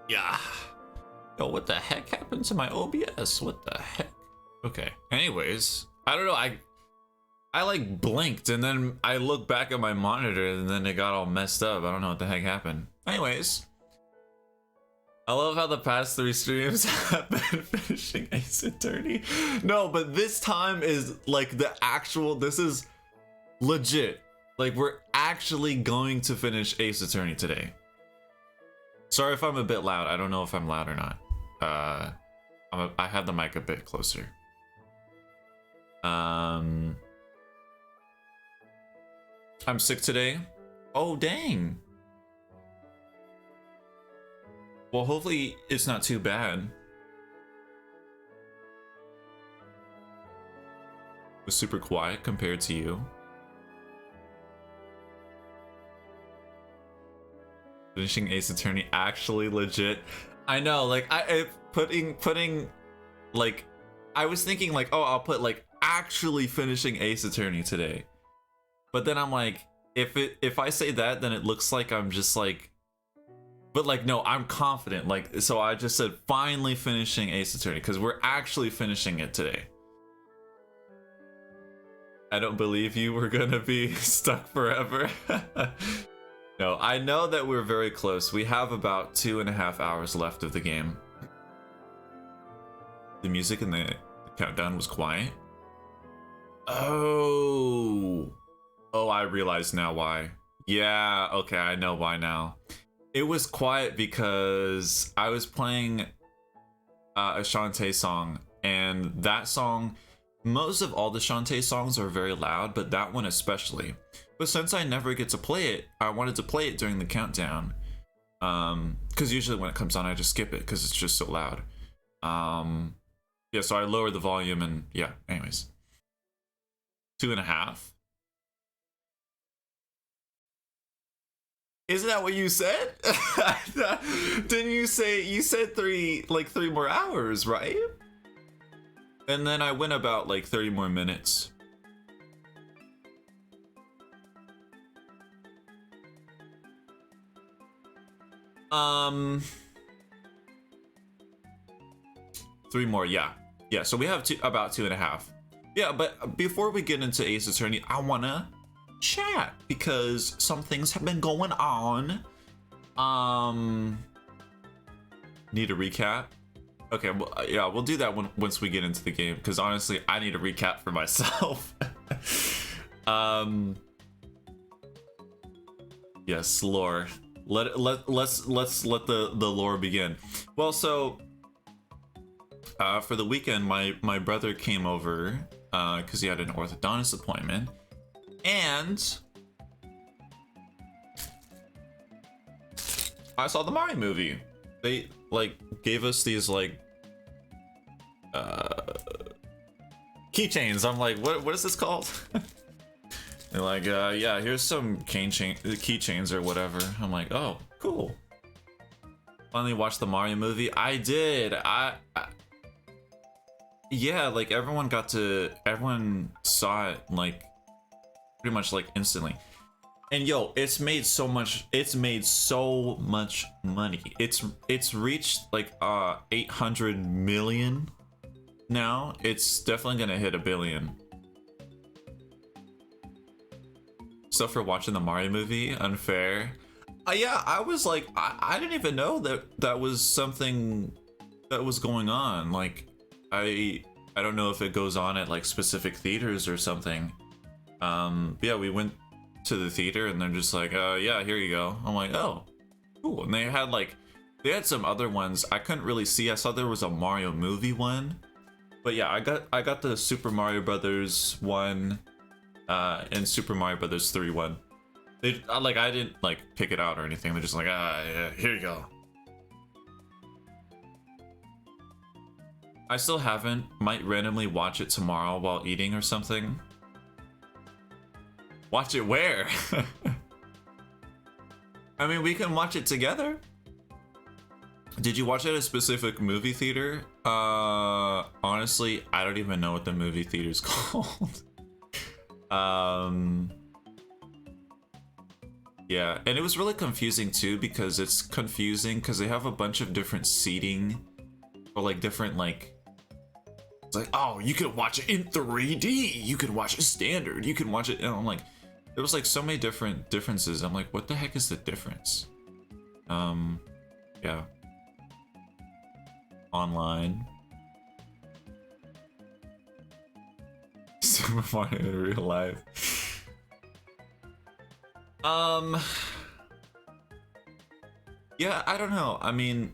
Yeah. Yo, what the heck happened to my OBS? What the heck? Okay. Anyways, I don't know. I like blinked and then I looked back at my monitor and then it got all messed up. I don't know what the heck happened. Anyways, I love how the past 3 streams have been finishing Ace Attorney. No, but this time is like the actual. This is legit. Like we're actually going to finish Ace Attorney today. Sorry if I'm a bit loud. I don't know if I'm loud or not. I have the mic a bit closer. I'm sick today. Oh dang. Well, hopefully it's not too bad. It was super quiet compared to you. Finishing Ace Attorney actually legit. I know, like putting like I was thinking like, oh, I'll put like actually finishing Ace Attorney today. But then I'm like, if I say that, then it looks like I'm just like, but like no, I'm confident. Like so I just said finally finishing Ace Attorney because we're actually finishing it today. I don't believe you were gonna be stuck forever. No, I know that we're very close. We have about 2.5 hours left of the game. The music in the countdown was quiet. Oh, I realize now why. Yeah, okay, I know why now. It was quiet because I was playing a Shantae song, and that song, most of all the Shantae songs are very loud, but that one especially. But since I never get to play it, I wanted to play it during the countdown. Because usually when it comes on, I just skip it because it's just so loud. Yeah, so I lowered the volume and yeah, anyways. 2.5. Isn't that what you said? Didn't you say, you said 3 more hours, right? And then I went about like 30 more minutes. Three more, yeah. Yeah, so we have about 2.5. Yeah, but before we get into Ace Attorney, I wanna chat because some things have been going on. Need a recap? Okay, well, yeah, we'll do that once we get into the game because honestly, I need a recap for myself. Yes, lore. Let's let the lore begin. Well, so for the weekend, my brother came over because he had an orthodontist appointment, and I saw the Mario movie. They like gave us these like keychains. I'm like, what is this called? They're like, yeah, here's some keychains or whatever. I'm like, oh, cool. Finally watched the Mario movie. I did. Yeah, like everyone saw it like pretty much like instantly. And yo, it's made so much money. It's reached like 800 million now. It's definitely gonna hit 1 billion. So for watching the Mario movie, unfair. Yeah, I was like, I didn't even know that was something that was going on. Like, I don't know if it goes on at like specific theaters or something. Yeah, we went to the theater and they're just like, yeah, here you go. I'm like, oh, cool. And they had some other ones I couldn't really see. I saw there was a Mario movie one, but yeah, I got the Super Mario Brothers one. And Super Mario Brothers 3 one. I didn't like pick it out or anything. They're just like, yeah, here you go. I still haven't. Might randomly watch it tomorrow while eating or something. Watch it where? I mean, we can watch it together. Did you watch it at a specific movie theater? Honestly, I don't even know what the movie theater's called. Yeah, and it was really confusing too because it's confusing because they have a bunch of different seating or like different like it's like, oh, you could watch it in 3D, you could watch it standard, you can watch it, and I'm like, there was like so many different differences. I'm like, what the heck is the difference? Yeah. Online. Super Mario in real life. Yeah, I don't know. I mean,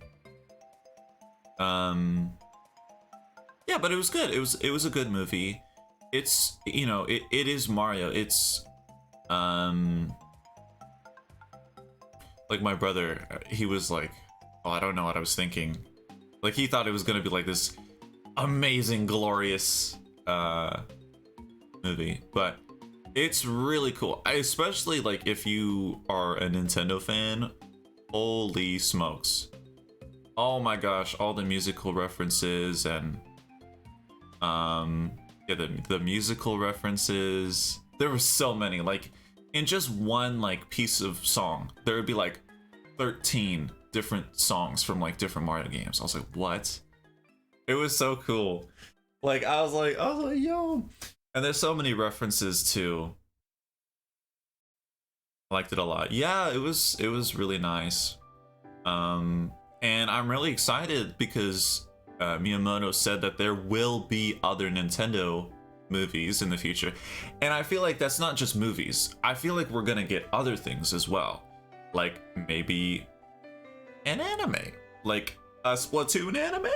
yeah, but it was good. It was a good movie. It's, you know, it is Mario. It's like my brother, he was like, oh, I don't know what I was thinking. Like he thought it was gonna be like this amazing, glorious movie, but it's really cool. Especially like if you are a Nintendo fan. Holy smokes. Oh my gosh, all the musical references and yeah, the musical references. There were so many. Like in just one like piece of song, there would be like 13 different songs from like different Mario games. I was like, what? It was so cool. Like I was like, yo. And there's so many references to. I liked it a lot. Yeah, it was really nice. And I'm really excited because Miyamoto said that there will be other Nintendo movies in the future. And I feel like that's not just movies. I feel like we're gonna get other things as well. Like maybe an anime. Like a Splatoon anime?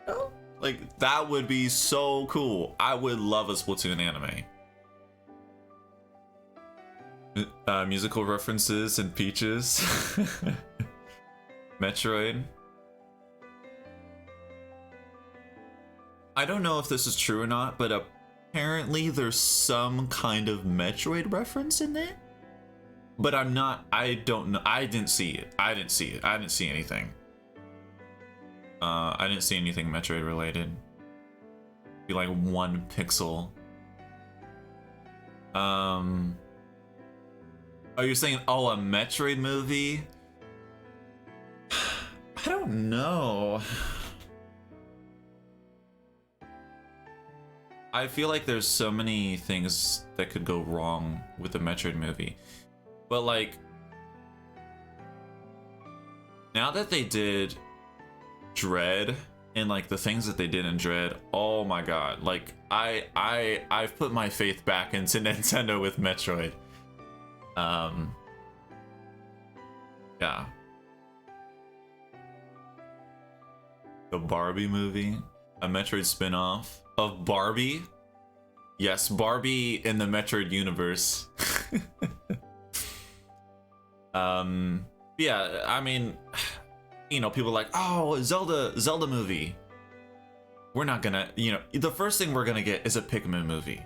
No? Like that would be so cool. I would love a Splatoon anime. Musical references and Peaches. Metroid. I don't know if this is true or not, but apparently there's some kind of Metroid reference in it. But I don't know. I didn't see it. I didn't see anything. I didn't see anything Metroid related. Be like 1 pixel. Oh, you're saying, oh, a Metroid movie? I don't know. I feel like there's so many things that could go wrong with the Metroid movie. But like, now that they did Dread and like the things that they did in Dread, oh my god. Like I've put my faith back into Nintendo with Metroid. Yeah. The Barbie movie, a Metroid spin-off of Barbie. Yes, Barbie in the Metroid universe. Yeah, I mean, you know, people are like, oh, Zelda movie. We're not gonna, you know, the first thing we're gonna get is a Pikmin movie.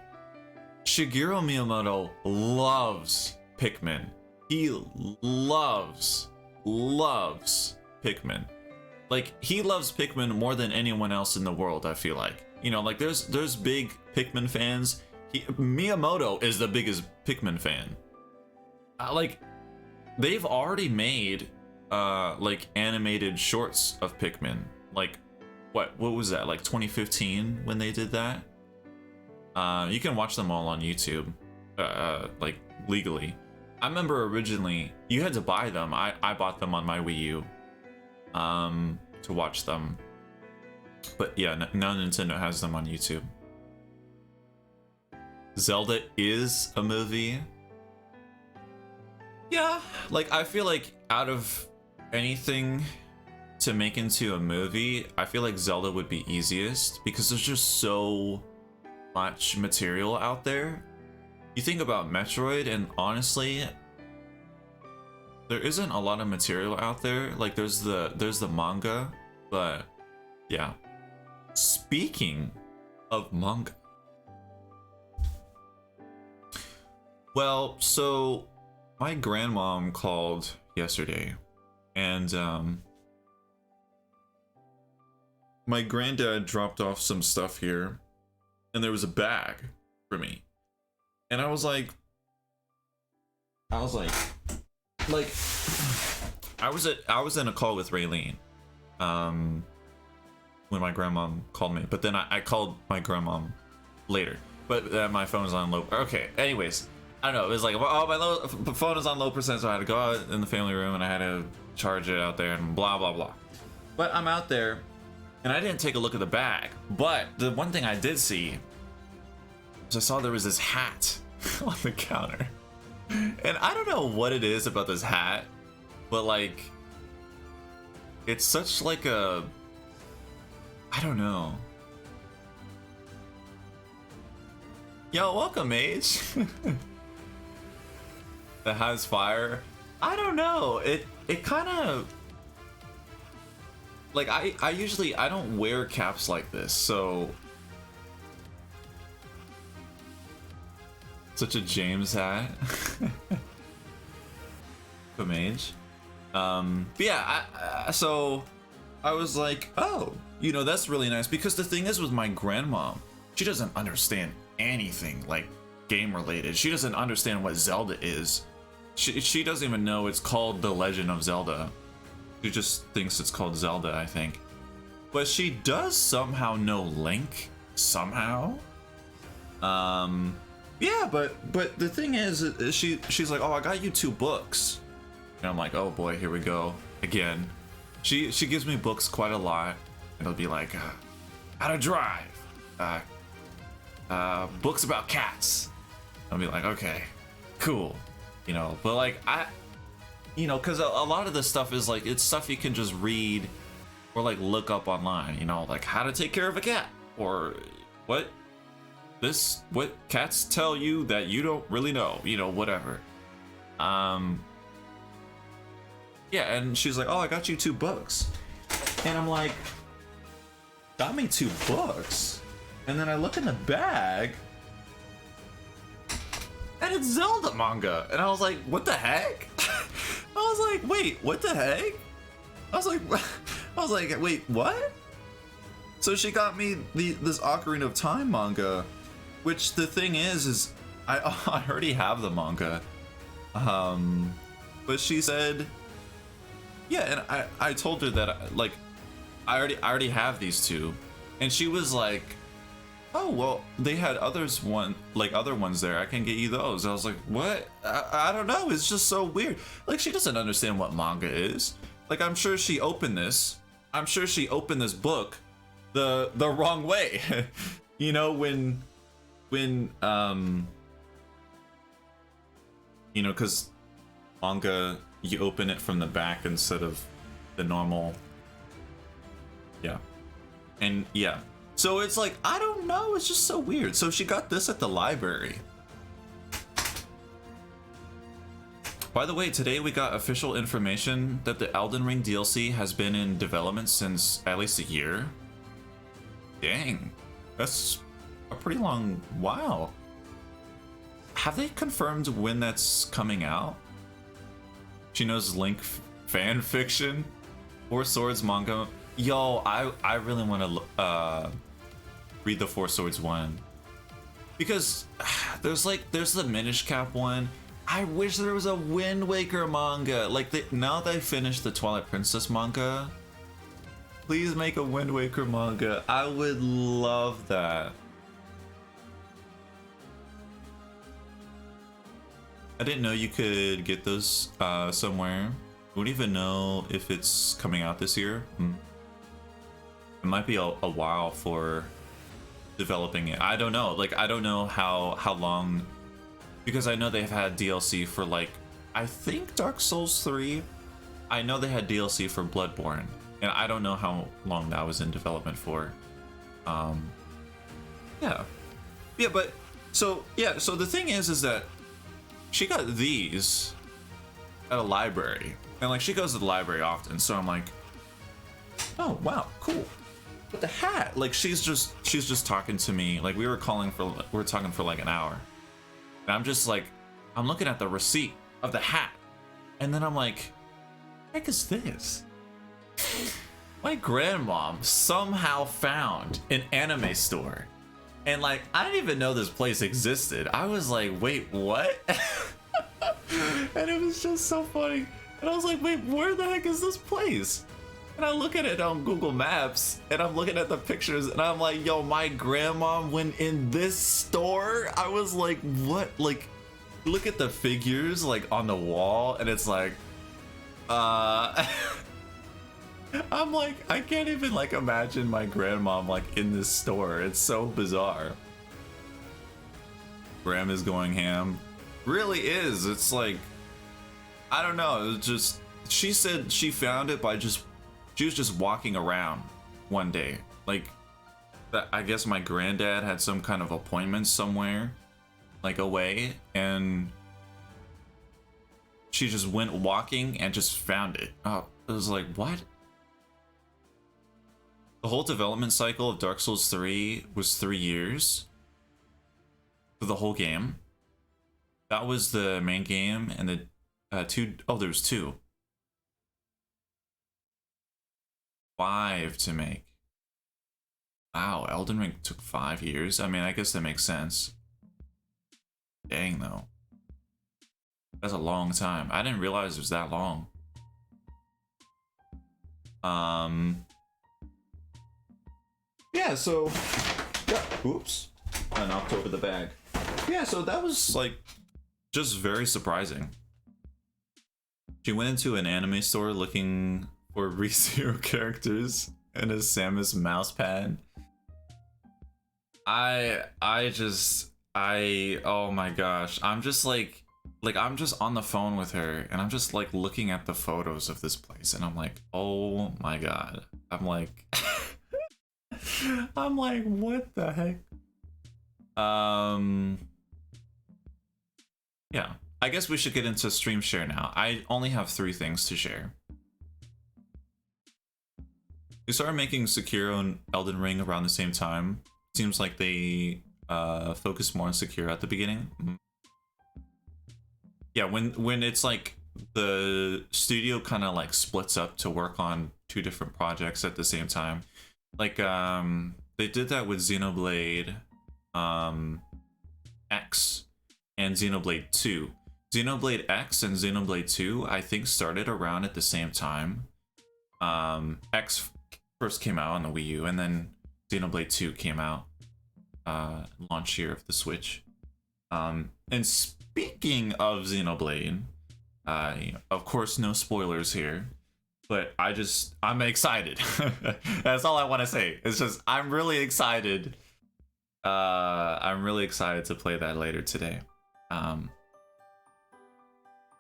Shigeru Miyamoto loves Pikmin. He loves Pikmin. Like, he loves Pikmin more than anyone else in the world, I feel like. You know, like, there's big Pikmin fans. Miyamoto is the biggest Pikmin fan. Like, they've already made, like, animated shorts of Pikmin. Like, what was that? Like, 2015 when they did that? You can watch them all on YouTube, like, legally. I remember originally, you had to buy them. I bought them on my Wii U. To watch them, but yeah, now Nintendo has them on YouTube. Zelda is a movie. Yeah, like I feel like out of anything to make into a movie, I feel like Zelda would be easiest because there's just so much material out there. You think about Metroid, and honestly, there isn't a lot of material out there. Like there's the manga, but yeah. Speaking of manga, well, so my grandmom called yesterday, and my granddad dropped off some stuff here, and there was a bag for me, and I was like, like I was in a call with Raylene, when my grandma called me, but then I called my grandma later, but my phone was on low. Okay, anyways, I don't know. It was like, oh, my phone is on low percent, so I had to go out in the family room and I had to charge it out there and blah blah blah. But I'm out there, and I didn't take a look at the bag. But the one thing I did see is I saw there was this hat on the counter, and I don't know what it is about this hat, but like, it's such like a, I don't know. Yo, welcome, Mage. That has fire. I don't know. It kind of, like, I usually I don't wear caps like this, so such a James hat. The Mage. But yeah, so I was like, oh, you know, that's really nice, because the thing is with my grandma, she doesn't understand anything like game related. She doesn't understand what Zelda is. She doesn't even know it's called The Legend of Zelda. She just thinks it's called Zelda, I think. But she does somehow know Link somehow. Yeah, but the thing is she's like, oh, I got you 2 books. And I'm like, oh boy, here we go again. She gives me books quite a lot. It'll be like, how to drive, books about cats. I'll be like, okay, cool, you know. But like, you know, because a lot of this stuff is like, it's stuff you can just read or like look up online, you know, like how to take care of a cat, or what cats tell you that you don't really know, you know, whatever. Yeah, and she's like, oh, I got you 2 books. And I'm like, got me 2 books? And then I look in the bag, and it's Zelda manga. And I was like, what the heck? I was like, wait, what the heck? I was like, wait, what? So she got me this Ocarina of Time manga, which the thing is I already have the manga. But she said, yeah, and I told her that, like, I already have these 2, and she was like, oh, well, they had other ones there, I can get you those. I was like, what? I don't know, it's just so weird. Like, she doesn't understand what manga is. Like, I'm sure she opened this book the wrong way. You know, when you know, because manga, you open it from the back instead of the normal. Yeah. And yeah. So it's like, I don't know, it's just so weird. So she got this at the library. By the way, today we got official information that the Elden Ring DLC has been in development since at least a year. Dang. That's a pretty long while. Have they confirmed when that's coming out? She knows Link fan fiction, 4 Swords manga. Yo, I really want to read the 4 Swords one, because there's the Minish Cap one. I wish there was a Wind Waker manga. Like, now that I finished the Twilight Princess manga, please make a Wind Waker manga. I would love that. I didn't know you could get those somewhere. Wouldn't even know if it's coming out this year. It might be a while for developing it. I don't know. Like, I don't know how long, because I know they've had DLC for, like, I think Dark Souls 3. I know they had DLC for Bloodborne, and I don't know how long that was in development for. Yeah, but so the thing is that she got these at a library, and like, she goes to the library often, so I'm like, oh wow, cool. But the hat, like, she's just talking to me, like, we were talking for like an hour, and I'm just like, I'm looking at the receipt of the hat, and then I'm like, what the heck is this? My grandmom somehow found an anime store, and like, I didn't even know this place existed. I was like, wait, what? And it was just so funny. And I was like, wait, where the heck is this place? And I look at it on Google Maps, and I'm looking at the pictures, and I'm like, yo, my grandma went in this store? I was like, what? Like, look at the figures, like, on the wall, and it's like, I'm like, I can't even, like, imagine my grandma, like, in this store. It's so bizarre. Grandma's going ham. Really is. It's like, I don't know. It's just, she said she found it by just, she was just walking around one day. Like, I guess my granddad had some kind of appointment somewhere, like away, and she just went walking and just found it. Oh, it was like, what? The whole development cycle of Dark Souls 3 was 3 years for the whole game. That was the main game, and the there's 2. 5 to make. Wow, Elden Ring took 5 years. I mean, I guess that makes sense. Dang, though. That's a long time. I didn't realize it was that long. Yeah, so... Yeah, oops. I knocked over the bag. Yeah, so that was, like, just very surprising. She went into an anime store looking for ReZero characters and a Samus mouse pad. Oh my gosh. I'm just like I'm just on the phone with her, and I'm just like looking at the photos of this place, and I'm like, oh my god. I'm like, I'm like, what the heck? Yeah. I guess we should get into stream share now. I only have 3 things to share. We started making Sekiro and Elden Ring around the same time. Seems like they focused more on Sekiro at the beginning. Yeah, when it's like the studio kind of like splits up to work on 2 different projects at the same time. Like they did that with Xenoblade X and Xenoblade 2. Xenoblade X and Xenoblade 2 I think started around at the same time. X first came out on the Wii U, and then Xenoblade 2 came out launch year of the Switch. And speaking of Xenoblade, of course no spoilers here, but I'm excited. That's all I want to say. It's just I'm really excited. I'm really excited to play that later today.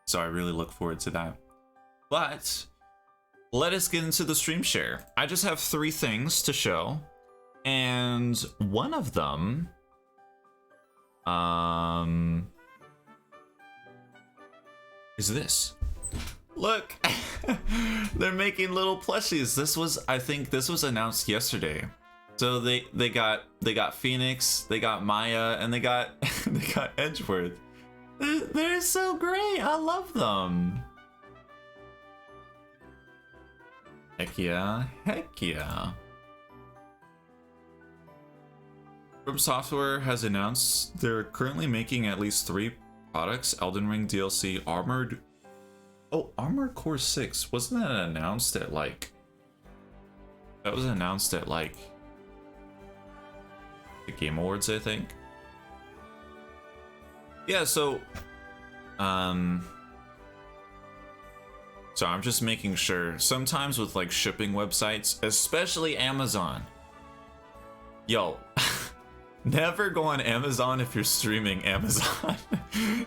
So I really look forward to that. But let us get into the stream share. I just have 3 things to show, and one of them is this. Look, they're making little plushies. I think this was announced yesterday. So they got Phoenix, they got Maya, and they got Edgeworth. They're so great. I love them. Heck yeah, heck yeah. From Software has announced they're currently making at least 3 products. Elden Ring DLC, Armored Core 6. Wasn't that announced at like... That was announced at like... the Game Awards, I think. Yeah, so I'm just making sure. Sometimes with like shipping websites, especially Amazon, yo, never go on Amazon if you're streaming Amazon.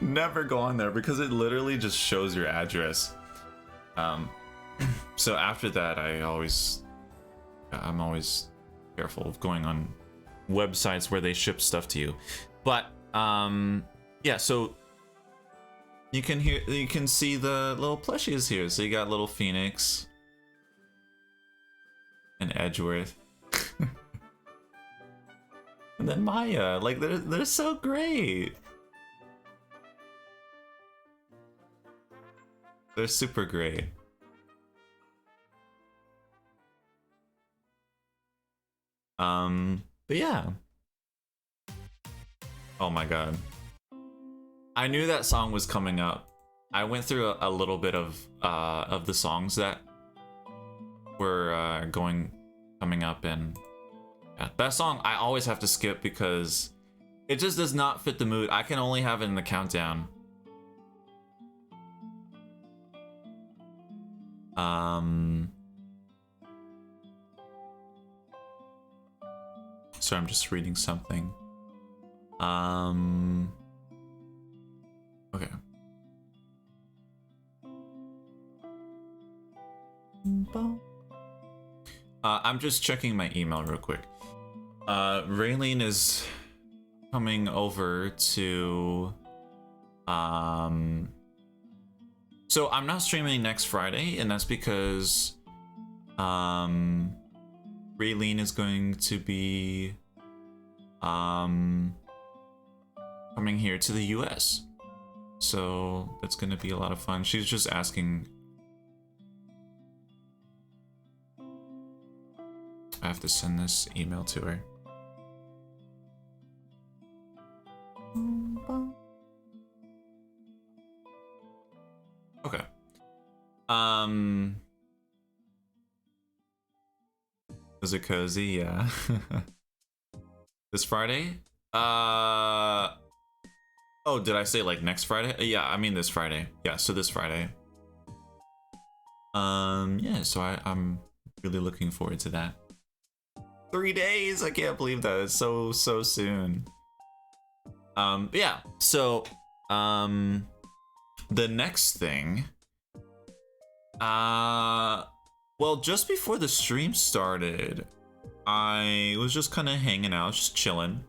Never go on there, because it literally just shows your address. So after that, I'm always careful of going on websites where they ship stuff to you. But yeah, so you can see the little plushies here. So you got little Phoenix and Edgeworth. And then Maya, like they're so great. They're super great. But yeah. Oh my god. I knew that song was coming up. I went through a little bit of the songs that were coming up, and yeah, that song I always have to skip because it just does not fit the mood. I can only have it in the countdown. So I'm just reading something. Okay. I'm just checking my email real quick. Raylene is coming over to so I'm not streaming next Friday, and that's because Raylene is going to be coming here to the US. So that's gonna be a lot of fun. She's just asking. I have to send this email to her. Okay. Was it cozy? Yeah. This Friday? Oh, did I say like next Friday? Yeah, I mean this Friday. Yeah, so this Friday. Yeah, so I'm really looking forward to that. 3 days! I can't believe that. It's so soon. Yeah, so the next thing, well, just before the stream started, I was just kind of hanging out, just chilling,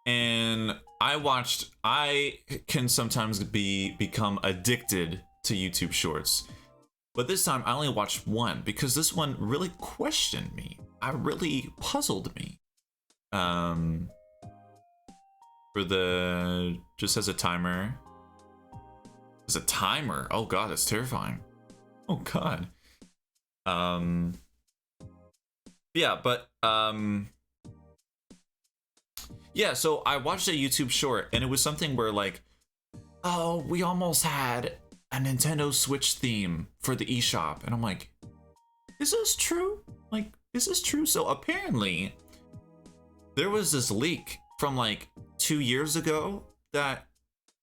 and I can sometimes become addicted to YouTube Shorts, but this time I only watched one because this one really questioned me. It really puzzled me. For the, just as a timer. As a timer? Oh god, that's terrifying. Oh god. Yeah, but yeah, so I watched a YouTube short, and it was something where like, oh, we almost had a Nintendo Switch theme for the eShop, and I'm like, is this true? Like, is this true? So apparently there was this leak from like 2 years ago that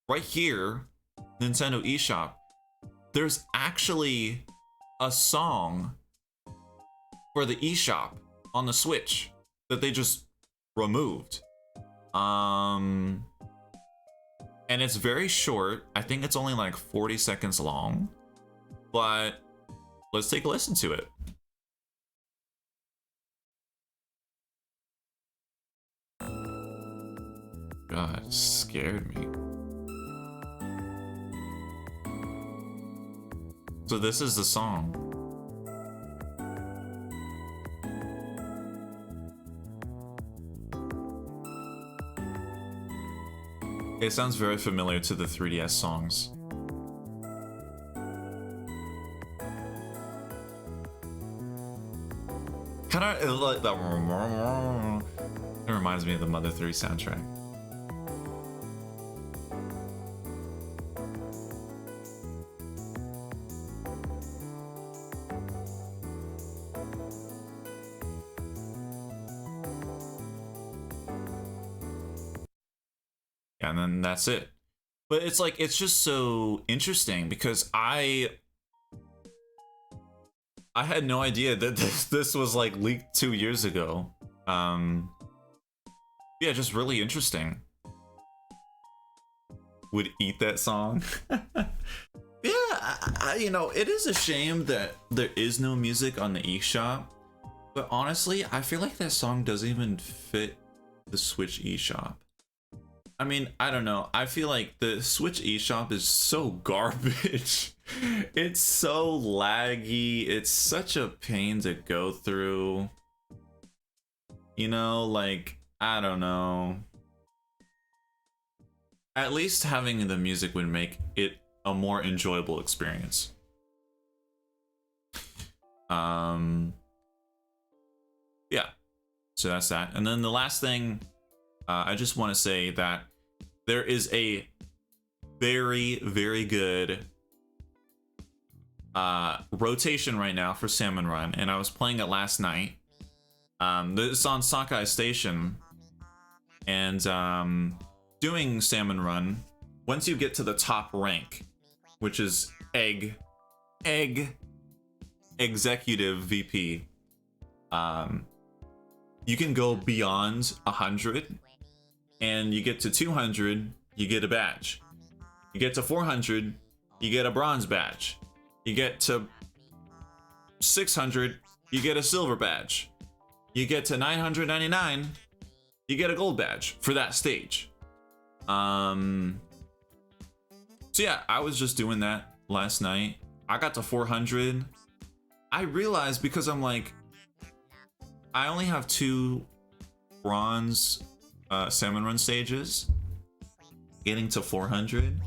right here, Nintendo eShop, there's actually a song for the eShop on the Switch that they just removed. And it's very short. I think it's only like 40 seconds long, but let's take a listen to it. God, it scared me. So this is the song. It sounds very familiar to the 3DS songs. Kind of like that. It reminds me of the Mother 3 soundtrack. And then that's it. But it's like, it's just so interesting because I had no idea that this was like leaked 2 years ago. Yeah, just really interesting. Would eat that song. Yeah, you know, it is a shame that there is no music on the eShop, but honestly, I feel like that song doesn't even fit the Switch eShop. I mean, I don't know. I feel like the Switch eShop is so garbage. It's so laggy. It's such a pain to go through. You know, like, I don't know. At least having the music would make it a more enjoyable experience. Yeah. So that's that. And then the last thing, I just want to say that there is a very, very good rotation right now for Salmon Run, and I was playing it last night. It's on Sockeye Station, and doing Salmon Run. Once you get to the top rank, which is Egg Executive VP, you can go beyond 100, and you get to 200, you get a badge. You get to 400, you get a bronze badge. You get to 600, you get a silver badge. You get to 999, you get a gold badge for that stage. So yeah, I was just doing that last night. I got to 400. I realized, because I'm like, I only have 2 bronze Salmon Run stages, getting to 400.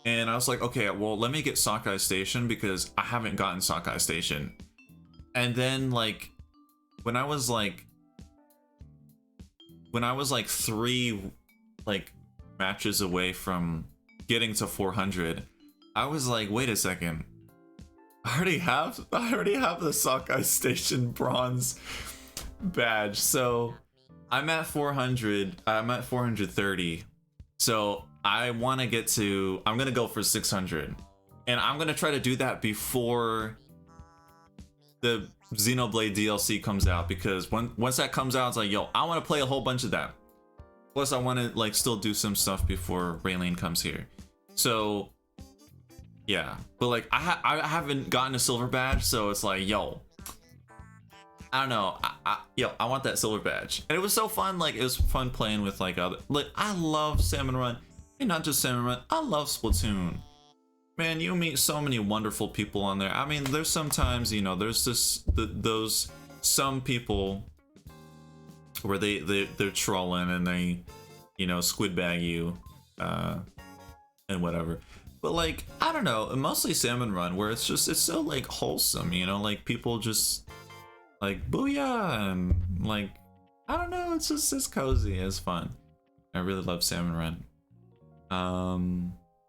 And I was like, okay, well, let me get Sockeye Station, because I haven't gotten Sockeye Station. And then, like, when I was like 3 like matches away from getting to 400, I was like, wait a second, I already have the Sockeye Station bronze badge. So I'm at 400, I'm at 430. So I'm gonna go for 600, and I'm gonna try to do that before the Xenoblade DLC comes out, because once that comes out, it's like, yo, I want to play a whole bunch of that. Plus, I want to like still do some stuff before Raylene comes here. So yeah, but like I haven't gotten a silver badge, so it's like, yo, I don't know, I want that silver badge. And it was so fun. Like, it was fun playing with like other, like, I love Salmon Run, and not just Salmon Run, I love Splatoon. Man, you meet so many wonderful people on there. I mean, there's sometimes, you know, there's those some people where they're trolling and they, you know, squid bag you and whatever. But like, I don't know, mostly Salmon Run, where it's so like wholesome, you know, like people just like booyah, and like, I don't know, it's cozy, it's fun. I really love Salmon Run.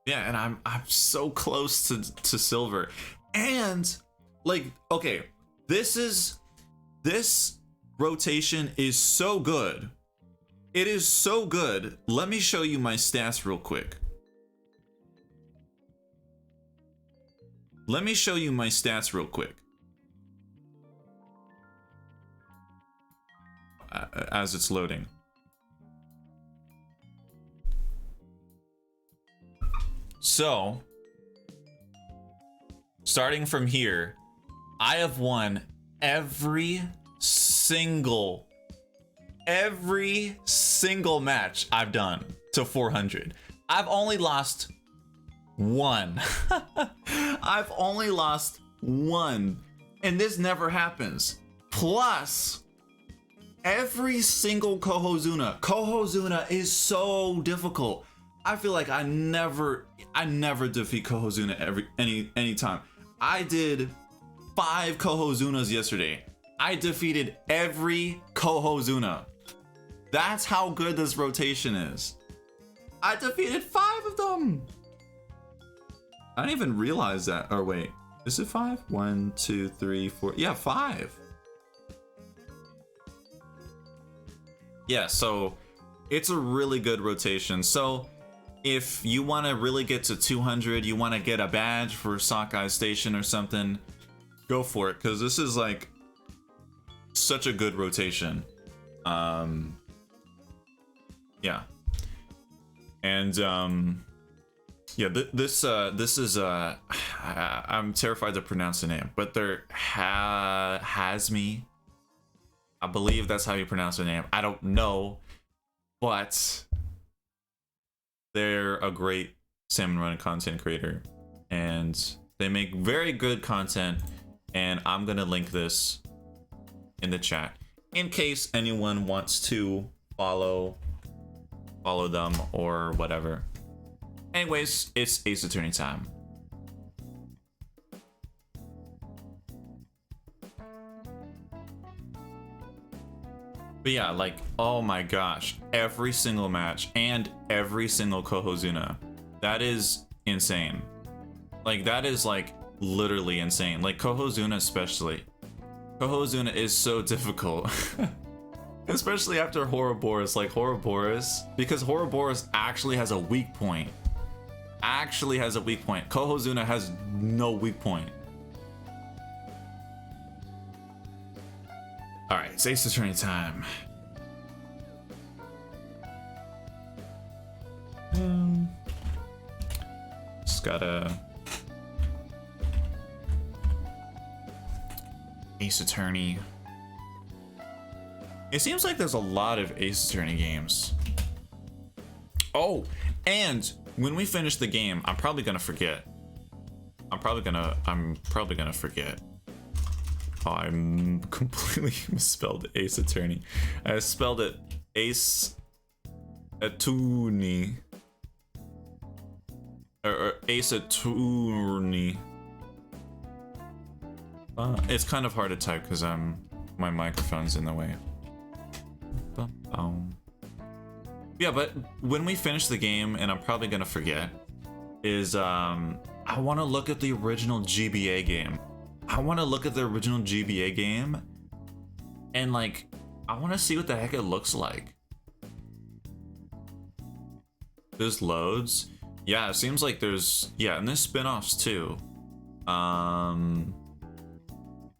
Yeah, and I'm so close to silver. And like, okay, this rotation is so good. It is so good. Let me show you my stats real quick. As it's loading. So, starting from here, I have won every single match I've done to 400. I've only lost one. I've only lost one. And this never happens. Plus, every single Kohozuna is so difficult. I feel like I never defeat Kohozuna any time. I did 5 Kohozunas yesterday. I defeated every Kohozuna. That's how good this rotation is. I defeated 5 of them. I didn't even realize that. Or wait, is it 5? 1, 2, 3, 4. Yeah, 5. Yeah, so it's a really good rotation. So if you want to really get to 200, you want to get a badge for Sockeye Station or something, go for it, because this is like such a good rotation. Yeah, and yeah, this is I'm terrified to pronounce the name, but they're Hazmi. I believe that's how you pronounce the name. I don't know, but they're a great Salmon Run content creator, and they make very good content. And I'm gonna link this in the chat in case anyone wants to follow them or whatever. Anyways, it's Ace Attorney time. But yeah, like, oh my gosh, every single match and every single Kohozuna That is insane. Like, that is like literally insane. Like, Kohozuna especially. Kohozuna is so difficult. Especially after Ouroboros, like Ouroboros, because Ouroboros actually has a weak point. Actually has a weak point. Kohozuna has no weak point. Alright, it's Ace Attorney time. Just gotta... Ace Attorney. It seems like there's a lot of Ace Attorney games. Oh, and when we finish the game, I'm probably gonna forget. I'm probably gonna forget. Oh, I completely misspelled Ace Attorney. I spelled it Ace Attorney. Or Ace Attorney. It's kind of hard to type because my microphone's in the way. Yeah, but when we finish the game, and I'm probably gonna forget, is I want to look at the original GBA game. I want to look at the original GBA game, and like, I want to see what the heck it looks like. There's loads. Yeah, it seems like there's, yeah, and there's spin-offs too.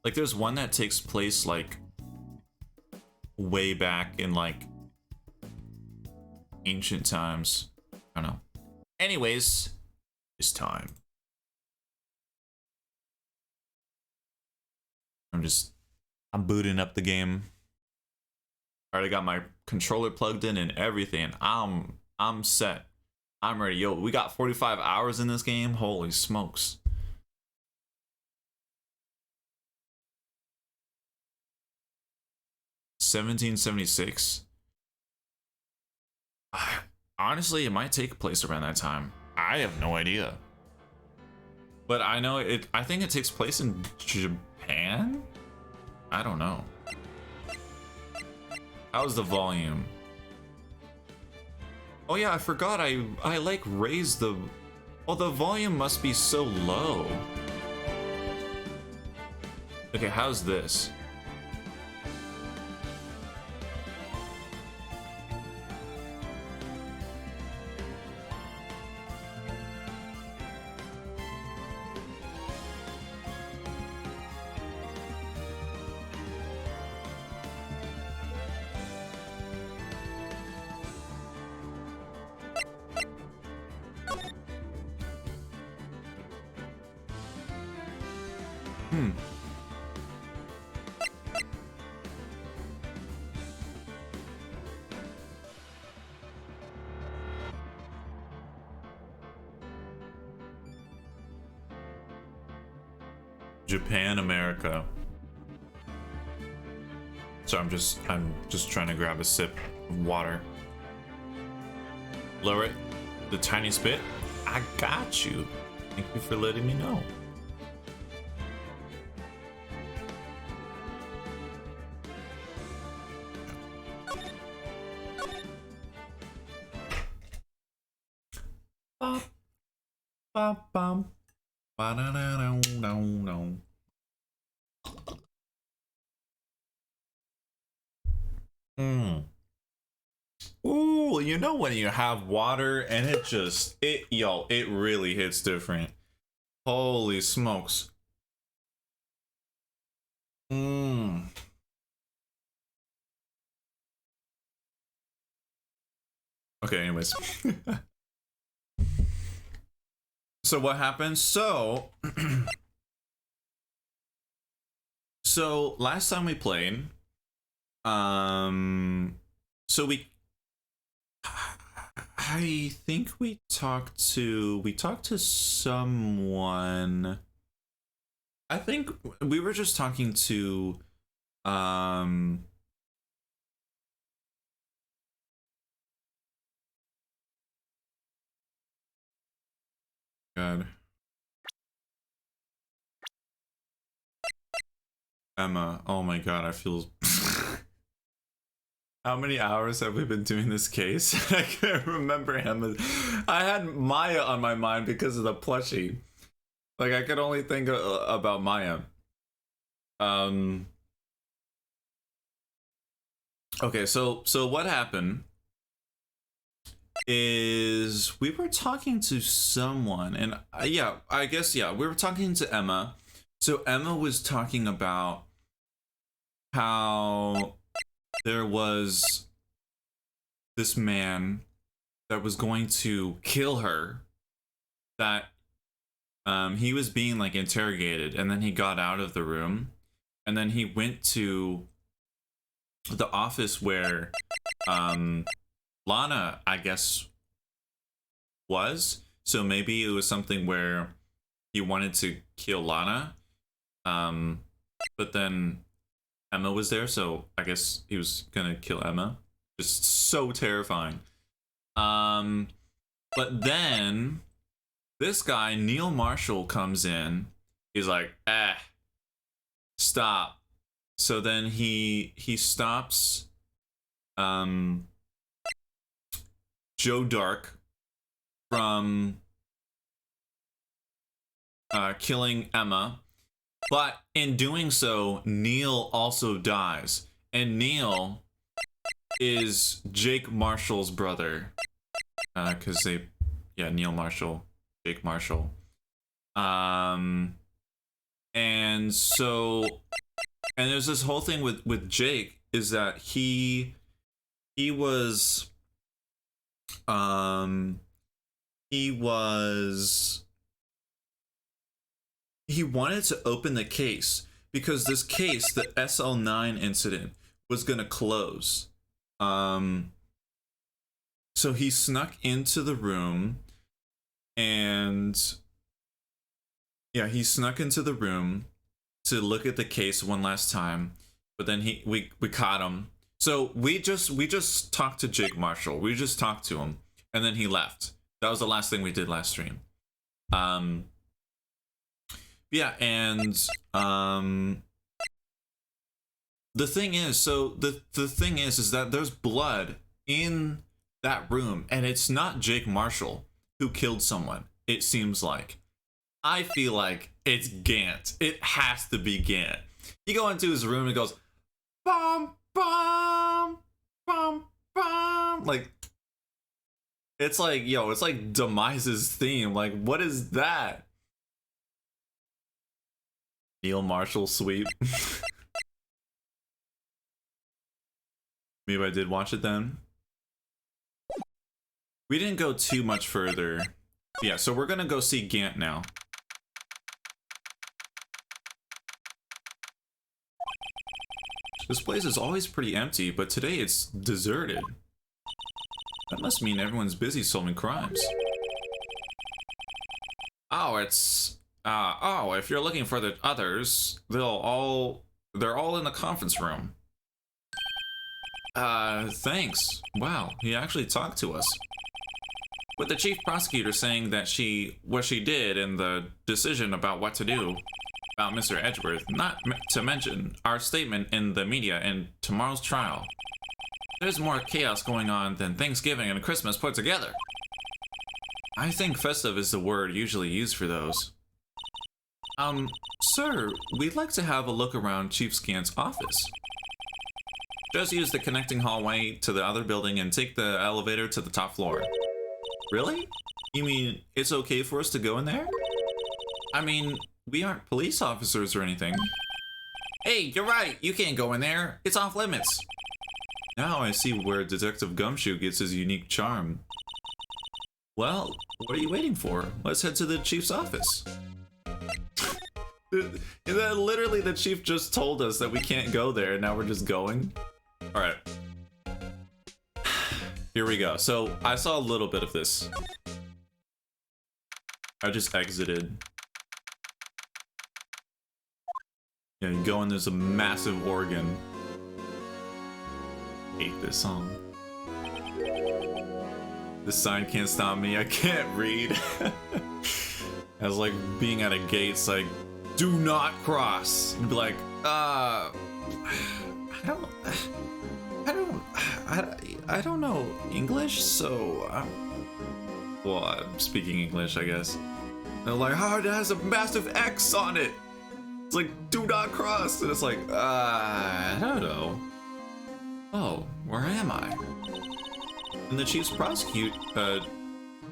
Like there's one that takes place like way back in like ancient times. I don't know. Anyways, it's time. I'm booting up the game. Already got my controller plugged in and everything. I'm set. I'm ready. Yo, we got 45 hours in this game. Holy smokes. $17.76. Honestly, it might take place around that time. I have no idea. But I know it. I think it takes place in Japan? I don't know. How's the volume? Oh yeah, I forgot I like raised the... Well, the volume must be so low. Okay, how's this? Japan, America. So I'm just trying to grab a sip of water. Lower it the tiniest bit. I got you. Thank you for letting me know. Bop, bop, bop. Ba-da-da-da-da-da. Ooh, you know when you have water and it just, it really hits different. Holy smokes. Okay, anyways. So what happened? So so last time we played, so I think we talked to someone. I think we were just talking to God. Emma. Oh my god, I feel How many hours have we been doing this case? I can't remember him. I had Maya on my mind because of the plushie. Like, I could only think about Maya. Okay, so what happened is we were talking to someone, and yeah, I guess, yeah, we were talking to Emma. So Emma was talking about how there was this man that was going to kill her, that he was being like interrogated, and then he got out of the room, and then he went to the office where Lana, I guess, was. So maybe it was something where he wanted to kill Lana, but then Emma was there, so I guess he was gonna kill Emma. Just so terrifying. But then this guy, Neil Marshall, comes in. He's like, stop. So then he stops Joe Dark from killing Emma. But in doing so, Neil also dies. And Neil is Jake Marshall's brother. Because Neil Marshall, Jake Marshall. And so, and there's this whole thing with Jake, is that he was he wanted to open the case because this case, the SL9 incident, was gonna close. So he snuck into the room, and he snuck into the room to look at the case one last time, but then we caught him. So we just talked to Jake Marshall. We just talked to him, and then he left. That was the last thing we did last stream. Yeah, and the thing is, the thing is that there's blood in that room, and it's not Jake Marshall who killed someone. It seems like. I feel like it's Gant. It has to be Gant. He goes into his room and goes, bum, bum, bum, bum. Like, it's like, it's like Demise's theme. Like, what is that? Neil Marshall sweep. Maybe I did watch it then. We didn't go too much further. Yeah, so we're gonna go see Gant now. This place is always pretty empty, but today it's deserted. That must mean everyone's busy solving crimes. Oh, if you're looking for the others, they're all in the conference room. Thanks. Wow, he actually talked to us. With the chief prosecutor saying that what she did and the decision about what to do about Mr. Edgeworth, not to mention our statement in the media and tomorrow's trial. There's more chaos going on than Thanksgiving and Christmas put together. I think festive is the word usually used for those. Sir, we'd like to have a look around Chief Scant's office. Just use the connecting hallway to the other building and take the elevator to the top floor. Really? You mean it's okay for us to go in there? I mean, we aren't police officers or anything. Hey, you're right. You can't go in there. It's off limits. Now I see where Detective Gumshoe gets his unique charm. Well, what are you waiting for? Let's head to the chief's office. Literally, the chief just told us that we can't go there, and now we're just going. All right. Here we go. So I saw a little bit of this. I just exited. Yeah, you go and there's a massive organ. Hate this song. This sign can't stop me. I can't read. As like being at a gate, it's like, do not cross. And be like, I I don't, I don't know English, so well, I'm speaking English, I guess. They're like, oh, it has a massive X on it. It's like, do not cross. And it's like, I don't know. Oh, where am I? And the chief's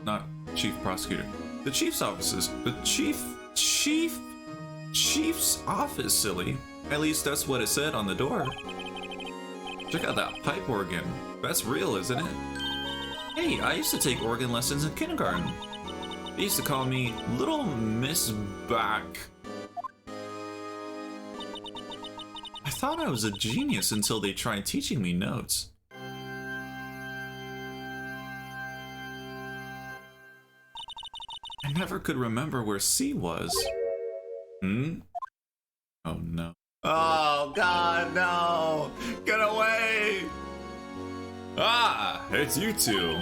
not chief prosecutor. The chief's offices. The chief's office, silly. At least that's what it said on the door. Check out that pipe organ. That's real, isn't it? Hey, I used to take organ lessons in kindergarten. They used to call me Little Miss Back. I thought I was a genius until they tried teaching me notes. I never could remember where C was. Hmm? Oh no. Oh god, no! Get away! Ah, it's you two.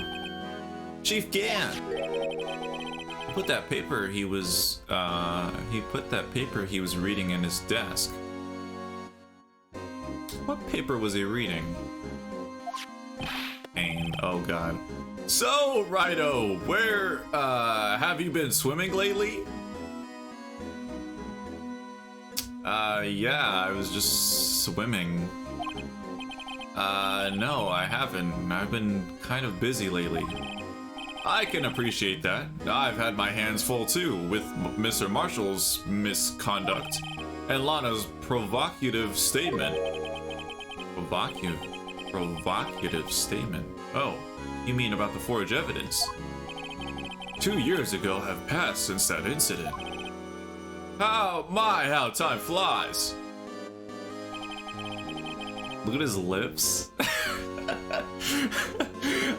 Chief Gant. He put that paper he was reading in his desk. What paper was he reading? Pain. Oh god. So, Rido, where have you been swimming lately? Yeah, I was just swimming. No, I haven't. I've been kind of busy lately. I can appreciate that. I've had my hands full too with Mr. Marshall's misconduct and Lana's provocative statement. Provocative statement. Oh, you mean about the forged evidence? 2 years ago have passed since that incident. How time flies! Look at his lips.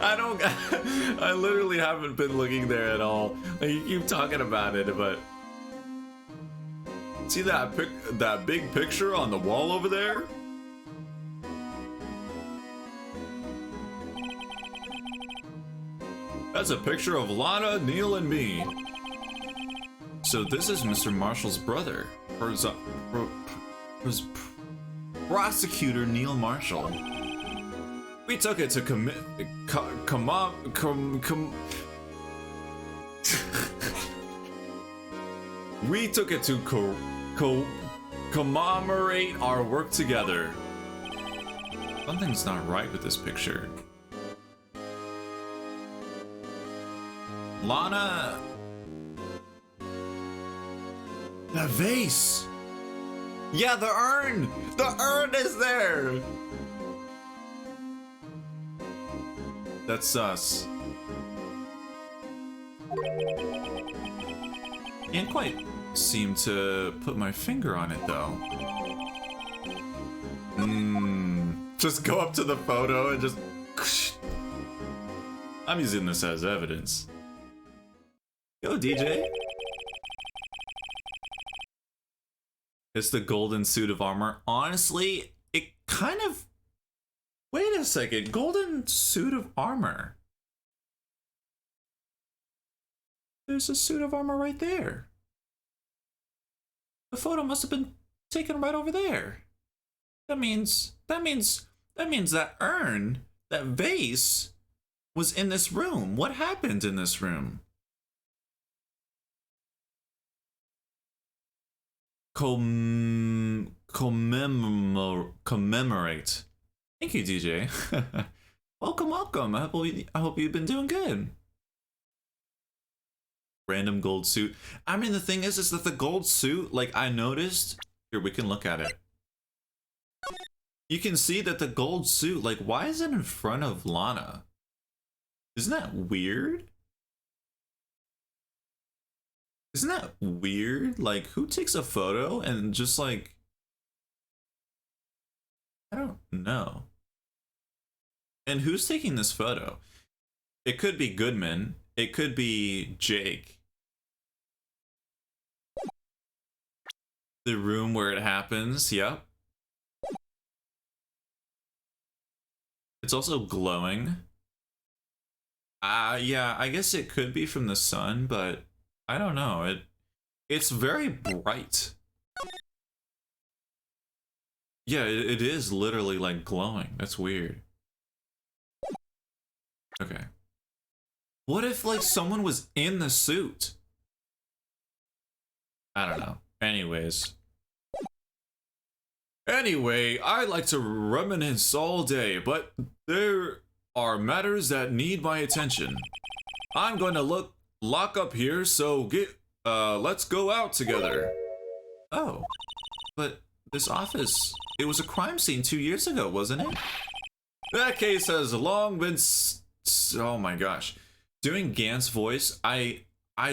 I literally haven't been looking there at all. Like, you keep talking about it, but see that big picture on the wall over there? That's a picture of Lana, Neil, and me. So this is Mr. Marshall's brother, Prosecutor Neil Marshall. We took it to we took it to commemorate our work together. Something's not right with this picture. Lana. The vase! Yeah, the urn! The urn is there! That's us. Can't quite seem to put my finger on it though. Just go up to the photo and just... I'm using this as evidence. Yo, DJ. It's the golden suit of armor. Honestly, it kind of... Wait a second. Golden suit of armor. There's a suit of armor right there. The photo must have been taken right over there. That means that urn, that vase, was in this room. What happened in this room? Commemorate. Thank you, DJ. Welcome. I hope you've been doing good. Random gold suit. I mean, the thing is that the gold suit, like I noticed. Here, we can look at it. You can see that the gold suit, like, why is it in front of Lana? Isn't that weird? Isn't that weird? Like, who takes a photo and just like... I don't know. And who's taking this photo? It could be Goodman. It could be Jake. The room where it happens, yep. It's also glowing. Yeah, I guess it could be from the sun, but... I don't know, it's very bright. Yeah, it is literally like glowing. That's weird. Okay. What if, like, someone was in the suit? I don't know. Anyway, I like to reminisce all day, but there are matters that need my attention. I'm going to lock up here, so let's go out together. Oh, but this office, it was a crime scene 2 years ago, wasn't it? That case has long been oh my gosh. Doing Gant's voice, I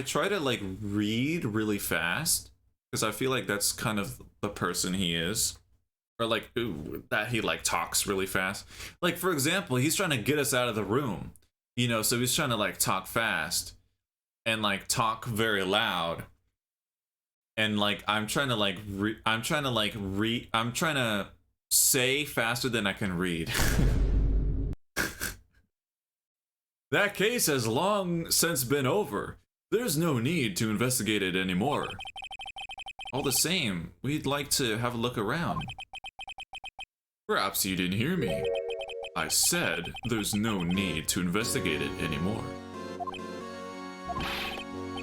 try to like read really fast because I feel like that's kind of the person he is. Or like that he like talks really fast. Like for example, he's trying to get us out of the room. You know, so he's trying to like talk fast and like talk very loud. And like I'm trying to say faster than I can read. That case has long since been over. There's no need to investigate it anymore. All the same, we'd like to have a look around. Perhaps you didn't hear me. I said there's no need to investigate it anymore.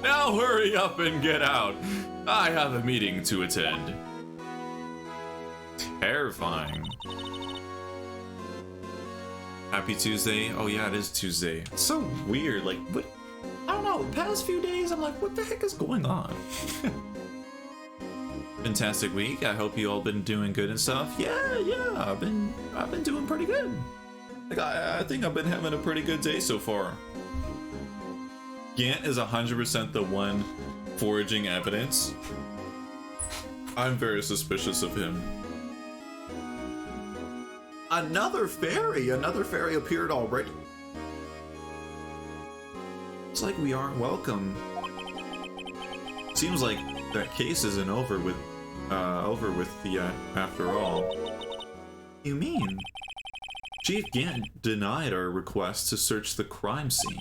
Now hurry up and get out. I have a meeting to attend. Terrifying. Happy Tuesday. Oh yeah, it is Tuesday. It's so weird. Like, what? I don't know. The past few days, I'm like, what the heck is going on? Fantastic week. I hope you all been doing good and stuff. Yeah. I've been doing pretty good. Like, I think I've been having a pretty good day so far. Gant is 100% the one foraging evidence. I'm very suspicious of him. Another fairy appeared already. It's like we aren't welcome. Seems like that case isn't over with the after all. You mean? Chief Gant denied our request to search the crime scene.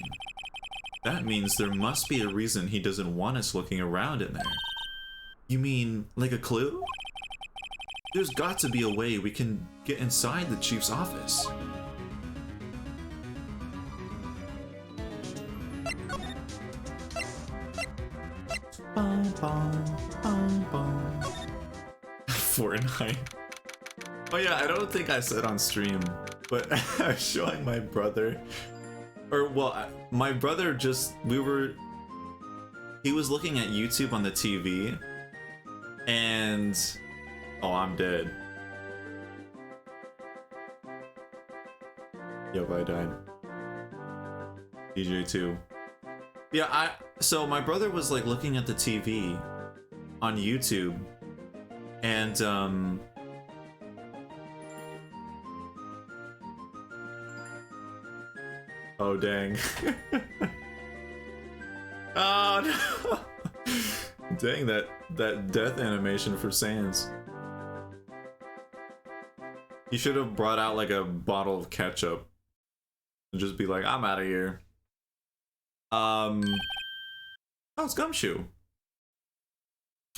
That means there must be a reason he doesn't want us looking around in there. You mean, like a clue? There's got to be a way we can get inside the chief's office. Fortnite. Oh yeah, I don't think I said on stream, but I was showing my brother, my brother he was looking at YouTube on the TV, and oh, I'm dead. Yep, I died. DJ 2. Yeah, so my brother was like looking at the TV on YouTube, and oh dang. Oh no. Dang, that death animation for Sans. You should have brought out like a bottle of ketchup and just be like, I'm out of here. Oh, it's Gumshoe.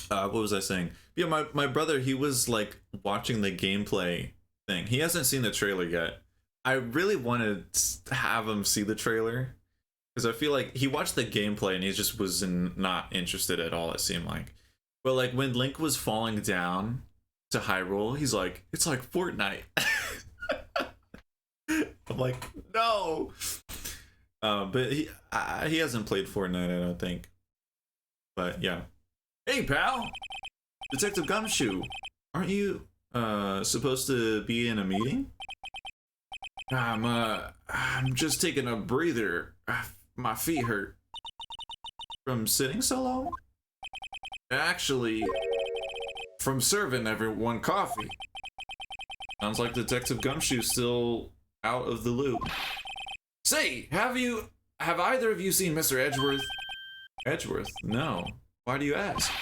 What was I saying? Yeah, my brother, he was like watching the gameplay thing. He hasn't seen the trailer yet. I really wanted to have him see the trailer because I feel like he watched the gameplay and he just was not interested at all, it seemed like. But like when Link was falling down to Hyrule, he's like, it's like Fortnite. I'm like, no. But he hasn't played Fortnite, I don't think. But yeah. Hey pal, Detective Gumshoe, aren't you supposed to be in a meeting? I'm just taking a breather. My feet hurt from sitting so long. Actually, from serving everyone coffee. Sounds like Detective Gumshoe's still out of the loop. Say, have either of you seen Mr. Edgeworth? Edgeworth? No. Why do you ask?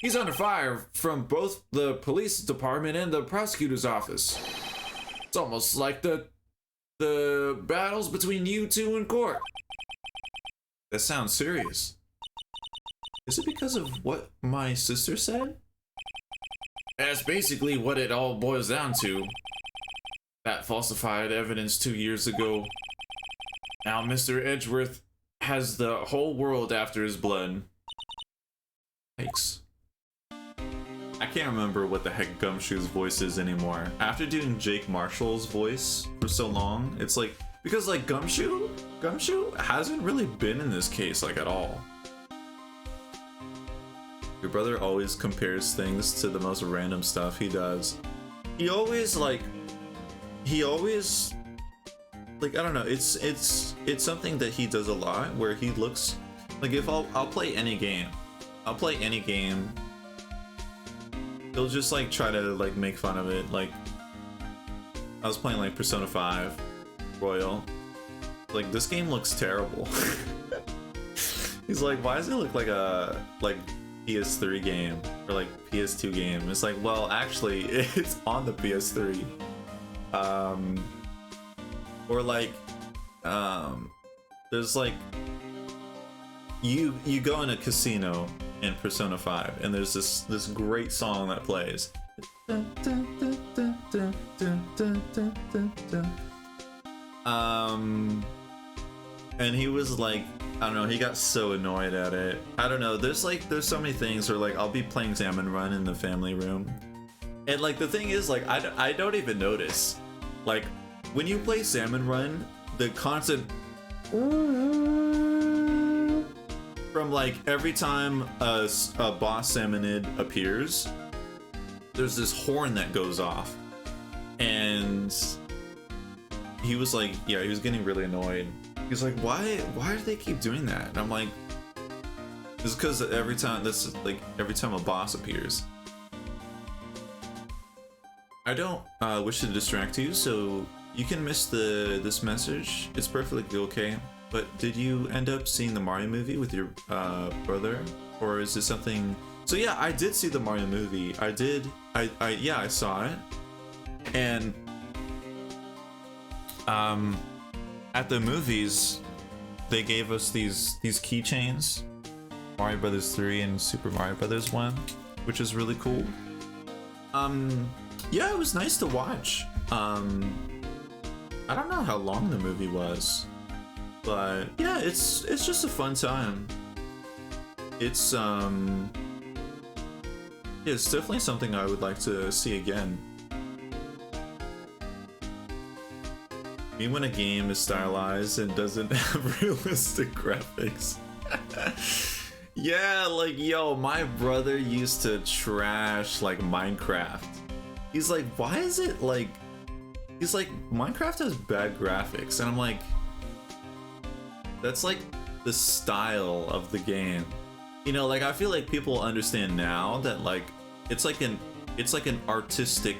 He's under fire from both the police department and the prosecutor's office. It's almost like the battles between you two in court. That sounds serious. Is it because of what my sister said? That's basically what it all boils down to. That falsified evidence 2 years ago. Now Mr. Edgeworth has the whole world after his blood. Yikes. I can't remember what the heck Gumshoe's voice is anymore. After doing Jake Marshall's voice for so long, it's like, because like Gumshoe hasn't really been in this case like at all. Your brother always compares things to the most random stuff he does. He always like, I don't know, it's something that he does a lot where he looks like, if I'll play any game. He'll just like try to like make fun of it. Like I was playing like Persona 5 Royal. Like, this game looks terrible. He's like, why does it look like a PS3 game or like PS2 game? It's like, well, actually it's on the PS3. Or like there's like, you go in a casino in Persona 5 and there's this great song that plays. And he was like, I don't know, he got so annoyed at it. I don't know, there's so many things where like I'll be playing Salmon Run in the family room, and like the thing is, like I don't even notice. Like when you play Salmon Run, the constant from like every time a boss salmonid appears, there's this horn that goes off. And he was like, yeah, he was getting really annoyed. He's like, why do they keep doing that? And I'm like, it's because every time a boss appears. I don't wish to distract you, so you can miss this message. It's perfectly okay. But did you end up seeing the Mario movie with your brother, or is this something? So yeah, I did see the Mario movie. I saw it, and at the movies, they gave us these keychains, Mario Brothers 3 and Super Mario Brothers 1, which is really cool. Yeah, it was nice to watch. I don't know how long the movie was, but yeah, it's just a fun time. It's definitely something I would like to see again. Me when a game is stylized and doesn't have realistic graphics. Yeah, like, yo, my brother used to trash like Minecraft. He's like, why is it like, he's like, Minecraft has bad graphics, and I'm like, that's like the style of the game. You know, like I feel like people understand now that like it's like an artistic,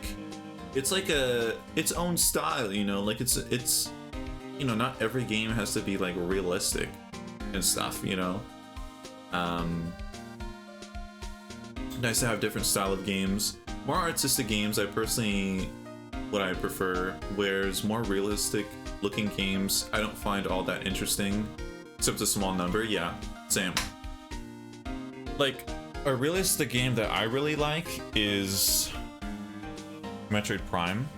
it's like its own style, you know, like it's you know, not every game has to be like realistic and stuff, you know. Nice to have different style of games. More artistic games, I personally, what I prefer, whereas more realistic looking games I don't find all that interesting, except a small number. Yeah, same. Like a realistic game that I really like is Metroid Prime,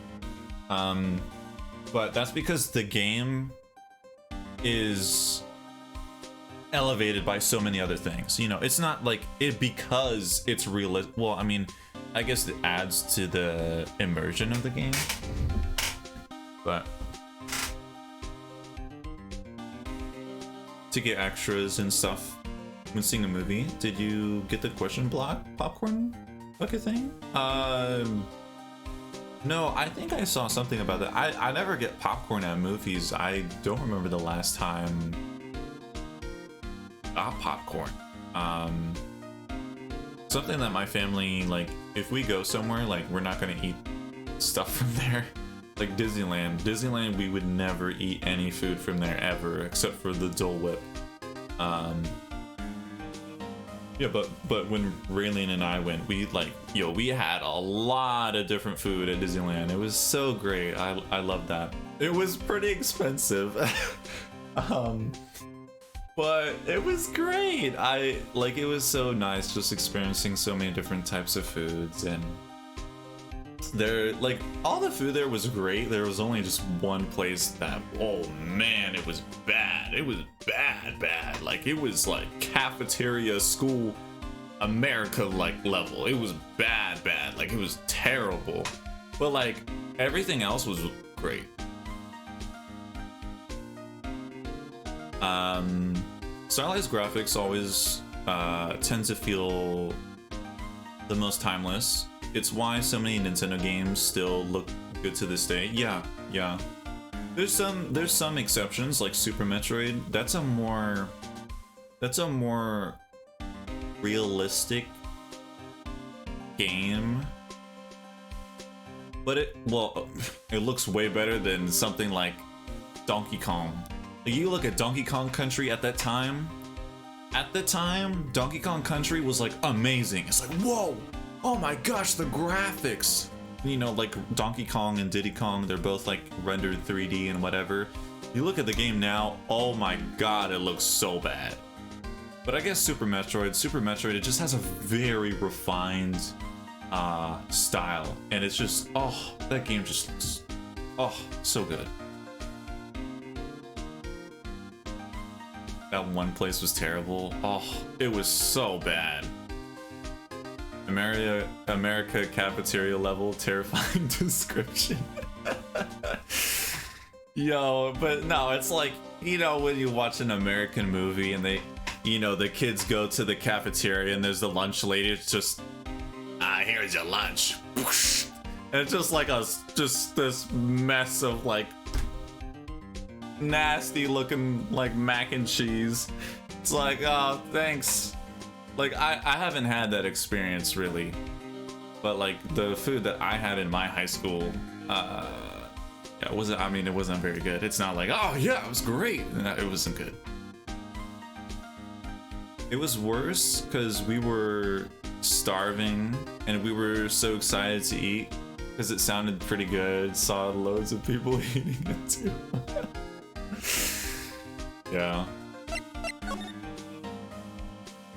but that's because the game is elevated by so many other things. You know, it's not like it because it's realistic. Well, I mean, I guess it adds to the immersion of the game, but to get extras and stuff when seeing a movie. Did you get the question block popcorn bucket thing? No, I think I saw something about that. I never get popcorn at movies. I don't remember the last time I got popcorn. Something that my family, like, if we go somewhere, like, we're not gonna eat stuff from there. Like Disneyland, we would never eat any food from there ever, except for the Dole Whip. Yeah, but when Raylene and I went, we had a lot of different food at Disneyland. It was so great. I love that. It was pretty expensive. But it was great. It was so nice just experiencing so many different types of foods, and There, like, all the food there was great. There was only just one place that, oh man, it was bad. It was bad. Like, it was like cafeteria school America like level. It was bad. Like, it was terrible. But like, everything else was great. Stylized graphics always tend to feel the most timeless. It's why so many Nintendo games still look good to this day. Yeah. There's some exceptions, like Super Metroid. That's a more realistic game. But it looks way better than something like Donkey Kong. Like, you look at Donkey Kong Country at that time. At the time, Donkey Kong Country was like amazing. It's like, whoa! Oh my gosh, the graphics! You know, like Donkey Kong and Diddy Kong, they're both like rendered 3D and whatever. You look at the game now, oh my god, it looks so bad. But I guess Super Metroid, it just has a very refined style. And it's just, oh, that game just looks, oh, so good. That one place was terrible. Oh, it was so bad. America cafeteria level, terrifying description. Yo, but no, it's like, you know, when you watch an American movie and they, you know, the kids go to the cafeteria and there's the lunch lady, it's just, here's your lunch. And it's just like just this mess of like nasty looking like mac and cheese. It's like, oh, thanks. Like, I haven't had that experience really, but like the food that I had in my high school, it wasn't very good. It's not like, oh yeah, it was great. No, it wasn't good. It was worse because we were starving and we were so excited to eat because it sounded pretty good. Saw loads of people eating it too. Yeah.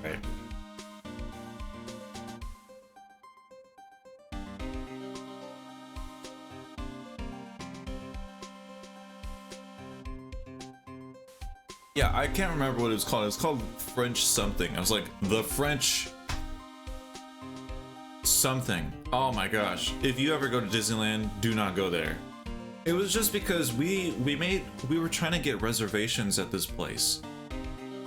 Right. Yeah, I can't remember what it was called. It was called French something. I was like, the French something. Oh my gosh. If you ever go to Disneyland, do not go there. It was just because we were trying to get reservations at this place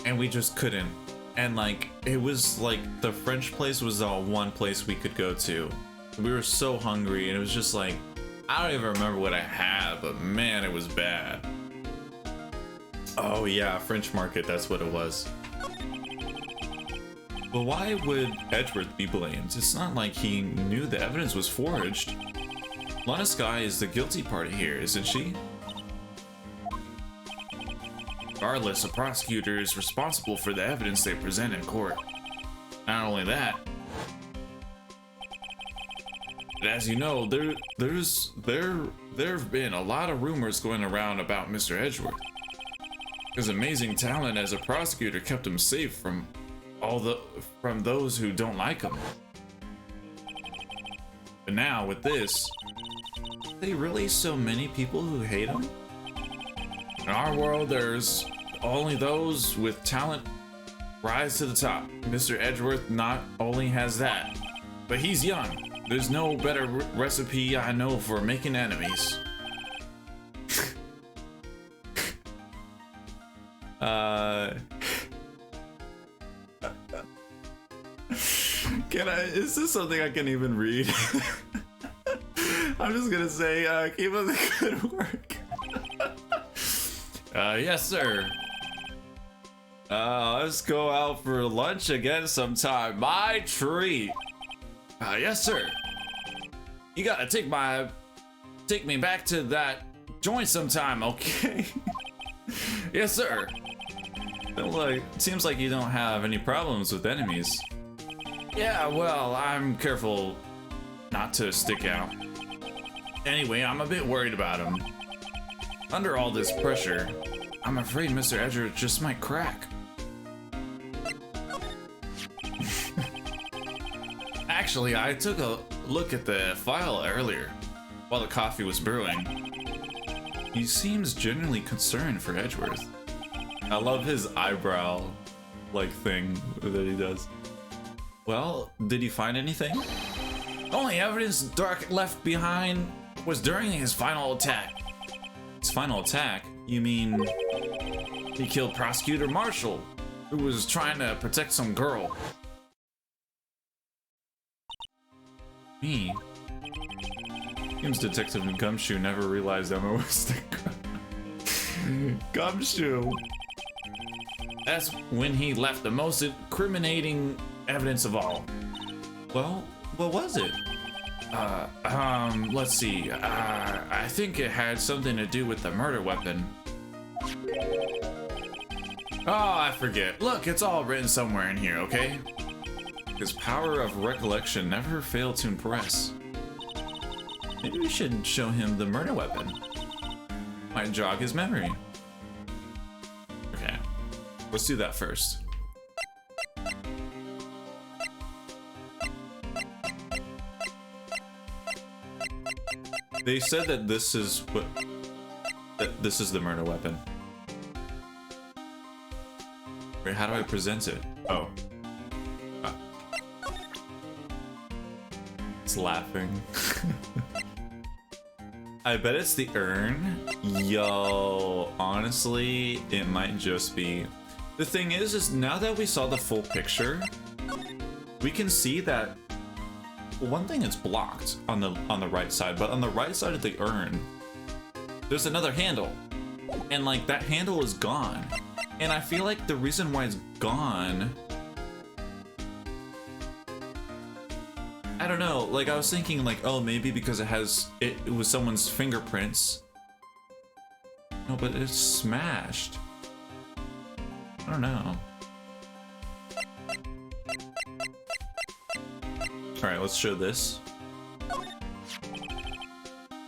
and we just couldn't. And like, it was like the French place was the one place we could go to. We were so hungry and it was just like, I don't even remember what I had, but man, it was bad. Oh yeah, French Market, that's what it was. But why would Edgeworth be blamed? It's not like he knew the evidence was forged. Lana Skye is the guilty party here, isn't she? Regardless, a prosecutor is responsible for the evidence they present in court. Not only that, but as you know, there have been a lot of rumors going around about Mr. Edgeworth. His amazing talent as a prosecutor kept him safe from those who don't like him. But now with this, are there really so many people who hate him? In our world, there's only those with talent rise to the top. Mr. Edgeworth not only has that, but he's young. There's no better recipe I know for making enemies. Is this something I can even read? I'm just gonna say, keep up the good work. Yes, sir. Let's go out for lunch again sometime. My treat. Yes, sir. You gotta take me back to that joint sometime, okay? Yes, sir. Seems like you don't have any problems with enemies. Yeah, well, I'm careful not to stick out. Anyway, I'm a bit worried about him. Under all this pressure, I'm afraid Mr. Edgeworth just might crack. Actually, I took look at the file earlier, while the coffee was brewing. He seems genuinely concerned for Edgeworth. I love his eyebrow, like, thing that he does. Well, did he find anything? Only evidence Dark left behind was during his final attack. His final attack? You mean he killed Prosecutor Marshall, who was trying to protect some girl? Me? Seems Detective Gumshoe never realized Emma was the Gumshoe. That's when he left the most incriminating evidence of all. Well, what was it? Let's see. I think it had something to do with the murder weapon. Oh, I forget. Look, it's all written somewhere in here, okay? His power of recollection never failed to impress. Maybe we should show him the murder weapon. Might jog his memory. Okay, let's do that first. They said that this is what... that this is the murder weapon. Wait, how do I present it? Oh. It's laughing. I bet it's the urn. Yo, honestly, it might just be. The thing is now that we saw the full picture, we can see that one thing is blocked on the right side, but on the right side of the urn, there's another handle, and like that handle is gone. And I feel like the reason why it's gone, I don't know, like I was thinking like, oh, maybe because it was someone's fingerprints. No, but it's smashed. I don't know. Alright, let's show this.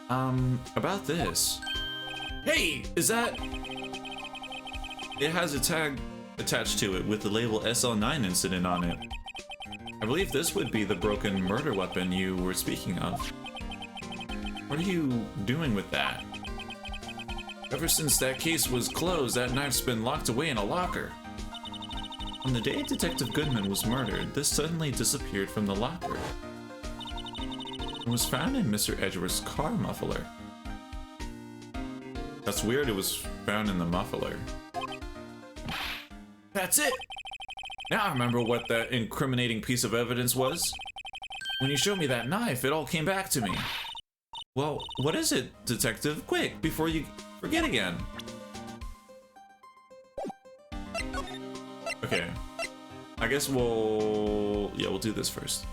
About this. Hey, is that... It has a tag attached to it with the label SL9 incident on it. I believe this would be the broken murder weapon you were speaking of. What are you doing with that? Ever since that case was closed, that knife's been locked away in a locker. On the day Detective Goodman was murdered, this suddenly disappeared from the locker. It was found in Mr. Edgeworth's car muffler. That's weird, it was found in the muffler. That's it! Now I remember what that incriminating piece of evidence was. When you showed me that knife, it all came back to me. Well, what is it, Detective? Quick, before you forget again. Okay. I guess we'll do this first.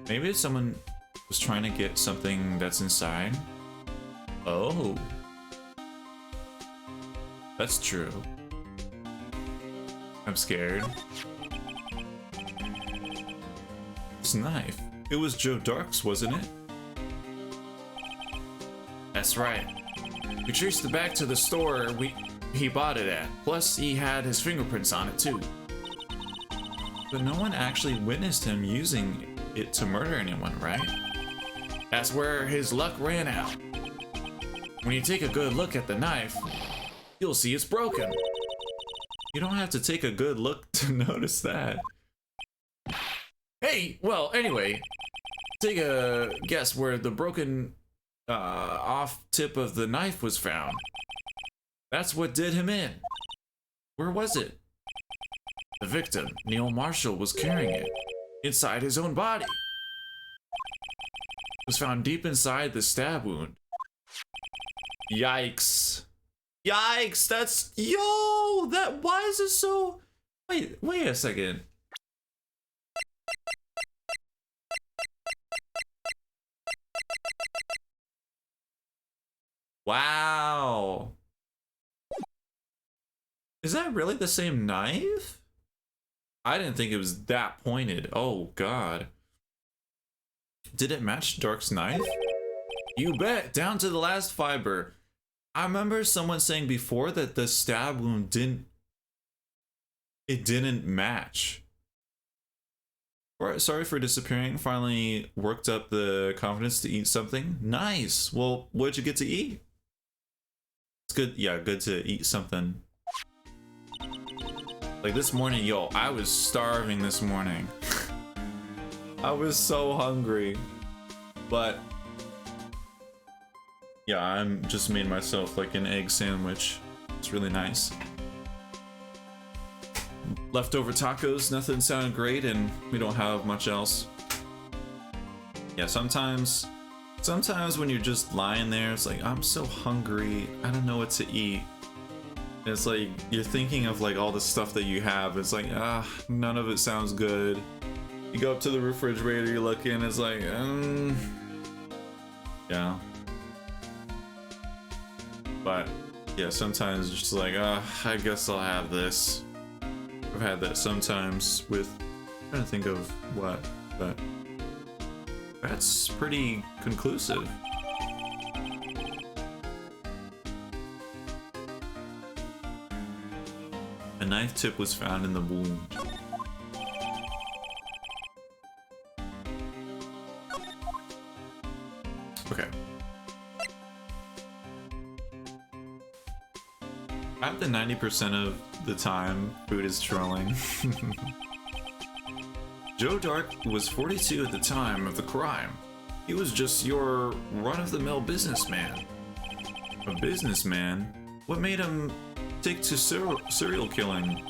Maybe if someone was trying to get something that's inside. Oh. That's true. I'm scared. This knife. It was Joe Dark's, wasn't it? That's right. We traced it back to the store he bought it at. Plus, he had his fingerprints on it too. But no one actually witnessed him using it to murder anyone, right? That's where his luck ran out. When you take a good look at the knife, you'll see it's broken. You don't have to take a good look to notice that. Hey, well, anyway, take a guess where the broken off tip of the knife was found. That's what did him in. Where was it? The victim, Neil Marshall, was carrying it inside his own body. It was found deep inside the stab wound. Yikes. Yikes, that's... Yo! That... Why is it so... Wait a second. Wow. Is that really the same knife? I didn't think it was that pointed. Oh, God. Did it match Dark's knife? You bet, down to the last fiber. I remember someone saying before that the stab wound didn't match. Sorry for disappearing. Finally worked up the confidence to eat something. Nice. Well, what'd you get to eat? It's good. Yeah, good to eat something. Like this morning, yo, I was starving this morning. I was so hungry. But yeah, I'm just made myself like an egg sandwich. It's really nice. Leftover tacos, nothing sounded great, and we don't have much else. Yeah, sometimes when you're just lying there, it's like, I'm so hungry, I don't know what to eat. And it's like, you're thinking of like all the stuff that you have, it's like, none of it sounds good. You go up to the refrigerator, you look in, it's like, yeah. But, yeah, sometimes it's just like, I guess I'll have this. I've had that sometimes with, I'm trying to think of what, but that's pretty conclusive. A knife tip was found in the wound. Okay. At the 90% of the time, food is trolling. Joe Dark was 42 at the time of the crime. He was just your run-of-the-mill businessman. A businessman? What made him take to serial killing?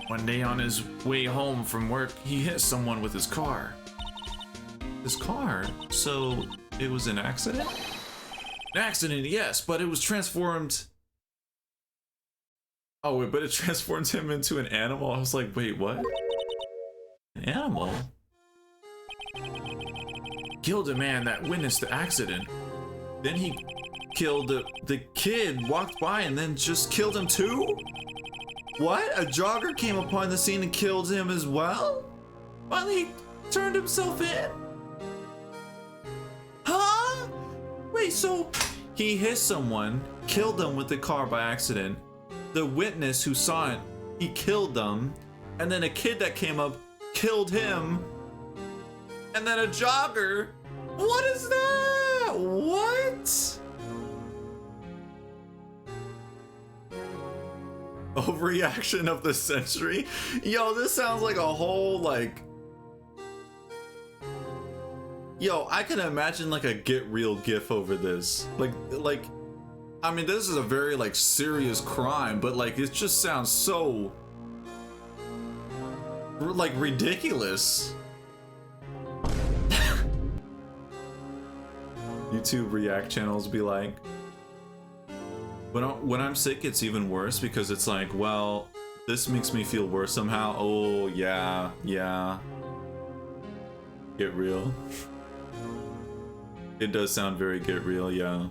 One day on his way home from work, he hit someone with his car. His car? So it was an accident? An accident, yes, but it was transformed... Oh, wait, but it transformed him into an animal? I was like, wait, what? An animal? Killed a man that witnessed the accident. Then he killed the kid, walked by, and then just killed him too? What? A jogger came upon the scene and killed him as well? Finally, he turned himself in? Huh? Wait, so he hit someone, killed them with the car by accident. The witness who saw it, he killed them, and then a kid that came up killed him, and then a jogger. What is that? What? Overreaction of the century? Yo, this sounds like a whole like... Yo, I can imagine like a get real gif over this. Like, I mean, this is a very like serious crime, but like it just sounds so like ridiculous. YouTube react channels be like, when I'm sick, it's even worse because it's like, well, this makes me feel worse somehow. Oh yeah, get real. It does sound very get real, yeah.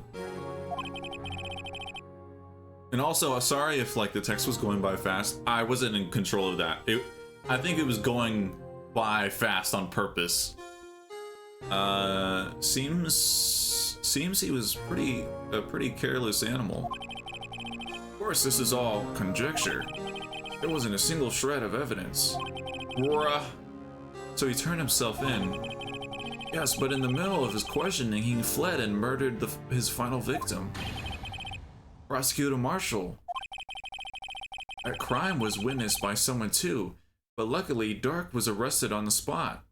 And also, sorry if like the text was going by fast. I wasn't in control of that. I think it was going by fast on purpose. Seems he was a pretty careless animal. Of course, this is all conjecture. There wasn't a single shred of evidence. Bruh. So he turned himself in. Yes, but in the middle of his questioning, he fled and murdered his final victim. Prosecutor Marshall. That crime was witnessed by someone too, but luckily Dark was arrested on the spot.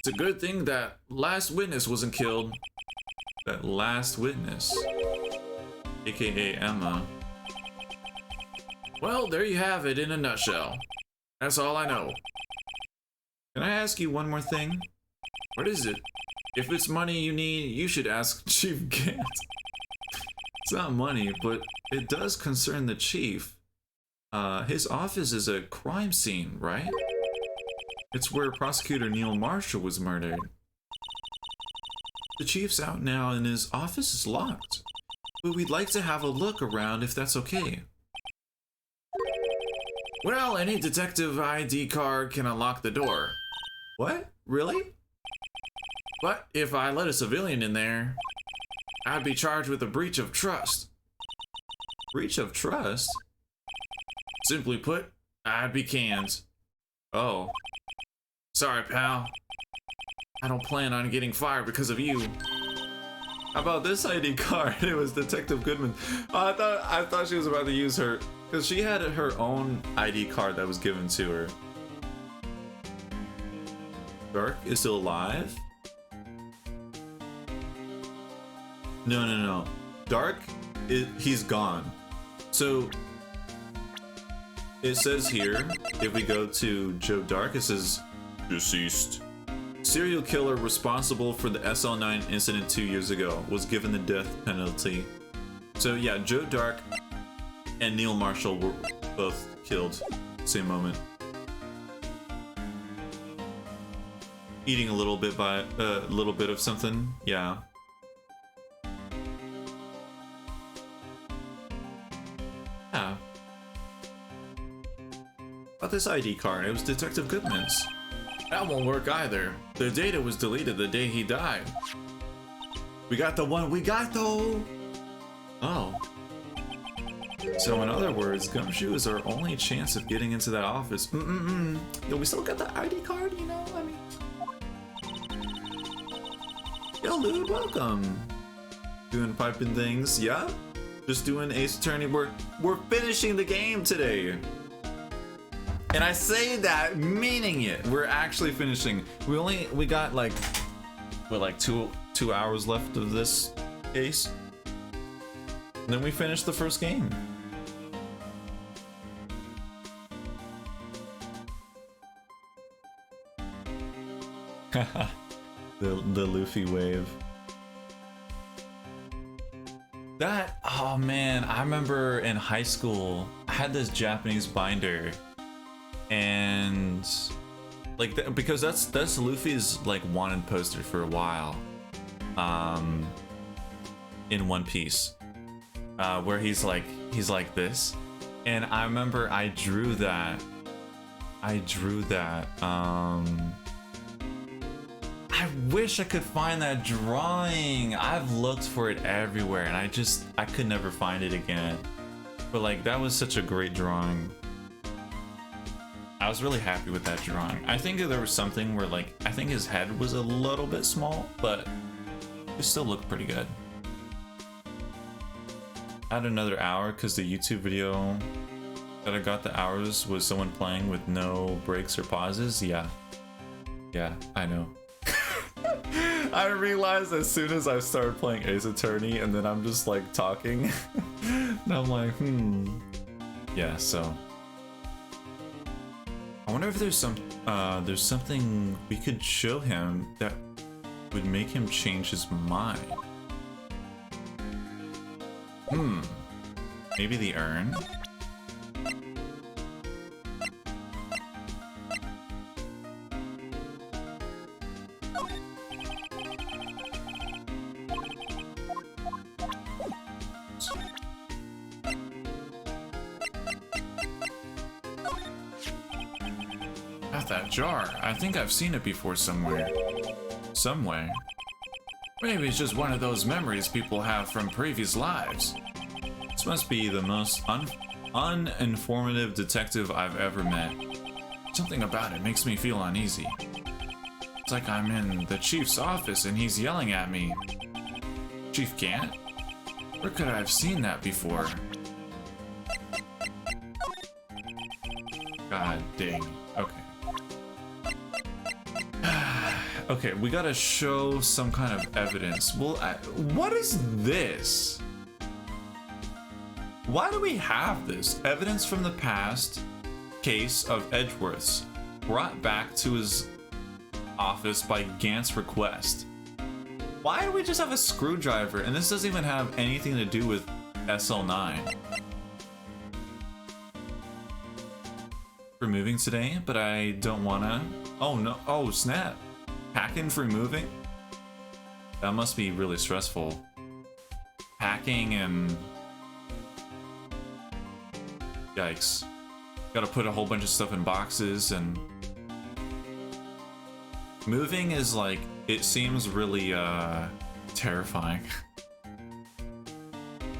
It's a good thing that last witness wasn't killed. That last witness, aka Emma. Well, there you have it in a nutshell. That's all I know. Can I ask you one more thing? What is it? If it's money you need, you should ask Chief Gant. It's not money, but it does concern the chief. His office is a crime scene, right? It's where Prosecutor Neil Marshall was murdered. The chief's out now and his office is locked. But we'd like to have a look around if that's okay. Well, any detective ID card can unlock the door. What? Really? But if I let a civilian in there, I'd be charged with a breach of trust. Breach of trust? Simply put, I'd be canned. Oh. Sorry, pal. I don't plan on getting fired because of you. How about this ID card? It was Detective Goodman. Oh, I thought she was about to use her, because she had her own ID card that was given to her. Dark is still alive? No. Dark, he's gone. So it says here, if we go to Joe Dark, it says deceased. Serial killer responsible for the SL9 incident 2 years ago was given the death penalty. So yeah, Joe Dark and Neil Marshall were both killed same moment. Eating a little bit of something, yeah. Yeah. About this ID card, it was Detective Goodman's. That won't work either. The data was deleted the day he died. We got the one we got though. Oh. So in other words, Gumshoe is our only chance of getting into that office. Yo, we still got the ID card, you know? I mean. Yo, dude, welcome. Doing piping things, yeah? Just doing Ace Attorney. We're finishing the game today. And I say that meaning it. We're actually finishing. We got like what, like two hours left of this case. And then we finished the first game. the Luffy wave. That, oh man, I remember in high school I had this Japanese binder. And like because that's Luffy's like wanted poster for a while, in One Piece, where he's like this, and I remember I drew that. I wish I could find that drawing. I've looked for it everywhere, and I could never find it again. But like that was such a great drawing. I was really happy with that drawing. I think there was something where like, I think his head was a little bit small, but it still looked pretty good. I had another hour because the YouTube video that I got the hours was someone playing with no breaks or pauses. Yeah, I know. I realized as soon as I started playing Ace Attorney and then I'm just like talking and I'm like, yeah, so. I wonder if there's something we could show him that would make him change his mind. Maybe the urn? That jar. I think I've seen it before somewhere. Somewhere. Maybe it's just one of those memories people have from previous lives. This must be the most uninformative detective I've ever met. Something about it makes me feel uneasy. It's like I'm in the chief's office and he's yelling at me. Chief Gant? Where could I have seen that before? God dang. Okay. Okay, we gotta show some kind of evidence. Well, what is this? Why do we have this? Evidence from the past case of Edgeworth's, brought back to his office by Gant's request. Why do we just have a screwdriver? And this doesn't even have anything to do with SL9. For moving today, but I don't wanna. Oh no, oh snap. Packing for moving? That must be really stressful. Packing and... Yikes. Gotta put a whole bunch of stuff in boxes and... Moving is like, it seems really, terrifying.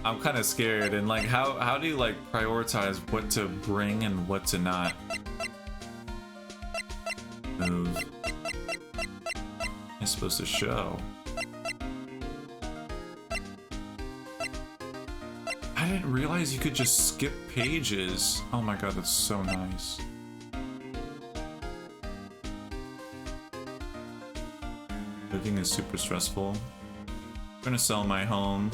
I'm kind of scared. And like, how do you like prioritize what to bring and what to not move? It's supposed to show. I didn't realize you could just skip pages. Oh my god, that's so nice. Moving is super stressful. I'm gonna sell my home.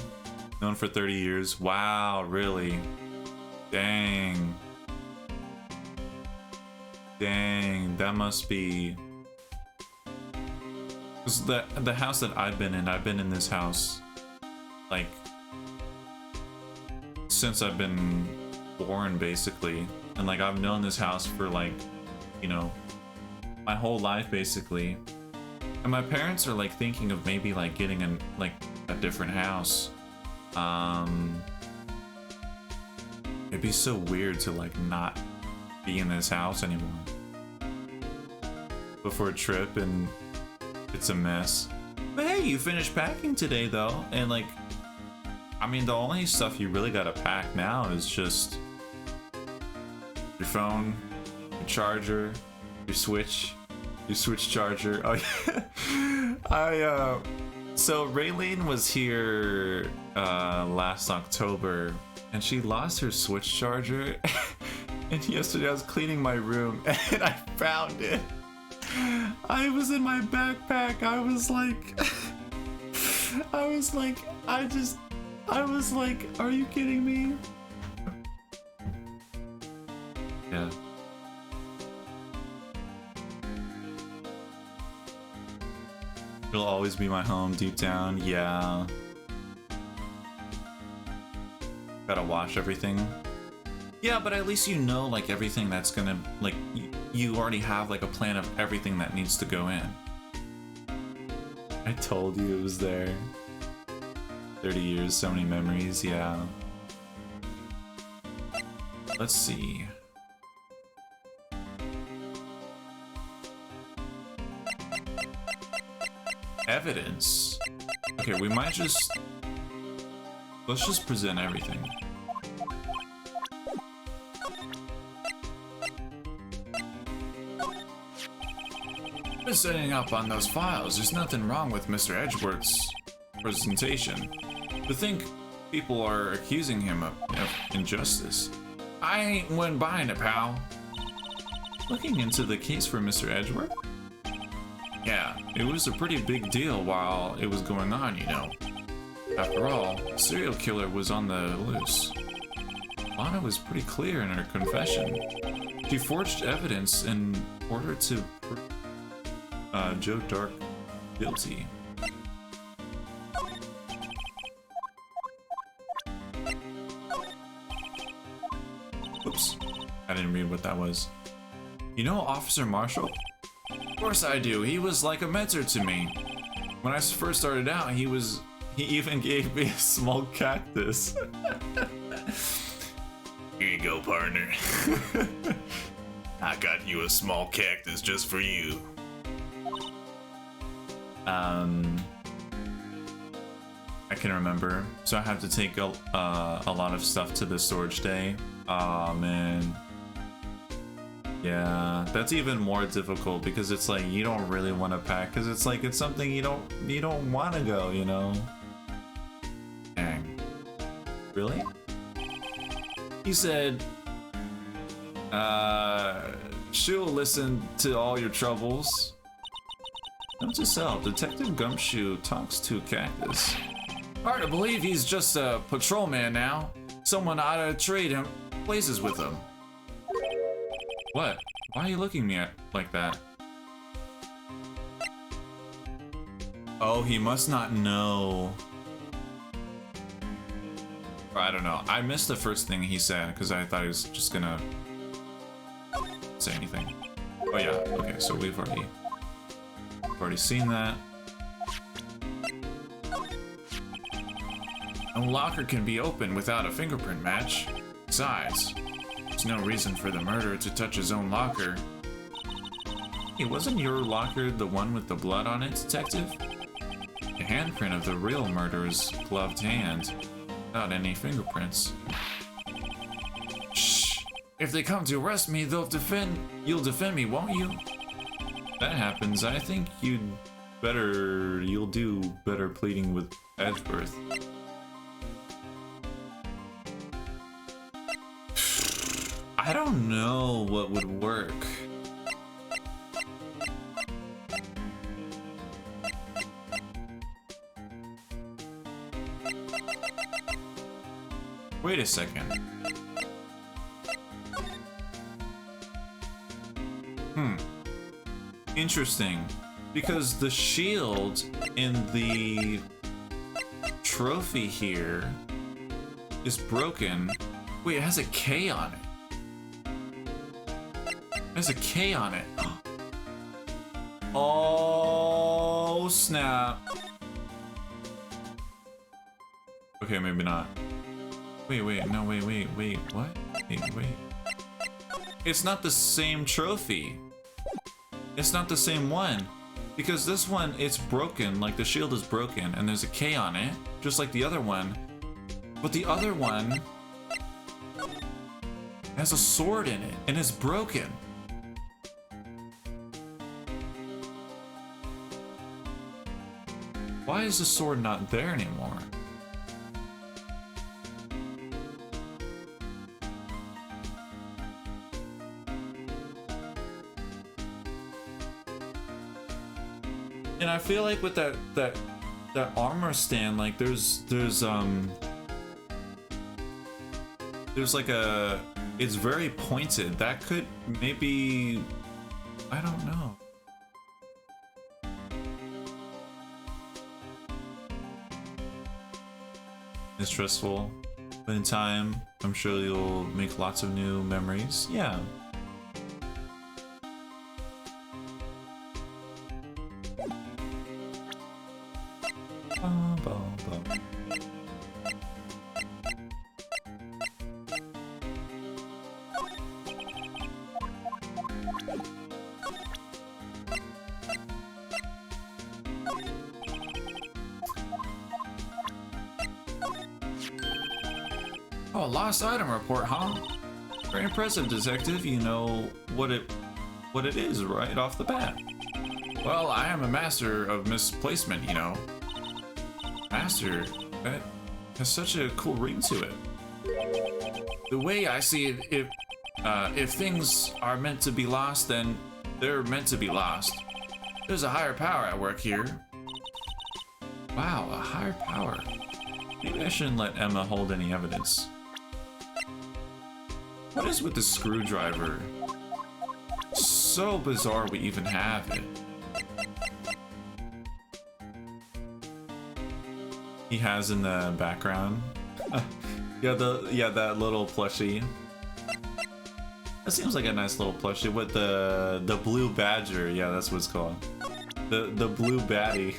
Known for 30 years. Wow, really? Dang. Dang, that must be... Cause the house that I've been in this house, like, since I've been born, basically. And like, I've known this house for like, you know, my whole life, basically. And my parents are like thinking of maybe like getting a different house. It'd be so weird to like not be in this house anymore before a trip, and it's a mess. But hey, you finished packing today though, and like, I mean, the only stuff you really gotta pack now is just your phone, your charger, your switch charger. Oh yeah. So Raylene was here last October, and she lost her Switch charger. And yesterday I was cleaning my room and I found it. I was in my backpack. I was like, are you kidding me? Yeah. It'll always be my home deep down, yeah. Gotta wash everything. Yeah, but at least you know, like, everything that's gonna, like, you already have, like, a plan of everything that needs to go in. I told you it was there. 30 years, so many memories, yeah. Let's see. Evidence. Okay, we might just... Let's just present everything. Been setting up on those files. There's nothing wrong with Mr. Edgeworth's presentation. To think people are accusing him of injustice. I ain't one buying it, pal. Looking into the case for Mr. Edgeworth? Yeah, it was a pretty big deal while it was going on, you know. After all, a serial killer was on the loose. Lana was pretty clear in her confession. She forged evidence in order to prove Joe Dark guilty. Oops, I didn't read what that was. You know Officer Marshall? Of course I do. He was like a mentor to me. When I first started out, he even gave me a small cactus. Here you go, partner. I got you a small cactus just for you. I can remember. So I have to take a lot of stuff to the storage day. Aw, man. Yeah, that's even more difficult because it's like you don't really want to pack because it's like it's something you don't want to go, you know. Dang. Really? He said, she'll listen to all your troubles. Note to self, Detective Gumshoe talks to Cactus. Hard to believe he's just a patrolman now. Someone ought to trade him places with him. What? Why are you looking at me like that? Oh, he must not know. Or I don't know. I missed the first thing he said because I thought he was just gonna say anything. Oh yeah, okay, so we've already seen that. A locker can be opened without a fingerprint match. Besides, there's no reason for the murderer to touch his own locker. Hey, wasn't your locker the one with the blood on it, detective? The handprint of the real murderer's gloved hand. Without any fingerprints. Shh! If they come to arrest me, you'll defend me, won't you? If that happens, I think you'll do better pleading with Edgeworth. I don't know what would work. Wait a second. Interesting. Because the shield in the trophy here is broken. Wait, it has a K on it. It has a K on it. Oh, snap. Okay, maybe not. Wait, no, wait, what? Wait. It's not the same trophy. It's not the same one. Because this one, it's broken, like the shield is broken, and there's a K on it, just like the other one. But the other one has a sword in it, and it's broken. Why is the sword not there anymore? And I feel like with that armor stand, like there's like a, it's very pointed. That could maybe, I don't know. It's stressful, but in time, I'm sure you'll make lots of new memories. Yeah. Oh, lost item report, huh? Very impressive, detective. You know what it is right off the bat. Well, I am a master of misplacement, you know. Master? That has such a cool ring to it. The way I see it, if things are meant to be lost, then they're meant to be lost. There's a higher power at work here. Wow, a higher power. Maybe I shouldn't let Emma hold any evidence. What is with the screwdriver? So bizarre we even have it. He has in the background. Yeah, that little plushie. That seems like a nice little plushie with the blue badger. Yeah, that's what it's called. The blue baddie.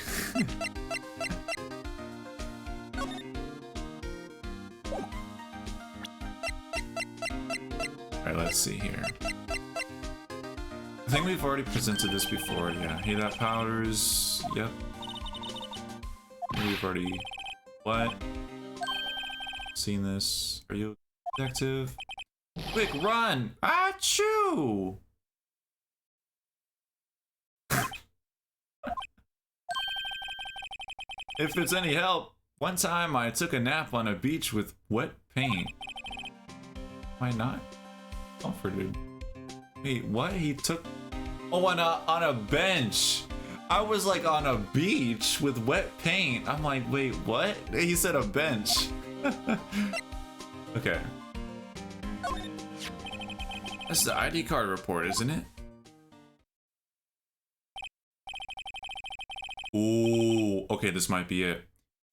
Alright, let's see here. I think we've already presented this before. Yeah, hey, that powders. Yep. We've already. What? Seen this? Are you a detective? Quick, run! Achoo! If it's any help, one time I took a nap on a beach with wet paint. Why not? Comforted. Wait, what? He took... Oh, on a bench! I was like on a beach with wet paint. I'm like, wait, what? He said a bench. Okay. That's the ID card report, isn't it? Ooh, okay, this might be it.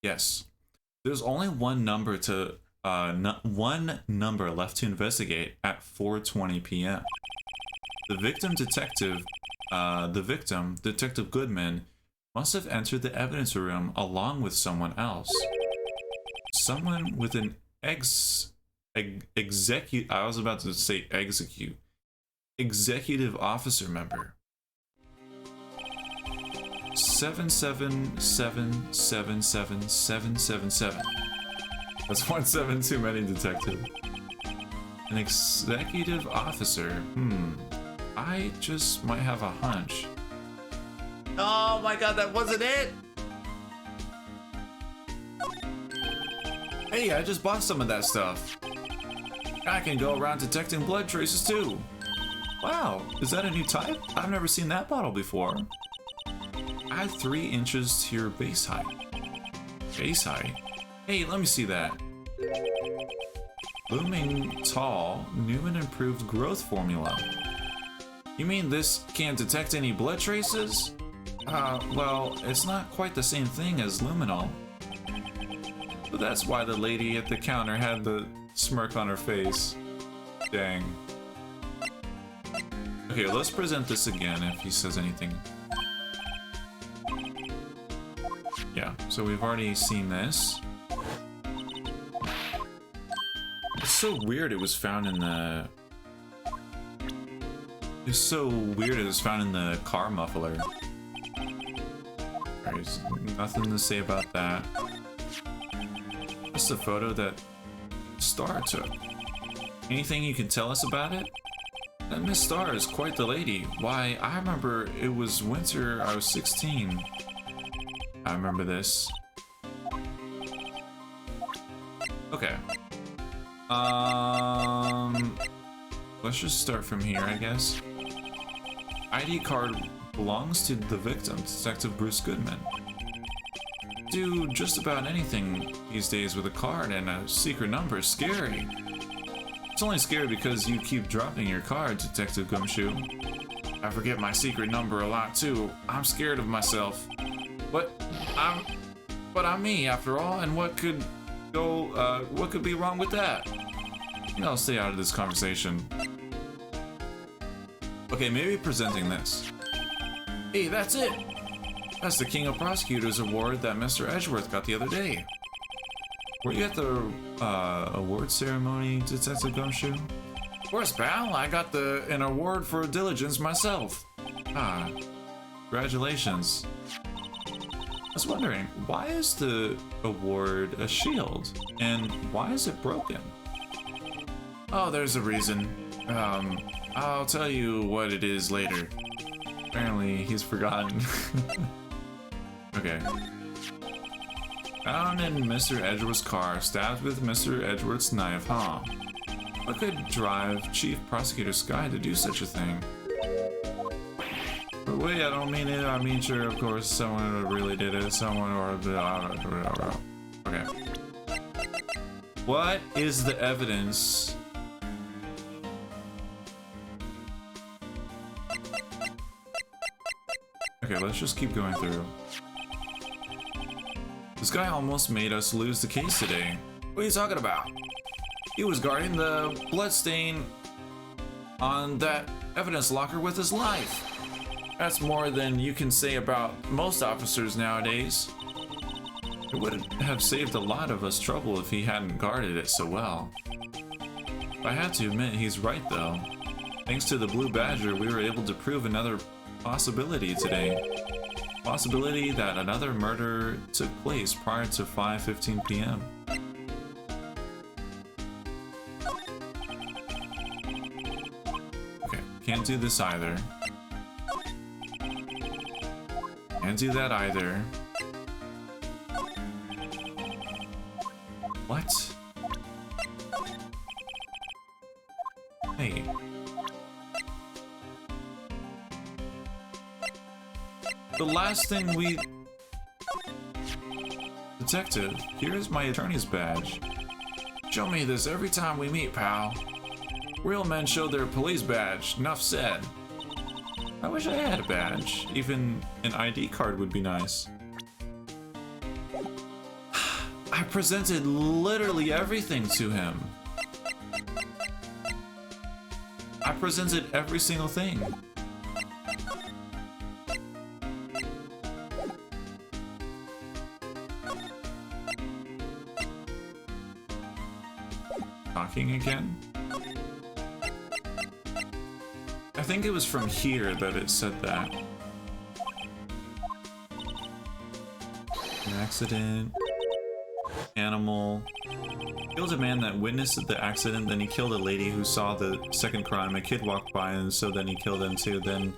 Yes. There's only one number to one number left to investigate at 4:20 p.m. The victim, Detective Goodman, must have entered the evidence room along with someone else. Someone with an executive officer member. 777777777. That's 1-7 too many, detective. An executive officer. I just might have a hunch. Oh my god, that wasn't it! Hey, I just bought some of that stuff. I can go around detecting blood traces too. Wow, is that a new type? I've never seen that bottle before. Add 3 inches to your base height. Base height? Hey, let me see that. Blooming tall, new and improved growth formula. You mean this can't detect any blood traces? Well, it's not quite the same thing as luminol. But that's why the lady at the counter had the smirk on her face. Dang. Okay, let's present this again if he says anything. Yeah, so we've already seen this. It's so weird it was found in the... It's so weird it was found in the car muffler. There's nothing to say about that. That's the photo that Star took. Anything you can tell us about it? That Miss Star is quite the lady. Why, I remember it was winter, I was 16. I remember this. Okay. Let's just start from here, I guess. ID card belongs to the victim, Detective Bruce Goodman. Do just about anything these days with a card, and a secret number is scary. It's only scary because you keep dropping your card, Detective Gumshoe. I forget my secret number a lot too. I'm scared of myself. But I'm me after all, and what could be wrong with that? I'll stay out of this conversation. Okay, maybe presenting this. Hey, that's it! That's the King of Prosecutors award that Mr. Edgeworth got the other day. Were you at the award ceremony, Detective Gumshoe? Of course, pal. I got an award for diligence myself. Ah, congratulations. I was wondering, why is the award a shield? And why is it broken? Oh, there's a reason. I'll tell you what it is later. Apparently, he's forgotten. Okay. Found in Mr. Edgeworth's car, stabbed with Mr. Edgeworth's knife, huh? What could drive Chief Prosecutor Sky to do such a thing? But wait, I don't mean it. I mean, sure, of course, someone really did it. Someone or... Okay. What is the evidence? Okay, let's just keep going through. This guy almost made us lose the case today. What are you talking about? He was guarding the bloodstain on that evidence locker with his life. That's more than you can say about most officers nowadays. It would have saved a lot of us trouble if he hadn't guarded it so well. I have to admit, he's right though. Thanks to the Blue Badger, we were able to prove another possibility today. Possibility that another murder took place prior to 5:15 p.m. Okay, can't do this either. Can't do that either. What? Hey. The last thing we... Detective, here's my attorney's badge. Show me this every time we meet, pal. Real men show their police badge, enough said. I wish I had a badge. Even an ID card would be nice. I presented literally everything to him. I presented every single thing. Talking again? I think it was from here that it said that. An accident. animal. Killed a man that witnessed the accident, then he killed a lady who saw the second crime. A kid walked by, and so then he killed them too. Then,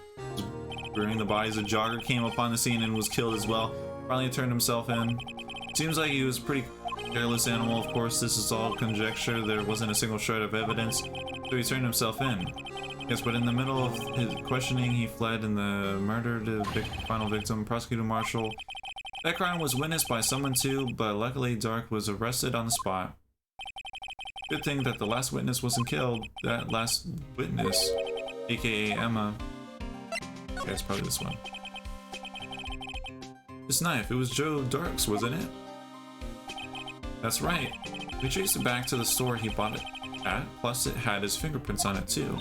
burning the bodies, a jogger came upon the scene and was killed as well. Finally turned himself in. Seems like he was pretty careless animal. Of course, this is all conjecture. There wasn't a single shred of evidence, so he turned himself in. Yes, but in the middle of his questioning, he fled and the murdered the final victim, prosecutor Marshall. That crime was witnessed by someone too, but luckily Dark was arrested on the spot. Good thing that the last witness wasn't killed. That last witness, aka Emma. Okay, it's probably this one. This knife, it was Joe Dark's, wasn't it? That's right. We traced it back to the store he bought it at, plus it had his fingerprints on it too.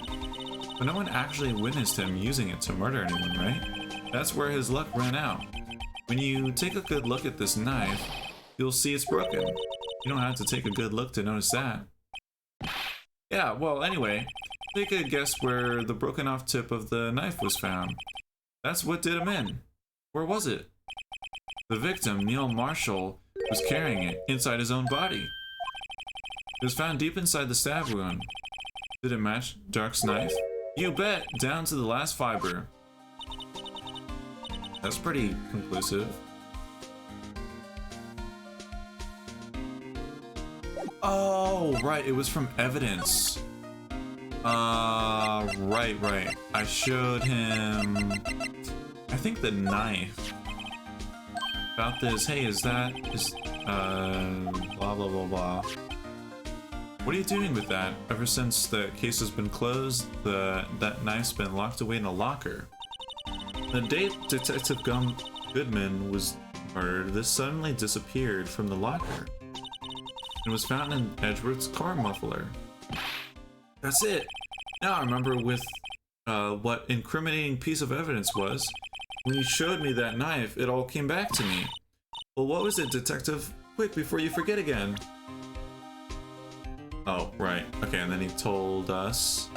But no one actually witnessed him using it to murder anyone, right? That's where his luck ran out. When you take a good look at this knife, you'll see it's broken. You don't have to take a good look to notice that. Yeah, well, anyway, take a guess where the broken off tip of the knife was found. That's what did him in. Where was it? The victim, Neil Marshall, was carrying it inside his own body. It was found deep inside the stab wound. Did it match Dark's knife? You bet, down to the last fiber. That's pretty conclusive. Oh, right, it was from evidence. Right. I showed him, I think, the knife. About this, hey, blah, blah, blah, blah. What are you doing with that? Ever since the case has been closed, that knife's been locked away in a locker. The day Detective Goodman was murdered, this suddenly disappeared from the locker. It was found in Edgeworth's car muffler. That's it! Now I remember with what incriminating piece of evidence was. When you showed me that knife, it all came back to me. Well, what was it, Detective? Quick, before you forget again. Oh, right. Okay, and then he told us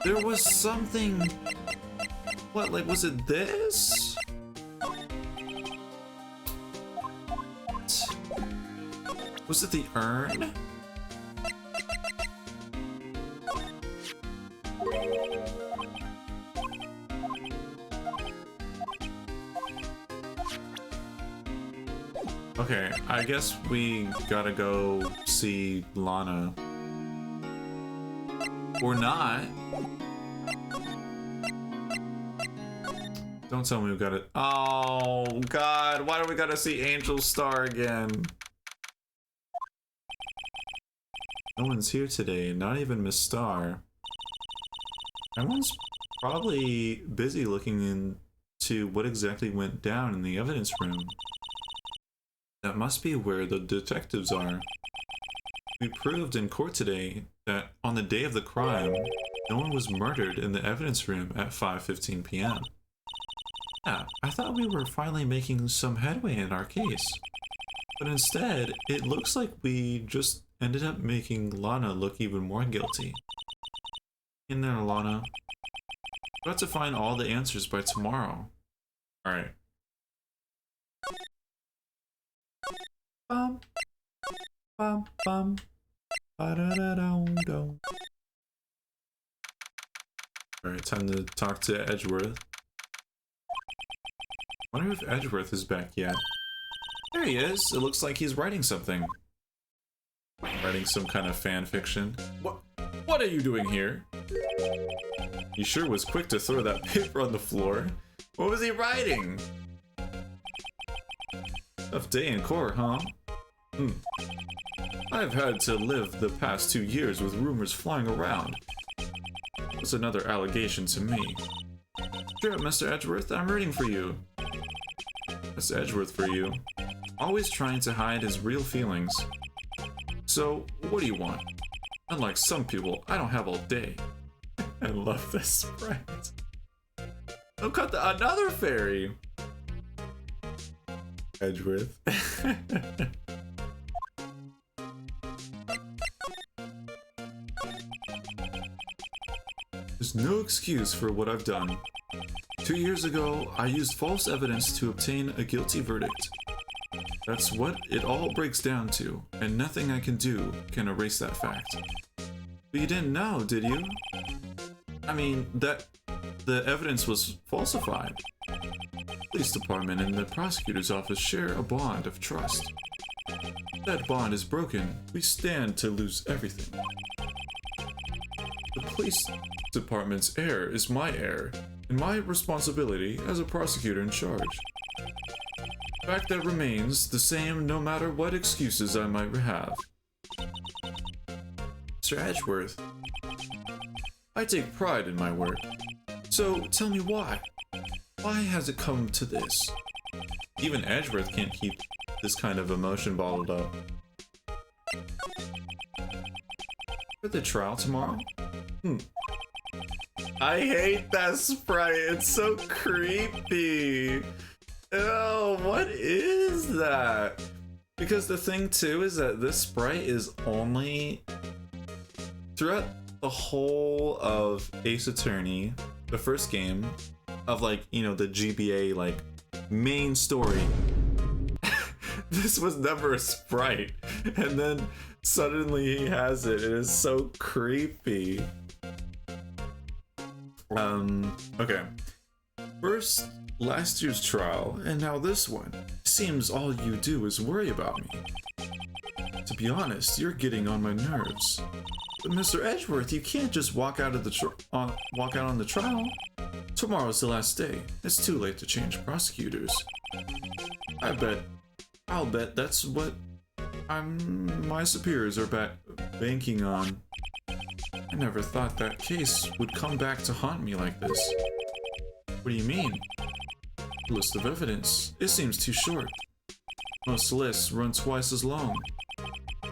there was something. What, like, was it this? Was it the urn? Okay, I guess we gotta go see Lana. Or not. Don't tell me we gotta. Oh, God, why do we gotta see Angel Star again? No one's here today, not even Miss Star. Everyone's probably busy looking into what exactly went down in the evidence room. That must be where the detectives are. We proved in court today that on the day of the crime, no one was murdered in the evidence room at 5:15 p.m. Yeah, I thought we were finally making some headway in our case. But instead, it looks like we just ended up making Lana look even more guilty. In there, Lana. We've got to find all the answers by tomorrow. Alright. Bum, bum, bum. Ba-da-da-dum-dum. Alright, time to talk to Edgeworth. Wonder if Edgeworth is back yet. There he is. It looks like he's writing something. Writing some kind of fan fiction. What are you doing here? He sure was quick to throw that paper on the floor. What was he writing? Tough day in court, huh? I've had to live the past 2 years with rumors flying around. What's another allegation to me? Sure, Mr. Edgeworth, I'm rooting for you. That's Edgeworth for you. Always trying to hide his real feelings. So, what do you want? Unlike some people, I don't have all day. I love this sprite. Oh, cut another fairy! Edgeworth. There's no excuse for what I've done. 2 years ago, I used false evidence to obtain a guilty verdict. That's what it all breaks down to, and nothing I can do can erase that fact. But you didn't know, did you? I mean, that the evidence was falsified. The police department and the prosecutor's office share a bond of trust. If that bond is broken, we stand to lose everything. The police department's error is my error, and my responsibility as a prosecutor in charge. The fact that remains the same no matter what excuses I might have. Mr. Edgeworth, I take pride in my work. So tell me why. Why has it come to this? Even Edgeworth can't keep this kind of emotion bottled up. For the trial tomorrow? I hate that sprite. It's so creepy. Oh, what is that? Because the thing too is that this sprite is only throughout the whole of Ace Attorney, the first game of, like, you know, the GBA like main story. This was never a sprite, and then suddenly he has it. It is so creepy. Okay. First, last year's trial, and now this one. Seems all you do is worry about me. To be honest, you're getting on my nerves. But Mr. Edgeworth, you can't just walk out of the walk out on the trial. Tomorrow's the last day. It's too late to change prosecutors. I'll bet that's what my superiors are banking on. I never thought that case would come back to haunt me like this. What do you mean? List of evidence. It seems too short. Most lists run twice as long.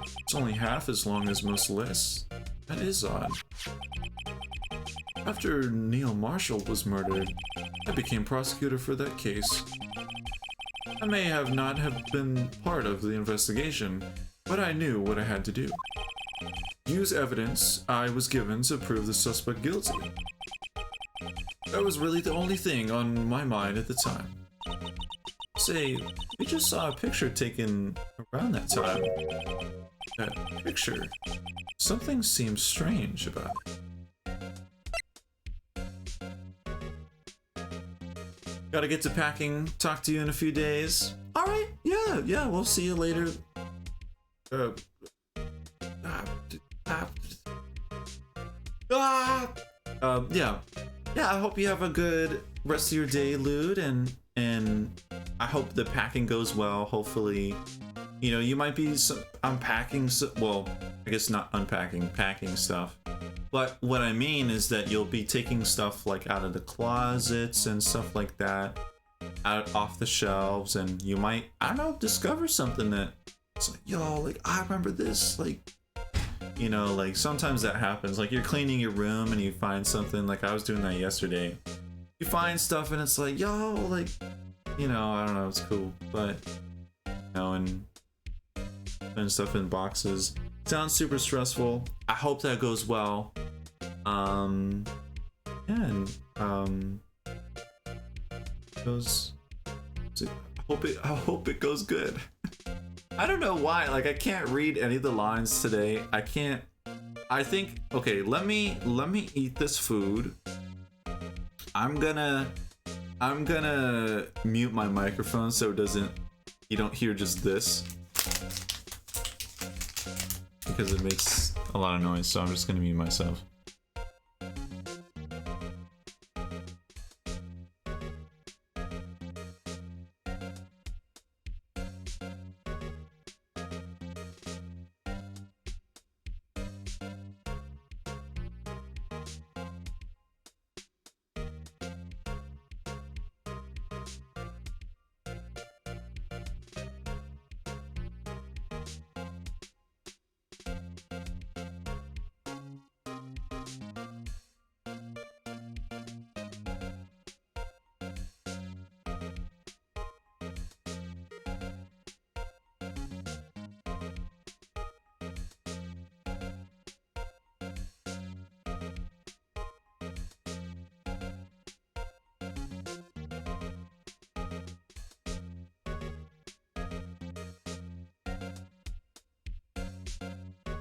It's only half as long as most lists. That is odd. After Neil Marshall was murdered, I became prosecutor for that case. I may not have been part of the investigation, but I knew what I had to do. Use evidence I was given to prove the suspect guilty. That was really the only thing on my mind at the time. Say, we just saw a picture taken around that time. That picture. Something seems strange about it. Gotta get to packing. Talk to you in a few days. Alright, yeah, we'll see you later. Yeah, I hope you have a good rest of your day, Lude, and I hope the packing goes well. Hopefully, you know, you might be unpacking, well, I guess not unpacking, packing stuff. But what I mean is that you'll be taking stuff like out of the closets and stuff like that, off the shelves, and you might, I don't know, discover something that it's like, yo, like, I remember this, like, you know, like sometimes that happens. Like you're cleaning your room and you find something, like I was doing that yesterday. You find stuff and it's like, yo, like, you know, I don't know, it's cool, but, you know, and putting stuff in boxes sounds super stressful. I hope that goes well. Yeah, and goes. I hope it goes good. I don't know why. Like I can't read any of the lines today. I can't. I think. Okay, let me eat this food. I'm gonna mute my microphone so it doesn't. You don't hear just this because it makes a lot of noise. So I'm just gonna mute myself.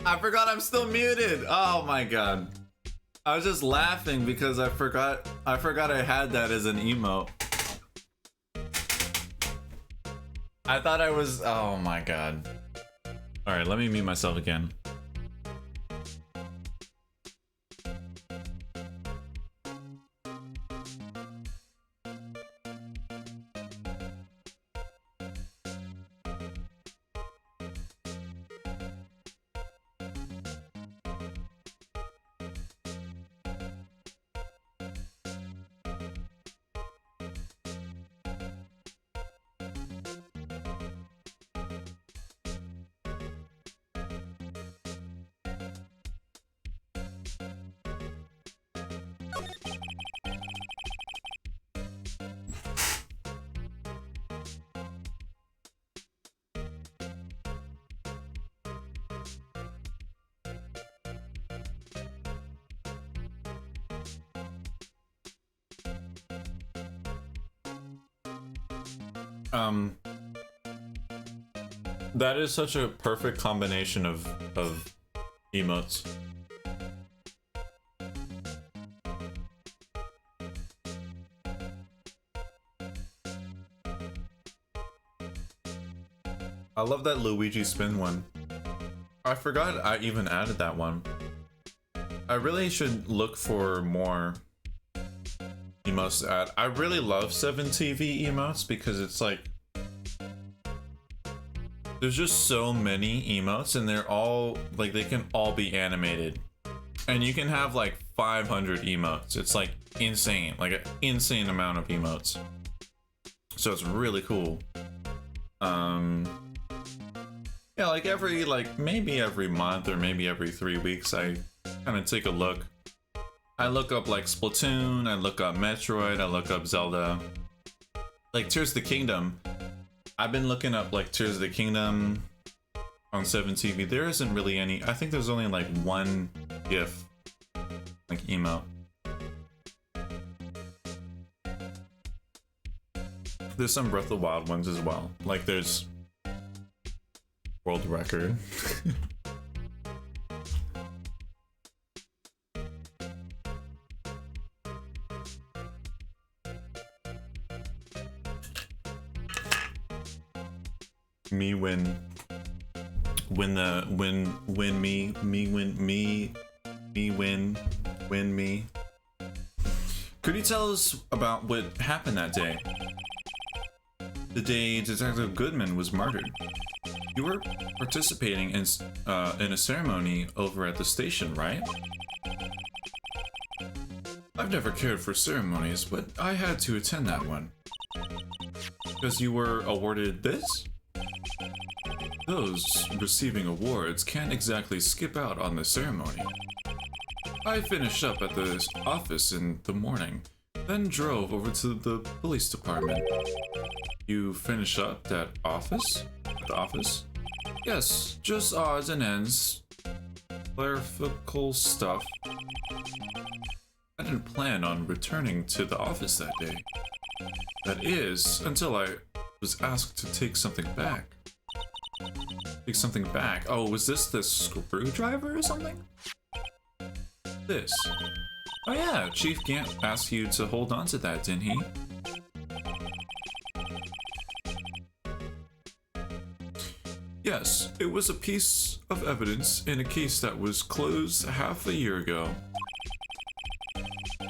I forgot I'm still muted. Oh my god. I was just laughing because I forgot I had that as an emote. I thought I was, oh my god. All right, let me mute myself again. That is such a perfect combination of emotes. I love that Luigi spin one. I forgot I even added that one. I really should look for more emotes to add. I really love 7TV emotes because it's like there's just so many emotes and they're all like they can all be animated. And you can have like 500 emotes. It's like insane, like an insane amount of emotes. So it's really cool. Yeah, like maybe every month or maybe every 3 weeks I kind of take a look. I look up like Splatoon, I look up Metroid, I look up Zelda. Like Tears of the Kingdom. I've been looking up like Tears of the Kingdom on 7TV. There isn't really any. I think there's only like one GIF, like emote. There's some Breath of the Wild ones as well. Like there's World Record. Me win me. Could you tell us about what happened that day? The day Detective Goodman was murdered. You were participating in a ceremony over at the station, right? I've never cared for ceremonies, but I had to attend that one. Because you were awarded this? Those receiving awards can't exactly skip out on the ceremony. I finished up at the office in the morning, then drove over to the police department. You finished up that office? At the office? Yes, just odds and ends. Clerical stuff. I didn't plan on returning to the office that day. That is, until I was asked to take something back. Take something back. Oh, was this the screwdriver or something? This. Oh yeah, Chief Gant asked you to hold on to that, didn't he? Yes, it was a piece of evidence in a case that was closed half a year ago.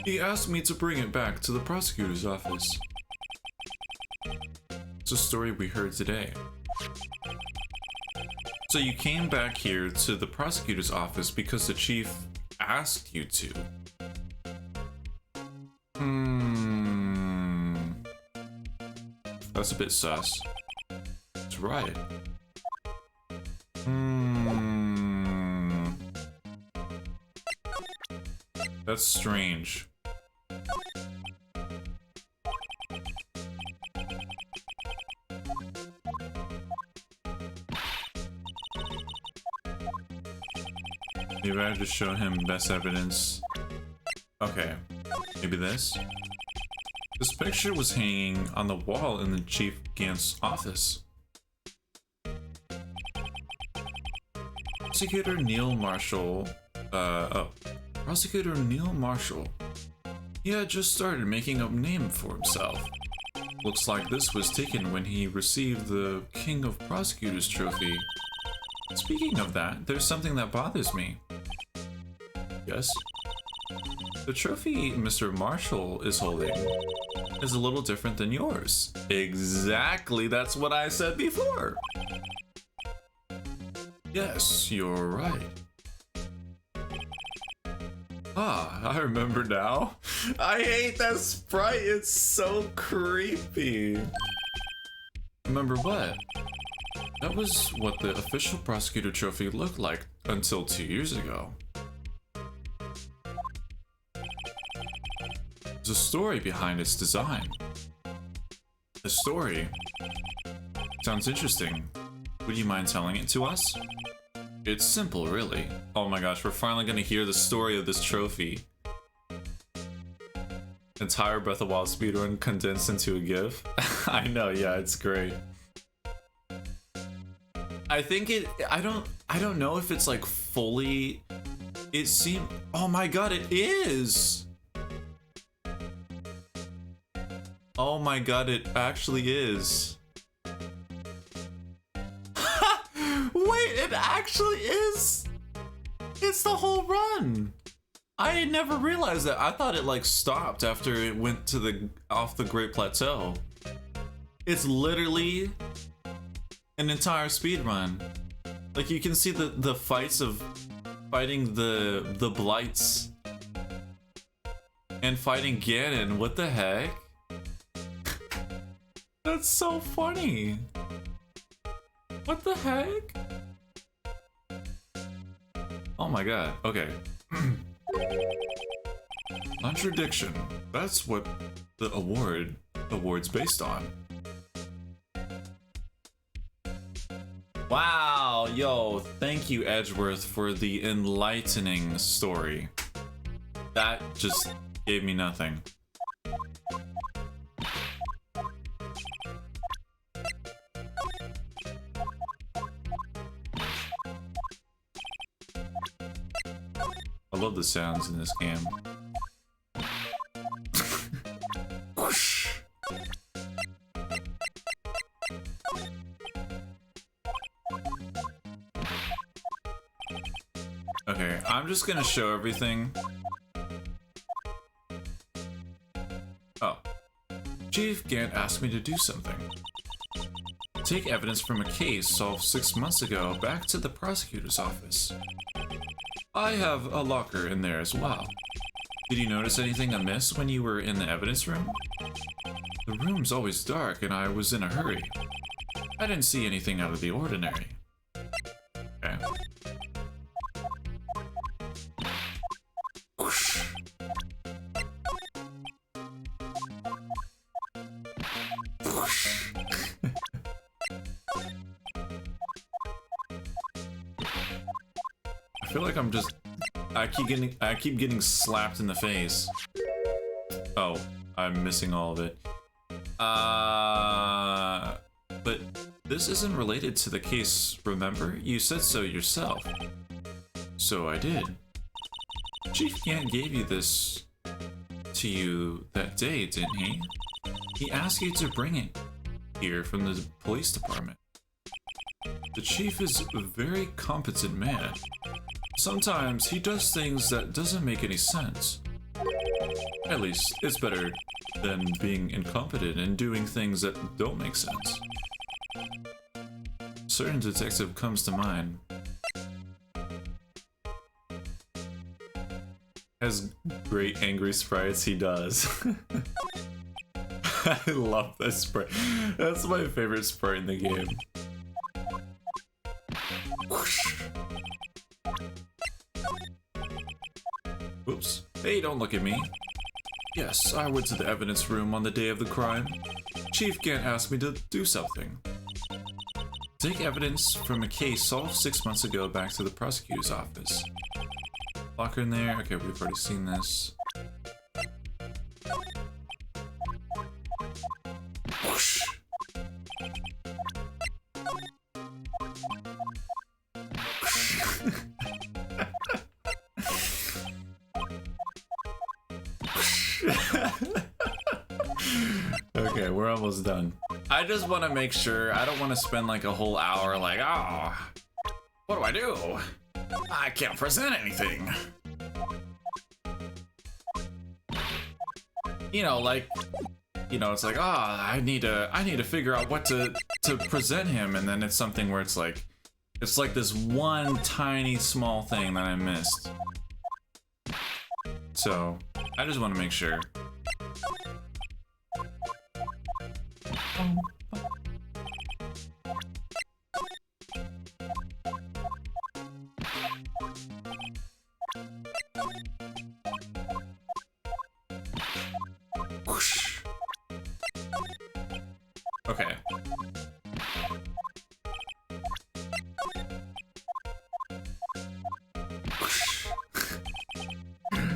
He asked me to bring it back to the prosecutor's office. It's a story we heard today. So you came back here to the prosecutor's office because the chief asked you to. That's a bit sus. That's right. That's strange. Maybe I just show him best evidence. Okay, maybe this? This picture was hanging on the wall in the Chief Gant's office. Prosecutor Neil Marshall. Prosecutor Neil Marshall. He had just started making a name for himself. Looks like this was taken when he received the King of Prosecutors trophy. Speaking of that, there's something that bothers me. Yes? The trophy Mr. Marshall is holding is a little different than yours. Exactly, that's what I said before. Yes, you're right. Ah, I remember now. I hate that sprite, it's so creepy. Remember what? That was what the official prosecutor trophy looked like until 2 years ago. There's a story behind its design. The story? Sounds interesting. Would you mind telling it to us? It's simple, really. Oh my gosh, we're finally gonna hear the story of this trophy. Entire Breath of the Wild speedrun condensed into a GIF. I know, yeah, it's great. I think I don't know if it's like fully, it seemed, oh my god, it is! Oh my god, it actually is. Wait, it actually is! It's the whole run! I never realized that. I thought it like stopped after it went to off the Great Plateau. It's literally an entire speed run. Like you can see the fights of fighting the blights and fighting Ganon. What the heck? That's so funny. What the heck? Oh my god. Okay. Contradiction. That's what the award's based on. Wow, yo, thank you, Edgeworth, for the enlightening story. That just gave me nothing. I love the sounds in this game. Whoosh. Okay, I'm just gonna show everything. Oh. Chief Gant asked me to do something. Take evidence from a case solved 6 months ago back to the prosecutor's office. I have a locker in there as well. Did you notice anything amiss when you were in the evidence room? The room's always dark and I was in a hurry. I didn't see anything out of the ordinary. Okay. Whoosh. Whoosh. I feel like I'm just I keep getting slapped in the face. Oh, I'm missing all of it. But this isn't related to the case, remember? You said so yourself. So I did. Chief Gant gave you this to you that day, didn't he? He asked you to bring it here from the police department. The chief is a very competent man. Sometimes he does things that doesn't make any sense. At least, it's better than being incompetent and doing things that don't make sense. Certain detective comes to mind. Has great angry sprites, he does. I love that sprite. That's my favorite sprite in the game. Whoosh. Oops. Hey, don't look at me. Yes, I went to the evidence room on the day of the crime. Chief Gant asked me to do something. Take evidence from a case solved 6 months ago back to the prosecutor's office. Locker in there. Okay, we've already seen this. Whoosh. we're almost done. I just want to make sure. I don't want to spend like a whole hour like, oh, what do I do? I can't present anything. You know, like, you know, it's like, ah, I need to figure out what to present him, and then it's something where it's like this one tiny small thing that I missed. So I just want to make sure. Whoosh. Okay.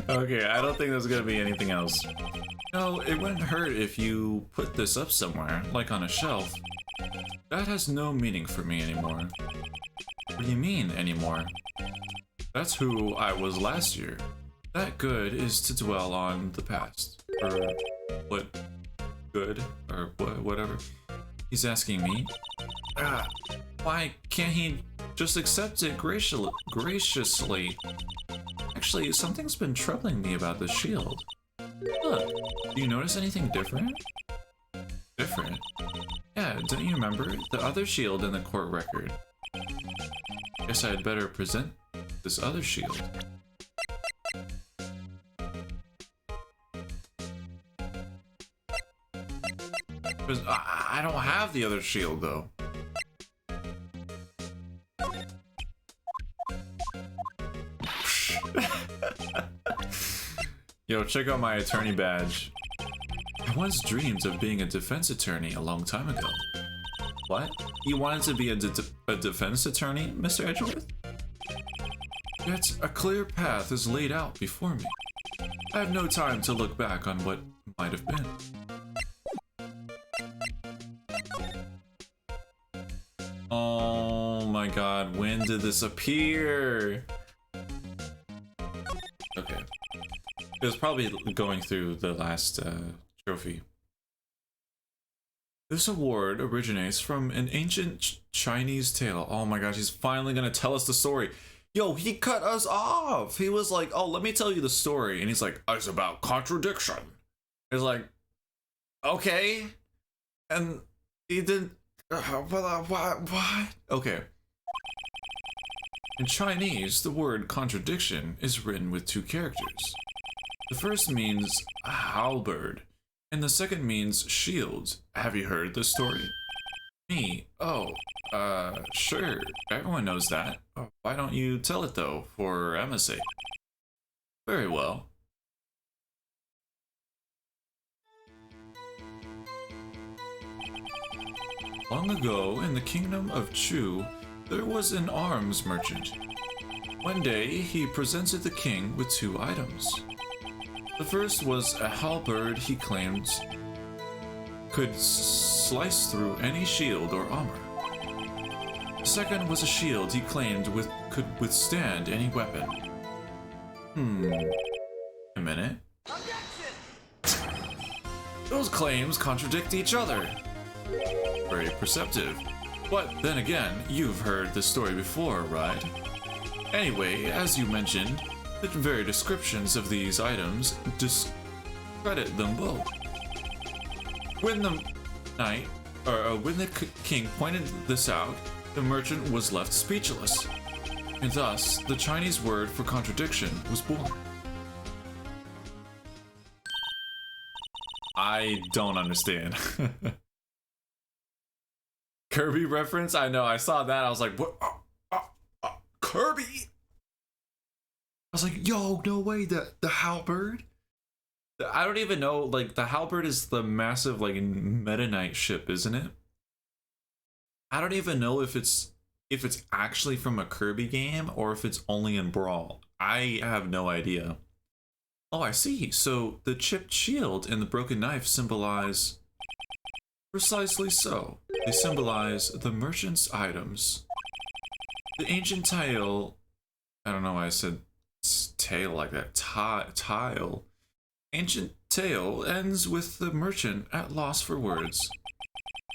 Okay, I don't think there's gonna be anything else. No, it wouldn't hurt if you put this up somewhere, like on a shelf. That has no meaning for me anymore. What do you mean, anymore? That's who I was last year. That good is to dwell on the past. Or what good? Or whatever. He's asking me? Why can't he just accept it graciously? Actually, something's been troubling me about the shield. Look, do you notice anything different? Different? Yeah, don't you remember? The other shield in the court record. Guess I'd better present this other shield. Because I don't have the other shield, though. Yo, check out my attorney badge. I once dreamed of being a defense attorney a long time ago. What? You wanted to be a defense attorney, Mr. Edgeworth? Yet a clear path is laid out before me. I have no time to look back on what might have been. Oh my god, when did this appear? Okay. It was probably going through the last trophy. This award originates from an ancient Chinese tale. Oh my gosh, he's finally gonna tell us the story. Yo, he cut us off. He was like, oh, let me tell you the story. And he's like, oh, it's about contradiction. It's like, okay. And he didn't, what? Okay. In Chinese, the word contradiction is written with two characters. The first means halberd, and the second means shield. Have you heard this story? Me? Oh, sure. Everyone knows that. Oh, why don't you tell it, though, for Emma's sake? Very well. Long ago, in the kingdom of Chu, there was an arms merchant. One day, he presented the king with two items. The first was a halberd he claimed could slice through any shield or armor. The second was a shield he claimed could withstand any weapon. A minute. Those claims contradict each other. Very perceptive. But then again, you've heard this story before, right? Anyway, as you mentioned, the very descriptions of these items discredit them both. When the king pointed this out, the merchant was left speechless, and thus the Chinese word for contradiction was born. I don't understand. Kirby reference? I know, I saw that, I was like, what? Kirby? I was like, yo, no way, the halberd? I don't even know, like, the halberd is the massive, like, Meta Knight ship, isn't it? I don't even know if it's actually from a Kirby game or if it's only in Brawl. I have no idea. Oh, I see. So the chipped shield and the broken knife symbolize... Precisely so. They symbolize the merchant's items. The ancient tile... I don't know why I said tale like that. Tile. Ancient tale ends with the merchant at loss for words.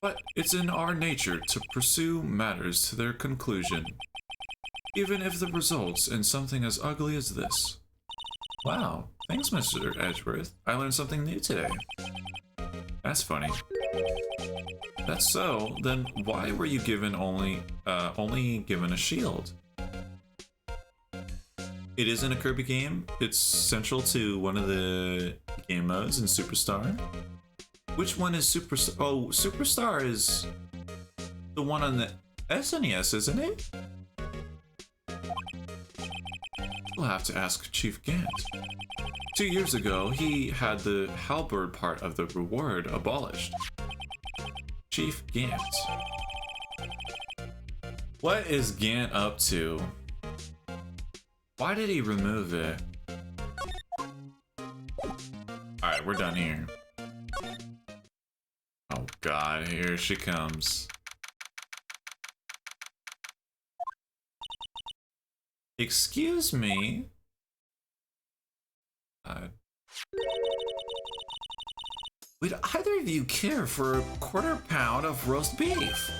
But it's in our nature to pursue matters to their conclusion, even if the results in something as ugly as this. Wow, thanks, Mr. Edgeworth. I learned something new today. That's funny. That's so, then why were you given only given a shield? It isn't a Kirby game. It's central to one of the game modes in Superstar. Which one is Superstar? Oh, Superstar is the one on the SNES, isn't it? We'll have to ask Chief Gant. 2 years ago, he had the halberd part of the reward abolished. Chief Gant. What is Gant up to? Why did he remove it? Alright, we're done here. Oh god, here she comes. Excuse me? Would either of you care for a quarter pound of roast beef?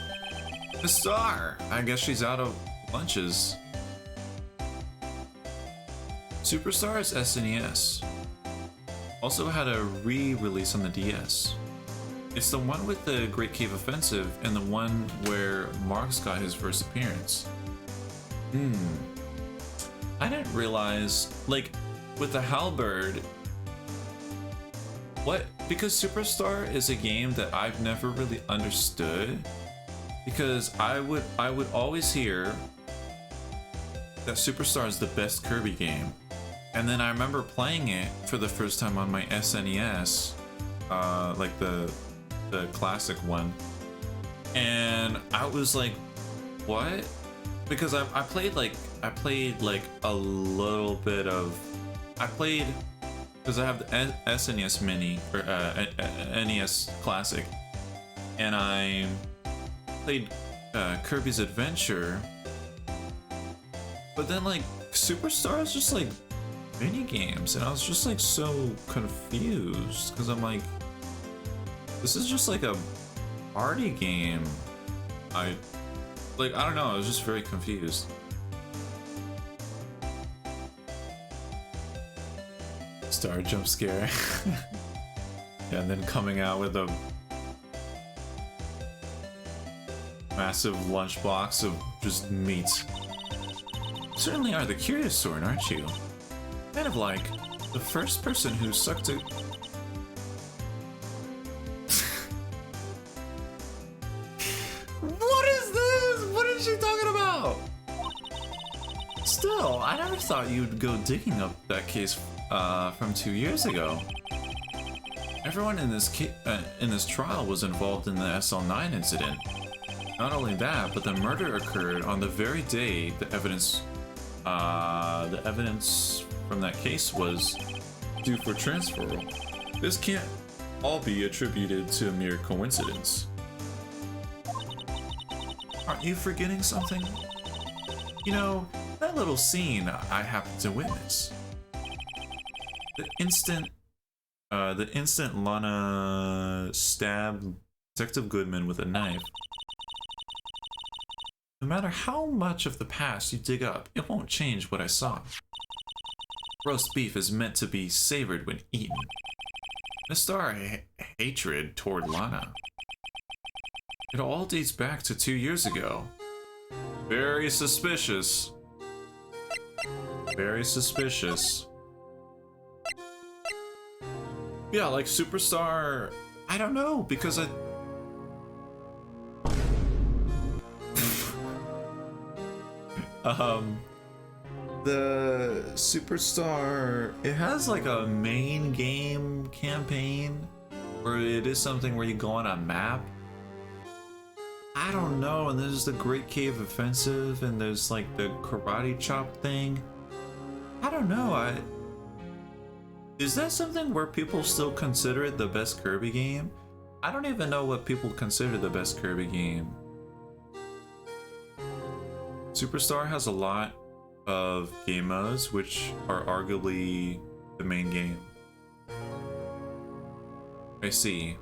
The star! I guess she's out of lunches. Superstars SNES also had a re-release on the DS. It's the one with the Great Cave Offensive and the one where Marx got his first appearance. I didn't realize, like, with the halberd, because Superstar is a game that I've never really understood, because I would always hear that Superstar is the best Kirby game. And then I remember playing it for the first time on my SNES, like the classic one, and I was like, what? Because I played like a little bit of, because I have the SNES Mini or NES Classic, and I played Kirby's Adventure, but then like Superstar is just like mini games, and I was just like so confused because I'm like, this is just like a party game. I don't know, I was just very confused. Star jump scare. Yeah, and then coming out with a massive lunchbox of just meat. Certainly are the curious sort, aren't you? Kind of like the first person who sucked a... What is this? What is she talking about? Still, I never thought you'd go digging up that case from 2 years ago. Everyone in this trial was involved in the SL9 incident. Not only that, but the murder occurred on the very day the evidence from that case was due for transferal. This can't all be attributed to a mere coincidence. Aren't you forgetting something? You know, that little scene I happened to witness. The instant Lana stabbed Detective Goodman with a knife. No matter how much of the past you dig up, it won't change what I saw. Roast beef is meant to be savored when eaten. A star hatred toward Lana. It all dates back to 2 years ago. Very suspicious. Very suspicious. Yeah, like Superstar, I don't know, because the Superstar, it has like a main game campaign where it is something where you go on a map. I don't know, and there's the Great Cave Offensive, and there's like the karate chop thing. I don't know, is that something where people still consider it the best Kirby game? I don't even know what people consider the best Kirby game. Superstar has a lot of game modes which are arguably the main game. I see.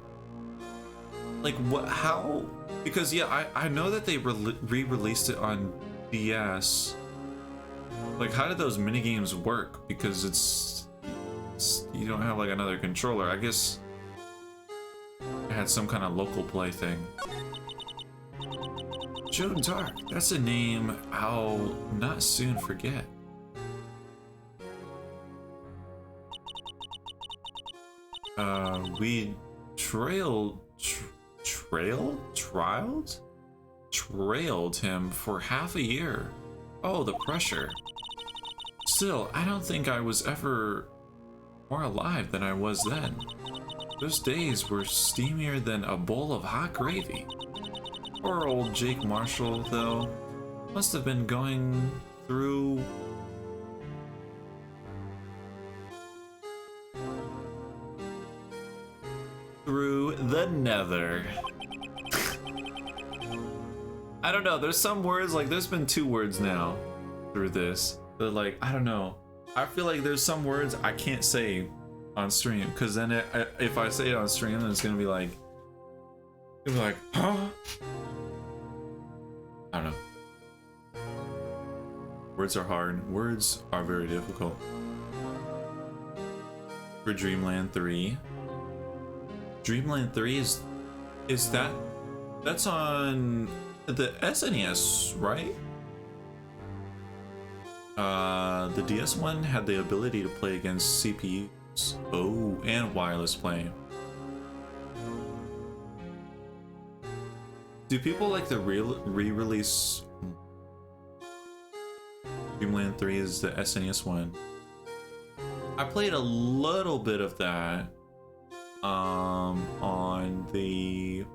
Like, what, how? Because, yeah, I know that they re-released it on DS. Like, how did those minigames work? Because it's you don't have, like, another controller. I guess it had some kind of local play thing. Joe Dark, that's a name I'll not soon forget. We trailed him for half a year. Oh, the pressure. Still, I don't think I was ever more alive than I was then. Those days were steamier than a bowl of hot gravy. Poor old Jake Marshall, though, must have been going through the nether. I don't know, there's some words, like there's been 2 words now through this. They're like, I don't know. I feel like there's some words I can't say on stream, because then if I say it on stream, then it's gonna be like, huh? I don't know. Words are hard. Words are very difficult. For Dreamland 3. Dreamland 3 is that's on the SNES, right? The DS one had the ability to play against CPUs. Oh, and wireless play. Do people like the re-release? Dreamland 3 is the SNES one. I played a little bit of that on the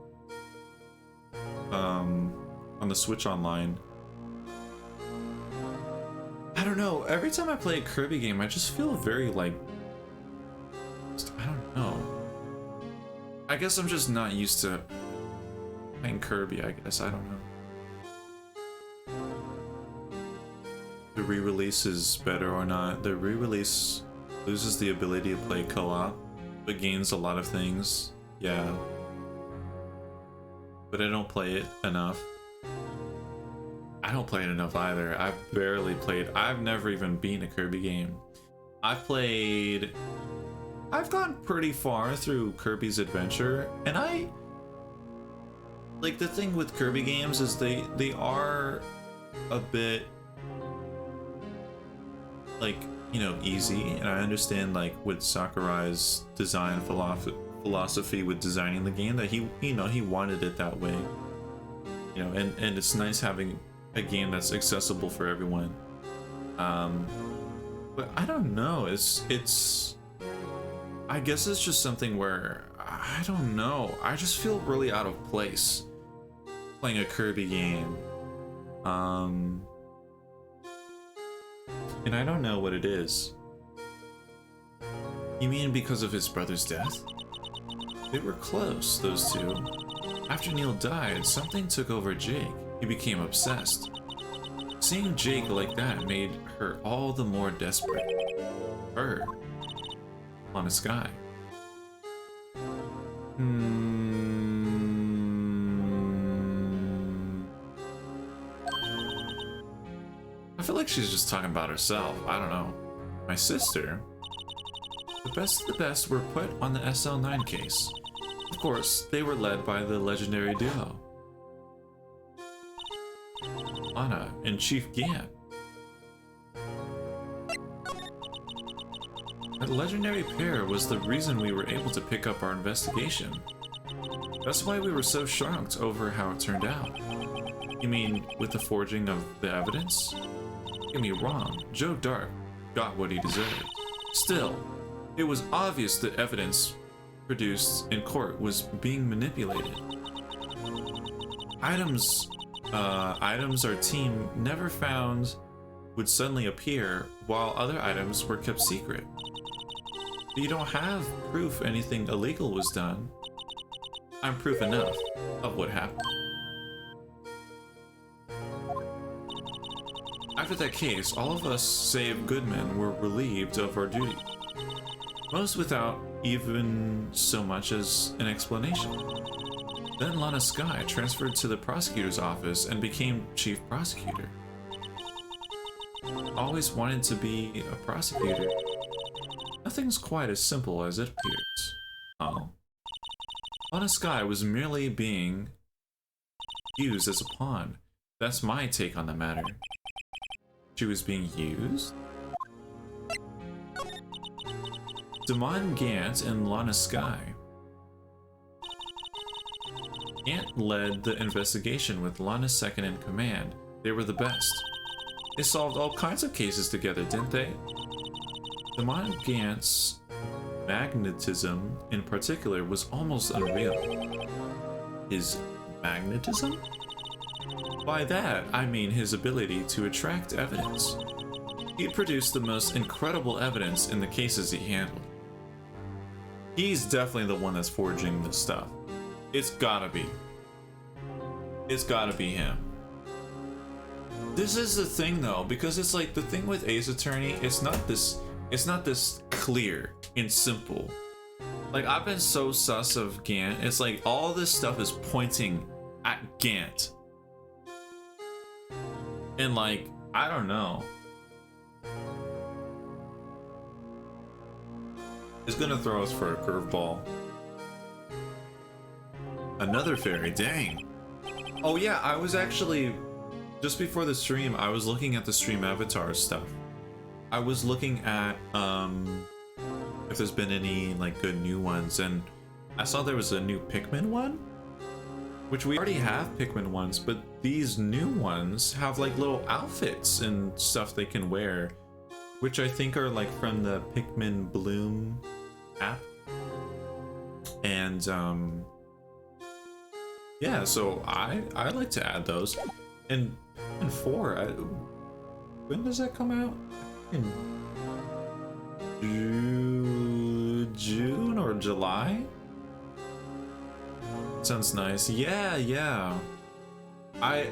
Switch Online. I don't know, every time I play a Kirby game I just feel very like, I don't know, I guess I'm just not used to playing Kirby, I guess. I don't know. The re-release is better or not. The re-release loses the ability to play co-op, but gains a lot of things. Yeah. But I don't play it enough. I don't play it enough either. I've barely played. I've never even beaten a Kirby game. I've gone pretty far through Kirby's Adventure, and like, the thing with Kirby games is they are a bit, like, you know, easy, and I understand, like, with Sakurai's design philosophy with designing the game, that he wanted it that way, you know, and it's nice having a game that's accessible for everyone. But I don't know, it's I guess it's just something where, I don't know, I just feel really out of place playing a Kirby game. And I don't know what it is. You mean because of his brother's death? They were close, those two. After Neil died, something took over Jake. He became obsessed. Seeing Jake like that made her all the more desperate. Her. On a sky. I feel like she's just talking about herself. I don't know. My sister. The best of the best were put on the SL9 case. Of course, they were led by the legendary duo. Anna and Chief Gant. That legendary pair was the reason we were able to pick up our investigation. That's why we were so shocked over how it turned out. You mean with the forging of the evidence? Don't get me wrong, Joe Dark got what he deserved. Still, it was obvious the evidence produced in court was being manipulated. Items our team never found would suddenly appear, while other items were kept secret. But you don't have proof anything illegal was done. I'm proof enough of what happened. After that case, all of us, save Goodman, were relieved of our duty. Most without even so much as an explanation. Then Lana Sky transferred to the prosecutor's office and became chief prosecutor. Always wanted to be a prosecutor. Nothing's quite as simple as it appears. Oh. Lana Sky was merely being used as a pawn. That's my take on the matter. She was being used? Damon Gant and Lana Sky. Gant led the investigation with Lana second in command. They were the best. They solved all kinds of cases together, didn't they? Damon Gant's magnetism in particular was almost unreal. His magnetism? By that, I mean his ability to attract evidence. He produced the most incredible evidence in the cases he handled. He's definitely the one that's forging this stuff. It's gotta be. It's gotta be him. This is the thing though, because it's like the thing with Ace Attorney, it's not this clear and simple. Like, I've been so sus of Gant, it's like all this stuff is pointing at Gant. And like, I don't know. It's gonna throw us for a curveball. Another fairy, dang. Oh yeah, I was actually, just before the stream, I was looking at the stream avatar stuff. I was looking at if there's been any like good new ones, and I saw there was a new Pikmin one, which we already have Pikmin ones, but these new ones have like little outfits and stuff they can wear, which I think are like from the Pikmin Bloom app. And yeah, so I like to add those. And 4, when does that come out? In June or July? Sounds nice. Yeah. I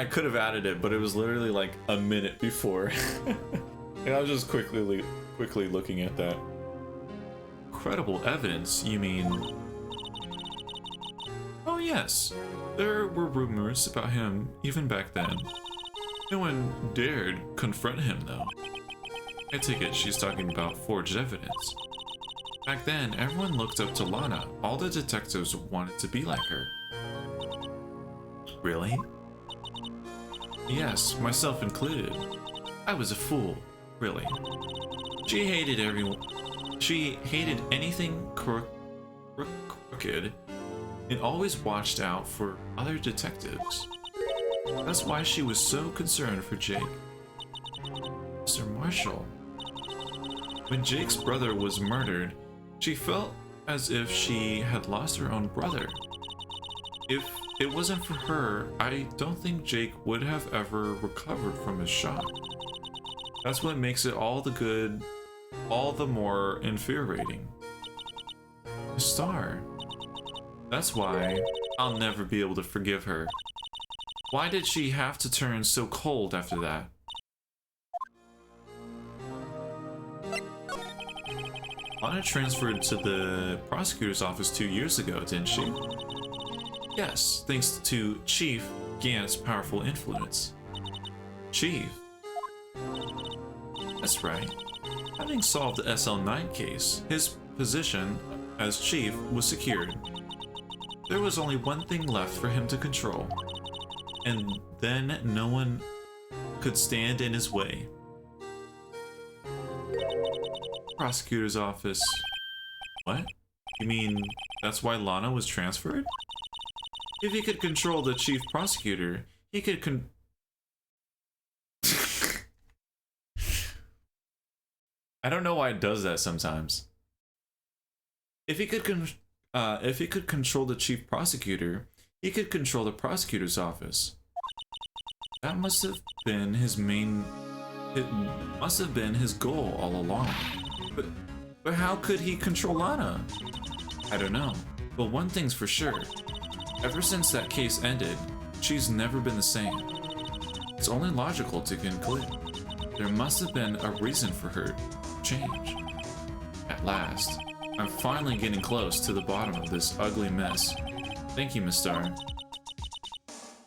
could have added it, but it was literally like a minute before. And I was just quickly looking at that. Incredible evidence, you mean? Oh yes, there were rumors about him even back then. No one dared confront him though. I take it she's talking about forged evidence. Back then, everyone looked up to Lana. All the detectives wanted to be like her. Really? Yes, myself included. I was a fool, really. She hated everyone. She hated anything crooked and always watched out for other detectives. That's why she was so concerned for Jake. Mr. Marshall. When Jake's brother was murdered, she felt as if she had lost her own brother. If it wasn't for her, I don't think Jake would have ever recovered from his shock. That's what makes it all the more infuriating. Star. That's why I'll never be able to forgive her. Why did she have to turn so cold after that? Lana transferred to the prosecutor's office 2 years ago, didn't she? Yes, thanks to Chief Gant's powerful influence. Chief? That's right. Having solved the SL9 case, his position as chief was secured. There was only one thing left for him to control, and then no one could stand in his way. Prosecutor's office. What? You mean that's why Lana was transferred? If he could control the chief prosecutor, he could I don't know why it does that sometimes. If he could control the chief prosecutor, he could control the prosecutor's office. That must have been his it must have been his goal all along. But how could he control Lana? I don't know. But one thing's for sure. Ever since that case ended, she's never been the same. It's only logical to conclude. There must have been a reason for her change. At last. I'm finally getting close to the bottom of this ugly mess. Thank you, Miss Star.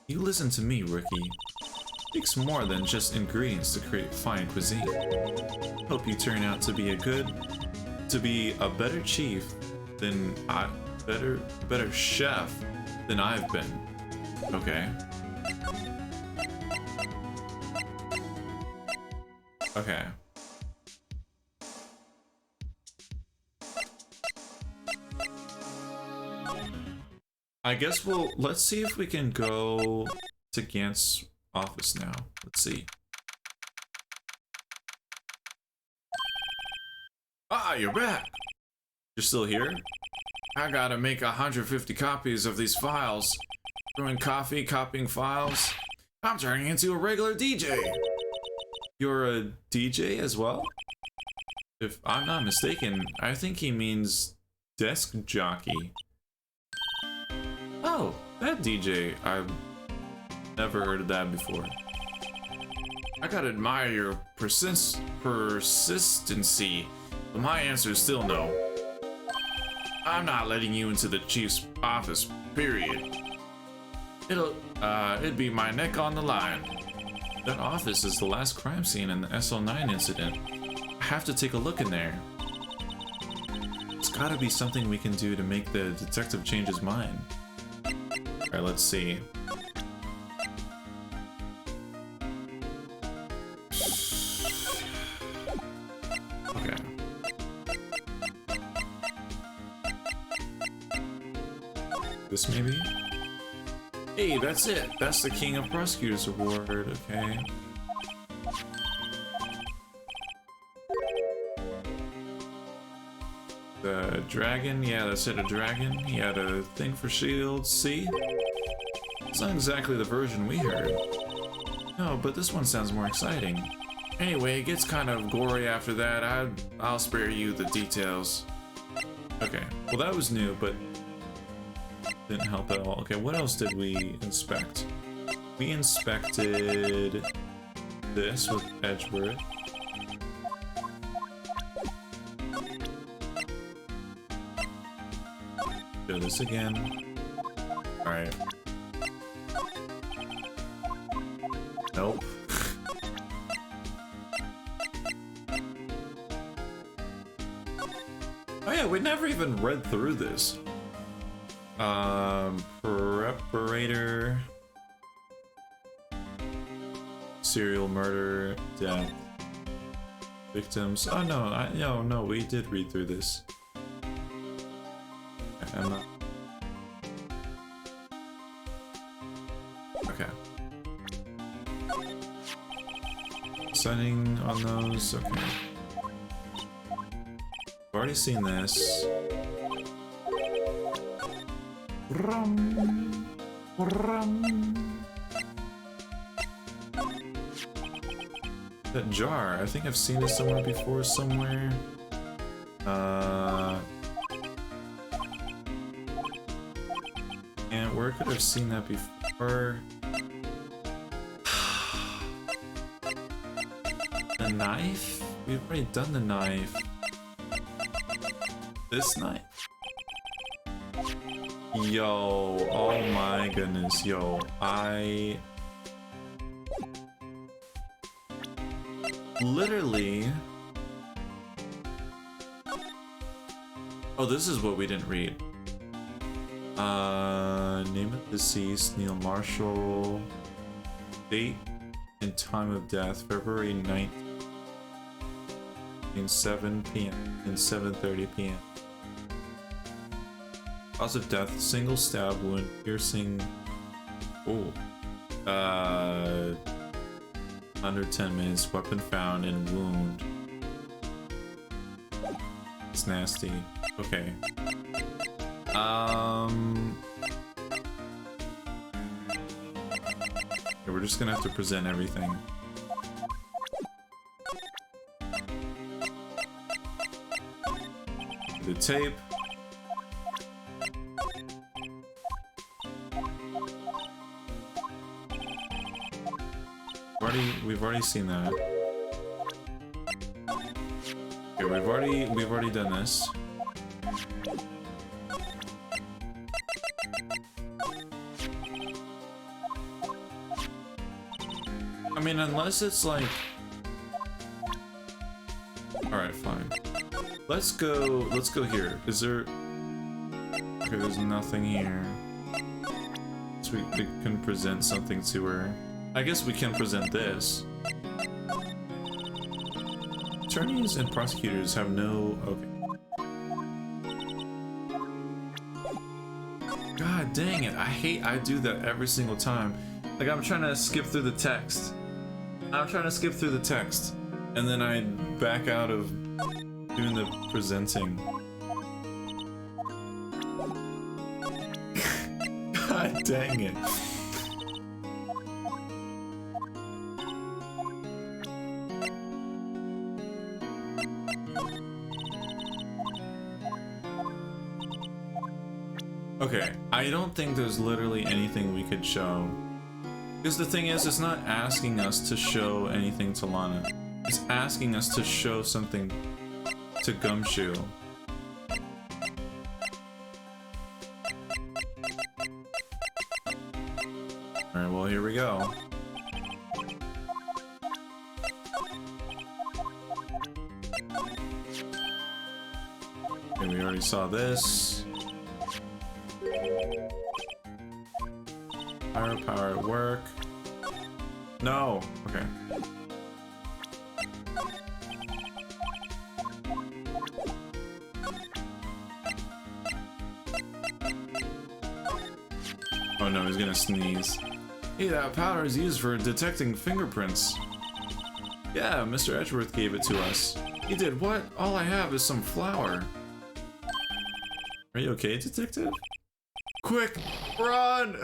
You listen to me, rookie. It takes more than just ingredients to create fine cuisine. Hope you turn out to be a better chief than better chef than I've been. Okay. Okay. I guess let's see if we can go to Gant's office now. Let's see. Ah, you're back! You're still here? I gotta make 150 copies of these files. Brewing coffee, copying files. I'm turning into a regular DJ! You're a DJ as well? If I'm not mistaken, I think he means desk jockey. Oh, that DJ. I've never heard of that before. I gotta admire your persistency, but my answer is still no. I'm not letting you into the chief's office, period. It'd be my neck on the line. That office is the last crime scene in the SL9 incident. I have to take a look in there. It's gotta be something we can do to make the detective change his mind. Alright, let's see. Okay. This maybe? Hey, that's it! That's the King of Prosecutors Award, okay. The dragon, yeah, that's it, a dragon. He had a thing for shields, see? It's not exactly the version we heard. No, but this one sounds more exciting. Anyway, it gets kind of gory after that. I'll spare you the details. Okay, well that was new, but didn't help at all. Okay, what else did we inspect? We inspected this with Edgeworth. Do this again. Alright. Nope. Oh yeah, we never even read through this. Preparator. Serial murder, death. Victims. Oh no, no, we did read through this. Emma. Okay. Setting on those, okay. I've already seen this. Rum, rum. That jar, I think I've seen it somewhere before, somewhere. And where could I have seen that before? The knife? We've already done the knife. This knife? Yo, oh my goodness, yo, I literally... Oh, this is what we didn't read. Name of deceased, Neil Marshall. Date and time of death, February 9th. In 7 p.m. and 7:30 p.m. Cause of death, single stab wound, piercing. Oh. Under 10 minutes, weapon found and wound. It's nasty. Okay. Okay, we're just gonna have to present everything. The tape. We've already seen that. Okay, we've already done this. I mean, unless it's like... Alright, fine. Let's go here. Is there... Okay, there's nothing here. So we can present something to her. I guess we can present this. Attorneys and prosecutors have no... Okay. God dang it, I do that every single time. Like, I'm trying to skip through the text. And then I back out of doing the presenting. God dang it. Okay, I don't think there's literally anything we could show. Because the thing is, it's not asking us to show anything to Lana. It's asking us to show something to Gumshoe. Alright, well, here we go. Okay, we already saw this. Power at work. No. Okay. Oh no, he's gonna sneeze. Hey, that powder is used for detecting fingerprints. Yeah, Mr. Edgeworth gave it to us. He did what? All I have is some flour. Are you okay, detective? Quick, run!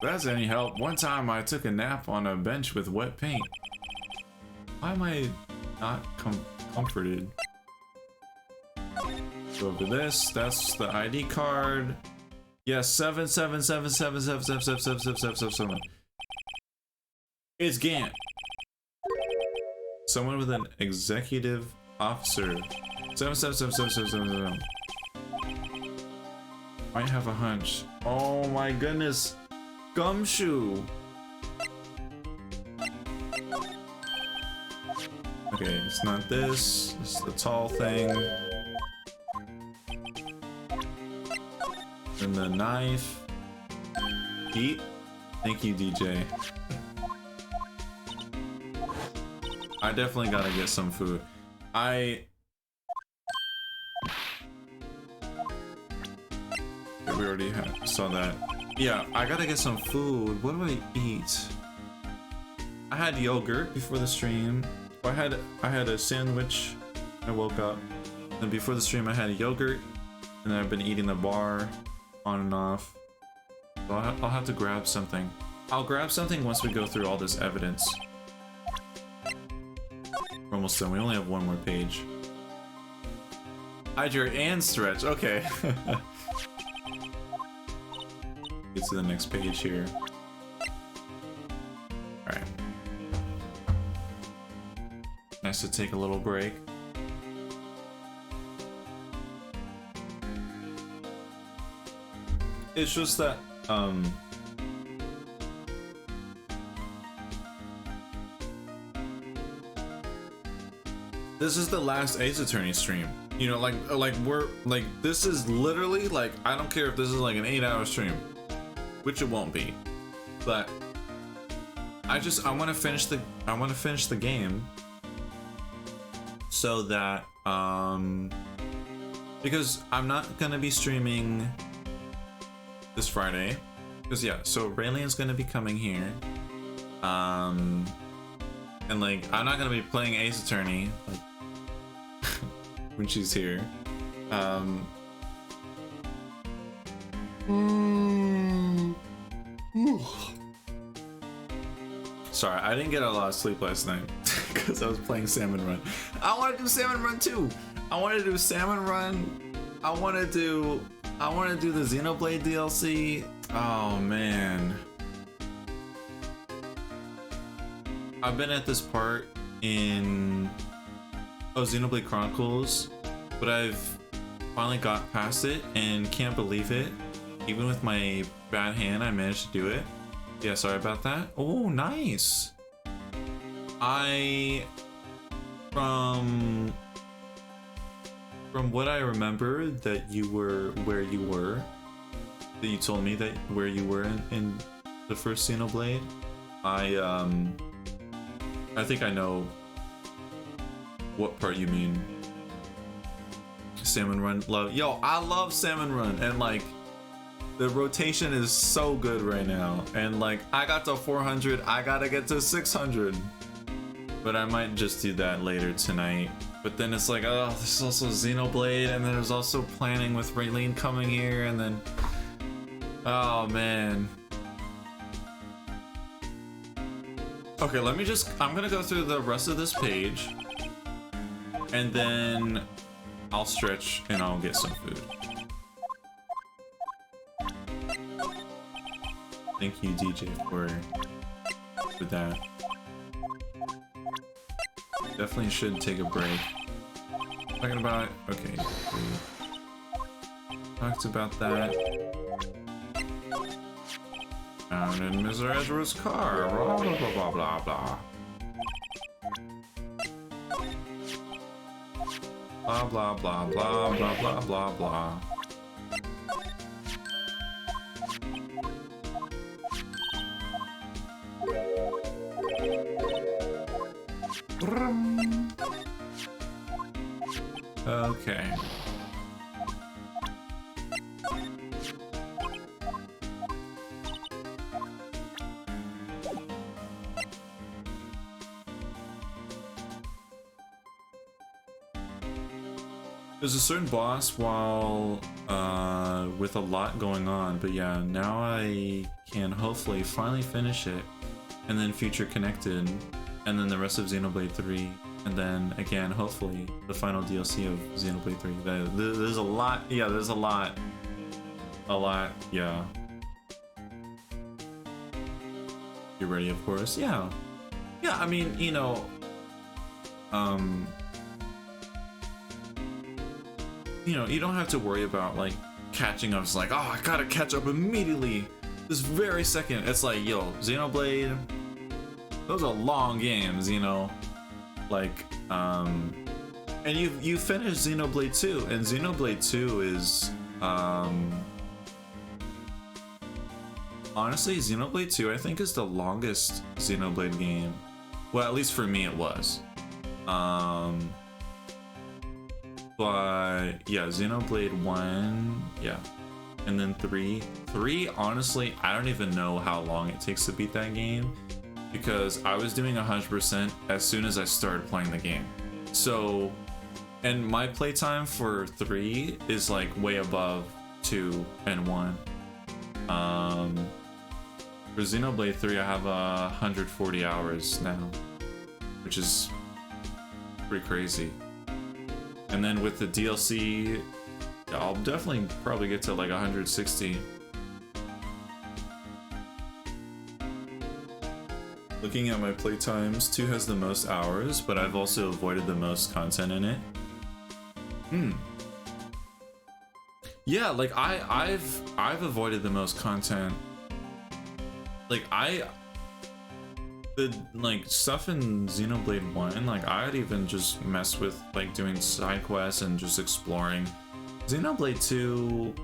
If that's any help, one time I took a nap on a bench with wet paint. Why am I not comforted? Go over this, that's the ID card. Yes, 77777777777. It's Gant. Someone with an executive officer. 7777777. Might have a hunch. Oh my goodness. Gumshoe. Okay, it's not this. It's the tall thing. And the knife. Eat. Thank you, DJ. I definitely gotta get some food. We already saw that. Yeah, I gotta get some food. What do I eat? I had yogurt before the stream. I had a sandwich. I woke up. And before the stream I had a yogurt. And I've been eating the bar on and off. So I'll have to grab something. I'll grab something once we go through all this evidence. We're almost done. We only have one more page. Hydrate and stretch. Okay. Get to the next page here. Alright. Nice to take a little break. It's just that, this is the last Ace Attorney stream. You know, like we're, like, this is literally, like, I don't care if this is like an 8-hour stream. Which it won't be. But I want to finish the game. So that, because I'm not gonna be streaming this Friday. Because yeah, so Raylan's gonna be coming here. And like, I'm not gonna be playing Ace Attorney like, when she's here. Sorry, I didn't get a lot of sleep last night because I was playing Salmon Run. I want to do Salmon Run too. I want to do Salmon Run. I want to do the Xenoblade DLC. Oh man. I've been at this part in Xenoblade Chronicles, but I've finally got past it and can't believe it. Even with my bad hand, I managed to do it. Yeah, sorry about that. Oh, nice. From what I remember that you were where you were, that you told me that where you were in the first Xenoblade, I think I know what part you mean. Salmon Run, love. Yo, I love Salmon Run, and like the rotation is so good right now. And like I got to 400, I gotta get to 600. But I might just do that later tonight. But then it's like, oh, this is also Xenoblade, and then there's also planning with Raylene coming here, and then oh man. Okay, I'm gonna go through the rest of this page, and then I'll stretch and I'll get some food. Thank you, DJ, for that. Definitely should take a break. Talking about, okay, talked about that. Found in Mr. Ezra's car, blah blah blah blah blah blah. Blah blah blah blah blah blah blah blah. Okay. There's a certain boss while with a lot going on, but yeah, now I can hopefully finally finish it, and then Future Connected, and then the rest of Xenoblade 3, and then again hopefully the final DLC of Xenoblade 3. There's a lot. Yeah, there's a lot. Yeah. You ready? Of course. Yeah. Yeah. I mean, you know, you don't have to worry about like catching up. It's like, oh, I gotta catch up immediately, this very second. It's like, yo, Xenoblade, those are long games, you know, like, and you finished Xenoblade 2, and Xenoblade 2 is, honestly, Xenoblade 2 I think is the longest Xenoblade game. Well, at least for me it was. But yeah, Xenoblade 1, yeah. And then 3. 3, honestly, I don't even know how long it takes to beat that game, because I was doing 100% as soon as I started playing the game. So, and my playtime for 3 is like way above 2 and 1. For Xenoblade 3, I have 140 hours now, which is pretty crazy. And then with the DLC, I'll definitely probably get to like 160. Looking at my playtimes, 2 has the most hours, but I've also avoided the most content in it. Yeah, like I've avoided the most content. Like the like stuff in Xenoblade 1, like I'd even just mess with like doing side quests and just exploring. Xenoblade 2,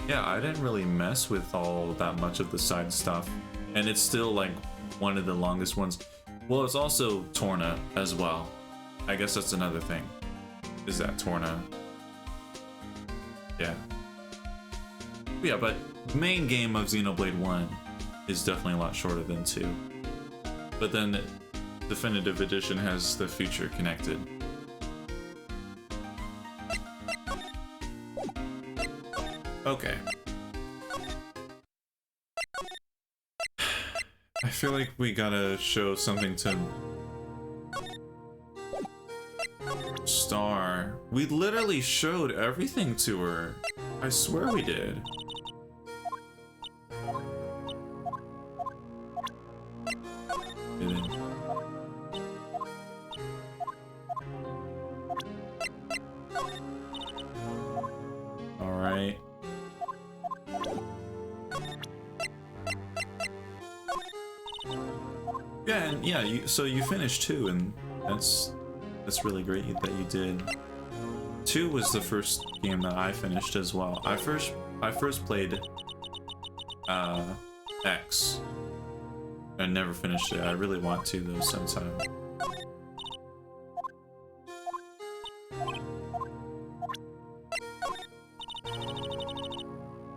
yeah, I didn't really mess with all that much of the side stuff, and it's still like one of the longest ones. Well, it's also Torna as well. I guess that's another thing, is that Torna. Yeah. Yeah, but main game of Xenoblade 1 is definitely a lot shorter than 2. But then Definitive Edition has the Future Connected. Okay. I feel like we gotta show something to Star. We literally showed everything to her. I swear we did. Didn't. Alright. Yeah, and yeah, so you finished 2, and that's really great that you did. 2 was the first game that I finished as well. I first played X. I never finished it. I really want to though sometime.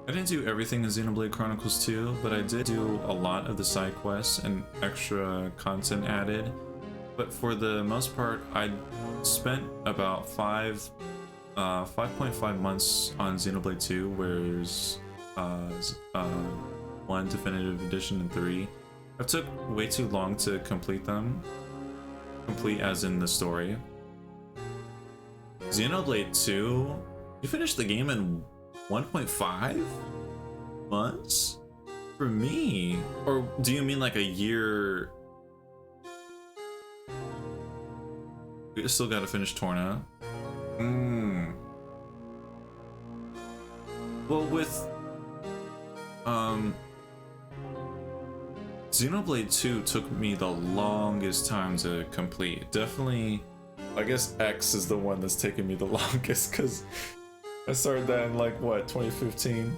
I didn't do everything in Xenoblade Chronicles 2, but I did do a lot of the side quests and extra content added. But for the most part, I spent about 5.5 months on Xenoblade 2, whereas 1 Definitive Edition and 3. It took way too long to complete them. Complete as in the story. Xenoblade 2, you finished the game in 1.5 months? For me? Or do you mean like a year? You still gotta finish Torna. Well, with Xenoblade 2 took me the longest time to complete. Definitely, I guess X is the one that's taken me the longest because I started that in like what, 2015.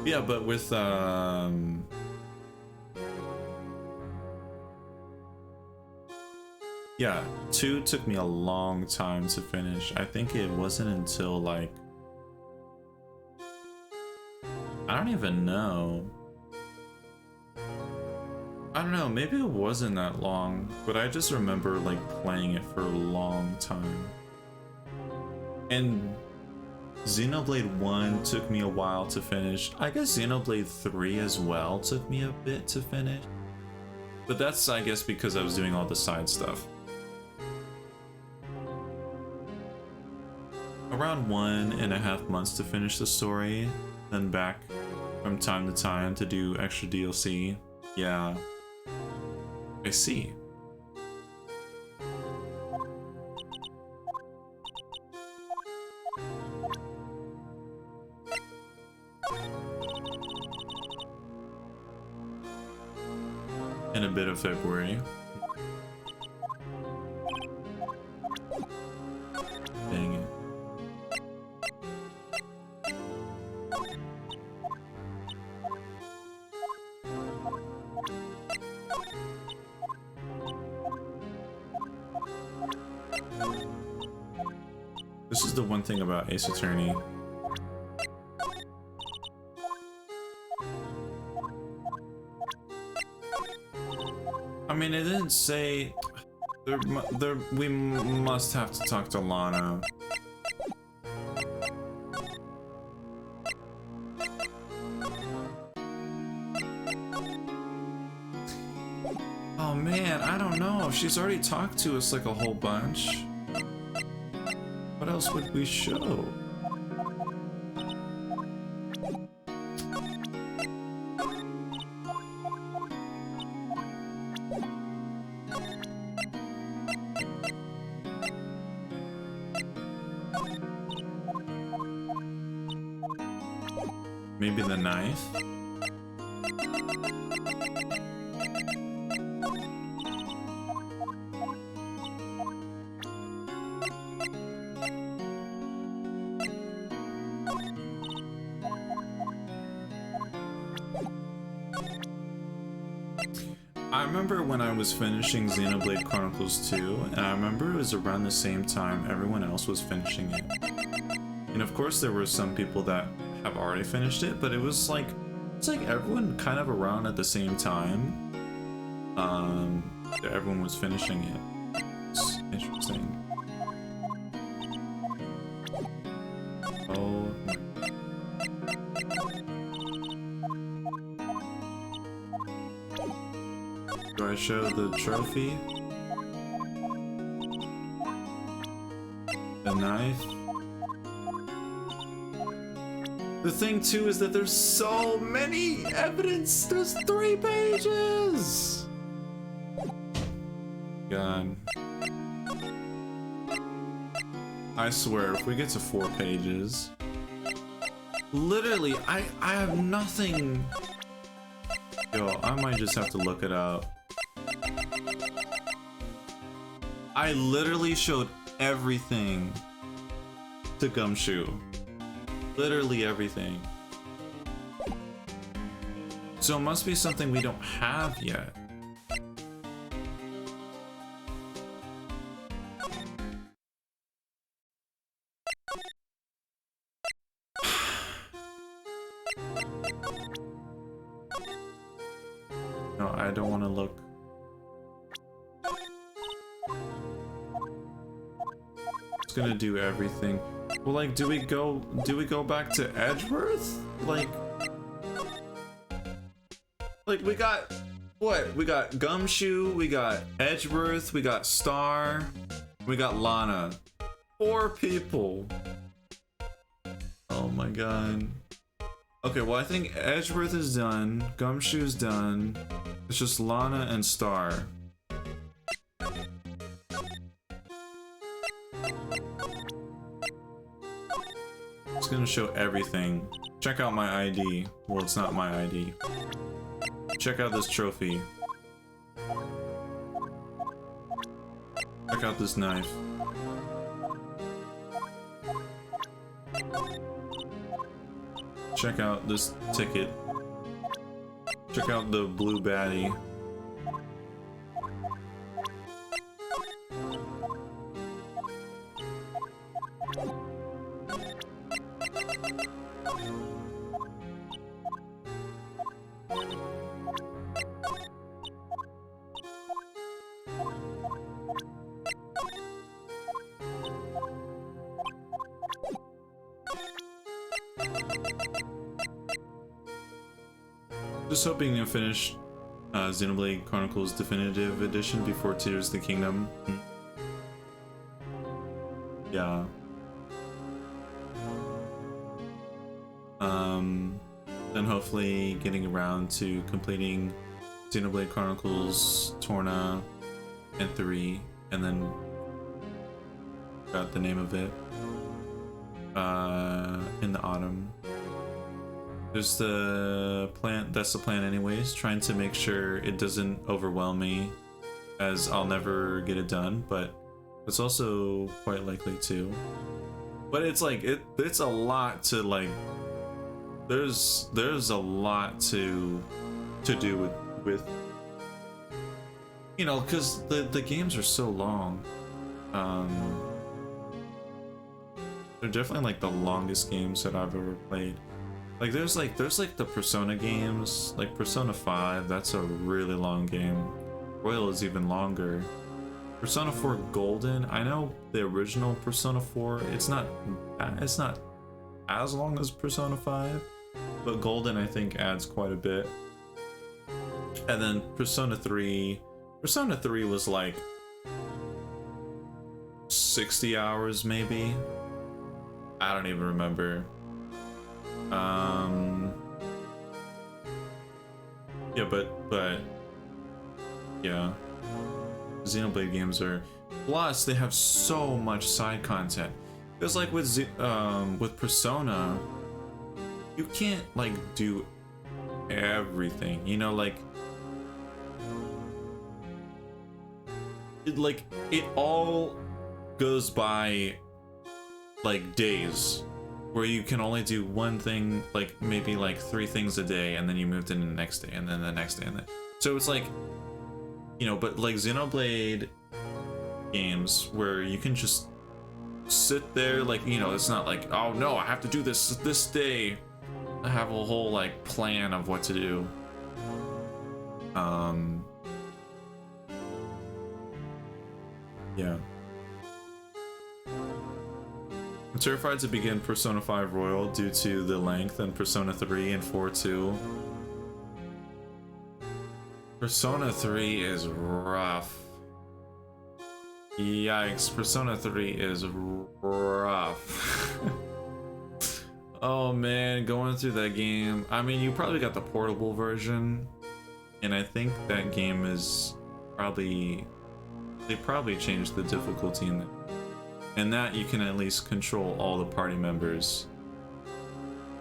Yeah, but with yeah, 2 took me a long time to finish. I think it wasn't until like, I don't even know. I don't know, maybe it wasn't that long, but I just remember like playing it for a long time. And Xenoblade 1 took me a while to finish. I guess Xenoblade 3 as well took me a bit to finish. But that's, I guess, because I was doing all the side stuff. Around 1.5 months to finish the story, then back from time to time to do extra DLC. Yeah, I see. In a bit of February. Dang it. This is the one thing about Ace Attorney. I mean, it didn't say we must have to talk to Lana. Oh man, I don't know. She's already talked to us like a whole bunch. What else would we show? Maybe the knife? I remember when I was finishing Xenoblade Chronicles 2, and I remember it was around the same time everyone else was finishing it. And of course there were some people that have already finished it, but it's like everyone kind of around at the same time. That everyone was finishing it. It's interesting. Oh my. Do I show the trophy? The knife? The thing too is that there's so many evidence. There's 3 pages. God. I swear, if we get to 4 pages, literally, I have nothing Yo, I might just have to look it up. I literally showed everything to Gumshoe. Literally everything. So it must be something we don't have yet. No, I don't want to look. It's gonna do everything. Well, like, do we go back to Edgeworth? Like we got what? We got Gumshoe, we got Edgeworth, we got Star, we got Lana. 4 people. Oh my god. Okay, well, I think Edgeworth is done, Gumshoe's done. It's just Lana and Star. It's gonna show everything. Check out my ID. Well, it's not my ID. Check out this trophy. Check out this knife. Check out this ticket. Check out the blue baddie. Just hoping to finish Xenoblade Chronicles Definitive Edition before Tears of the Kingdom. Yeah. Then hopefully getting around to completing Xenoblade Chronicles Torna and 3, and then got the name of it in the autumn. There's the plan, that's the plan anyways, trying to make sure it doesn't overwhelm me, as I'll never get it done, but it's also quite likely to. But it's like, it's a lot to like, there's a lot to do with you know, because the games are so long. They're definitely like the longest games that I've ever played. Like there's the Persona games, like Persona 5, that's a really long game. Royal is even longer. Persona 4 Golden, I know the original Persona 4, it's not as long as Persona 5, but Golden I think adds quite a bit. And then Persona 3 was like 60 hours maybe. I don't even remember. Yeah, but yeah, Xenoblade games are, plus they have so much side content. Because like with Persona, you can't like do everything, you know, like it all goes by like days, where you can only do one thing, like maybe like 3 things a day, and then you move to the next day, and then the next day, and then so it's like, you know, but like Xenoblade games where you can just sit there, like, you know, it's not like, oh no, I have to do this day. I have a whole like plan of what to do. Yeah. I'm terrified to begin Persona 5 Royal due to the length, and Persona 3 and 4 too. Persona 3 is rough. Yikes, Persona 3 is rough. Oh man, going through that game. I mean, you probably got the portable version, and I think that game is probably, they probably changed the difficulty in it. And that you can at least control all the party members.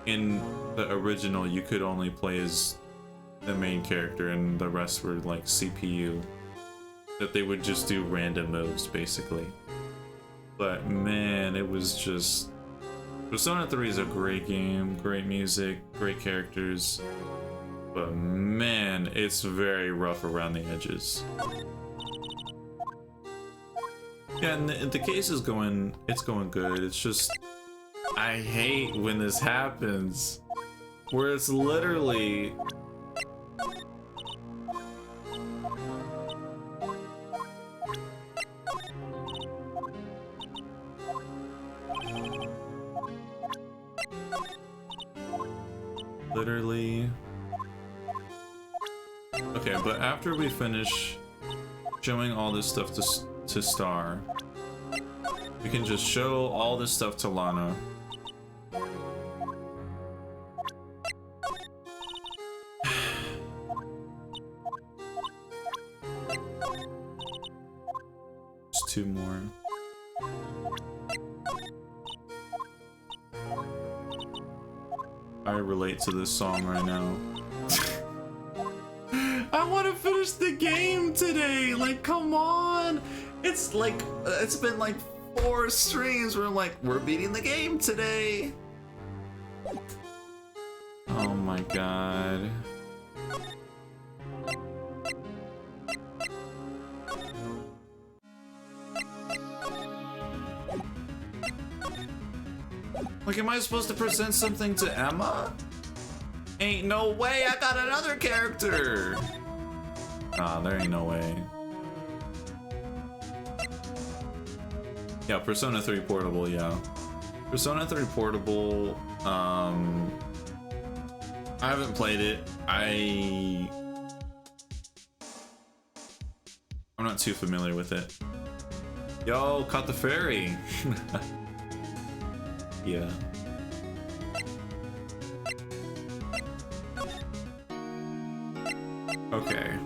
In the original, you could only play as the main character, and the rest were like CPU. That they would just do random moves, basically. But man, it was just... Persona 3 is a great game, great music, great characters. But man, it's very rough around the edges. Yeah, and the case is going, it's going good. It's just, I hate when this happens. Where it's literally... Literally... Okay, but after we finish showing all this stuff to Star, we can just show all this stuff to Lana. Just two more. I relate to this song right now. I want to finish the game today. Like, come on. It's like, it's been like 4 streams where I'm like, we're beating the game today. Oh my god. Like, am I supposed to present something to Emma? Ain't no way, I got another character! Nah, there ain't no way. Yeah, Persona 3 Portable, yeah. Persona 3 Portable, I haven't played it. I'm not too familiar with it. Yo, caught the ferry! Yeah. Okay.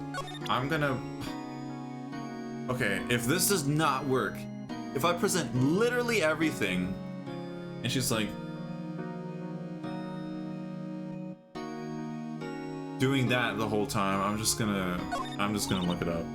I'm gonna... Okay, if this does not work, if I present literally everything, and she's like... doing that the whole time, I'm just gonna look it up.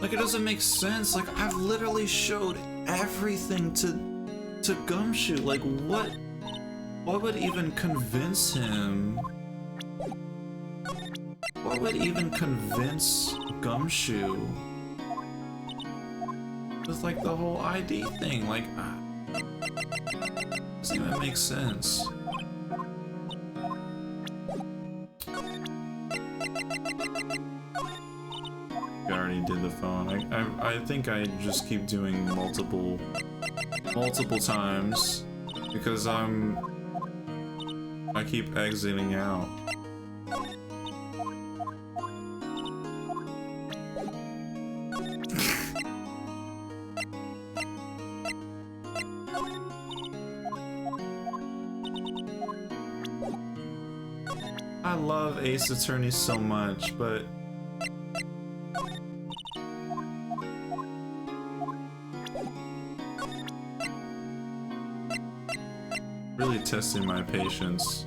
Like, it doesn't make sense. Like, I've literally showed everything to Gumshoe. Like, what would even convince him? What would even convince Gumshoe with, like, the whole ID thing? Like, doesn't even make sense. I already did the phone. I think I just keep doing multiple times because I keep exiting out. I love Ace Attorney so much, but really testing my patience.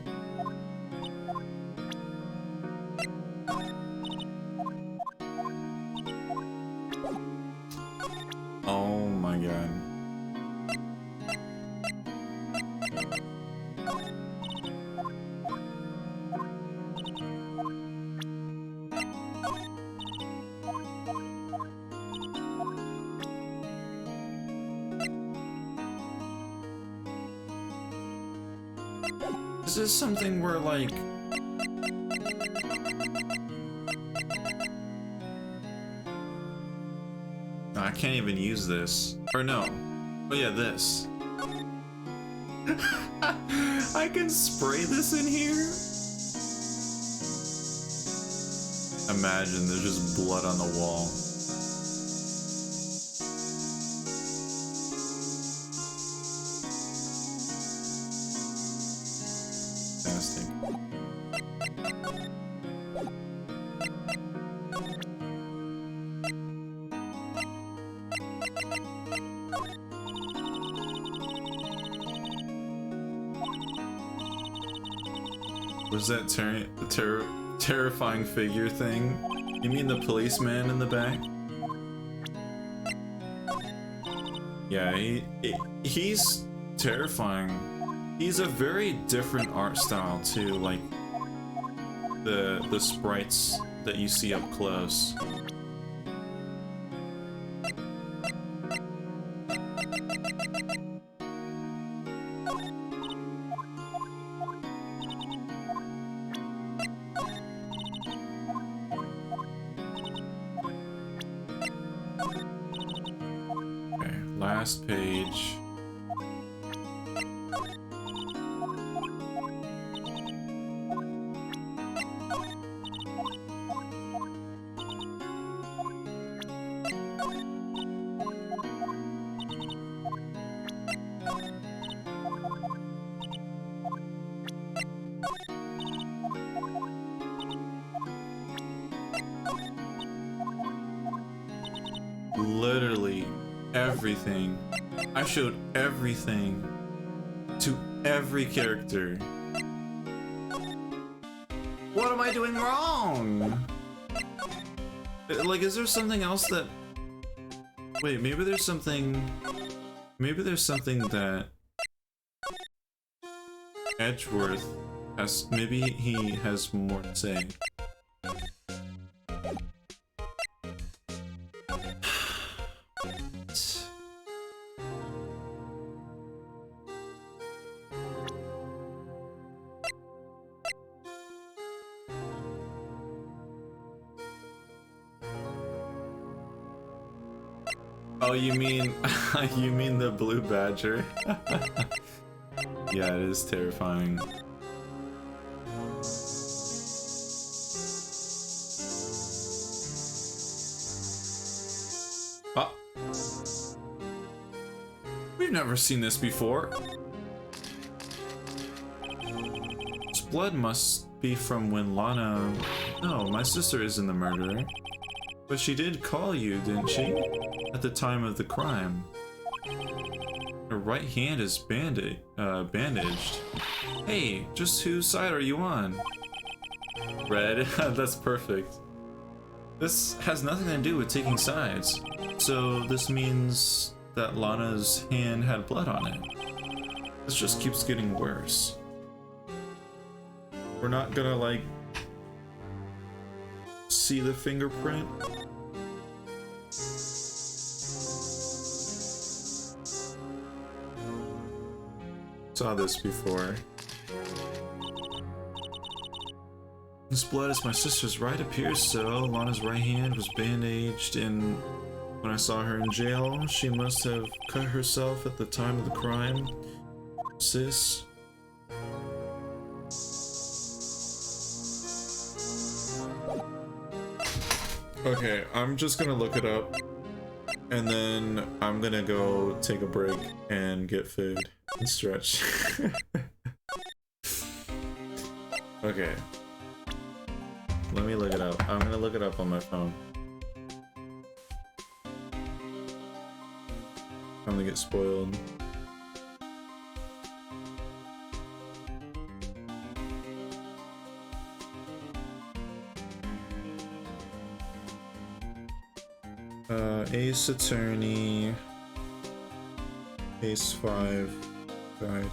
Oh my god. Is this something where, like... No, I can't even use this. Or no. Oh yeah, this. I can spray this in here? Imagine there's just blood on the wall. Fantastic. Was that terrifying figure thing? You mean the policeman in the back? Yeah, he's terrifying. He's a very different art style too, like the sprites that you see up close. Okay, last page. Literally everything. I showed everything to every character. What am I doing wrong? Like, is there something else that... Wait, maybe there's something... Maybe there's something that... Edgeworth has... Maybe he has more to say. Oh, you mean you mean the blue badger? Yeah, it is terrifying. Oh. We've never seen this before. This blood must be from when Lana... No, my sister isn't the murderer. But she did call you, didn't she? At the time of the crime. Her right hand is bandaged. Hey, just whose side are you on? Red. That's perfect. This has nothing to do with taking sides. So this means that Lana's hand had blood on it. This just keeps getting worse. We're not gonna, like, see the fingerprint? Saw this before. This blood is my sister's, right? Appears so. Lana's right hand was bandaged, and when I saw her in jail, she must have cut herself at the time of the crime. Sis. Okay, I'm just gonna look it up, and then I'm gonna go take a break and get food and stretch. Okay. Let me look it up. I'm gonna look it up on my phone. I'm gonna get spoiled. Ace Attorney, Ace 5 guide.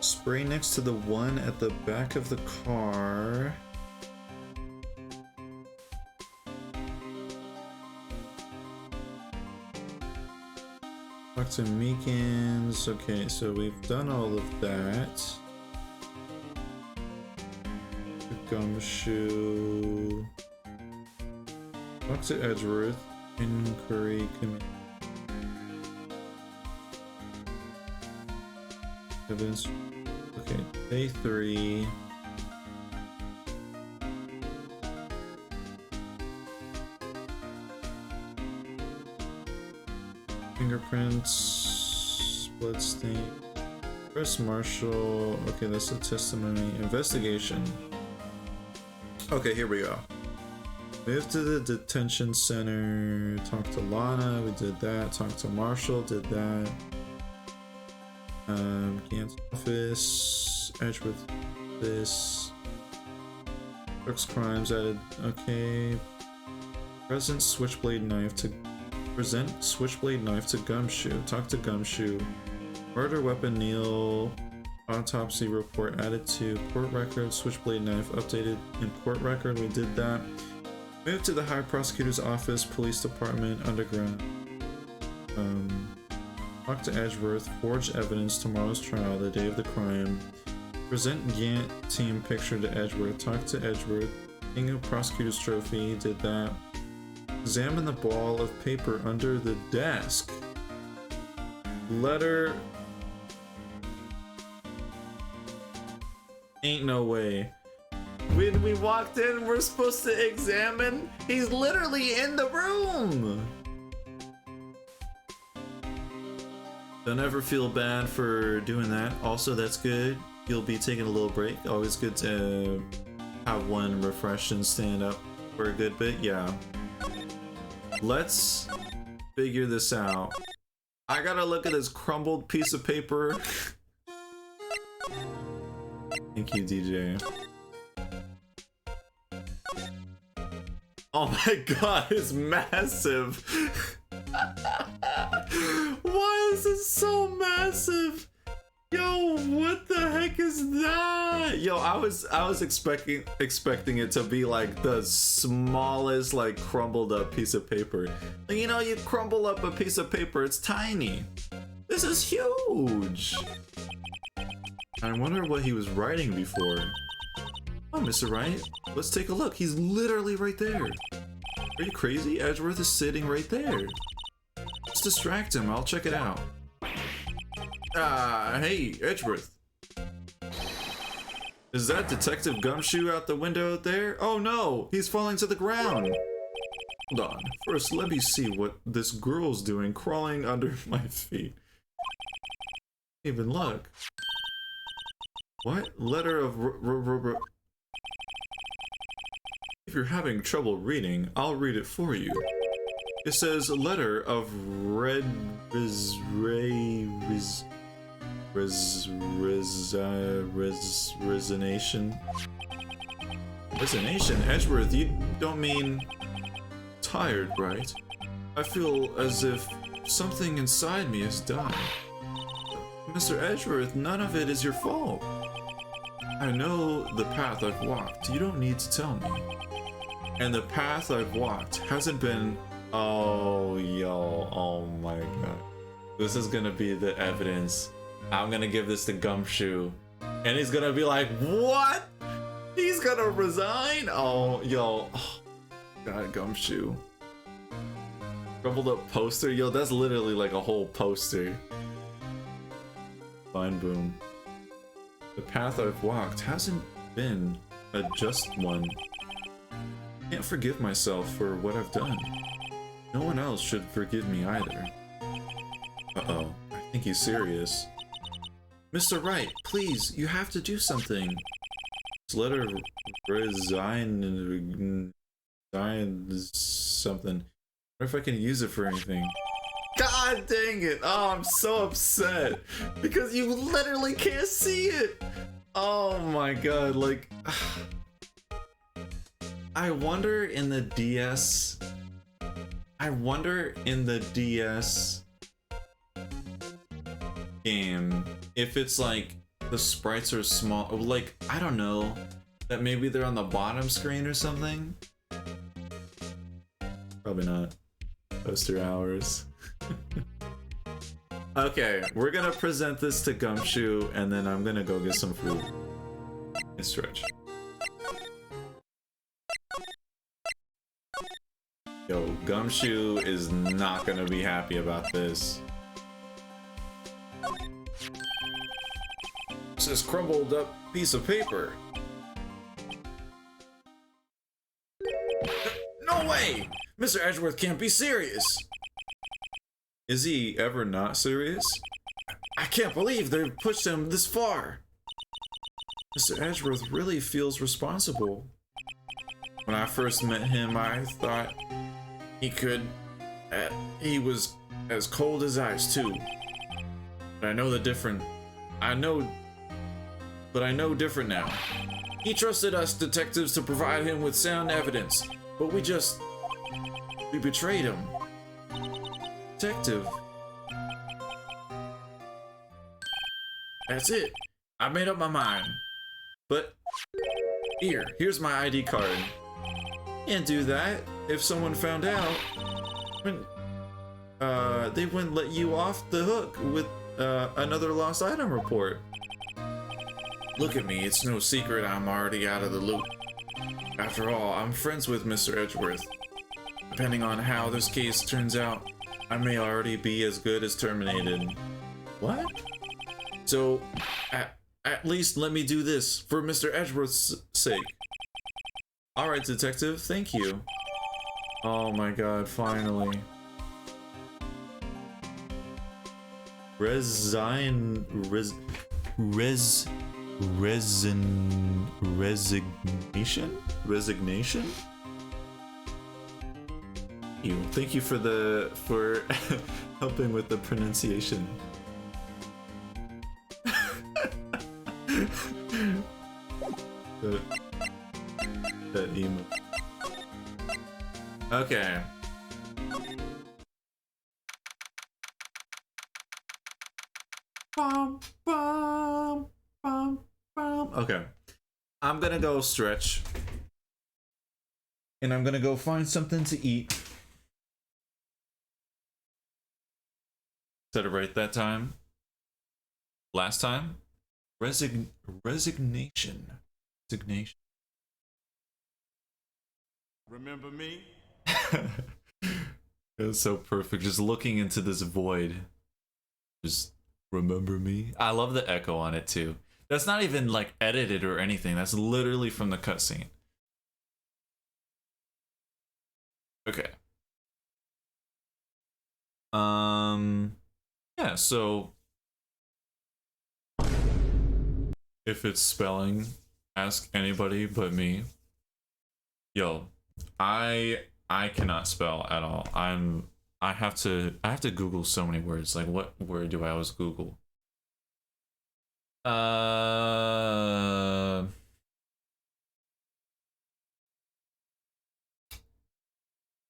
Spray next to the one at the back of the car. Talk to Meekins. Okay, so we've done all of that. The Gumshoe. Talk to Edgeworth. Inquiry committee. Evidence. Okay, day 3. fingerprints, bloodstain. First Marshal. Okay, that's a testimony. Investigation. Okay, here we go. Move to the detention center. Talk to Lana. We did that. Talk to Marshall. Did that. Gant's office. Edgeworth. This. Brooks crimes added. Okay. Present switchblade knife to. Present switchblade knife to Gumshoe. Talk to Gumshoe. Murder weapon Neil. Autopsy report added to court record. Switchblade knife updated in court record. We did that. Move to the High Prosecutor's office. Police department. Underground. Talk to Edgeworth. Forge evidence. Tomorrow's trial. The day of the crime. Present Gant team picture to Edgeworth. Talk to Edgeworth. King of Prosecutor's trophy. Did that. Examine the ball of paper under the desk. Letter. Ain't no way. When we walked in, we're supposed to examine. He's literally in the room. Don't ever feel bad for doing that. Also, that's good. You'll be taking a little break. Always good to have one refresh and stand up for a good bit. Yeah. Let's figure this out. I gotta look at this crumbled piece of paper. Thank you, DJ. Oh my god, it's massive! Why is it so massive? Yo, what the heck is that? Yo, I was expecting it to be like the smallest, like, crumbled up piece of paper. You know, you crumble up a piece of paper, it's tiny. This is huge. I wonder what he was writing before. Oh, Mr. Wright, let's take a look. He's literally right there. Are you crazy? Edgeworth is sitting right there. Let's distract him. I'll check it out. Hey, Edgeworth. Is that Detective Gumshoe out the window there? Oh no, he's falling to the ground. Hold on. First, let me see what this girl's doing crawling under my feet. Even look. What? Letter of If you're having trouble reading, I'll read it for you. It says letter of resignation. Resignation? Edgeworth, you don't mean tired, right? I feel as if something inside me has died. Mr. Edgeworth, none of it is your fault. I know the path I've walked. You don't need to tell me. And the path I've walked hasn't been... Oh, yo. Oh my god. This is gonna be the evidence. I'm gonna give this to Gumshoe. And he's gonna be like, what? He's gonna resign? Oh, yo. Oh, god, Gumshoe. Crumbled up poster? Yo, that's literally like a whole poster. Fine, boom. The path I've walked hasn't been a just one. I can't forgive myself for what I've done. No one else should forgive me either. Uh-oh, I think he's serious. Mr. Wright, please, you have to do something. This letter resign something. I wonder if I can use it for anything. God dang it! Oh, I'm so upset because you literally can't see it. Oh my god, like I wonder in the DS game if it's like the sprites are small, like I don't know, that maybe they're on the bottom screen or something. Probably not. Poster hours. Okay, we're gonna present this to Gumshoe and then I'm gonna go get some food and stretch. Yo, Gumshoe is not gonna be happy about this. It's this crumbled up piece of paper. No way! Mr. Edgeworth can't be serious! Is he ever not serious? I can't believe they've pushed him this far. Mr. Edgeworth really feels responsible. When I first met him, I thought he was as cold as ice too. But I know different now. He trusted us detectives to provide him with sound evidence, but we betrayed him. Detective. That's it. I made up my mind. But here's my ID card. Can't do that. If someone found out, they wouldn't let you off the hook with another lost item report. Look at me, it's no secret I'm already out of the loop. After all, I'm friends with Mr. Edgeworth. Depending on how this case turns out, I may already be as good as terminated. What? So, at least let me do this for Mr. Edgeworth's sake. Alright, detective, thank you. Oh my god, finally. Resignation? Thank you for helping with the pronunciation. that emo. Okay. Okay. I'm gonna go stretch. And I'm gonna go find something to eat. Said it right that time. Last time? Resignation. Remember me? It was so perfect. Just looking into this void. Just remember me. I love the echo on it too. That's not even like edited or anything. That's literally from the cutscene. Okay. Yeah, so if it's spelling, ask anybody but me. Yo, I cannot spell at all. I have to Google so many words. Like, what word do I always Google?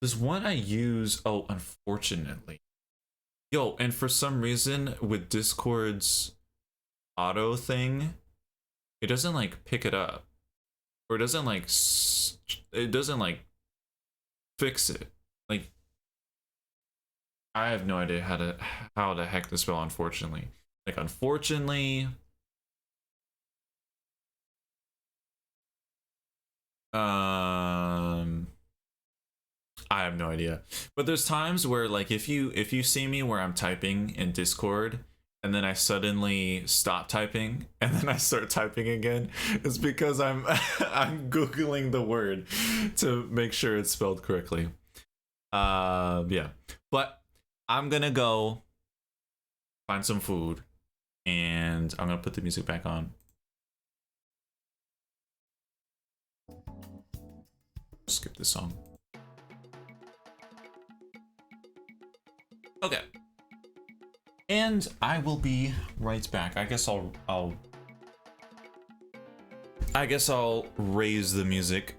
There's one I use. Oh, unfortunately. Yo, and for some reason with Discord's auto thing, it doesn't like pick it up, or it doesn't like fix it. Like, I have no idea how the heck to spell unfortunately. Like, unfortunately, I have no idea. But there's times where, like, if you see me where I'm typing in Discord and then I suddenly stop typing and then I start typing again, it's because I'm I'm googling the word to make sure it's spelled correctly. Yeah. But I'm gonna go find some food and I'm gonna put the music back on. Skip this song. Okay. And I will be right back. I guess I'll raise the music.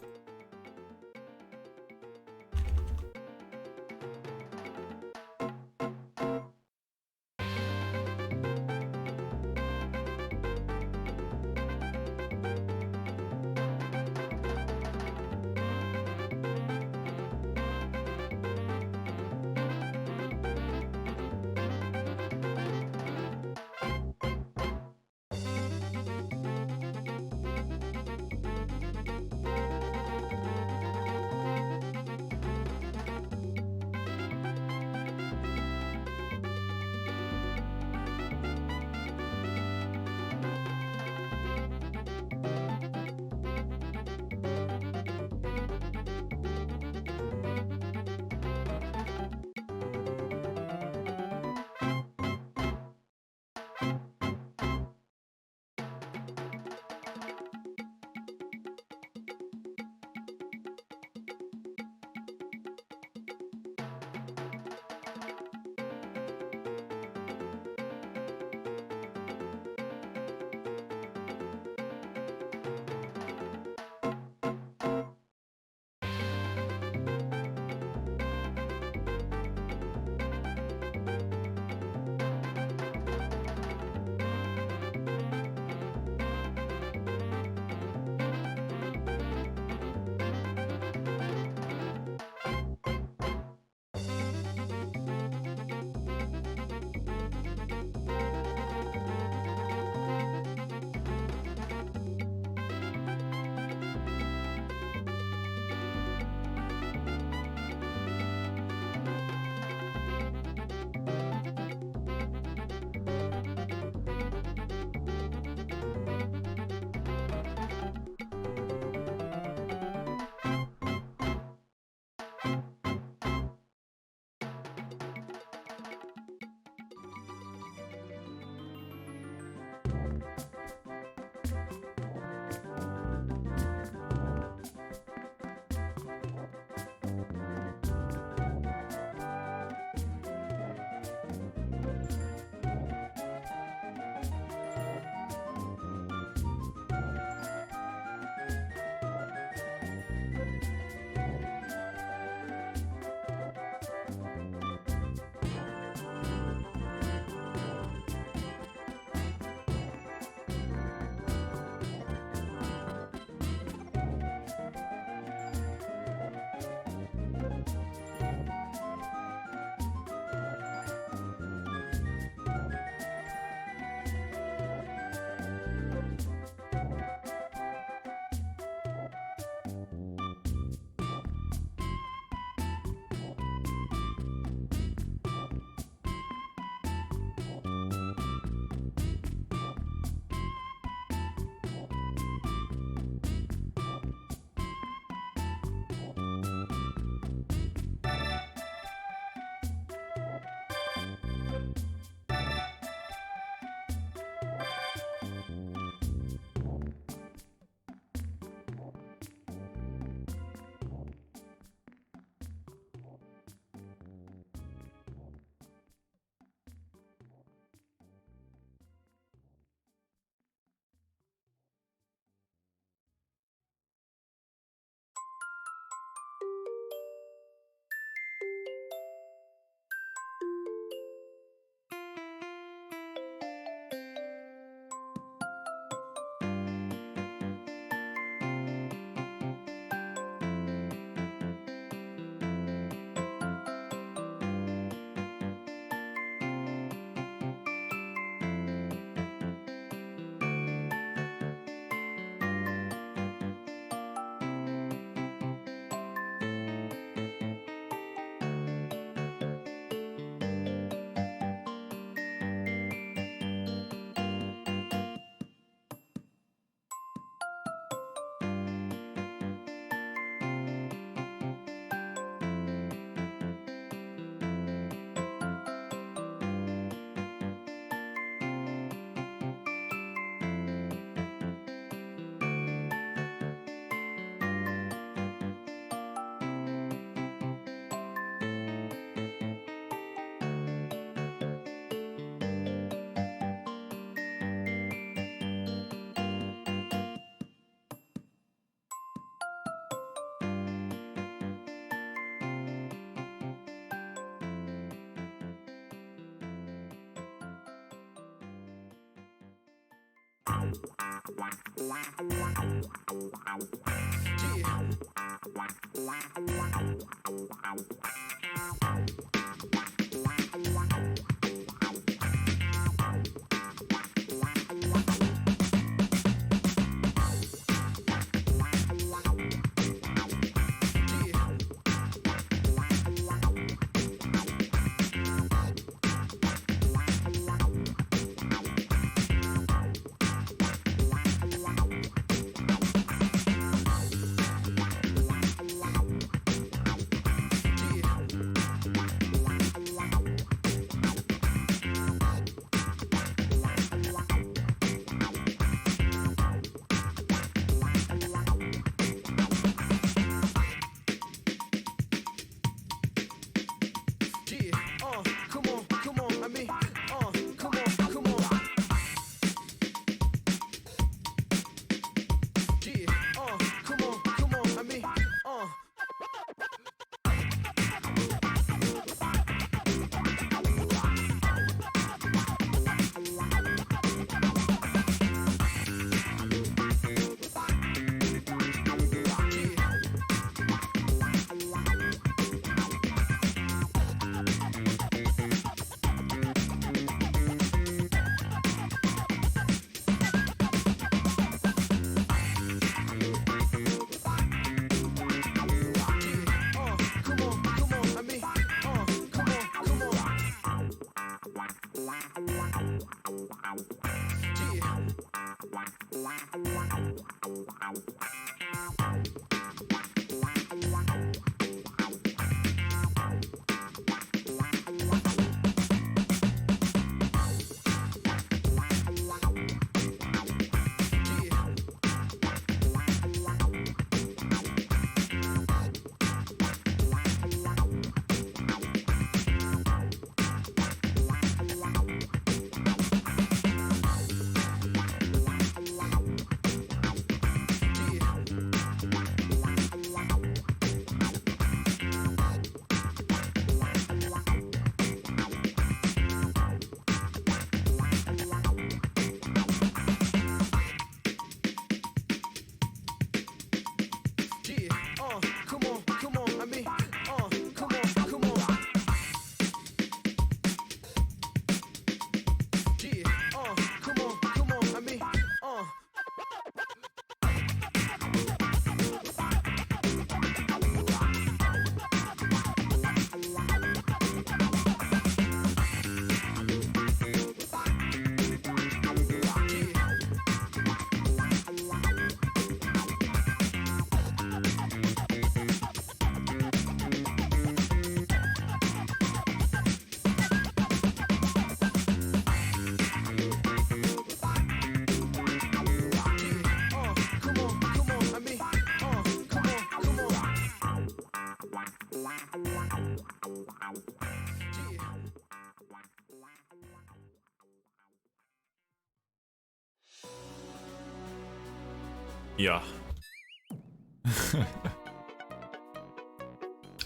Yeah.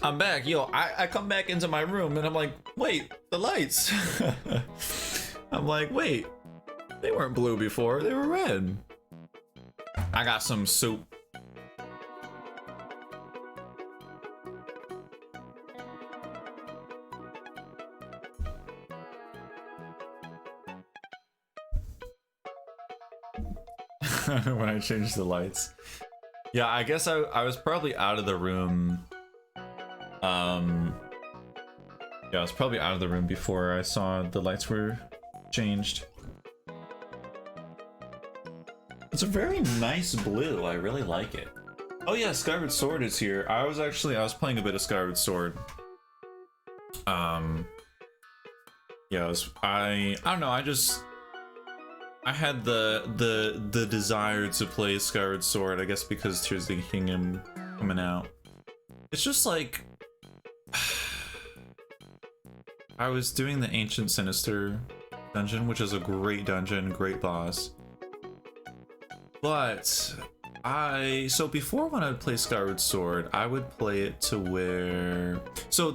I'm back. Yo, I come back into my room and I'm like, wait, the lights. I'm like, wait, they weren't blue before, they were red. I got some soup. When I changed the lights. Yeah, I guess I was probably out of the room. Yeah, I was probably out of the room before I saw the lights were changed. It's a very nice blue. I really like it. Oh yeah, Skyward Sword is here. I was playing a bit of Skyward Sword. Yeah, I don't know, I had the desire to play Skyward Sword, I guess because Tears of the Kingdom coming out. It's just like I was doing the Ancient Sinister dungeon, which is a great dungeon, great boss. But so before when I would play Skyward Sword, I would play it to where so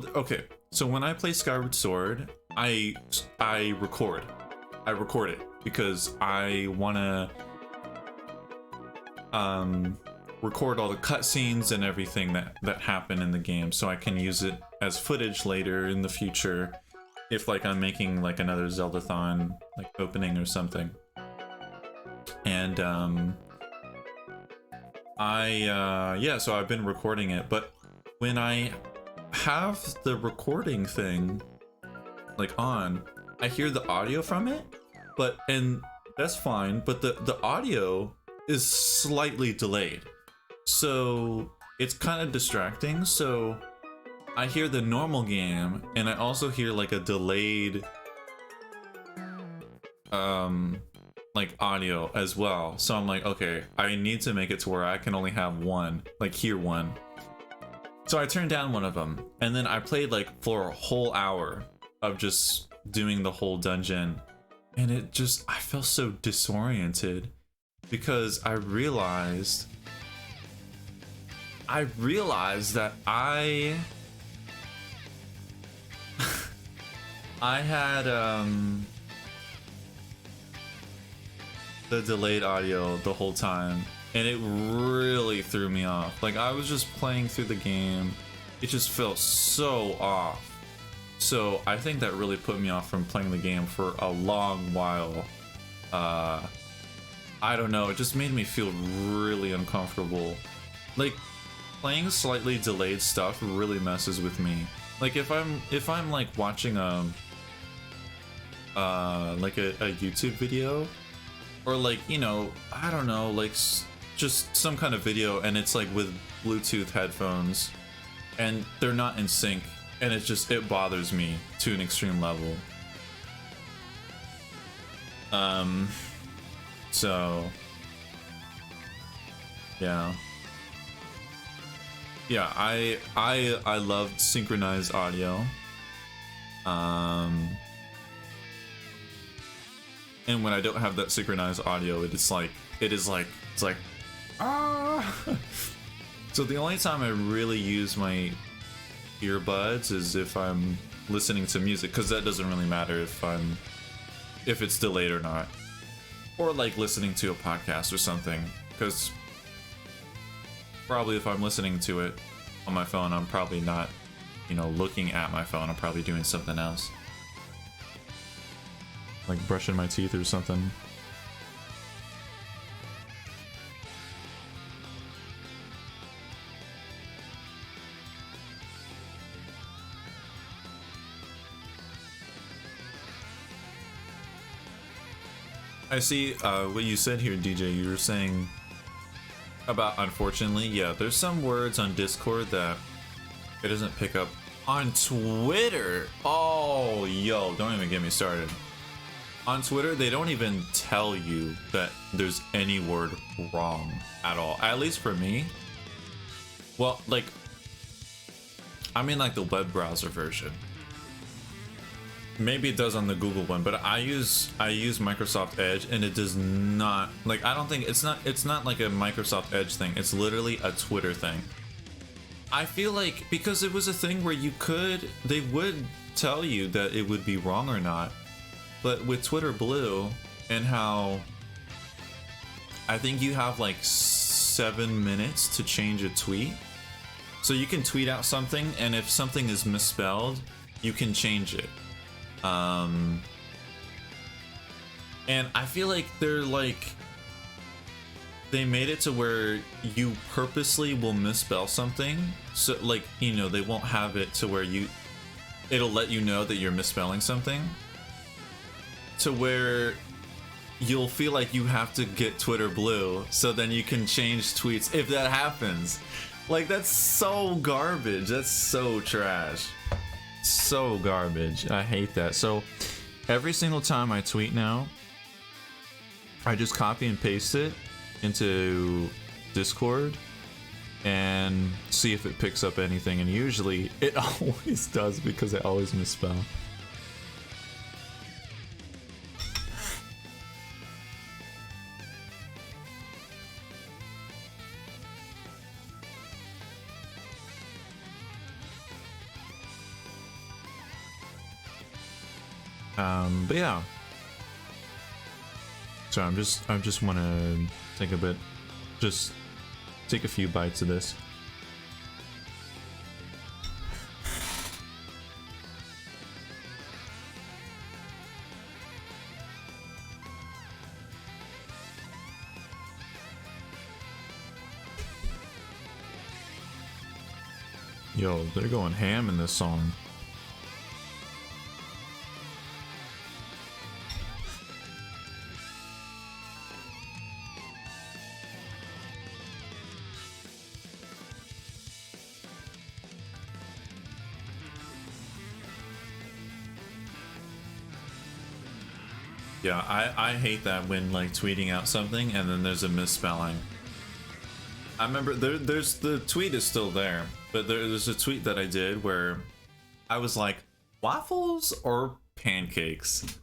when I play Skyward Sword, I record it. because I want to record all the cutscenes and everything that happen in the game, so I can use it as footage later in the future if like I'm making like another Zeldathon like opening or something. And so I've been recording it, but when I have the recording thing like on, I hear the audio from it, and that's fine, but the audio is slightly delayed, so it's kind of distracting. So I hear the normal game and I also hear like a delayed like audio as well. So I'm like, okay, I need to make it to where I can only have one, like hear one. So I turned down one of them, and then I played like for a whole hour of just doing the whole dungeon, and I felt so disoriented because I realized that I had the delayed audio the whole time, and it really threw me off. Like, I was just playing through the game, it just felt so off. So I think that really put me off from playing the game for a long while. I don't know, it just made me feel really uncomfortable. Like, playing slightly delayed stuff really messes with me. Like, if I'm like watching like a YouTube video, or like, you know, I don't know, like just some kind of video, and it's like with Bluetooth headphones and they're not in sync, and it bothers me to an extreme level. So yeah, I loved synchronized audio. And when I don't have that synchronized audio, it's like ah. So the only time I really use my earbuds is if I'm listening to music, because that doesn't really matter if it's delayed or not, or like listening to a podcast or something, because probably if I'm listening to it on my phone, I'm probably not, you know, looking at my phone. I'm probably doing something else, like brushing my teeth or something. I see what you said here, DJ. You were saying about, unfortunately, yeah, there's some words on Discord that it doesn't pick up on Twitter. Oh, yo, don't even get me started. On Twitter, they don't even tell you that there's any word wrong at all. At least for me. Well, like, I mean like the web browser version. Maybe it does on the Google one, but I use Microsoft Edge, and it does not, like, I don't think it's not like a Microsoft Edge thing. It's literally a Twitter thing. I feel like because it was a thing where they would tell you that it would be wrong or not. But with Twitter Blue, and how I think you have like 7 minutes to change a tweet. So you can tweet out something, and if something is misspelled, you can change it. And I feel like they made it to where you purposely will misspell something, so like, you know, they won't have it to where it'll let you know that you're misspelling something, to where you'll feel like you have to get Twitter Blue so then you can change tweets if that happens. Like, that's so garbage. That's so trash. So garbage. I hate that. So every single time I tweet now, I just copy and paste it into Discord and see if it picks up anything, and usually it always does, because I always misspell. But yeah, So I just want to take a bit, just take a few bites of this. Yo, they're going ham in this song. Yeah, I hate that when like tweeting out something and then there's a misspelling. I remember there's the tweet is still there, but there's a tweet that I did where I was like, waffles or pancakes?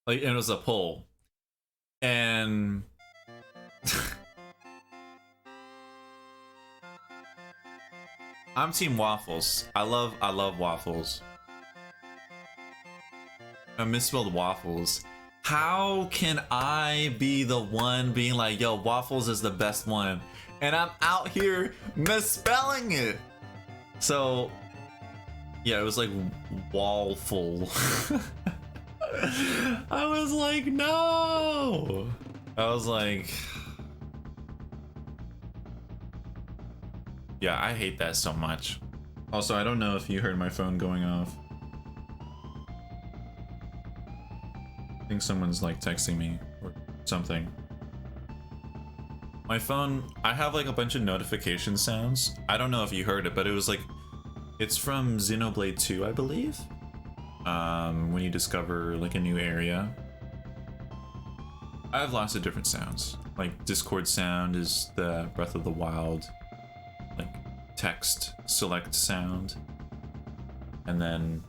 Like, and it was a poll. And I'm team waffles. I love waffles. I misspelled waffles. How can I be the one being like, yo, waffles is the best one? And I'm out here misspelling it. So, yeah, it was like waffle. I was like, no. I was like, yeah, I hate that so much. Also, I don't know if you heard my phone going off. I think someone's like texting me or something. My phone, I have like a bunch of notification sounds. I don't know if you heard it, but it was like, it's from Xenoblade 2, I believe. When you discover like a new area. I have lots of different sounds. Like Discord sound is the Breath of the Wild, like text select sound. And then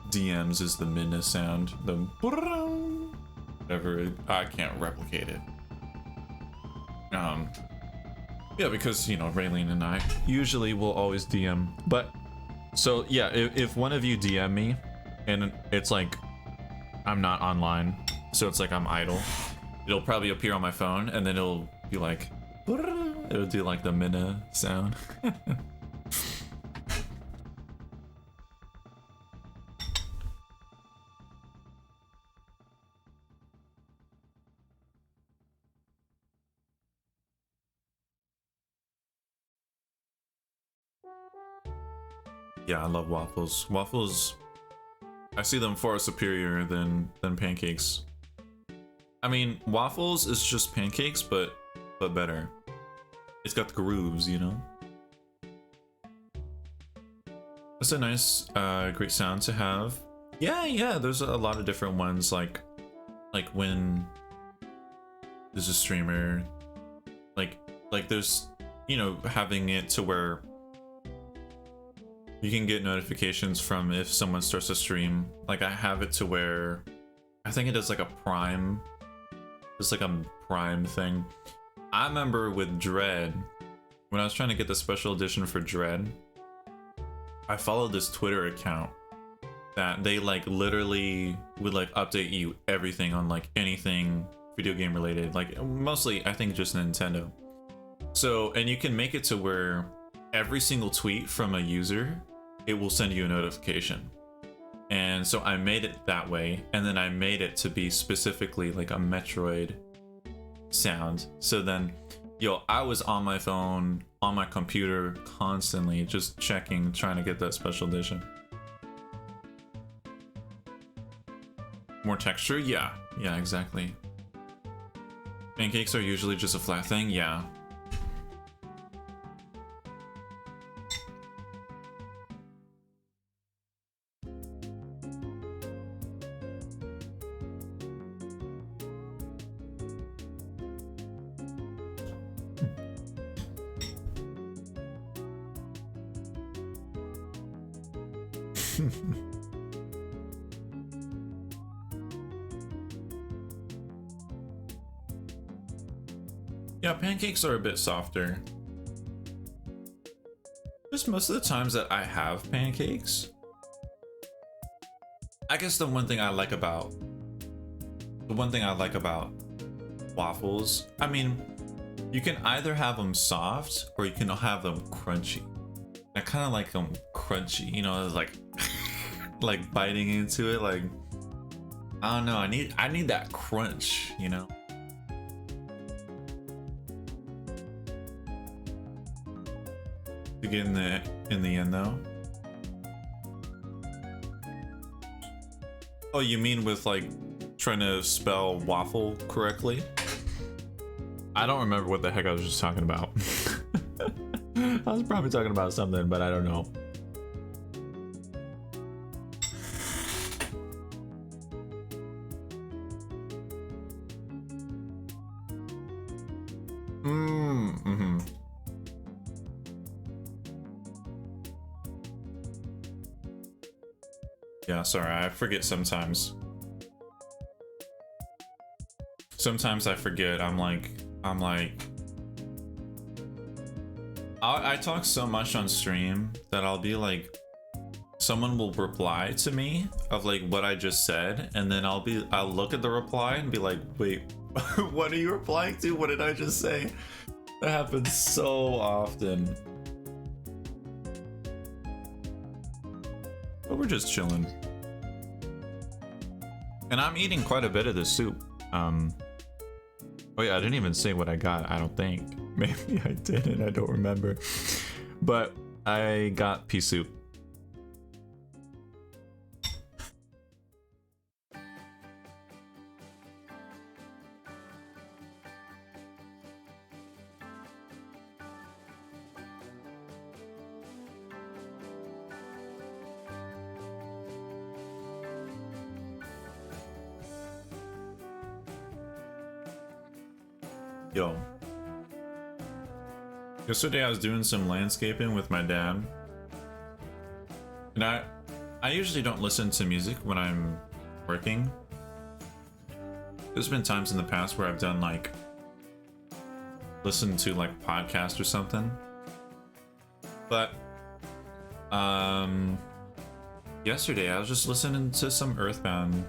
DMs is the Midna sound, the whatever. I can't replicate it. Yeah, because you know Raylene and I usually will always DM. But so yeah, if one of you DM me, and it's like I'm not online, so it's like I'm idle, it'll probably appear on my phone, and then it'll be like, it'll do like the Midna sound. Yeah, I love waffles. Waffles, I see them far superior than pancakes. I mean, waffles is just pancakes, but better. It's got the grooves, you know. It's a nice, great sound to have. Yeah. There's a lot of different ones, like when there's a streamer, like there's, you know, having it to where you can get notifications from if someone starts to stream. Like I have it to where I think it does like a prime. It's like a prime thing. I remember with Dread, when I was trying to get the special edition for Dread, I followed this Twitter account that they like literally would like update you everything on like anything video game related. Like mostly I think just Nintendo. So, and you can make it to where every single tweet from a user, it will send you a notification. And so I made it that way, and then I made it to be specifically like a Metroid sound. So then, yo, I was on my phone, on my computer, constantly just checking, trying to get that special edition. More texture? Yeah, exactly. Pancakes are usually just a flat thing? Yeah. Yeah, pancakes are a bit softer. Just most of the times that I have pancakes, I guess the one thing I like about The one thing I like about waffles, I mean, you can either have them soft or you can have them crunchy. I kind of like them crunchy, you know, like like biting into it. Like, I don't know, I need that crunch, you know. To get in the end though. Oh, you mean with like trying to spell waffle correctly? I don't remember what the heck I was just talking about. I was probably talking about something, but I don't know. Mm-hmm. Yeah, sorry, I forget sometimes. Sometimes I forget. I talk so much on stream that I'll be like, someone will reply to me of like what I just said, and then I'll look at the reply and be like, wait, what are you replying to? What did I just say? That happens so often. But we're just chilling. And I'm eating quite a bit of this soup. Oh yeah, I didn't even say what I got, I don't think. Maybe I didn't, I don't remember. But I got pea soup. Yo. Yesterday I was doing some landscaping with my dad. And I usually don't listen to music when I'm working. There's been times in the past where I've done like listen to like podcast or something. But yesterday I was just listening to some Earthbound.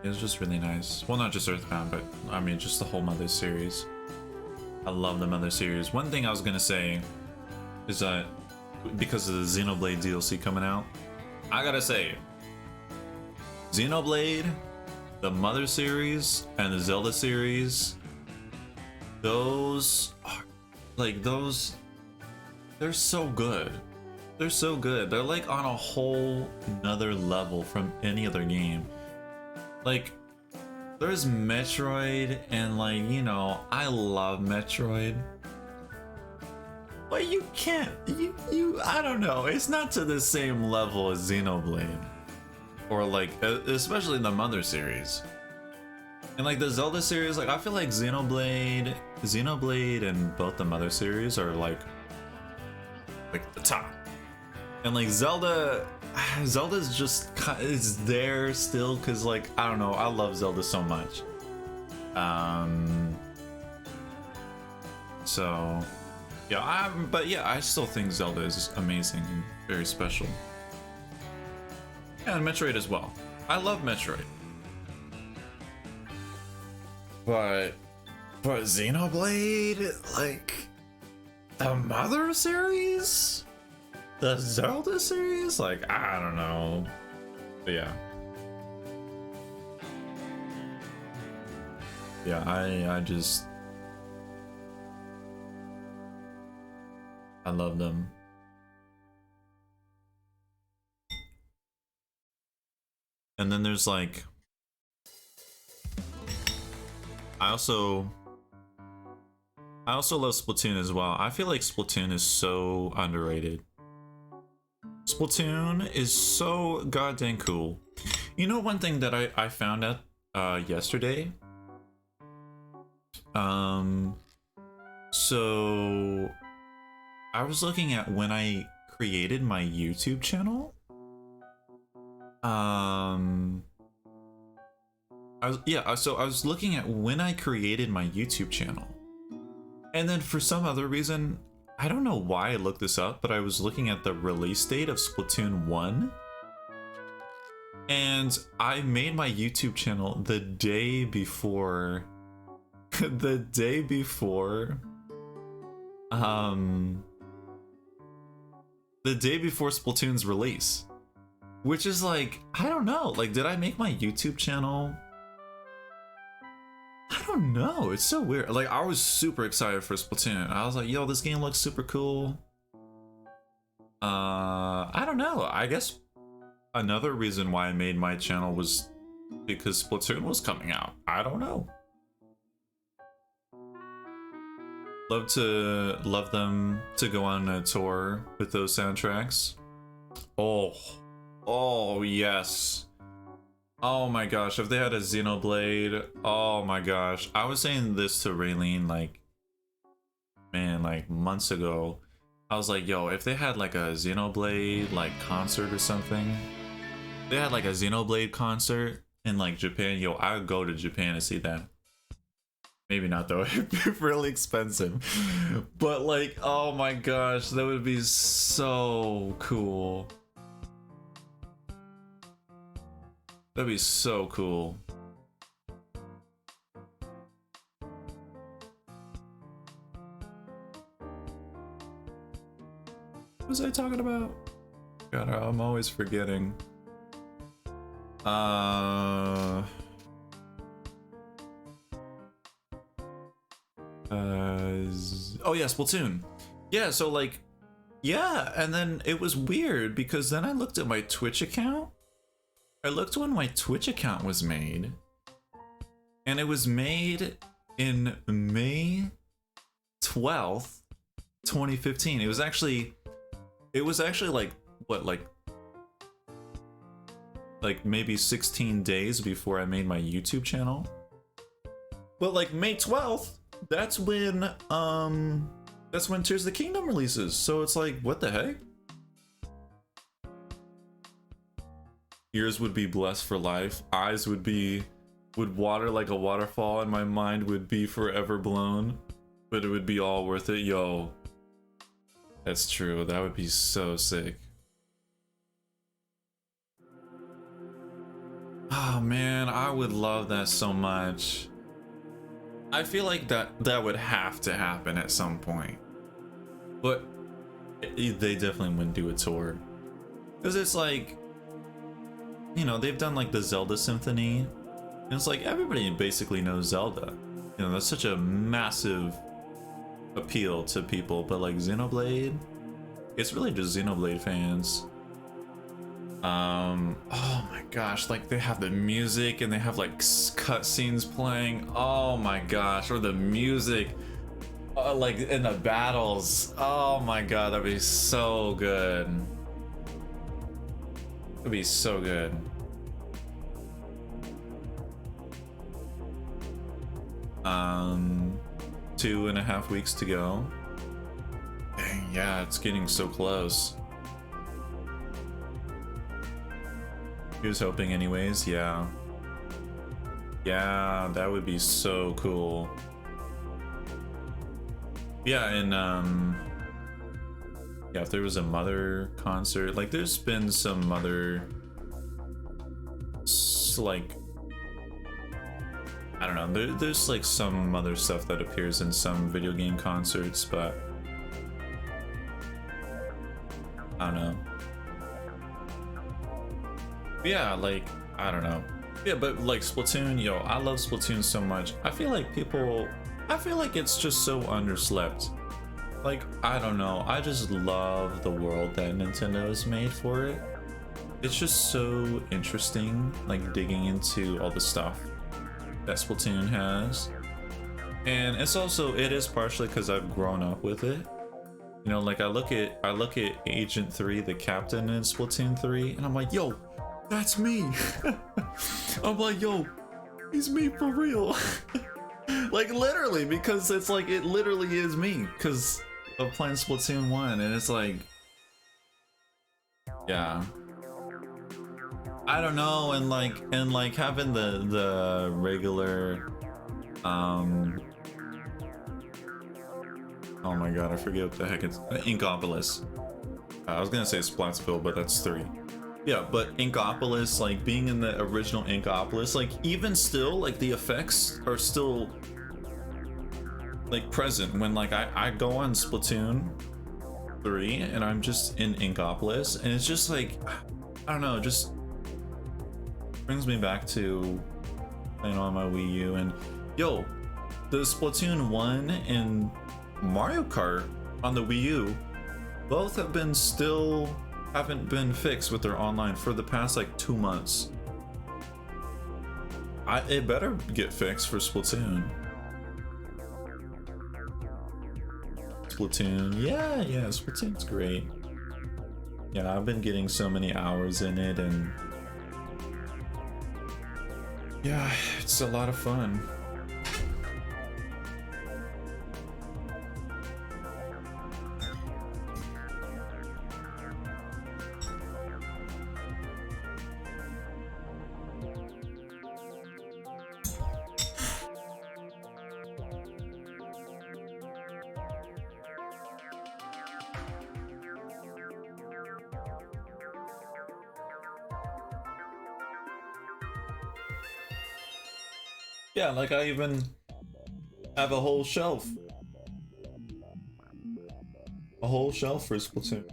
It was just really nice. Well, not just Earthbound, but I mean just the whole Mother series. I love the Mother series. One thing I was gonna say is that because of the Xenoblade DLC coming out, I gotta say, Xenoblade, the Mother series, and the Zelda series, those are like they're so good. They're so good. They're like on a whole nother level from any other game. Like, there's Metroid, and like, you know, I love Metroid. But you can't, I don't know, it's not to the same level as Xenoblade. Or like, especially the Mother series. And like the Zelda series, like I feel like Xenoblade and both the Mother series are like the top. And like Zelda's just is there still because like I don't know, I love Zelda so much. So yeah, but yeah, I still think Zelda is amazing and very special. Yeah, and Metroid as well. I love Metroid. But Xenoblade, like the Mother series? The Zelda series? Like, I don't know. But yeah. Yeah, I love them. And then there's like, I also love Splatoon as well. I feel like Splatoon is so underrated. Splatoon is so goddamn cool. You know, one thing that I found out yesterday? So I was looking at when I created my YouTube channel. I was looking at when I created my YouTube channel. And then for some other reason, I don't know why I looked this up, but I was looking at the release date of Splatoon 1. And I made my YouTube channel the day before the day before um the day before Splatoon's release. Which is like, I don't know, like did I make my YouTube channel? I don't know, it's so weird. Like I was super excited for Splatoon. I was like, yo, this game looks super cool. I don't know, I guess another reason why I made my channel was because Splatoon was coming out. I don't know. Love them to go on a tour with those soundtracks. Oh yes. Oh my gosh, if they had a Xenoblade, oh my gosh. I was saying this to Raylene like, man, like months ago. I was like, yo, if they had like a Xenoblade like concert or something, they had like a Xenoblade concert in like Japan, yo, I would go to Japan to see that. Maybe not though, it'd be really expensive. But like, oh my gosh, that would be so cool. That'd be so cool. What was I talking about? God, I'm always forgetting. Oh yeah, Splatoon. Yeah, so like, yeah, and then it was weird because then I looked at my Twitch account. I looked when my Twitch account was made, and it was made in May 12th, 2015. It was actually like, what, like maybe 16 days before I made my YouTube channel. But like May 12th, that's when Tears of the Kingdom releases. So it's like, what the heck? Ears would be blessed for life. Eyes would water like a waterfall, and my mind would be forever blown. But it would be all worth it. Yo, that's true. That would be so sick. Oh man, I would love that so much. I feel like that would have to happen at some point. But they definitely wouldn't do a tour. Because it's like, you know, they've done like the Zelda Symphony. And it's like everybody basically knows Zelda. You know, that's such a massive appeal to people. But like Xenoblade, it's really just Xenoblade fans. Oh my gosh, like they have the music and they have like cutscenes playing. Oh my gosh, or the music like in the battles. Oh my god, that'd be so good. It'd be so good. Um, 2.5 weeks to go. Dang, yeah, it's getting so close. Here's hoping anyways, yeah. Yeah, that would be so cool. Yeah, and yeah, if there was a Mother concert, like there's been some Mother, like, I don't know, there's like some Mother stuff that appears in some video game concerts, but I don't know. Yeah, like, I don't know. Yeah, but like Splatoon, yo, I love Splatoon so much. I feel like it's just so underslept. Like, I don't know, I just love the world that Nintendo has made for it. It's just so interesting, like digging into all the stuff that Splatoon has. And it's also, it is partially because I've grown up with it. You know, like I look at Agent 3, the captain in Splatoon 3, and I'm like, yo, that's me. I'm like, yo, he's me for real. Like literally, because it's like, it literally is me because of playing Splatoon 1, and it's like, yeah, I don't know. And like having the regular oh my god, I forget what the heck it's, Inkopolis. I was gonna say Splatsville, but that's 3. Yeah, but Inkopolis, like being in the original Inkopolis, like even still, like the effects are still like present when like I go on Splatoon 3 and I'm just in Inkopolis and it's just like I don't know, it just brings me back to playing on my Wii U. And yo, the Splatoon 1 and Mario Kart on the Wii U both haven't been fixed with their online for the past like 2 months. It better get fixed for Splatoon. Yeah, Splatoon's great. Yeah, I've been getting so many hours in it, and yeah, it's a lot of fun. Yeah, like I even have a whole shelf. A whole shelf for Splatoon.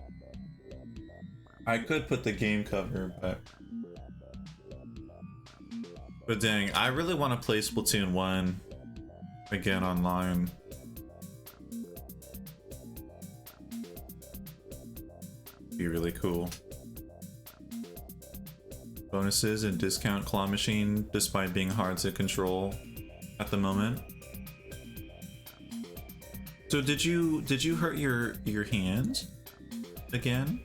I could put the game cover, but dang, I really want to play Splatoon 1 again online. Be really cool. Bonuses and discount claw machine despite being hard to control at the moment. So did you hurt your hand again?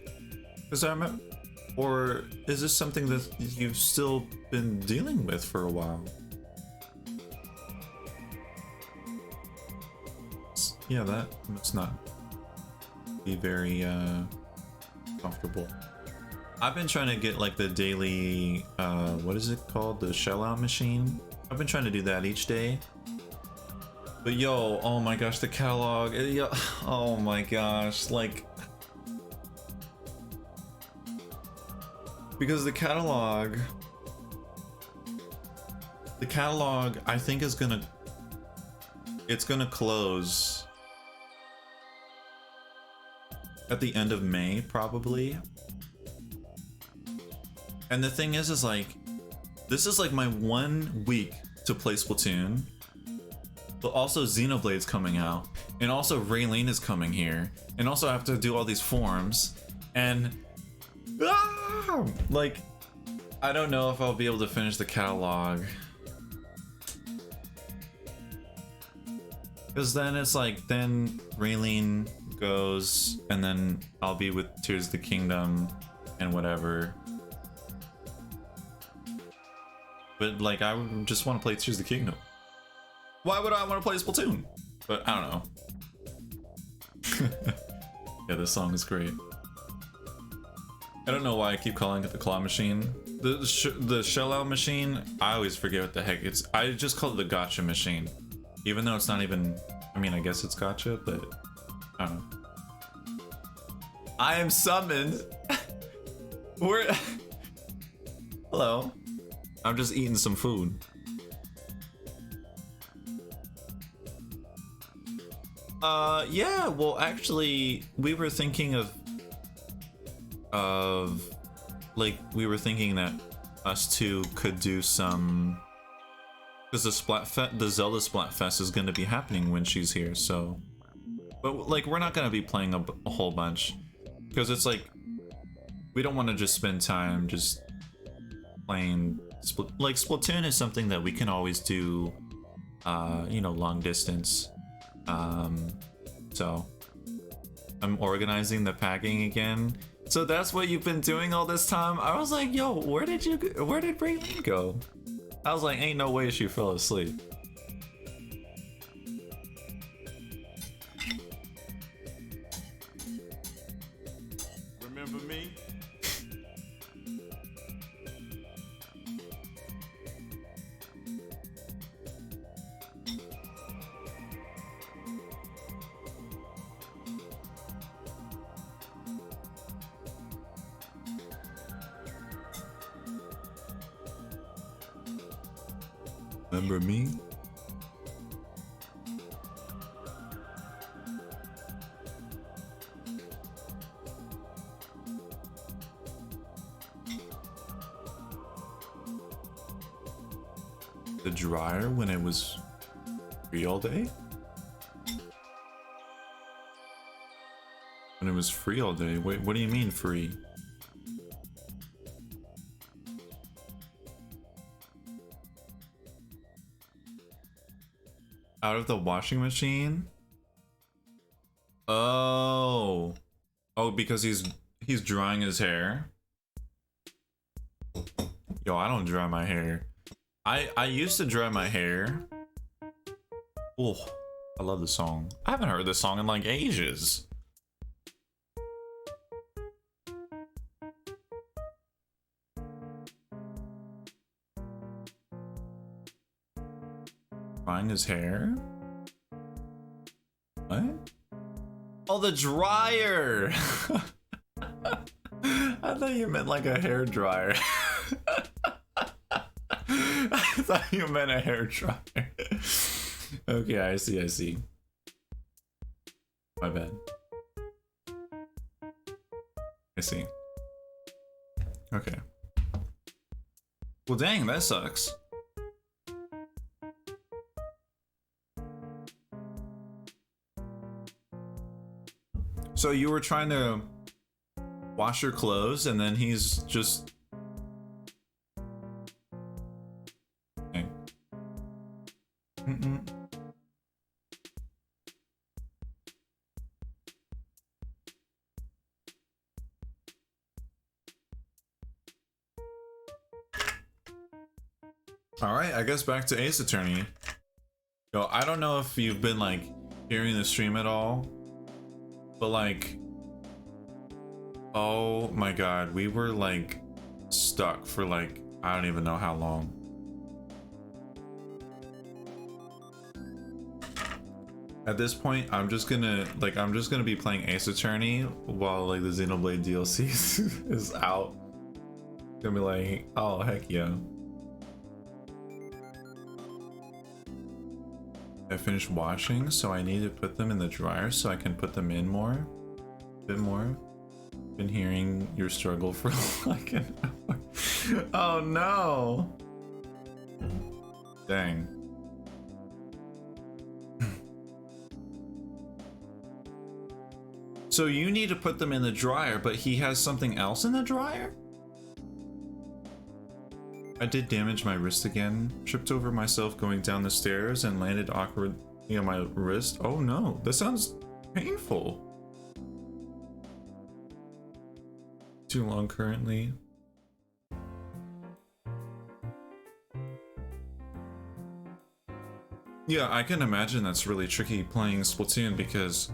Because I remember, or is this something that you've still been dealing with for a while? Yeah, that must not be very comfortable. I've been trying to get like the daily, what is it called? The shell out machine. I've been trying to do that each day. But yo, oh my gosh, the catalog, oh my gosh, like, because the catalog I think it's gonna close at the end of May, probably. And the thing is like, this is like my 1 week to play Splatoon, but also Xenoblade's coming out, and also Raylene is coming here, and also I have to do all these forms, and like, I don't know if I'll be able to finish the catalog. Because then it's like, then Raylene goes, and then I'll be with Tears of the Kingdom and whatever. But like, I just want to play Tears of the Kingdom. Why would I want to play Splatoon? But I don't know. Yeah, this song is great. I don't know why I keep calling it the claw machine. The shell out machine, I always forget what the heck it's. I just call it the gotcha machine. Even though it's not even, I mean, I guess it's gotcha, but I don't know. I am summoned. We're hello. I'm just eating some food. Yeah, well, actually, we were thinking like, we were thinking that us two could do some, because the Zelda Splatfest is going to be happening when she's here, so, but like, we're not going to be playing a whole bunch, because it's like, we don't want to just spend time just playing, like, Splatoon is something that we can always do, you know, long distance. So I'm organizing the packing again. So that's what you've been doing all this time? I was like, yo, where did Raylene go? I was like, ain't no way she fell asleep. Remember me? Remember me? The dryer when it was free all day? When it was free all day? Wait, what do you mean free? Out of the washing machine? Oh. Oh, because he's drying his hair? Yo, I don't dry my hair. I used to dry my hair. Oh, I love this song. I haven't heard this song in like ages. Drying his hair? What? Oh, the dryer! I thought you meant like a hair dryer. I thought you meant a hair dryer. Okay, I see. My bad. I see. Okay. Well, dang, that sucks. So you were trying to wash your clothes and then he's just... Okay. Alright, I guess back to Ace Attorney. Yo, I don't know if you've been like hearing the stream at all, but like, oh my god, we were like stuck for like, I don't even know how long. At this point, I'm just gonna be playing Ace Attorney while like the Xenoblade DLC is out. Gonna be like, oh heck yeah. I finished washing, so I need to put them in the dryer so I can put them in a bit more. Been hearing your struggle for like an hour. Oh no! Dang. So you need to put them in the dryer, but he has something else in the dryer? I did damage my wrist again. Tripped over myself going down the stairs and landed awkwardly on my wrist. Oh no, that sounds painful. Too long currently. Yeah, I can imagine that's really tricky playing Splatoon because...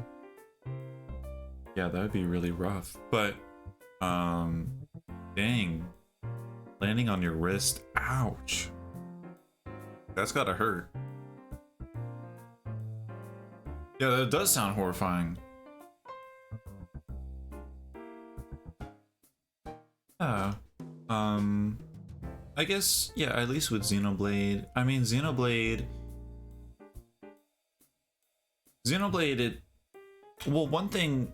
yeah, that would be really rough. But, dang. Landing on your wrist, ouch. That's gotta hurt. Yeah, that does sound horrifying. Yeah. I guess, yeah, at least with Xenoblade. I mean, Xenoblade, it... well, one thing...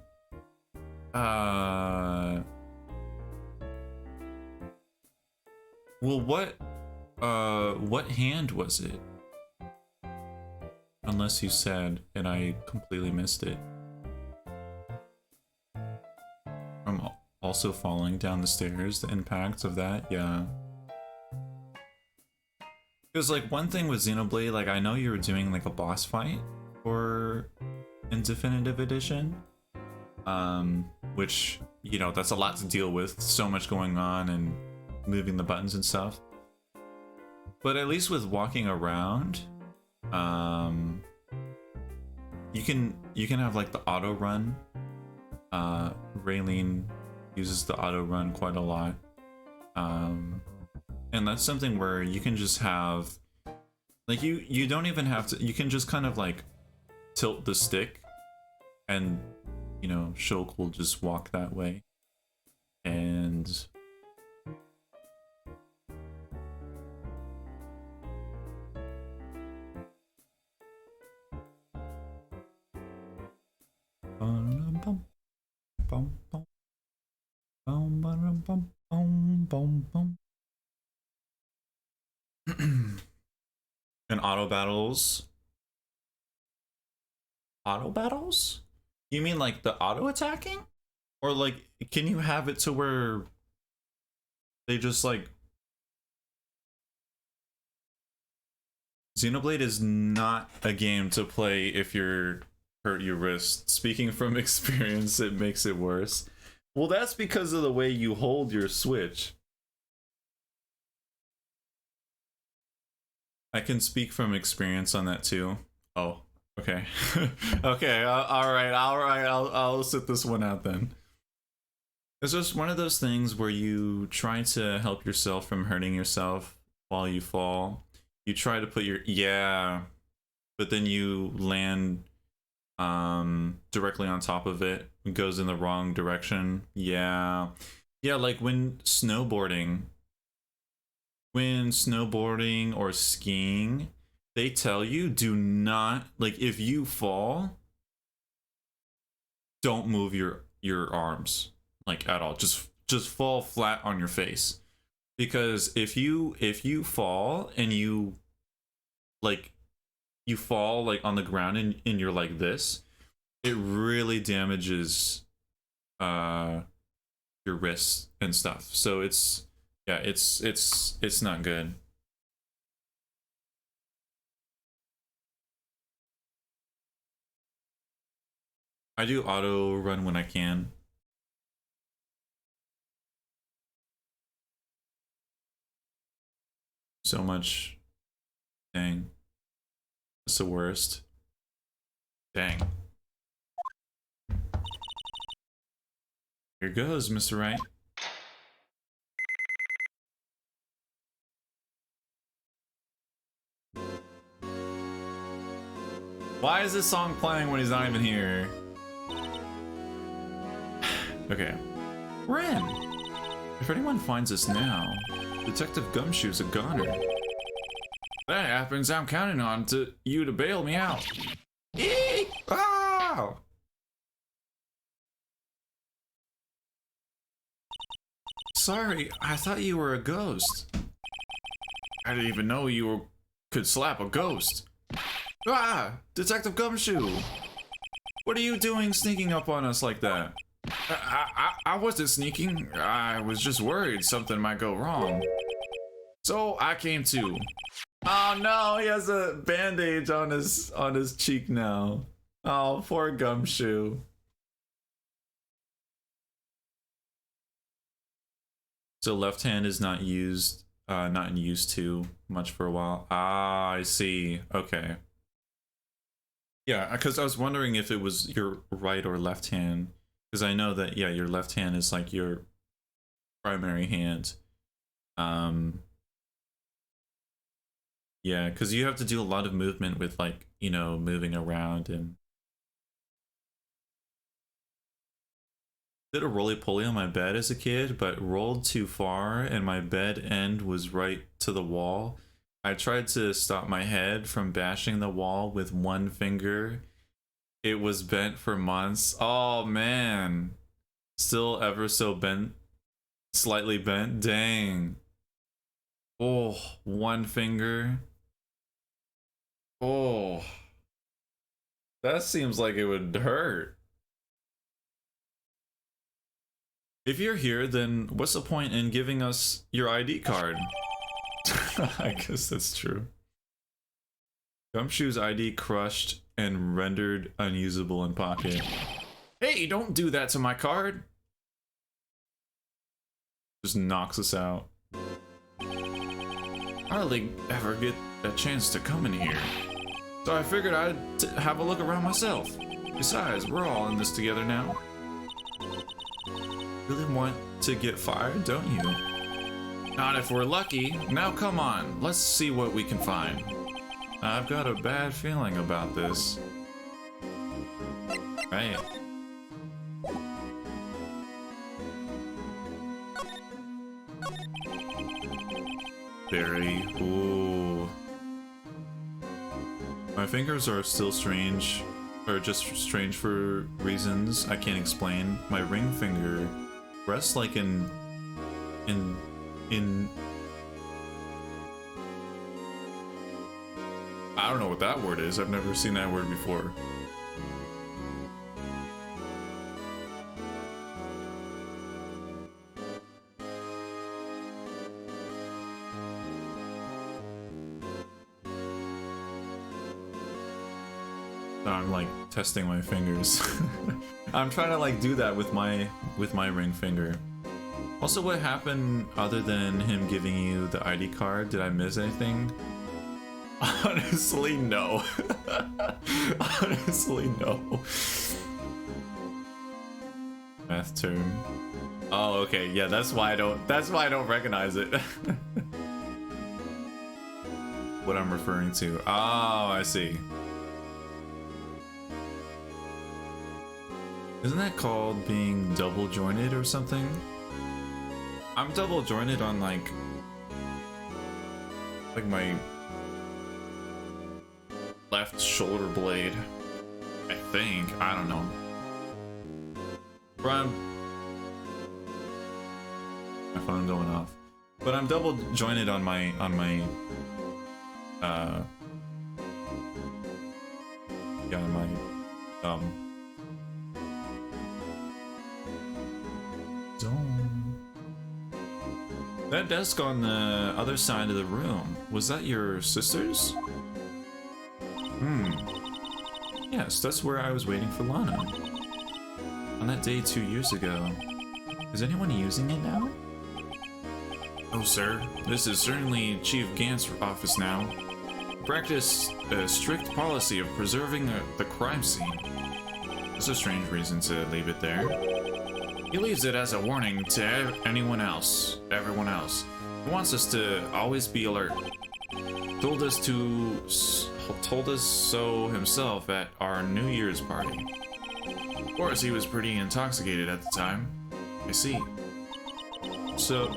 well, what hand was it? Unless you said, and I completely missed it. From also falling down the stairs, the impact of that, yeah. Because like one thing with Xenoblade, like I know you were doing like a boss fight for in Definitive Edition. Which, you know, that's a lot to deal with, so much going on and moving the buttons and stuff. But at least with walking around, you can have like the auto run. Raylene uses the auto run quite a lot. And that's something where you can just have, like you don't even have to, you can just kind of like tilt the stick and, you know, Shulk will just walk that way. And Bum, bum, bum, bum, bum, bum, bum, bum, bum. And auto battles. Auto battles? You mean like the auto attacking? Or like, can you have it to where they just like... Xenoblade is not a game to play if you're hurt your wrist. Speaking from experience, it makes it worse. Well, that's because of the way you hold your Switch. I can speak from experience on that too. Oh, okay. Okay, all right, I'll sit this one out then. It's just one of those things where you try to help yourself from hurting yourself while you fall. You try to put your, yeah, but then you land directly on top of it. It goes in the wrong direction. Yeah. Yeah, like when snowboarding or skiing, they tell you do not, like, if you fall, don't move your arms like at all. Just fall flat on your face. Because if you fall and you fall like on the ground and you're like this, it really damages your wrists and stuff. So it's, yeah, it's not good. I do auto run when I can. So much. Dang. That's the worst. Dang. Here goes, Mr. Right. Why is this song playing when he's not even here? Okay. Ren! If anyone finds us now, Detective Gumshoe's a goner. That happens, I'm counting on you to bail me out. Eek! Ah! Sorry, I thought you were a ghost. I didn't even know you could slap a ghost. Ah! Detective Gumshoe! What are you doing sneaking up on us like that? I wasn't sneaking. I was just worried something might go wrong. So I came too. Oh no, he has a bandage on his cheek now. Oh, poor Gumshoe. So left hand is not used, not in use too much for a while. Ah, I see. Okay. Yeah, because I was wondering if it was your right or left hand. Because I know that, yeah, your left hand is like your primary hand. Yeah, because you have to do a lot of movement with, like, you know, moving around and... Did a roly-poly on my bed as a kid, but rolled too far and my bed end was right to the wall. I tried to stop my head from bashing the wall with one finger. It was bent for months. Oh man. Still ever so bent. Slightly bent. Dang. Oh, one finger. Oh. That seems like it would hurt. If you're here, then what's the point in giving us your ID card? I guess that's true. Gumshoe's ID crushed and rendered unusable in pocket. Hey, don't do that to my card! Just knocks us out. I hardly ever get a chance to come in here. So I figured I'd have a look around myself. Besides, we're all in this together now. Really want to get fired, don't you? Not if we're lucky. Now come on, let's see what we can find. I've got a bad feeling about this. Right. Berry. Ooh. My fingers are still strange or just strange for reasons I can't explain, my ring finger rests like in I don't know what that word is. I've never seen that word before. I'm like testing my fingers. I'm trying to like do that with my ring finger. Also, what happened other than him giving you the ID card? Did I miss anything? Honestly, no. Honestly, no. Math term. Oh, okay. Yeah, that's why I don't recognize it. What I'm referring to. Oh, I see. Isn't that called being double jointed or something? I'm double jointed on like my left shoulder blade, I think. I don't know. But my phone going off. But I'm double jointed on my yeah, on my That desk on the other side of the room, was that your sister's? Yes, that's where I was waiting for Lana. On that day 2 years ago. Is anyone using it now? Oh, sir. This is certainly Chief Gant's office now. Practice a strict policy of preserving the crime scene. That's a strange reason to leave it there. He leaves it as a warning to everyone else. He wants us to always be alert. Told us so himself at our New Year's party. Of course, he was pretty intoxicated at the time. I see. So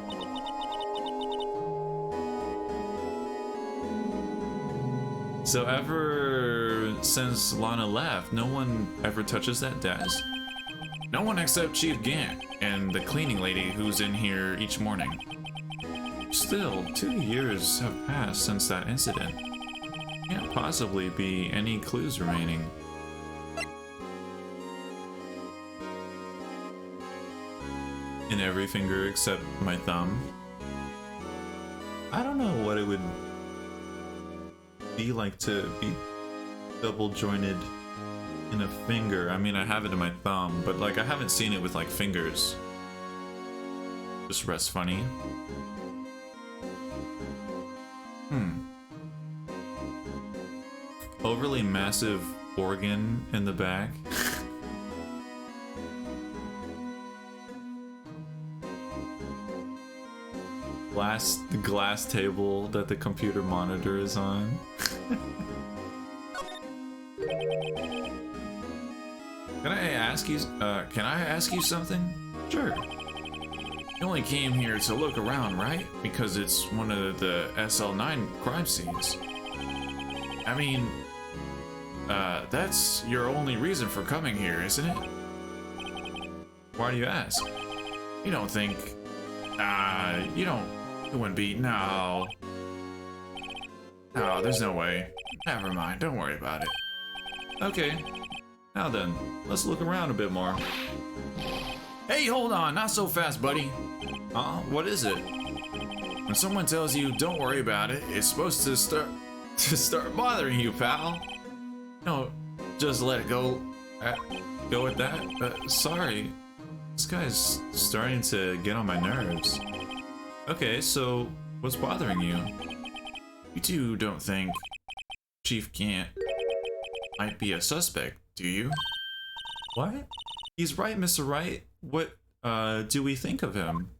ever since Lana left, no one ever touches that desk? No one except Chief Gant and the cleaning lady who's in here each morning. Still, 2 years have passed since that incident. Can't possibly be any clues remaining. In every finger except my thumb. I don't know what it would be like to be double jointed in a finger. I mean, I have it in my thumb, but like I haven't seen it with like fingers. Just rests funny. Overly massive organ in the back. The glass table that the computer monitor is on. Can I ask you something? Sure. You only came here to look around, right? Because it's one of the SL9 crime scenes. I mean, that's your only reason for coming here, isn't it? Why do you ask? You don't think... it wouldn't be... No, there's no way. Never mind, don't worry about it. Okay. Now then, let's look around a bit more. Hey, hold on, not so fast, buddy. What is it? When someone tells you don't worry about it, it's supposed to start bothering you, pal. No, just let it go. Go with that. Sorry, this guy's starting to get on my nerves. Okay, so what's bothering you? You two don't think Chief Gant might be a suspect, do you? What? He's right, Mr. Wright. What do we think of him?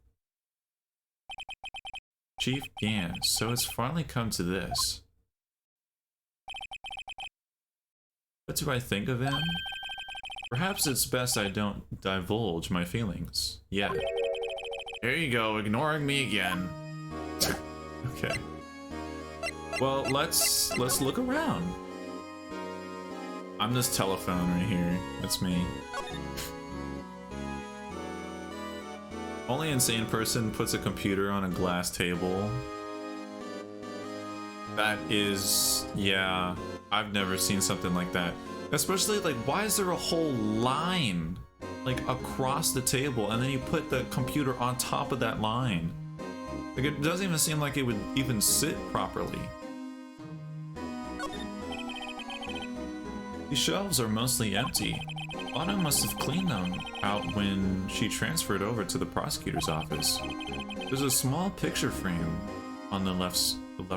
Chief Gant, so it's finally come to this. What do I think of him? Perhaps it's best I don't divulge my feelings. Yeah. There you go, ignoring me again. Okay. Well, let's look around. I'm this telephone right here. That's me. Only insane person puts a computer on a glass table. That is, yeah, I've never seen something like that. Especially, like, why is there a whole line, like, across the table, and then you put the computer on top of that line? Like, it doesn't even seem like it would even sit properly. These shelves are mostly empty. Lana must have cleaned them out when she transferred over to the prosecutor's office. There's a small picture frame on the left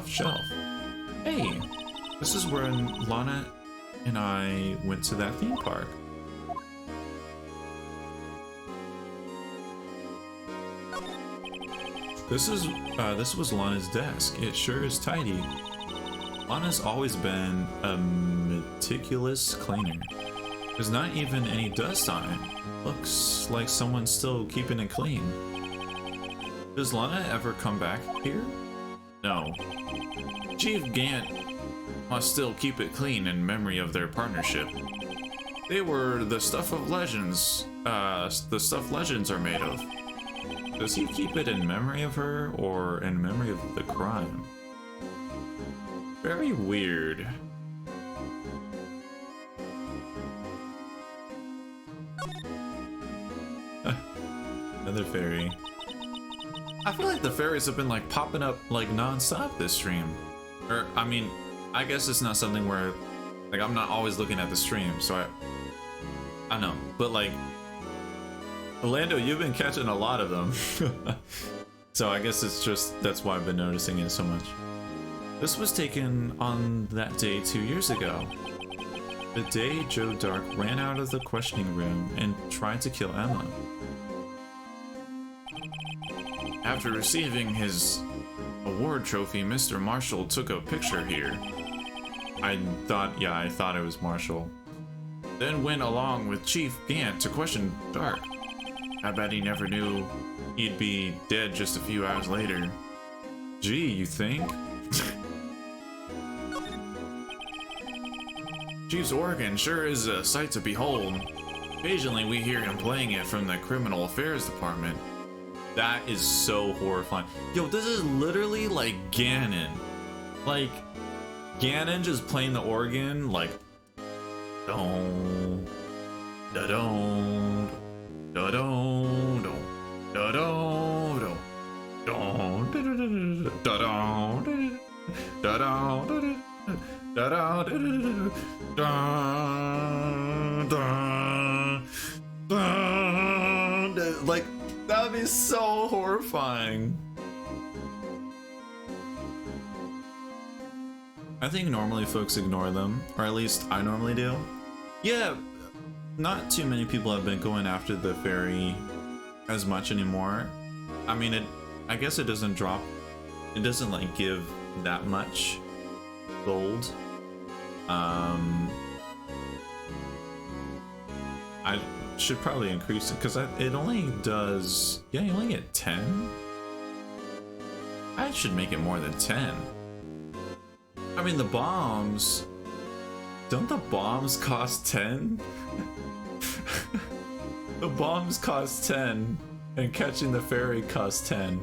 shelf. Hey, this is where Lana and I went to that theme park. This was Lana's desk. It sure is tidy. Lana's always been a meticulous cleaner. There's not even any dust on it. Looks like someone's still keeping it clean. Does Lana ever come back here? No. Chief Gant must still keep it clean in memory of their partnership. They were the stuff of legends, the stuff legends are made of. Does he keep it in memory of her or in memory of the crime? Very weird. Another fairy. I feel like the fairies have been like popping up like non-stop this stream. Or, I mean, I guess it's not something where, like, I'm not always looking at the stream, so I know. But like, Orlando, you've been catching a lot of them. So I guess it's just, that's why I've been noticing it so much. This was taken on that day 2 years ago. The day Joe Dark ran out of the questioning room and tried to kill Emma. After receiving his award trophy, Mr. Marshall took a picture here. I thought it was Marshall. Then went along with Chief Gant to question Dark. I bet he never knew he'd be dead just a few hours later. Gee, you think? Chief's organ sure is a sight to behold. Occasionally we hear him playing it from the Criminal Affairs Department. That is so horrifying. Yo, this is literally like Ganon. Like, Ganon just playing the organ, like, don, da don, da don, da don, da don, da don, da don, like, that would be so horrifying. I think normally folks ignore them, or at least I normally do. Yeah, not too many people have been going after the fairy as much anymore. I mean, I guess it doesn't drop, it doesn't like give that much gold. I should probably increase it because it only does, yeah, you only get 10. I should make it more than 10. I mean, the bombs, don't the bombs cost 10? The bombs cost 10 and catching the fairy costs 10.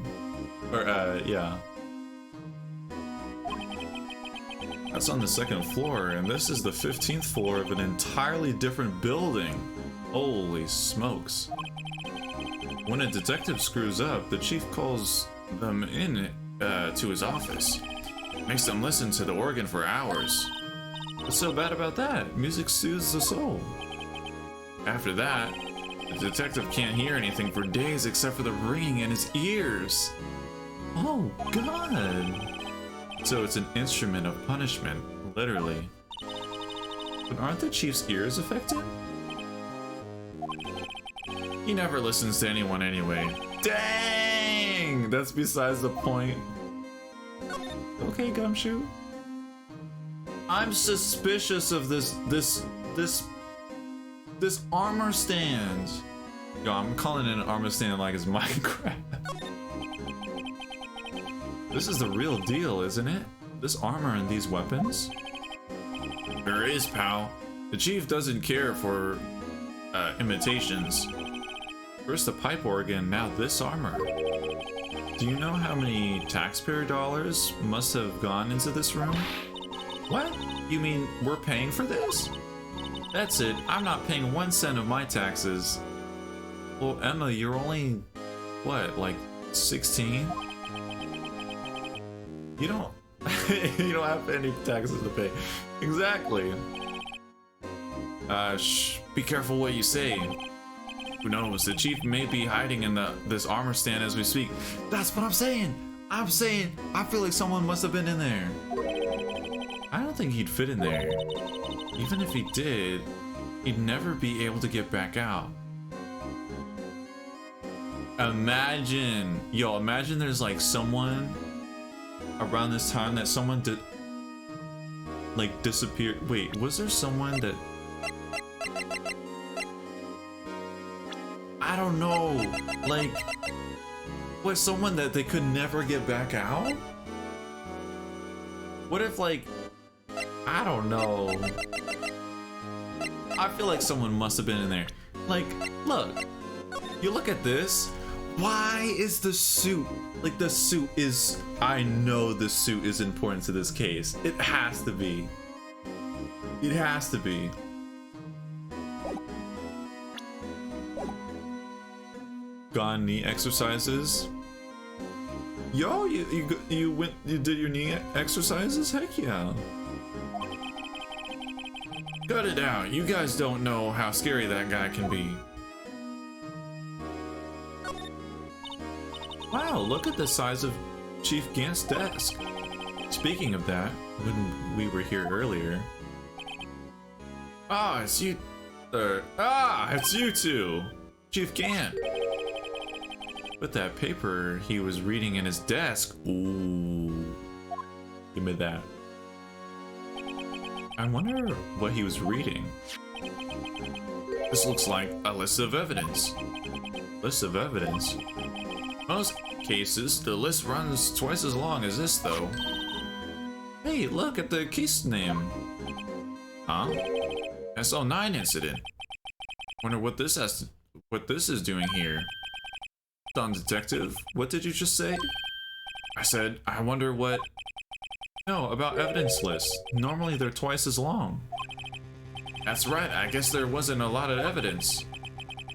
Or yeah. That's on the second floor, and this is the 15th floor of an entirely different building. Holy smokes. When a detective screws up, the chief calls them in to his office. Makes them listen to the organ for hours. What's so bad about that? Music soothes the soul. After that, the detective can't hear anything for days except for the ringing in his ears. Oh, God. So it's an instrument of punishment, literally. But aren't the chief's ears affected? He never listens to anyone anyway. Dang! That's besides the point. Okay, Gumshoe. I'm suspicious of this armor stand. Yo, I'm calling it an armor stand like it's Minecraft. This is the real deal, isn't it? This armor and these weapons? There is, pal. The chief doesn't care for imitations. First the pipe organ, now this armor. Do you know how many taxpayer dollars must have gone into this room? What? You mean we're paying for this? That's it, I'm not paying 1 cent of my taxes. Well, Emma, you're only, what, like 16? You don't, you don't have any taxes to pay. Exactly. Shh, be careful what you say. Who knows, the chief may be hiding in this armor stand as we speak. That's what I'm saying! I feel like someone must have been in there. I don't think he'd fit in there. Even if he did, he'd never be able to get back out. Imagine, imagine there's like someone around this time that someone did, like, disappeared. Wait, was there someone that, I don't know, like, was someone that they could never get back out? What if, like, I don't know. I feel like someone must have been in there. Like, look, you look at this. Why is the suit, like, the suit is, I know the suit is important to this case. It has to be. It has to be. Gone knee exercises. Yo, you did your knee exercises? Heck yeah. Cut it out. You guys don't know how scary that guy can be. Wow, look at the size of Chief Gant's desk. Speaking of that, when we were here earlier. Ah, it's you. It's you two. Chief Gant. With that paper he was reading in his desk. Ooh. Give me that. I wonder what he was reading. This looks like a list of evidence. List of evidence? Most cases, the list runs twice as long as this, though. Hey, look at the case name. Huh? SO9 incident. Wonder what this is doing here. Don Detective, what did you just say? I said, I wonder what... No, about evidence lists. Normally they're twice as long. That's right, I guess there wasn't a lot of evidence.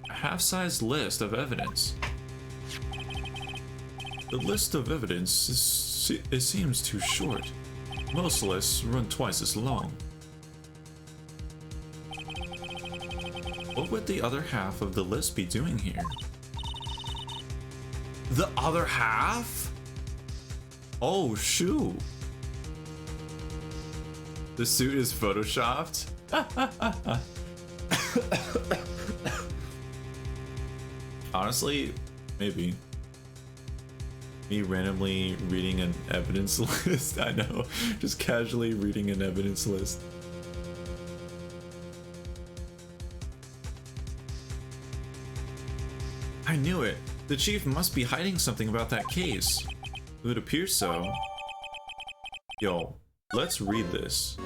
A half-sized list of evidence. The list of evidence, it seems too short. Most lists run twice as long. What would the other half of the list be doing here? The other half? Oh, shoot. The suit is photoshopped? Honestly, maybe. Me randomly reading an evidence list. I know, just casually reading an evidence list. I knew it. The chief must be hiding something about that case. It would appear so. Yo, let's read this.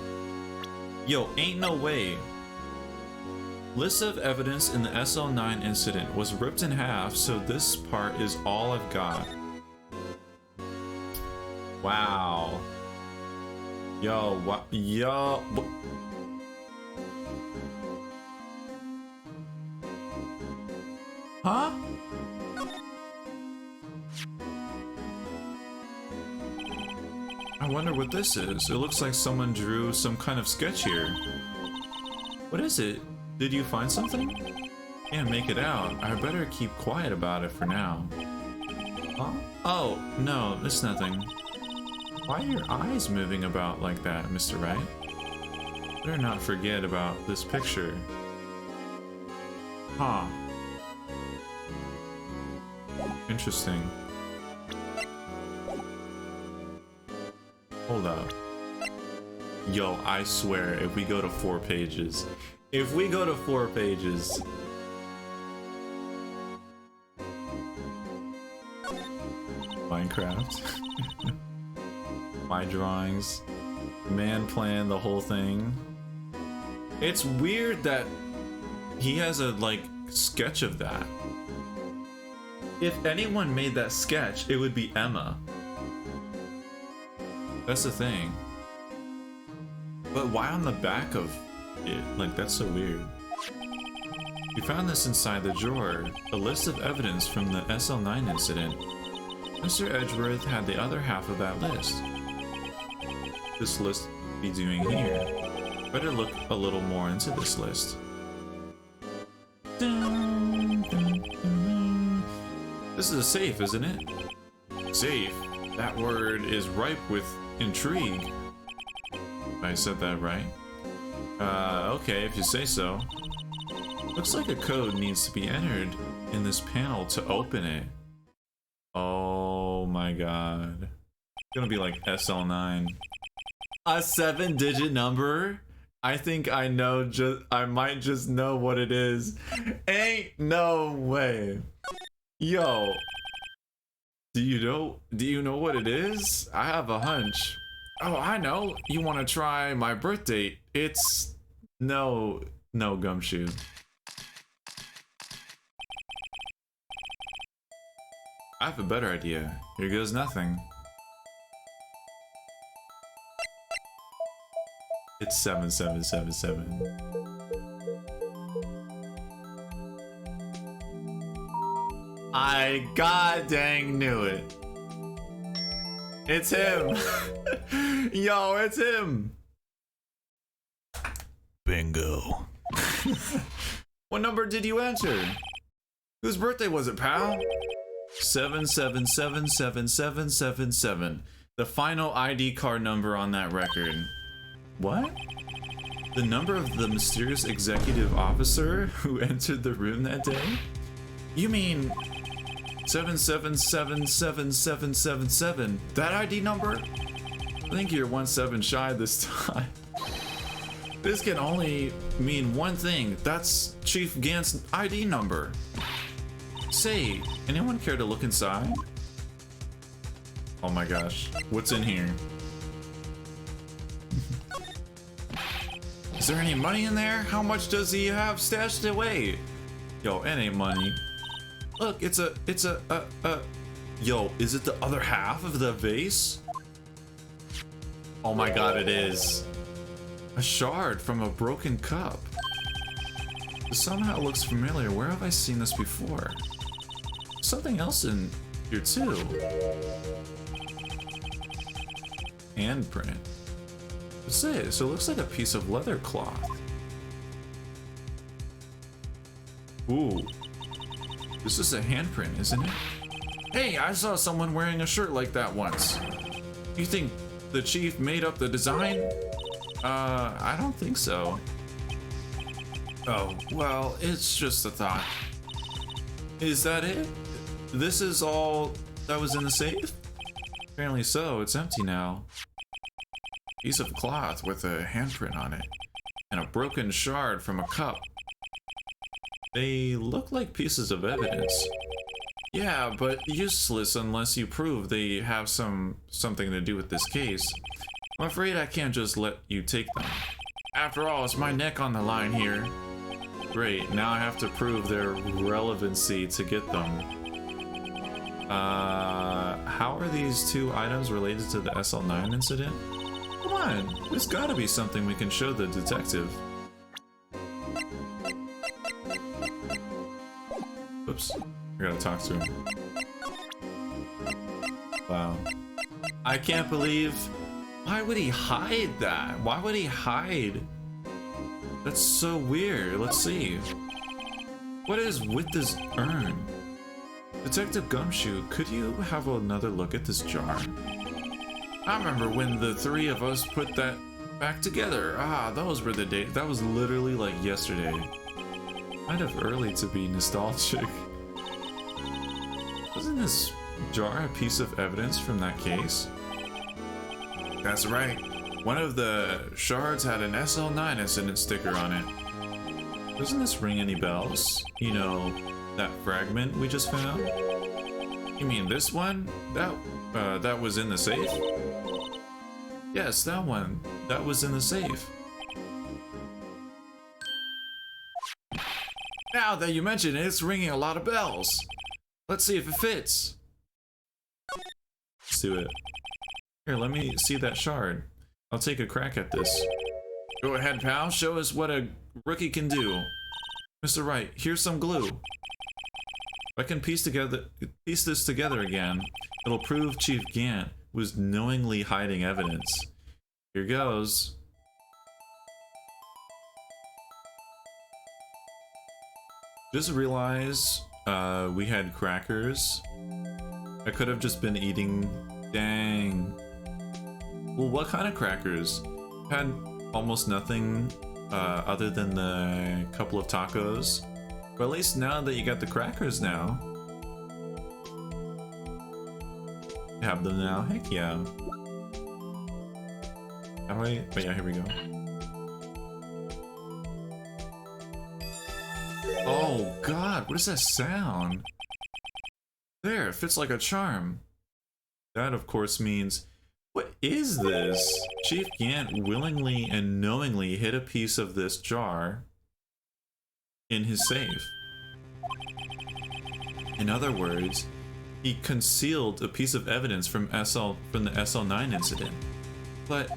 Yo, ain't no way. List of evidence in the SL9 incident was ripped in half, so this part is all I've got. Wow. Yo, what? Yo. Huh? I wonder what this is. It looks like someone drew some kind of sketch here. What is it? Did you find something? Can't make it out. I better keep quiet about it for now. Huh? Oh, no, it's nothing. Why are your eyes moving about like that, Mr. Wright? Better not forget about this picture. Huh. Interesting. Hold up. Yo, I swear, if we go to 4 pages. If we go to 4 pages. Minecraft. My drawings. Man plan the whole thing. It's weird that he has a, like, sketch of that. If anyone made that sketch, it would be Emma. That's the thing. But why on the back of it? Like, that's so weird. We found this inside the drawer. A list of evidence from the SL9 incident. Mr. Edgeworth had the other half of that list. This list be doing here. Better look a little more into this list. This is a safe, isn't it? Safe? That word is ripe with intrigue. I said that right. Okay, if you say so. Looks like a code needs to be entered in this panel to open it. Oh my god. It's gonna be like SL9. A 7-digit number? I think I know, I might just know what it is. Ain't no way. Yo. Do you know what it is? I have a hunch. Oh, I know. You want to try my birth date? It's no Gumshoe. I have a better idea. Here goes nothing. It's 7777. I god dang knew it. It's him. Yo, it's him. Bingo. What number did you enter? Whose birthday was it, pal? 77777777. The final ID card number on that record. What? The number of the mysterious executive officer who entered the room that day? You mean 77777777? That ID number? I think you're 17 shy this time. This can only mean one thing. That's Chief Gant's ID number. Say, anyone care to look inside? Oh my gosh, what's in here? Is there any money in there? How much does he have stashed away? Yo, it ain't money. Look, it's a, yo, is it the other half of the vase? Oh my god, it is. A shard from a broken cup. This somehow looks familiar. Where have I seen this before? Something else in here too. Handprint. What's this? It looks like a piece of leather cloth. Ooh. This is a handprint, isn't it? Hey, I saw someone wearing a shirt like that once. You think the chief made up the design? I don't think so. Oh, well, it's just a thought. Is that it? This is all that was in the safe? Apparently so, it's empty now. Piece of cloth with a handprint on it. And a broken shard from a cup. They look like pieces of evidence. Yeah, but useless unless you prove they have something to do with this case. I'm afraid I can't just let you take them. After all, it's my neck on the line here. Great, now I have to prove their relevancy to get them. How are these two items related to the SL9 incident? Come on, there's gotta be something we can show the detective. Oops, I gotta talk to him. Wow. I can't believe... Why would he hide that? Why would he hide? That's so weird. Let's see. What is with this urn? Detective Gumshoe, could you have another look at this jar? I remember when the three of us put that back together. Ah, those were the days. That was literally like yesterday. Kind of early to be nostalgic. Wasn't this jar a piece of evidence from that case? That's right. One of the shards had an SL9 incident sticker on it. Doesn't this ring any bells? You know, that fragment we just found? You mean this one? That was in the safe? Yes, that one. That was in the safe. Now that you mention it, it's ringing a lot of bells. Let's see if it fits. Let's do it. Here, let me see that shard. I'll take a crack at this. Go ahead, pal. Show us what a rookie can do. Mr. Wright, here's some glue. If I can piece this together again, it'll prove Chief Gant was knowingly hiding evidence. Here goes. Just realized we had crackers. I could have just been eating. Dang. Well, what kind of crackers? Had almost nothing other than the couple of tacos. But at least now that you got the crackers now. You have them now? Heck yeah. How do I? Oh yeah, here we go. Oh god, what is that sound? There, it fits like a charm. That of course means, what is this? Chief Gant willingly and knowingly hid a piece of this jar in his safe. In other words, he concealed a piece of evidence from the SL9 incident. But,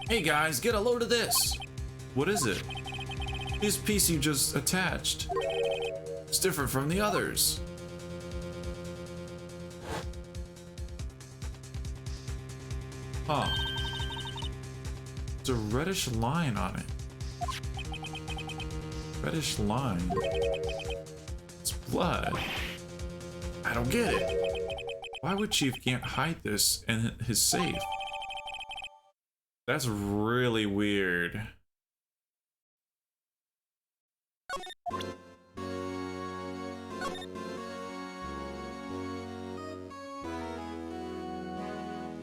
hey guys, get a load of this! What is it? This piece you just attached. It's different from the others. Huh. There's a reddish line on it. Reddish line. It's blood. I don't get it. Why would Chief Gant hide this in his safe? That's really weird.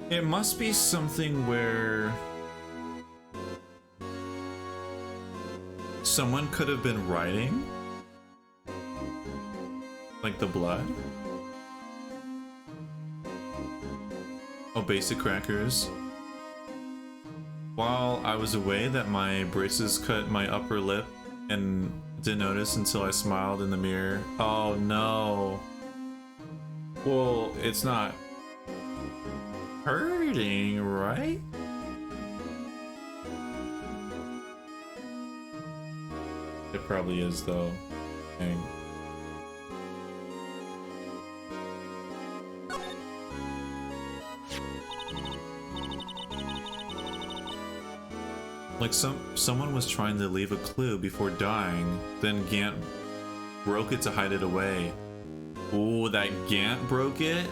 It must be something where someone could have been writing, like the blood. Oh, basic crackers. While I was away, that my braces cut my upper lip and didn't notice until I smiled in the mirror. Oh no. Well, it's not hurting, right? It probably is though. Dang. Like someone was trying to leave a clue before dying, then Gant broke it to hide it away. Ooh, that Gant broke it?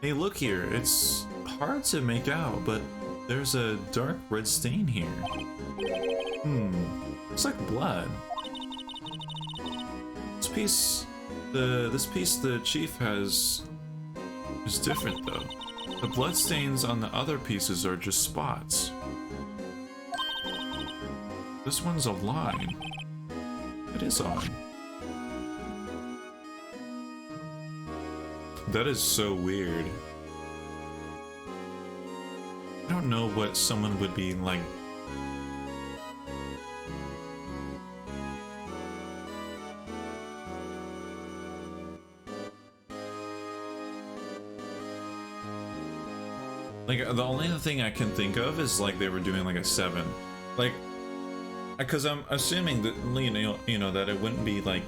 Hey, look here. It's hard to make out, but there's a dark red stain here. It's like blood. This piece the chief has is different though. The blood stains on the other pieces are just spots. This one's a line. It is odd. That is so weird. I don't know what someone would be like. Like, the only thing I can think of is like they were doing like a 7. Like, because I'm assuming that, you know, that it wouldn't be like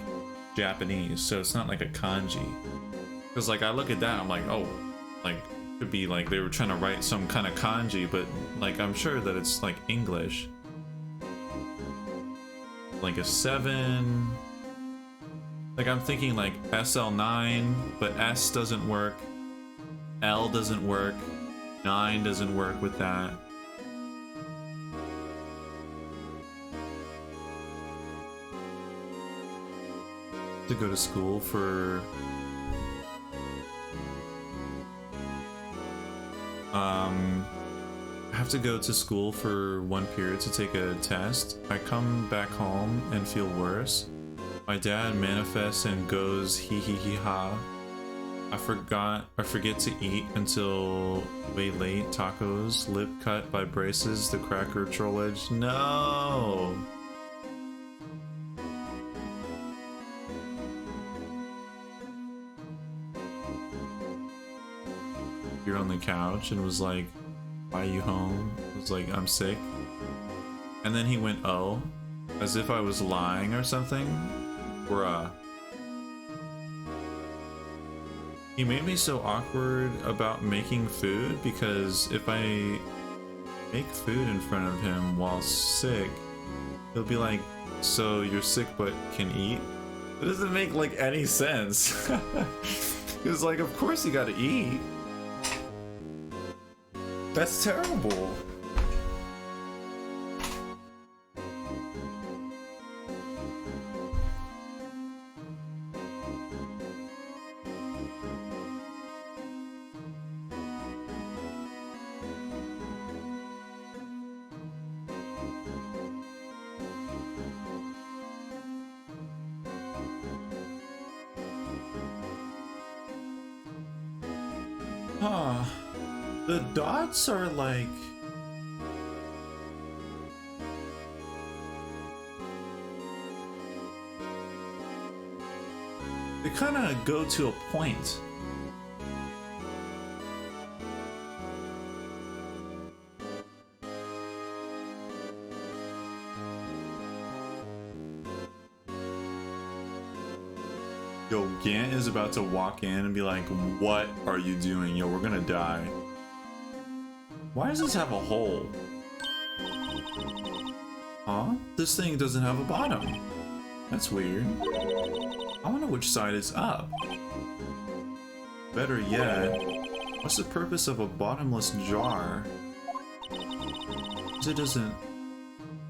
Japanese, so it's not like a kanji. Because like I look at that, I'm like, oh, like it could be like they were trying to write some kind of kanji, but like I'm sure that it's like English. Like a 7. Like I'm thinking like SL9, but S doesn't work. L doesn't work. 9 doesn't work with that. To go to school for I have to go to school for 1 period to take a test. I come back home and feel worse. My dad manifests and goes hee hee hee ha. I forget to eat until way late. Tacos, lip cut by braces, the cracker trollage. No! here on the couch and was like, "Why are you home?" I was like, "I'm sick." And then he went, "Oh," as if I was lying or something. Bruh. He made me so awkward about making food because if I make food in front of him while sick, he'll be like, "So you're sick but can eat?" It doesn't make like any sense. He was like, "Of course you gotta eat." That's terrible. Huh. The dots are like... they kind of go to a point. Yo, Gant is about to walk in and be like, "What are you doing? Yo, we're gonna die." Why does this have a hole? Huh? This thing doesn't have a bottom. That's weird. I wonder which side is up. Better yet, what's the purpose of a bottomless jar? 'Cause it doesn't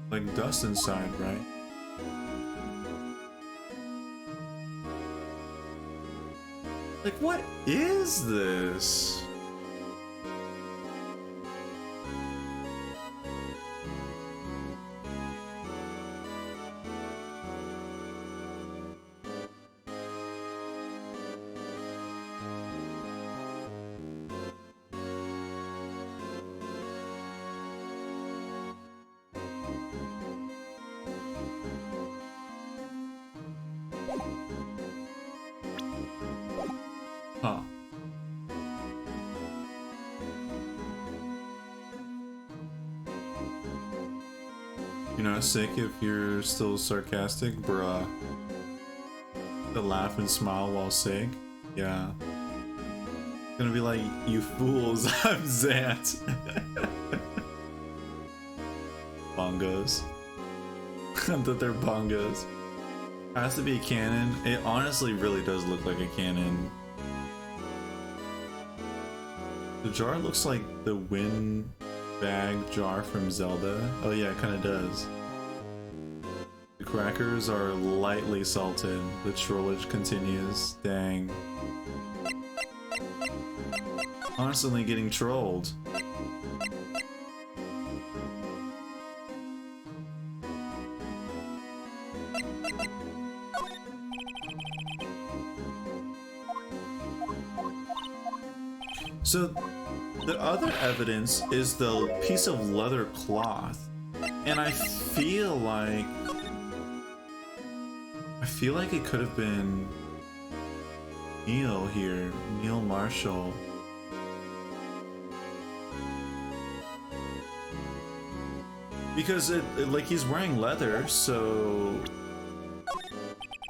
like dust inside, right? Like, what is this? Huh. You're not sick if you're still sarcastic, bruh. To laugh and smile while sick? Yeah. Gonna be like, "You fools, I'm Zant." Bongos. That they're bongos. Has to be a cannon. It honestly really does look like a cannon. The jar looks like the wind bag jar from Zelda. Oh yeah, it kind of does. The crackers are lightly salted. The trollage continues. Dang. Constantly getting trolled. So the other evidence is the piece of leather cloth, and I feel like it could have been Neil here, Neil Marshall. Because it like he's wearing leather, so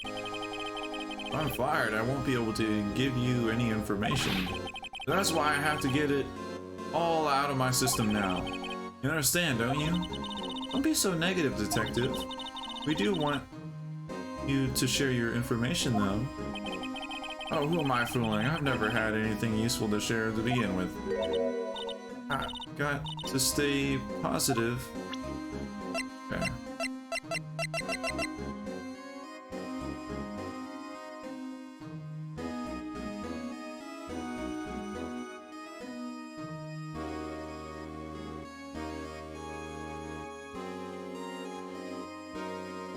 if I'm fired, I won't be able to give you any information. That's why I have to get it all out of my system now. You understand, don't you? Don't be so negative, detective. We do want you to share your information, though. Oh, who am I fooling? I've never had anything useful to share to begin with. I got to stay positive. Okay.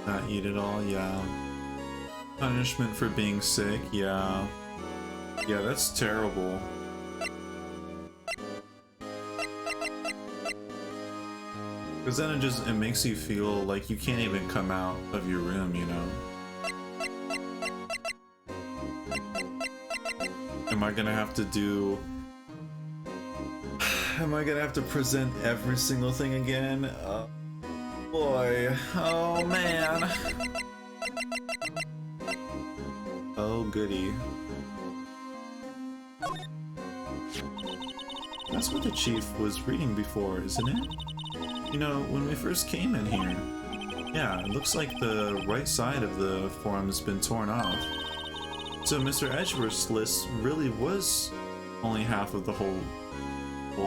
Not eat it all, yeah. Punishment for being sick, yeah. Yeah, that's terrible. Because then it makes you feel like you can't even come out of your room, you know? Am I gonna have to do Am I gonna have to present every single thing again? Boy. Oh, man. Oh, goody. That's what the chief was reading before, isn't it? You know, when we first came in here. Yeah, it looks like the right side of the form has been torn off. So Mr. Edgeworth's list really was only half of the whole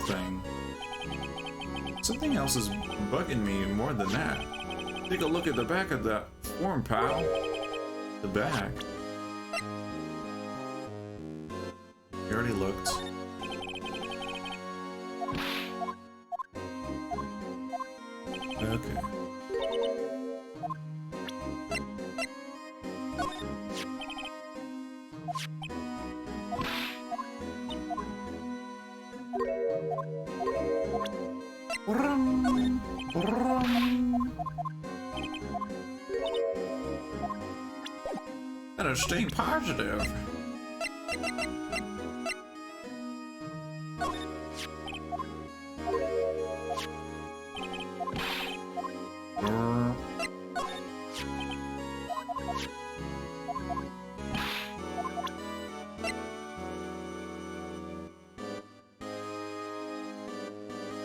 thing. Something else is bugging me more than that. Take a look at the back of that form, pal. The back. You already looked. Okay. Brum, brum. Gotta stay positive.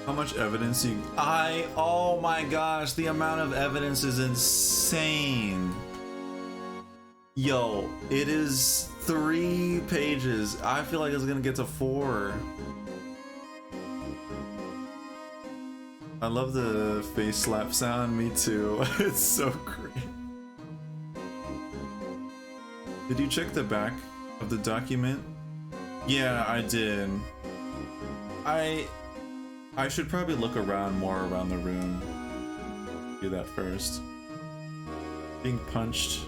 How much evidence you... oh my gosh, the amount of evidence is insane. Yo, it is 3 pages. I feel like it's gonna get to 4. I love the face slap sound, me too. It's so great. Did you check the back of the document? Yeah, I did. I should probably look around more around the room. Do that first. Being punched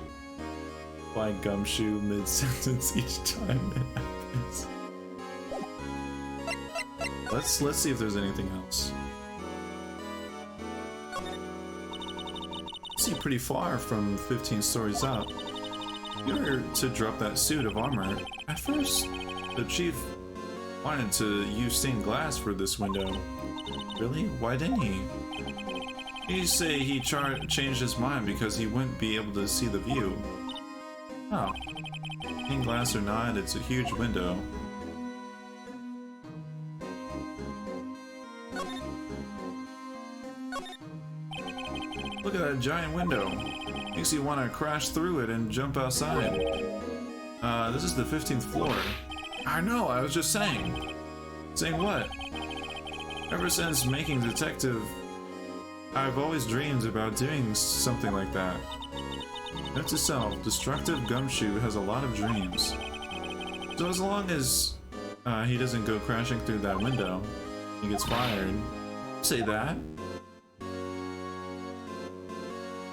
by Gumshoe mid-sentence each time it happens. Let's see if there's anything else. See pretty far from 15 stories up. You were to drop that suit of armor. At first, the chief wanted to use stained glass for this window. Really? Why didn't he? He say he changed his mind because he wouldn't be able to see the view. Oh. Stained glass or not, it's a huge window. Look at that giant window. Makes you want to crash through it and jump outside. This is the 15th floor. I know, I was just saying. Saying what? Ever since making detective, I've always dreamed about doing something like that. Note to self, Destructive Gumshoe has a lot of dreams. So as long as he doesn't go crashing through that window, he gets fired. Say that.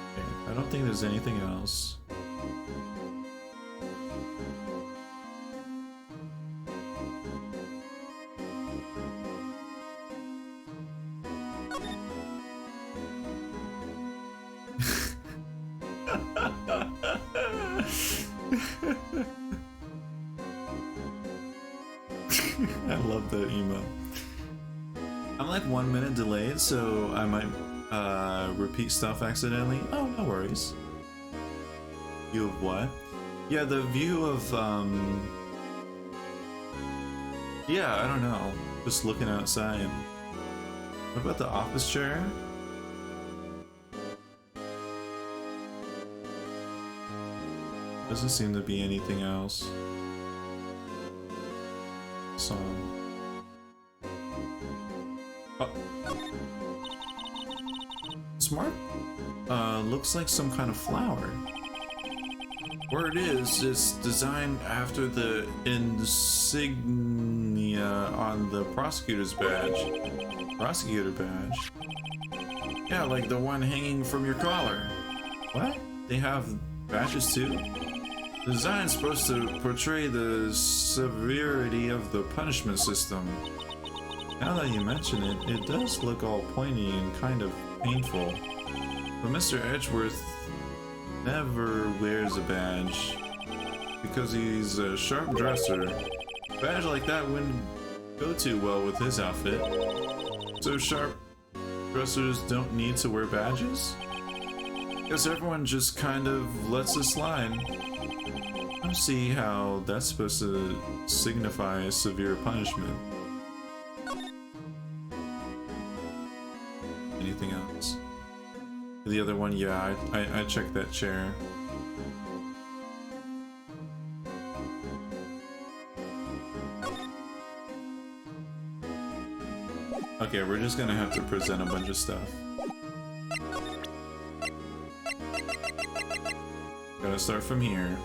Okay, I don't think there's anything else. I love that email. I'm like 1 minute delayed, so I might repeat stuff accidentally. Oh, no worries. View of what? Yeah, the view of yeah, I don't know. Just looking outside. What about the office chair? Doesn't seem to be anything else. Song. Oh. Smart? Looks like some kind of flower. Where it is, it's designed after the insignia on the prosecutor's badge. Prosecutor badge? Yeah, like the one hanging from your collar. What? They have badges too? The design's supposed to portray the severity of the punishment system. Now that you mention it, it does look all pointy and kind of painful. But Mr. Edgeworth never wears a badge because he's a sharp dresser. A badge like that wouldn't go too well with his outfit. So sharp dressers don't need to wear badges? Guess everyone just kind of lets it slide. I don't see how that's supposed to signify a severe punishment. Anything else? The other one, yeah, I checked that chair. Okay, we're just gonna have to present a bunch of stuff. Gotta start from here.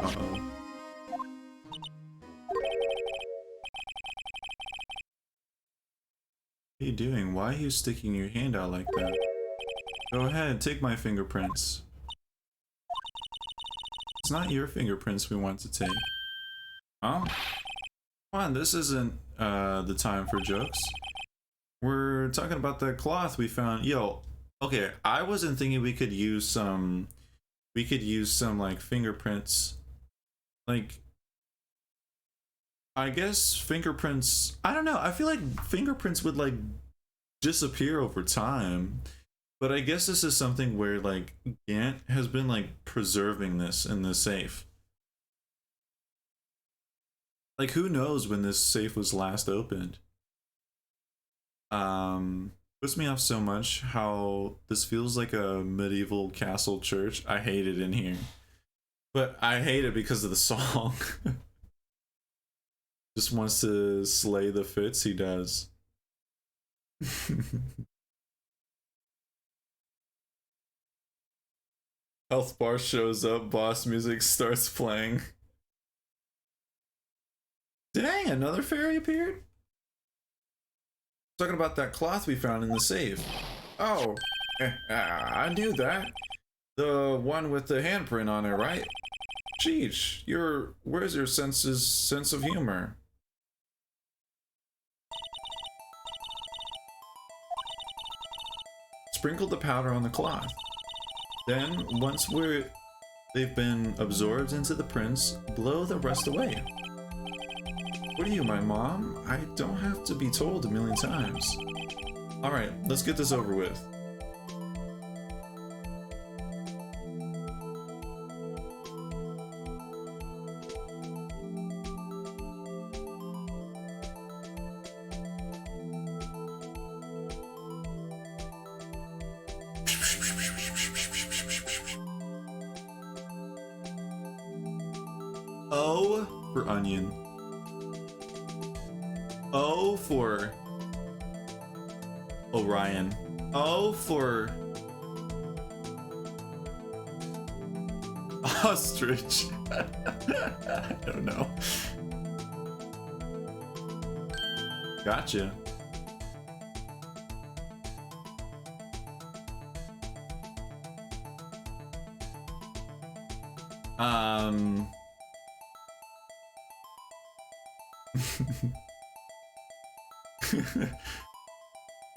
Uh-oh. What are you doing? Why are you sticking your hand out like that? Go ahead, take my fingerprints. It's not your fingerprints we want to take. Huh? Come on, this isn't the time for jokes. We're talking about that cloth we found. Yo, okay, I wasn't thinking we could use some like fingerprints. Like, I guess fingerprints, I don't know, I feel like fingerprints would like disappear over time. But I guess this is something where like Gant has been like preserving this in the safe. Like, who knows when this safe was last opened? Puts me off so much how this feels like a medieval castle church. I hate it in here. But I hate it because of the song. Just wants to slay the fits he does. Health bar shows up, boss music starts playing. Dang, another fairy appeared? Talking about that cloth we found in the safe. Oh, I knew that. The one with the handprint on it, right? Sheesh, where's your sense of humor? Sprinkle the powder on the cloth. Then, once they've been absorbed into the prints, blow the rest away. What are you, my mom? I don't have to be told a million times. Alright, let's get this over with. O for onion. O for Orion. O for ostrich. I don't know. Gotcha.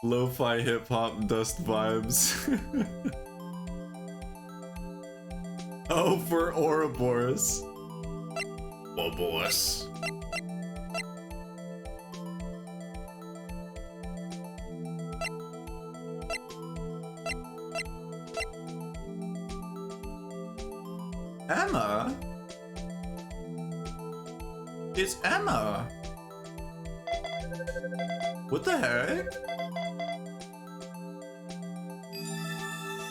Lo-fi hip-hop dust vibes. Oh, for Ouroboros. Ouroboros. Emma? It's Emma. What the heck?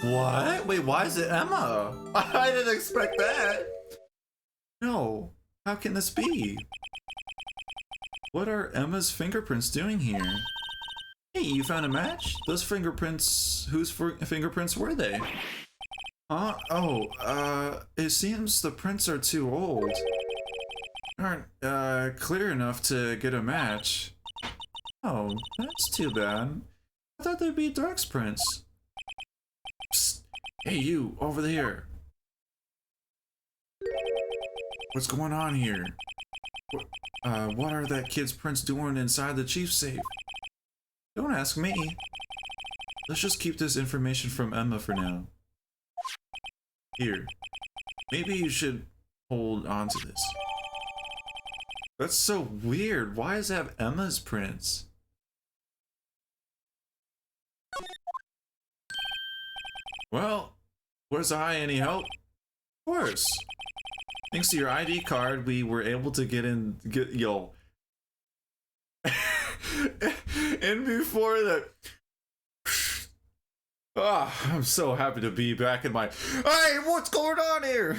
What? Wait, why is it Emma? I didn't expect that. No, how can this be? What are Emma's fingerprints doing here? Hey, you found a match? Those fingerprints, whose fingerprints were they? Huh? Oh, it seems the prints are too old. Aren't, clear enough to get a match. Oh, that's too bad. I thought they'd be Dark's prints. Psst. Hey, you, over there. What's going on here? What are that kid's prints doing inside the chief's safe? Don't ask me. Let's just keep this information from Emma for now. Here. Maybe you should hold on to this. That's so weird. Why does it have Emma's prints? Well, was I any help? Of course. Thanks to your ID card, we were able to get yo. And before that, I'm so happy to be back in my. Hey, what's going on here?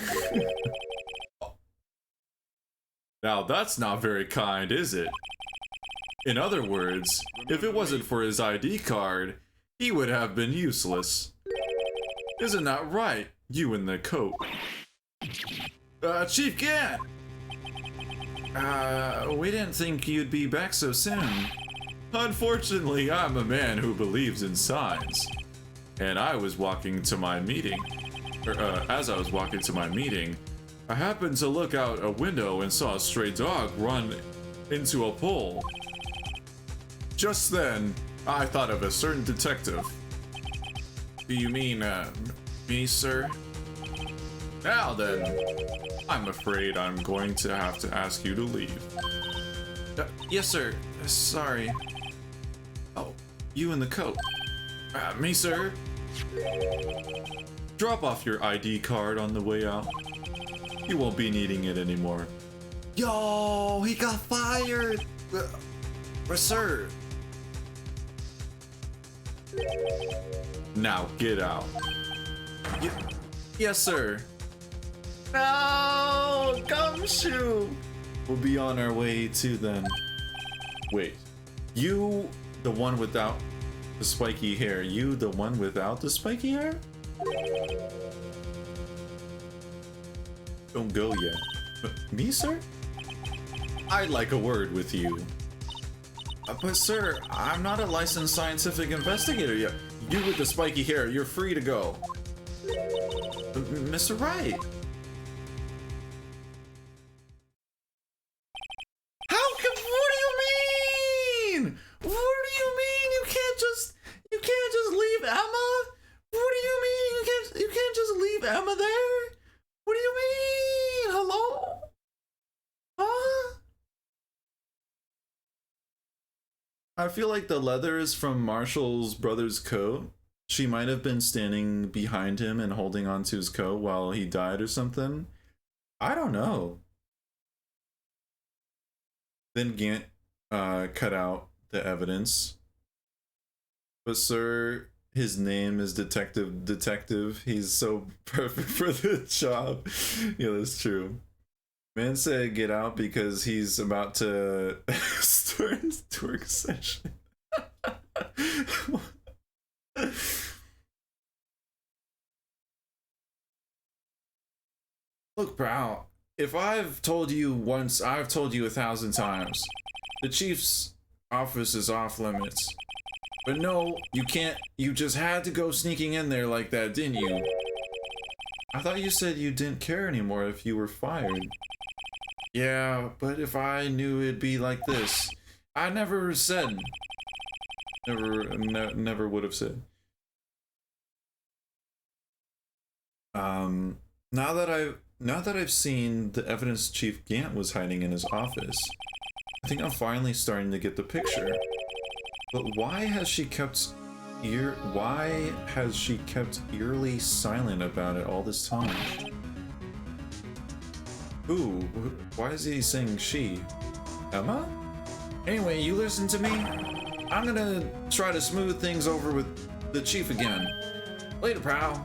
Now that's not very kind, is it? In other words, if it wasn't for his ID card, he would have been useless. Isn't that right, you in the coat? Chief Gant! We didn't think you'd be back so soon. Unfortunately, I'm a man who believes in signs. And I was walking to my meeting. As I was walking to my meeting, I happened to look out a window and saw a stray dog run into a pole. Just then, I thought of a certain detective. Do you mean, me, sir? Now then, I'm afraid I'm going to have to ask you to leave. Yes, sir. Sorry. Oh, you in the coat. Me, sir. Drop off your ID card on the way out. You won't be needing it anymore. Yo, he got fired! Sir. Now get out. Yes, sir. No, Gumshoe! We'll be on our way too then. Wait, you, the one without the spiky hair, you the one without the spiky hair? Don't go yet. Me, sir? I'd like a word with you. But sir, I'm not a licensed scientific investigator yet. You with the spiky hair, you're free to go. Mr. Wright. What do you mean? What do you mean you can't just leave Emma? What do you mean you can't just leave Emma there? What do you mean? Hello? Huh? I feel like the leather is from Marshall's brother's coat. She might have been standing behind him and holding onto his coat while he died or something. I don't know. Then Gant cut out the evidence. But sir, his name is Detective. He's so perfect for the job. Yeah, that's true. Man said get out because he's about to start his twerk session. Look, pal, if I've told you once, I've told you 1,000 times. The chief's office is off limits. But no, you can't. You just had to go sneaking in there like that, didn't you? I thought you said you didn't care anymore if you were fired. Yeah, but if I knew it'd be like this, I never said. Never would have said. Now that I've seen the evidence Chief Gant was hiding in his office, I think I'm finally starting to get the picture. But why has she kept eerily silent about it all this time? Ooh, why is he saying she? Emma? Anyway, you listen to me. I'm gonna try to smooth things over with the chief again. Later, pal.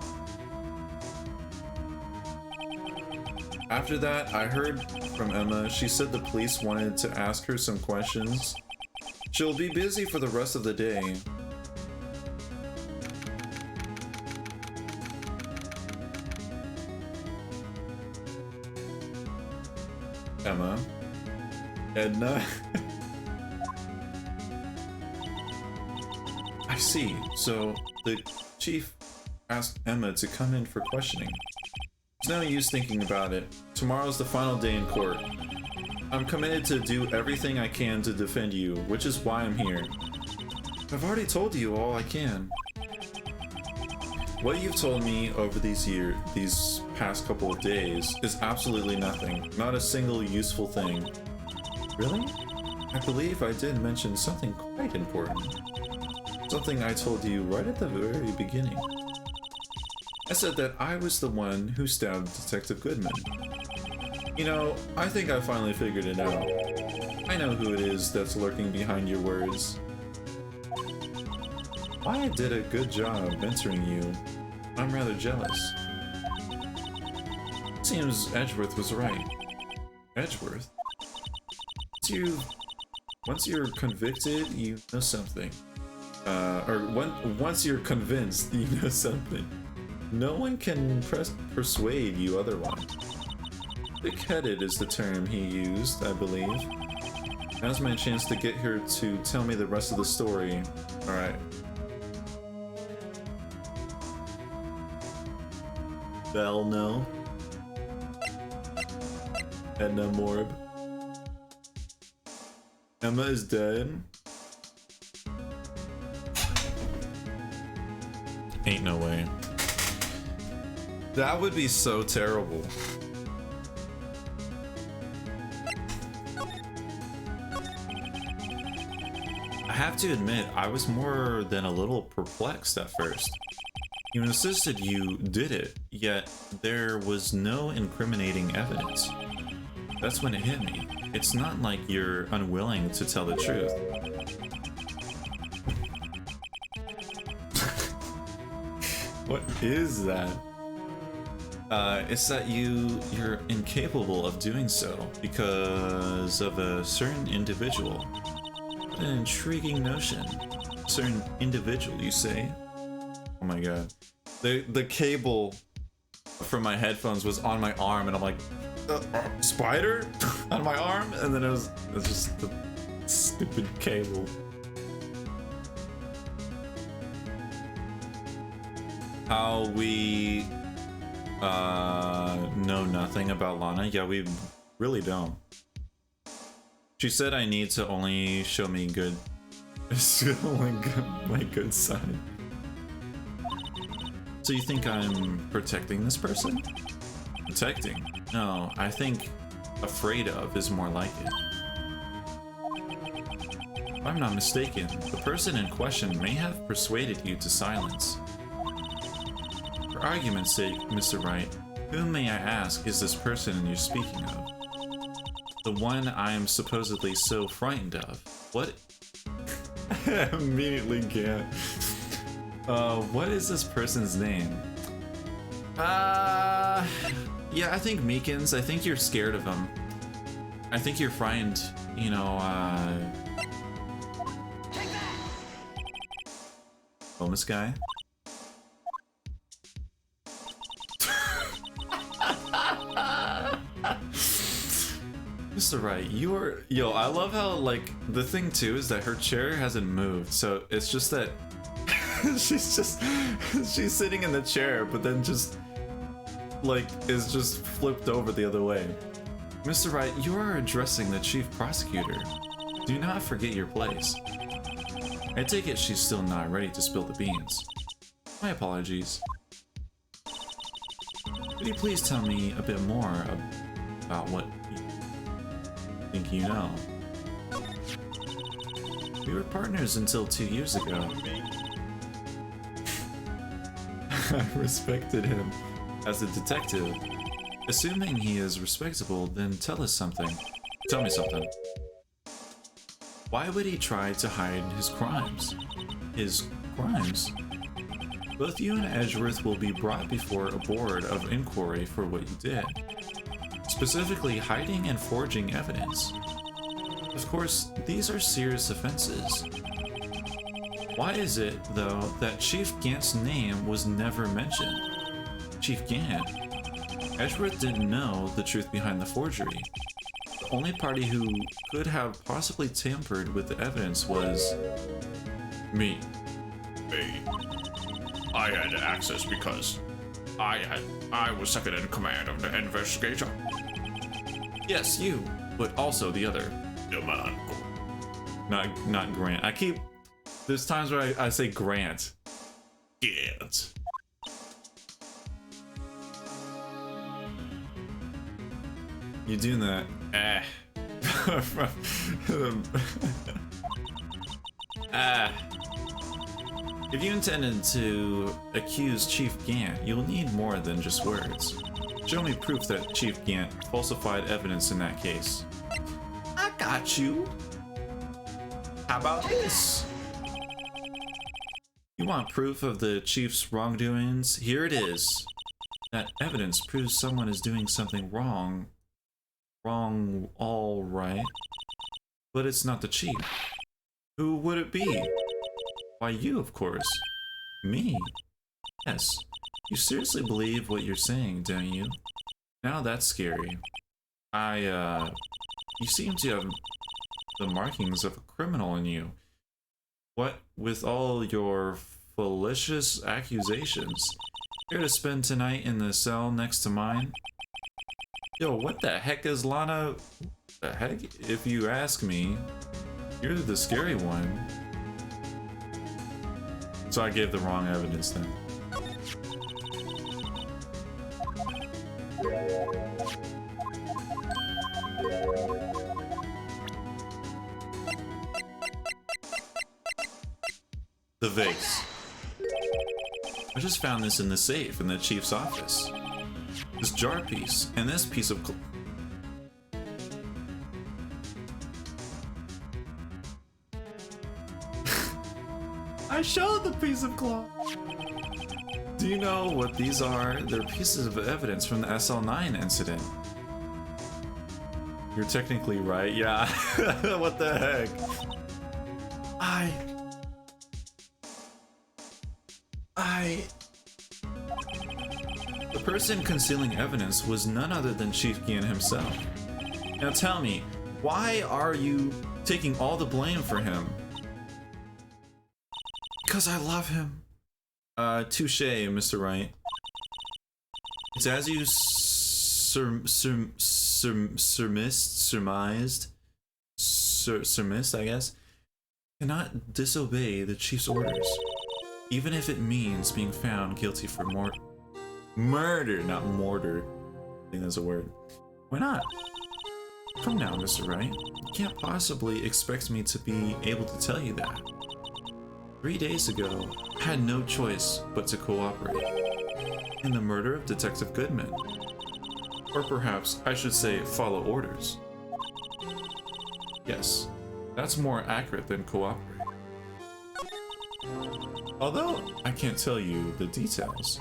After that, I heard from Emma. She said the police wanted to ask her some questions. She'll be busy for the rest of the day. Emma. Edna. I I see. So the chief asked Emma to come in for questioning. There's no use thinking about it. Tomorrow's the final day in court. I'm committed to do everything I can to defend you, which is why I'm here. I've already told you all I can. What you've told me over these past couple of days is absolutely nothing. Not a single useful thing. Really? I believe I did mention something quite important. Something I told you right at the very beginning. I said that I was the one who stabbed Detective Goodman. You know, I think I finally figured it out. I know who it is that's lurking behind your words. I did a good job mentoring you. I'm rather jealous. Seems Edgeworth was right. Edgeworth? Once you're convicted, you know something. Once you're convinced, you know something. No one can persuade you otherwise. Thick-headed is the term he used, I believe. Now's my chance to get her to tell me the rest of the story. Alright. Bell, no. Edna Morb. Emma is dead. Ain't no way. That would be so terrible. I have to admit, I was more than a little perplexed at first. You insisted you did it, yet there was no incriminating evidence. That's when it hit me. It's not like you're unwilling to tell the truth. What is that? It's that you're incapable of doing so because of a certain individual. An intriguing notion. A certain individual, you say? Oh my god. The cable from my headphones was on my arm, and I'm like, spider on my arm, and then it was just the stupid cable. How we know nothing about Lana? Yeah, we really don't. She said I need to only show me good, my good side. So you think I'm protecting this person? Protecting? No, I think afraid of is more like it. If I'm not mistaken, the person in question may have persuaded you to silence. For argument's sake, Mr. Wright, whom may I ask is this person you're speaking of? The one I am supposedly so frightened of. What? I immediately can't. What is this person's name? Yeah, I think Meekins. I think you're scared of him. I think you're frightened, you know, Bonus guy? Mr. Wright, yo, I love how, like, the thing too is that her chair hasn't moved, so it's just that she's sitting in the chair, but then just, like, is just flipped over the other way. Mr. Wright, you are addressing the chief prosecutor. Do not forget your place. I take it she's still not ready to spill the beans. My apologies. Could you please tell me a bit more about what you think you know? We were partners until 2 years ago. I respected him as a detective. Assuming he is respectable, then tell us something. Tell me something. Why would he try to hide his crimes? His crimes? Both you and Edgeworth will be brought before a board of inquiry for what you did. Specifically, hiding and forging evidence. Of course, these are serious offenses. Why is it, though, that Chief Gant's name was never mentioned? Chief Gant? Edgeworth didn't know the truth behind the forgery. The only party who could have possibly tampered with the evidence was me. Hey, I had access because I was second in command of the investigator. Yes, you, but also the other. The man. Not Grant. There's times where I say Grant. Yes. You doing that? If you intended to accuse Chief Gant, you'll need more than just words. Show me proof that Chief Gant falsified evidence in that case. I got you. How about this? You want proof of the Chief's wrongdoings? Here it is. That evidence proves someone is doing something wrong. Wrong, all right. But it's not the Chief. Who would it be? Why, you, of course. Me? Yes. You seriously believe what you're saying, don't you? Now that's scary. You seem to have the markings of a criminal in you. What with all your fallacious accusations? Here to spend tonight in the cell next to mine? Yo, what the heck is Lana? The heck? If you ask me, you're the scary one. So I gave the wrong evidence then. The vase. I just found this in the safe in the chief's office. This jar piece and this piece of I showed the piece of cloth. Do you know what these are? They're pieces of evidence from the SL9 incident. You're technically right, yeah. What the heck? The person concealing evidence was none other than Chief Gian himself. Now tell me, why are you taking all the blame for him? Because I love him. Touche, Mr. Wright. It's as you surmised, I guess. Cannot disobey the chief's orders, even if it means being found guilty for murder, not mortar. I think that's a word. Why not? Come now, Mr. Wright. You can't possibly expect me to be able to tell you that. 3 days ago, I had no choice but to cooperate in the murder of Detective Goodman. Or perhaps I should say follow orders. Yes, that's more accurate than cooperate. Although I can't tell you the details,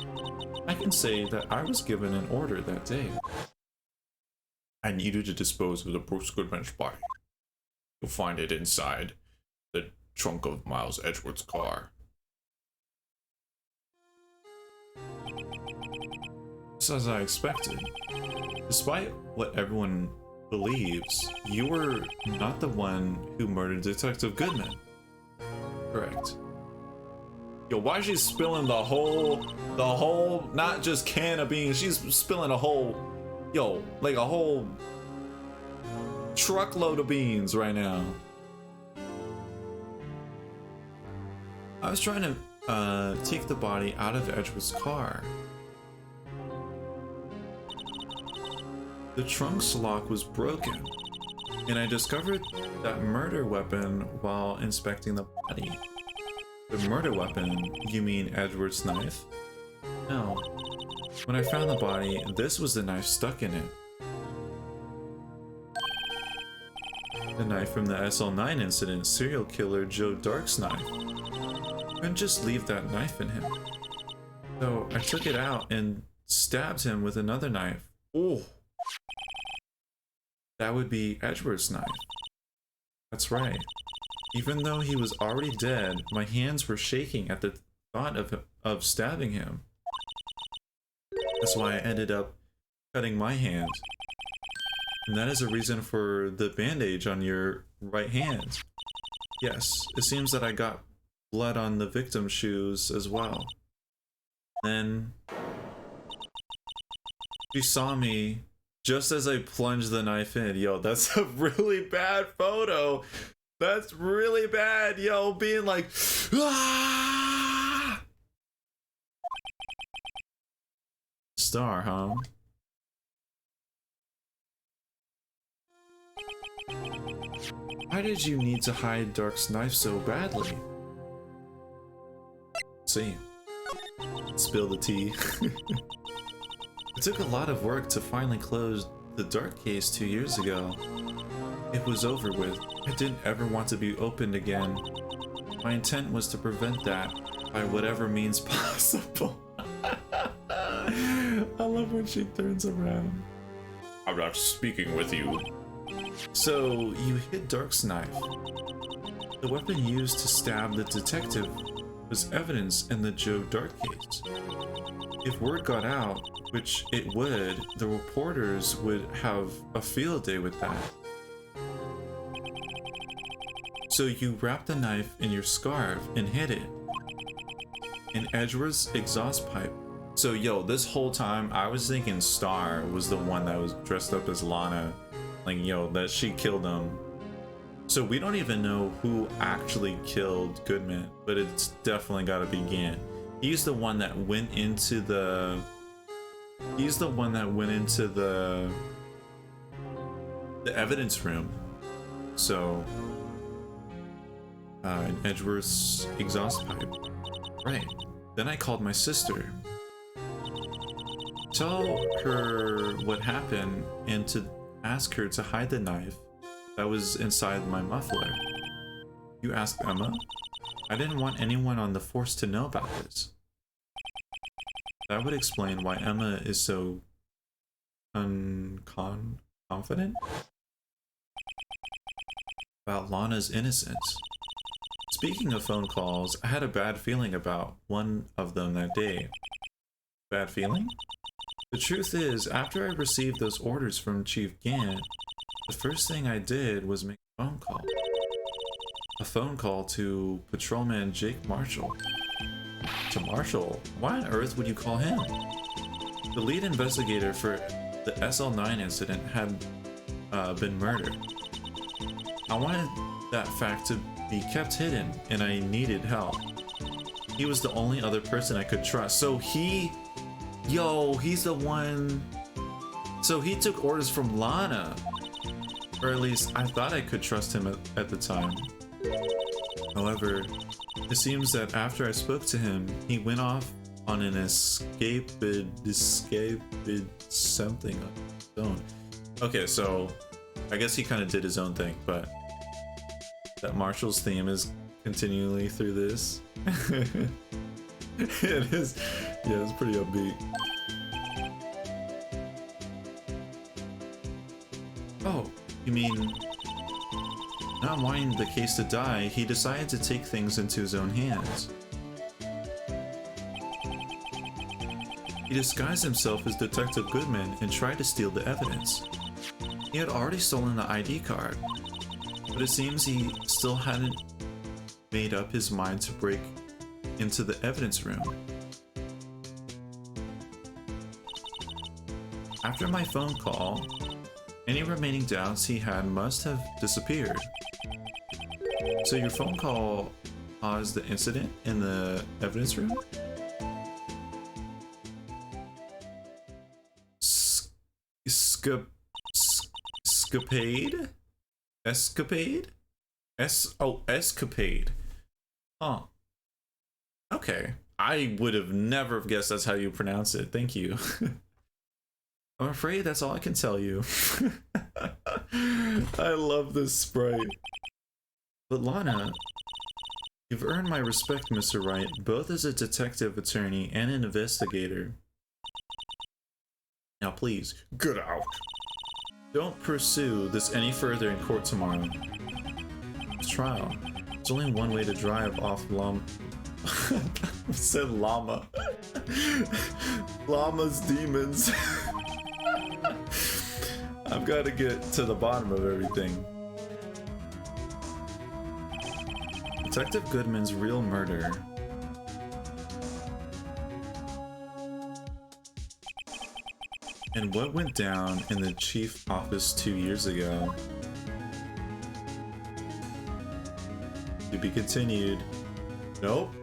I can say that I was given an order that day. I needed to dispose of the Bruce Goodman's body. You'll find it inside the trunk of Miles Edgeworth's car. Just as I expected. Despite what everyone believes, you were not the one who murdered Detective Goodman. Correct. Yo, why is she spilling the whole, not just can of beans, she's spilling a whole, like a whole truckload of beans right now. I was trying to take the body out of Edgeworth's car. The trunk's lock was broken, and I discovered that murder weapon while inspecting the body. The murder weapon? You mean Edward's knife? No. When I found the body, this was the knife stuck in it. The knife from the SL9 incident, serial killer Joe Dark's knife. Couldn't just leave that knife in him. So I took it out and stabbed him with another knife. Oh! That would be Edward's knife. That's right. Even though he was already dead, my hands were shaking at the thought of stabbing him. That's why I ended up cutting my hand. And that is a reason for the bandage on your right hand. Yes, it seems that I got blood on the victim's shoes as well. Then she saw me just as I plunged the knife in. Yo, that's a really bad photo. That's really bad. Yo, being like, ah! Star, huh? Why did you need to hide Dark's knife so badly? See. Spill the tea. It took a lot of work to finally close the Dark case 2 years ago. It was over with. I didn't ever want to be opened again. My intent was to prevent that by whatever means possible. I love when she turns around. I'm not speaking with you. So, you hid Dark's knife. The weapon used to stab the detective was evidence in the Joe Dark case. If word got out, which it would, the reporters would have a field day with that. So you wrapped the knife in your scarf and hid it in Edgeworth's exhaust pipe. So yo, this whole time I was thinking Star was the one that was dressed up as Lana. Like yo, that she killed him. So we don't even know who actually killed Goodman, but it's definitely gotta be Gant. He's the one that went into the... He's the one that went into the evidence room. So... in Edgeworth's exhaust pipe. Right. Then I called my sister. Tell her what happened and to ask her to hide the knife that was inside my muffler. You asked Emma? I didn't want anyone on the force to know about this. That would explain why Emma is so confident about Lana's innocence. Speaking of phone calls, I had a bad feeling about one of them that day. Bad feeling? The truth is, after I received those orders from Chief Gant, the first thing I did was make a phone call. A phone call to Patrolman Jake Marshall. To Marshall? Why on earth would you call him? The lead investigator for the SL9 incident had been murdered. I wanted that fact to be kept hidden, and I needed help. He was the only other person I could trust. So he... Yo, he's the one... So he took orders from Lana. Or at least I thought I could trust him at the time. However, it seems that after I spoke to him, he went off on an escaped something on his own. Okay, so I guess he kind of did his own thing, but that Marshall's theme is continually through this. It is, yeah, it's pretty upbeat. Oh, you mean not wanting the case to die, he decided to take things into his own hands. He disguised himself as Detective Goodman and tried to steal the evidence. He had already stolen the ID card, but it seems he still hadn't made up his mind to break into the evidence room. After my phone call, any remaining doubts he had must have disappeared. So your phone call caused the incident in the evidence room? Escapade? Escapade? Escapade. Huh. Okay. I would have never guessed that's how you pronounce it. Thank you. I'm afraid that's all I can tell you. I love this sprite. But Lana, you've earned my respect, Mr. Wright, both as a detective attorney and an investigator. Now please, get out. Don't pursue this any further in court tomorrow. Trial. There's only one way to drive off I said llama. Llama's demons. I've got to get to the bottom of everything. Detective Goodman's real murder. And what went down in the chief office 2 years ago? To be continued. Nope.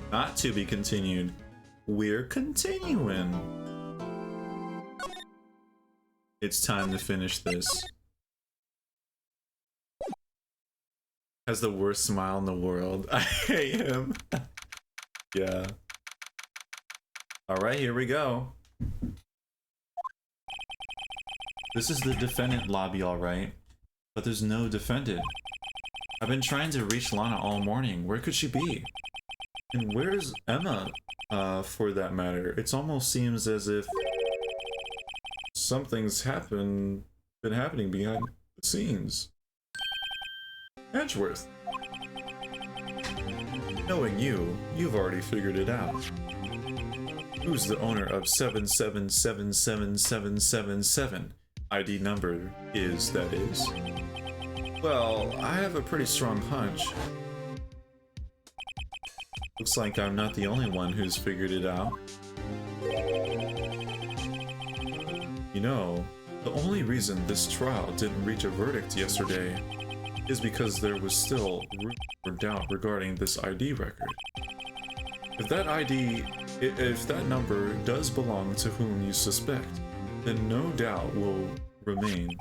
Not to be continued. We're continuing. It's time to finish this. Has the worst smile in the world. I hate him. Yeah. Alright, here we go. This is the defendant lobby, alright. But there's no defendant. I've been trying to reach Lana all morning. Where could she be? And where's Emma, for that matter? It almost seems as if something's been happening behind the scenes. Edgeworth. Knowing you, you've already figured it out. Who's the owner of 7777777? ID number is, that is. Well, I have a pretty strong hunch. Looks like I'm not the only one who's figured it out. You know, the only reason this trial didn't reach a verdict yesterday is because there was still room for doubt regarding this ID record. If that number does belong to whom you suspect, then no doubt will remain.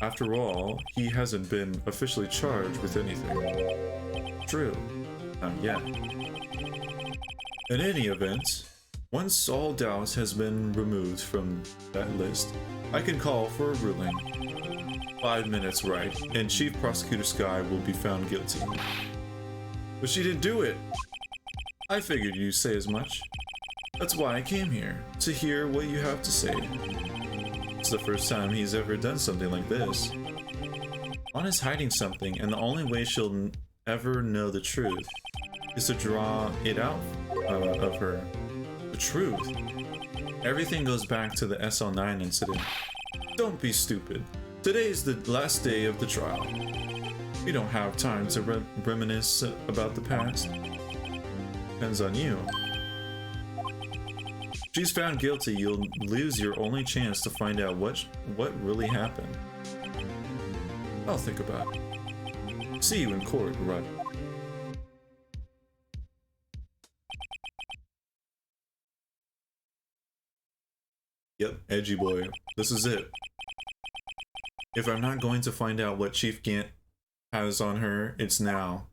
After all, he hasn't been officially charged with anything. True, not yet. In any event, once all doubt has been removed from that list, I can call for a ruling. 5 minutes, right, and Chief Prosecutor Sky will be found guilty. But she didn't do it! I figured you'd say as much. That's why I came here, to hear what you have to say. It's the first time he's ever done something like this. Lana's hiding something, and the only way she'll ever know the truth is to draw it out of her. The truth. Everything goes back to the SL9 incident. Don't be stupid. Today's the last day of the trial. We don't have time to reminisce about the past. Depends on you. If she's found guilty, you'll lose your only chance to find out what really happened. I'll think about it. See you in court, right? Yep, edgy boy. This is it. If I'm not going to find out what Chief Gant has on her, it's now.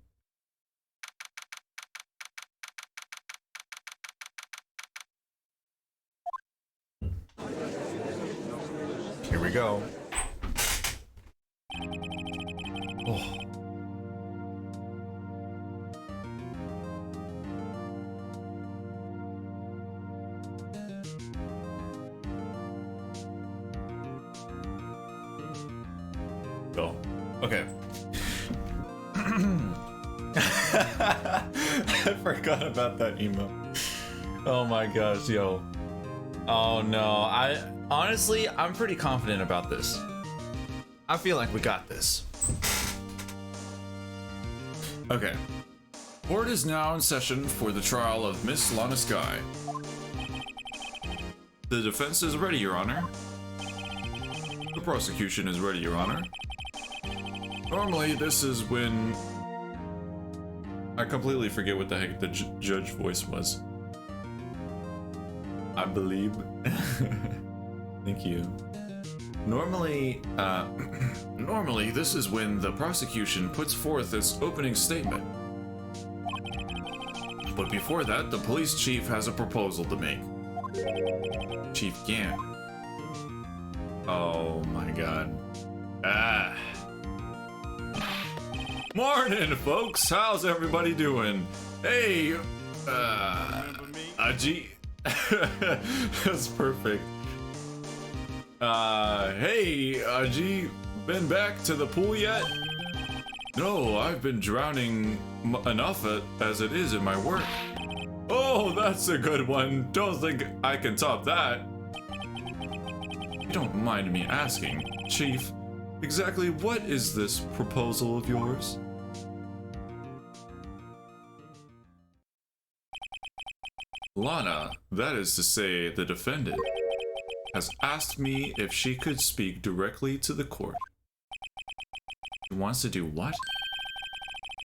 Here we go. Oh. Go. Okay. I forgot about that emo. Oh my gosh, yo. Oh no, honestly, I'm pretty confident about this. I feel like we got this. Okay. Court is now in session for the trial of Miss Lana Sky. The defense is ready, Your Honor. The prosecution is ready, Your Honor. Normally, this is when... I completely forget what the heck the judge voice was. I believe. Thank you. Normally, normally this is when the prosecution puts forth its opening statement. But before that, the police chief has a proposal to make. Chief Gant. Oh my god. Ah. Morning, folks. How's everybody doing? Hey, Aji. That's perfect. Hey, Aji, been back to the pool yet? No, I've been drowning enough as it is in my work. Oh, that's a good one. Don't think I can top that. You don't mind me asking, Chief, exactly what is this proposal of yours? Lana, that is to say, the defendant, has asked me if she could speak directly to the court. She wants to do what?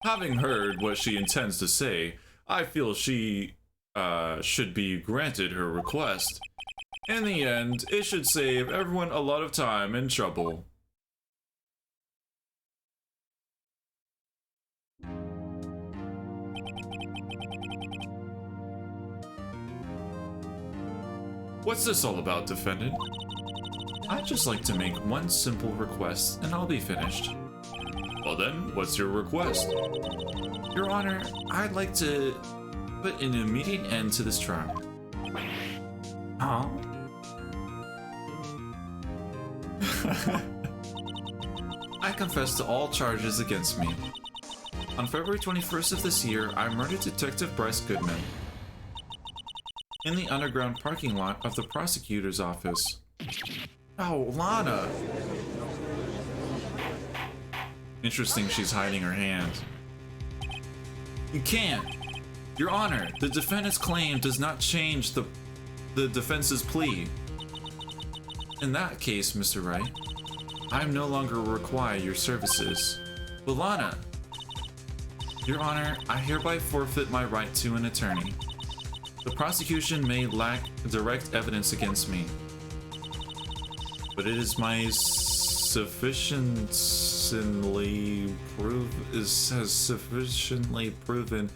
Having heard what she intends to say, I feel she should be granted her request. In the end, it should save everyone a lot of time and trouble. What's this all about, defendant? I'd just like to make one simple request, and I'll be finished. Well then, what's your request? Your Honor, I'd like to put an immediate end to this trial. Huh? I confess to all charges against me. On February 21st of this year, I murdered Detective Bryce Goodman in the underground parking lot of the prosecutor's office. Oh, Lana! Interesting, she's hiding her hand. You can't! Your Honor, the defendant's claim does not change the defense's plea. In that case, Mr. Wright, I no longer require your services. But Lana! Your Honor, I hereby forfeit my right to an attorney. The prosecution may lack direct evidence against me, but it is my sufficiently proven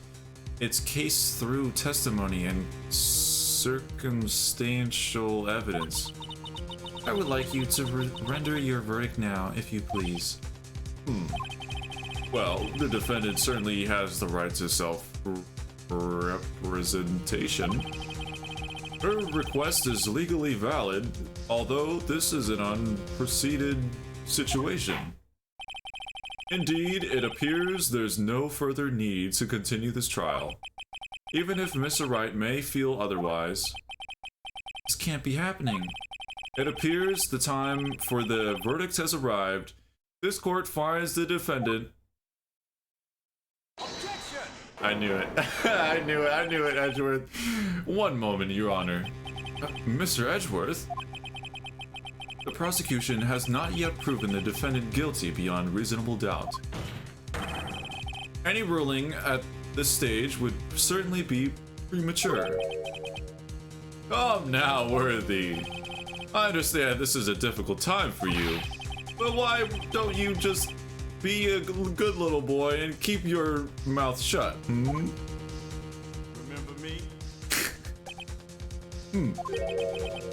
its case through testimony and circumstantial evidence. I would like you to render your verdict now, if you please. Well, the defendant certainly has the right to self-representation. Her request is legally valid, although this is an unprecedented situation. Indeed, it appears there's no further need to continue this trial, even if Mr. Wright may feel otherwise. This can't be happening. It appears the time for the verdict has arrived. This court finds the defendant. Objection! I knew it. I knew it, Edgeworth. One moment, Your Honor. Mr. Edgeworth? The prosecution has not yet proven the defendant guilty beyond reasonable doubt. Any ruling at this stage would certainly be premature. Come now, Worthy. I understand this is a difficult time for you, but why don't you just be a good little boy and keep your mouth shut, Remember me?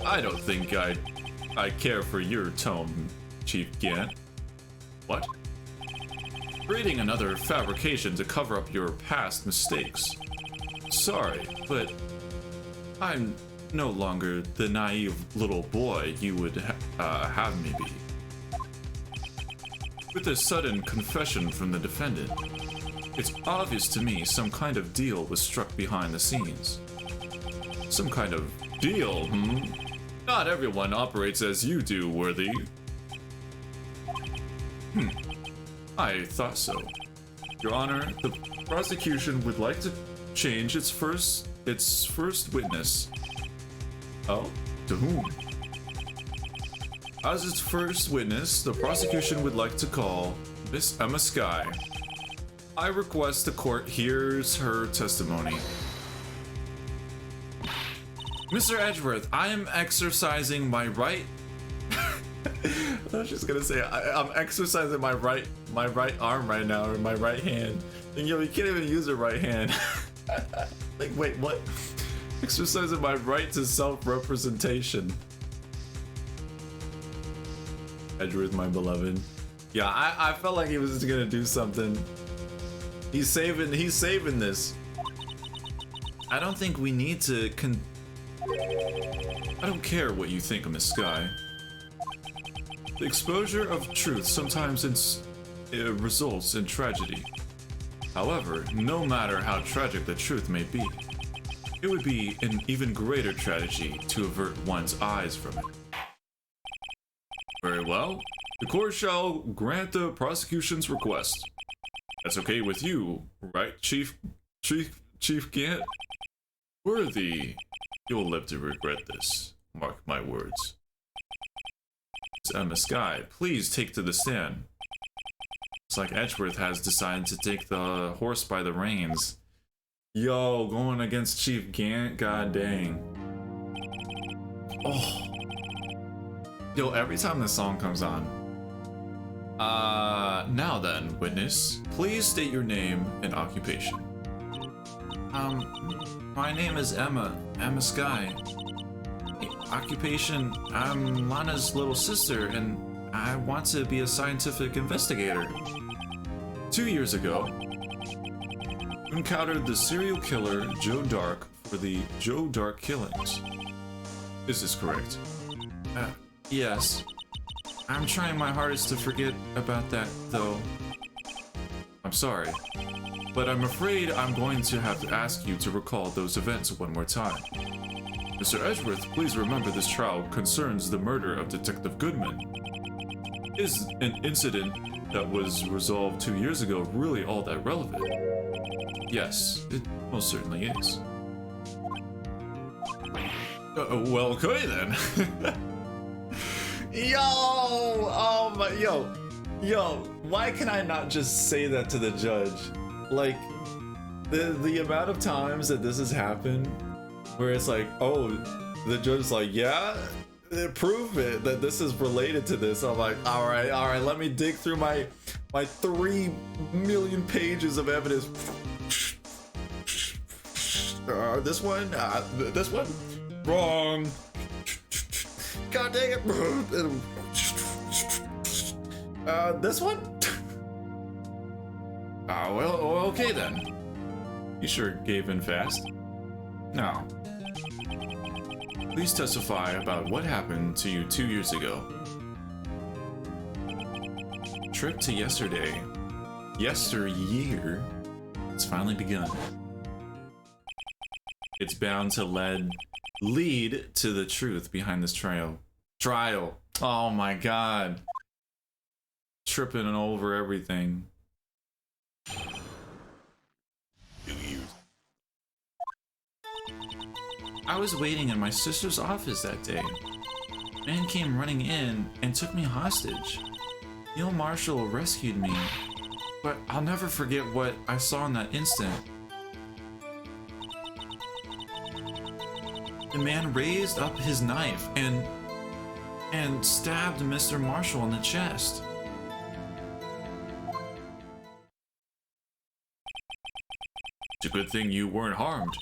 I don't think I care for your tone, Chief Gant. What? Creating another fabrication to cover up your past mistakes. Sorry, but I'm no longer the naive little boy you would have me be. With this sudden confession from the defendant, it's obvious to me some kind of deal was struck behind the scenes. Some kind of deal, Not everyone operates as you do, Worthy. I thought so. Your Honor, the prosecution would like to change its first witness. Oh? To whom? As its first witness, the prosecution would like to call Miss Emma Skye. I request the court hears her testimony. Mr. Edgeworth, I am exercising my right. I was just gonna say I'm exercising my right arm right now, or my right hand. And you can't even use your right hand. Like, wait, what? Exercising my right to self-representation. Edgeworth, my beloved. Yeah, I felt like he was just gonna do something. He's saving this. I don't think we need to I don't care what you think of Miss Skye. The exposure of truth sometimes results in tragedy. However, no matter how tragic the truth may be, it would be an even greater tragedy to avert one's eyes from it. Very well. The court shall grant the prosecution's request. That's okay with you, right, Chief Gant? Worthy, you'll live to regret this. Mark my words. Miss Emma Sky, please take to the stand. Looks like Edgeworth has decided to take the horse by the reins. Yo, going against Chief Gant, god dang. Oh. Yo, every time this song comes on. Now then, witness, please state your name and occupation. My name is Emma Sky. Occupation, I'm Lana's little sister, and I want to be a scientific investigator. 2 years ago, you encountered the serial killer Joe Dark for the Joe Dark killings. Is this correct? Yes. I'm trying my hardest to forget about that, though. I'm sorry, but I'm afraid I'm going to have to ask you to recall those events one more time. Mr. Edgeworth, please remember this trial concerns the murder of Detective Goodman. Is an incident that was resolved 2 years ago really all that relevant? Yes, it most certainly is. Well, okay then. Yo, why can I not just say that to the judge? Like, the amount of times that this has happened, where it's like, oh, the judge is like, yeah, prove it that this is related to this. I'm like, all right, let me dig through my 3 million pages of evidence. This one, wrong. God dang it. This one? Well, okay then. You sure gave in fast. Now, please testify about what happened to you 2 years ago. Trip to yesterday. Yesteryear. It's finally begun. It's bound to lead to the truth behind this trial. Oh my god. Tripping over everything. I was waiting in my sister's office that day. A man came running in and took me hostage. Neil Marshall rescued me, but I'll never forget what I saw in that instant. The man raised up his knife and stabbed Mr. Marshall in the chest. It's a good thing you weren't harmed.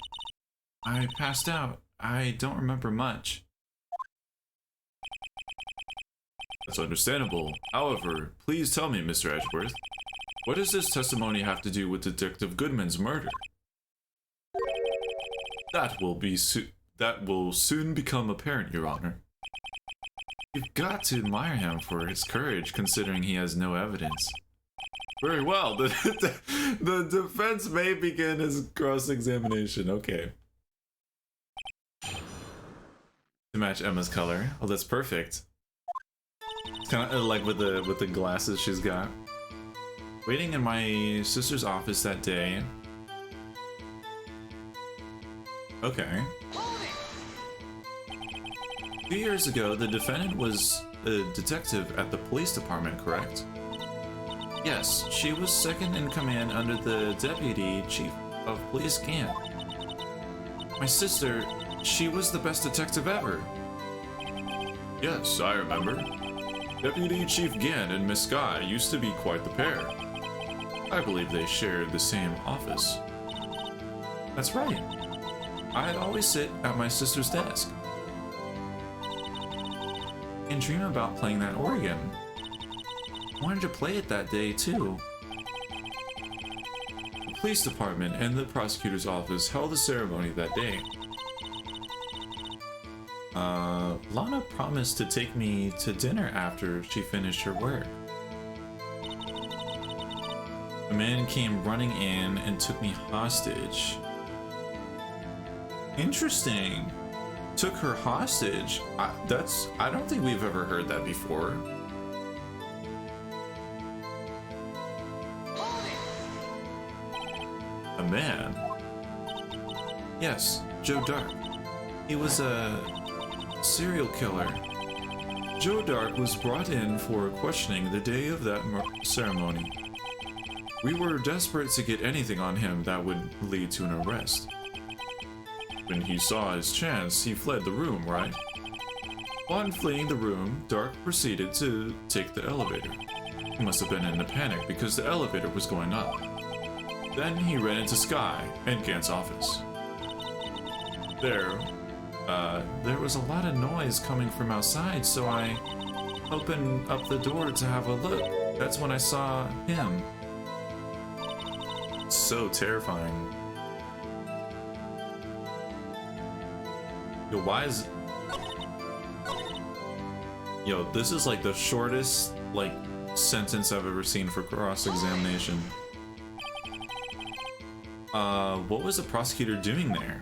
I passed out. I don't remember much. That's understandable. However, please tell me, Mr. Edgeworth, what does this testimony have to do with Detective Goodman's murder? That will soon become apparent, Your Honor. You've got to admire him for his courage, considering he has no evidence. Very well. The defense may begin his cross-examination. Okay. To match Emma's color. Oh, that's perfect. It's kind of like with the glasses she's got. Waiting in my sister's office that day. Okay. 2 years ago, the defendant was a detective at the police department, correct? Yes, she was second in command under the deputy chief of police Gant. My sister, she was the best detective ever. Yes, I remember. Deputy Chief Gant and Miss Sky used to be quite the pair. I believe they shared the same office. That's right. I'd always sit at my sister's desk and dream about playing that organ. I wanted to play it that day too. The police department and the prosecutor's office held a ceremony that day. Lana promised to take me to dinner after she finished her work. A man came running in and took me hostage. Interesting. Took her hostage. I don't think we've ever heard that before. A man? Yes, Joe Dark. He was a serial killer. Joe Dark was brought in for questioning the day of that ceremony. We were desperate to get anything on him that would lead to an arrest. When he saw his chance, he fled the room, right? Upon fleeing the room, Dark proceeded to take the elevator. He must have been in a panic because the elevator was going up. Then he ran into Sky and Gant's office. There was a lot of noise coming from outside, so I opened up the door to have a look. That's when I saw him. So terrifying. Yo, why is... Yo, this is like the shortest, like, sentence I've ever seen for cross-examination. What was the prosecutor doing there?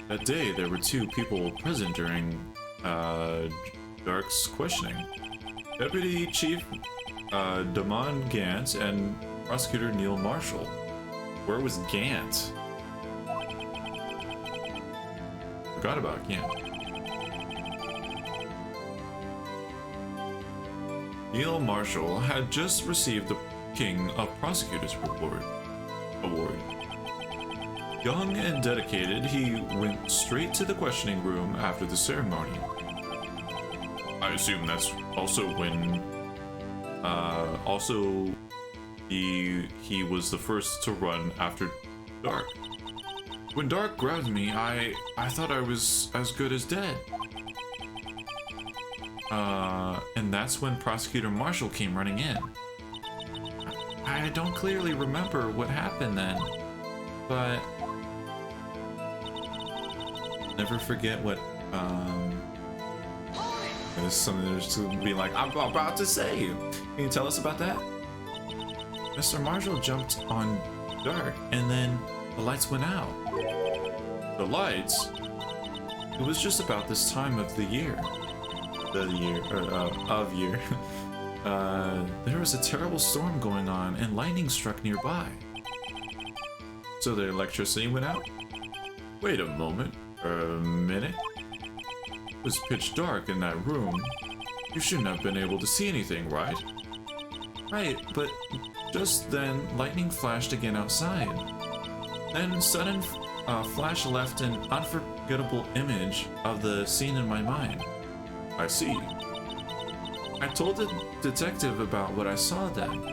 That day, there were two people present during, Dark's questioning. Deputy Chief, Damon Gant and Prosecutor Neil Marshall. Where was Gant? Forgot about Gant. Neil Marshall had just received the King of Prosecutors Award. Young and dedicated, he went straight to the questioning room after the ceremony. I assume that's also when, he was the first to run after Dark. When Dark grabbed me, I thought I was as good as dead. And that's when Prosecutor Marshall came running in. I don't clearly remember what happened then, but never forget what, there's something there's to be like, I'm about to say. Can you tell us about that? Mr. Marshall jumped on Dark, and then the lights went out. The lights? It was just about this time of the year. There was a terrible storm going on, and lightning struck nearby. So the electricity went out? Wait a moment. A minute? It was pitch dark in that room. You shouldn't have been able to see anything, right? Right, but just then, lightning flashed again outside. Then, sudden flash left an unforgettable image of the scene in my mind. I see. I told the detective about what I saw then.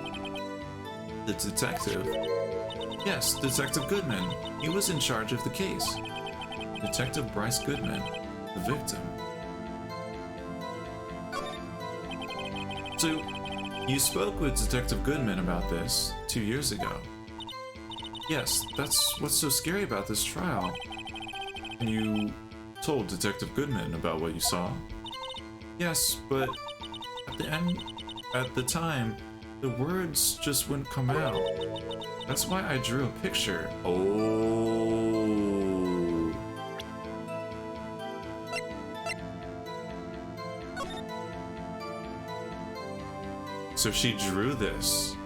The detective? Yes, Detective Goodman. He was in charge of the case. Detective Bryce Goodman, the victim. So, you spoke with Detective Goodman about this 2 years ago. Yes, that's what's so scary about this trial. And you told Detective Goodman about what you saw? Yes, but at the time, the words just wouldn't come out. That's why I drew a picture. Oh. So she drew this.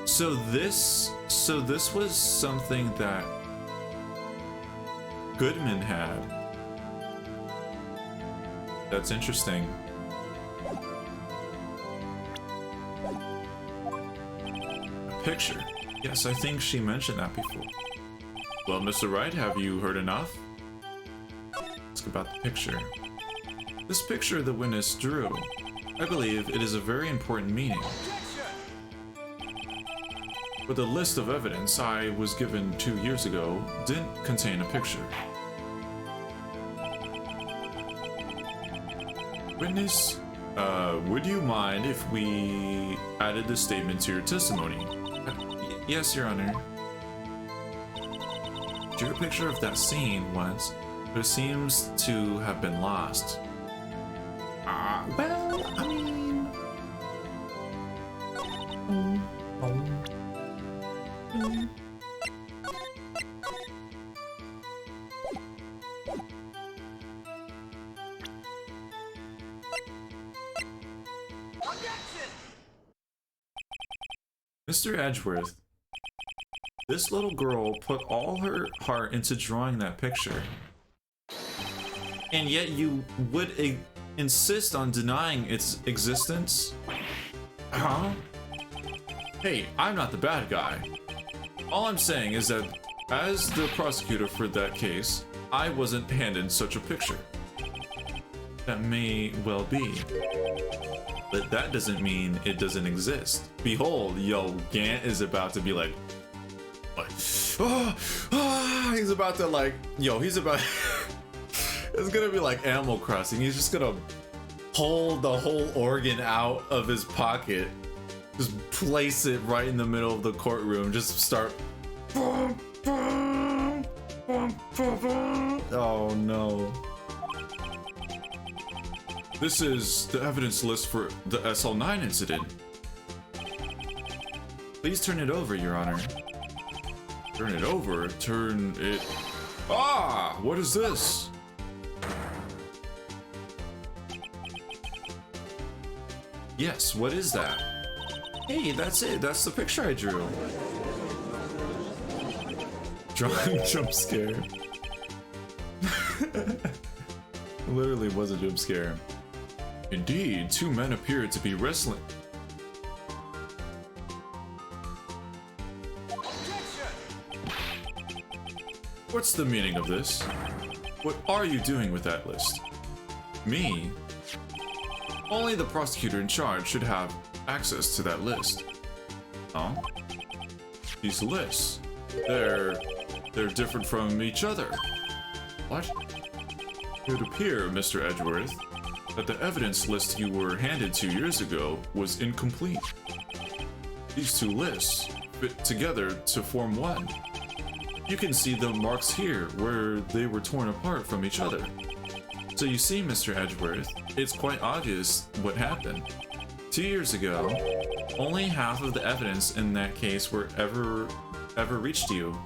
So this was something that Goodman had. That's interesting. A picture. Yes, I think she mentioned that before. Well, Mr. Wright, have you heard enough? Ask about the picture. This picture the witness drew, I believe it is a very important meaning. But the list of evidence I was given 2 years ago didn't contain a picture. Witness, would you mind if we added this statement to your testimony? Yes, Your Honor. Drew a picture of that scene once, but it seems to have been lost. Well, I mean... Mr. Edgeworth, This little girl put all her heart into drawing that picture. And yet you would insist on denying its existence? Huh? Hey, I'm not the bad guy. All I'm saying is that as the prosecutor for that case, I wasn't handed such a picture. That may well be. But that doesn't mean it doesn't exist. Behold, yo, Gant is about to be like, what? He's about to like, yo, he's about, it's gonna be like Animal Crossing. He's just gonna pull the whole organ out of his pocket, just place it right in the middle of the courtroom, just start. Oh no. This is the evidence list for the SL9 incident. Please turn it over, Your Honor. Turn it over? Turn it... Ah! What is this? Yes, what is that? Hey, that's it. That's the picture I drew. Drawing jump scare. Literally was a jump scare. Indeed, two men appeared to be wrestling. What's the meaning of this? What are you doing with that list? Me? Only the prosecutor in charge should have access to that list. Huh? These lists, they're different from each other. What? It would appear, Mr. Edgeworth, that the evidence list you were handed 2 years ago was incomplete. These two lists fit together to form one. You can see the marks here where they were torn apart from each other. So you see, Mr. Edgeworth, it's quite obvious what happened. 2 years ago, only half of the evidence in that case were ever reached you.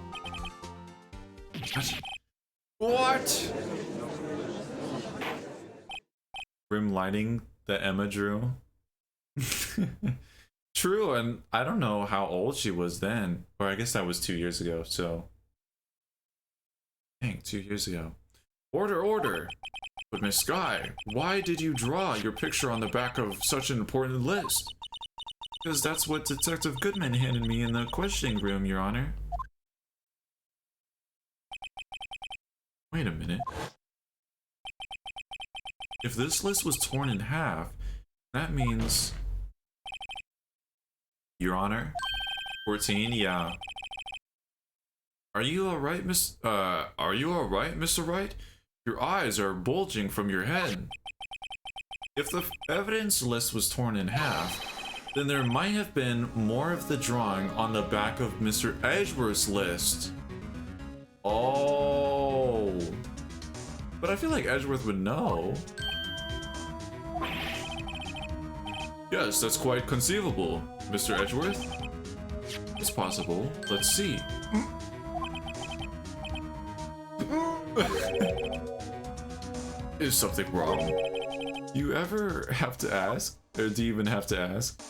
What? Rim lighting that Emma drew. True, and I don't know how old she was then. Or I guess that was 2 years ago, so. Dang, 2 years ago. Order, order! But Miss Sky, why did you draw your picture on the back of such an important list? Because that's what Detective Goodman handed me in the questioning room, Your Honor. Wait a minute. If this list was torn in half, that means... Your Honor? 14, yeah. Are you alright, Mr. Wright? Your eyes are bulging from your head. If the evidence list was torn in half, then there might have been more of the drawing on the back of Mr. Edgeworth's list. Oh. But I feel like Edgeworth would know. Yes, that's quite conceivable, Mr. Edgeworth. It's possible. Let's see. Is something wrong? You ever have to ask? Or do you even have to ask?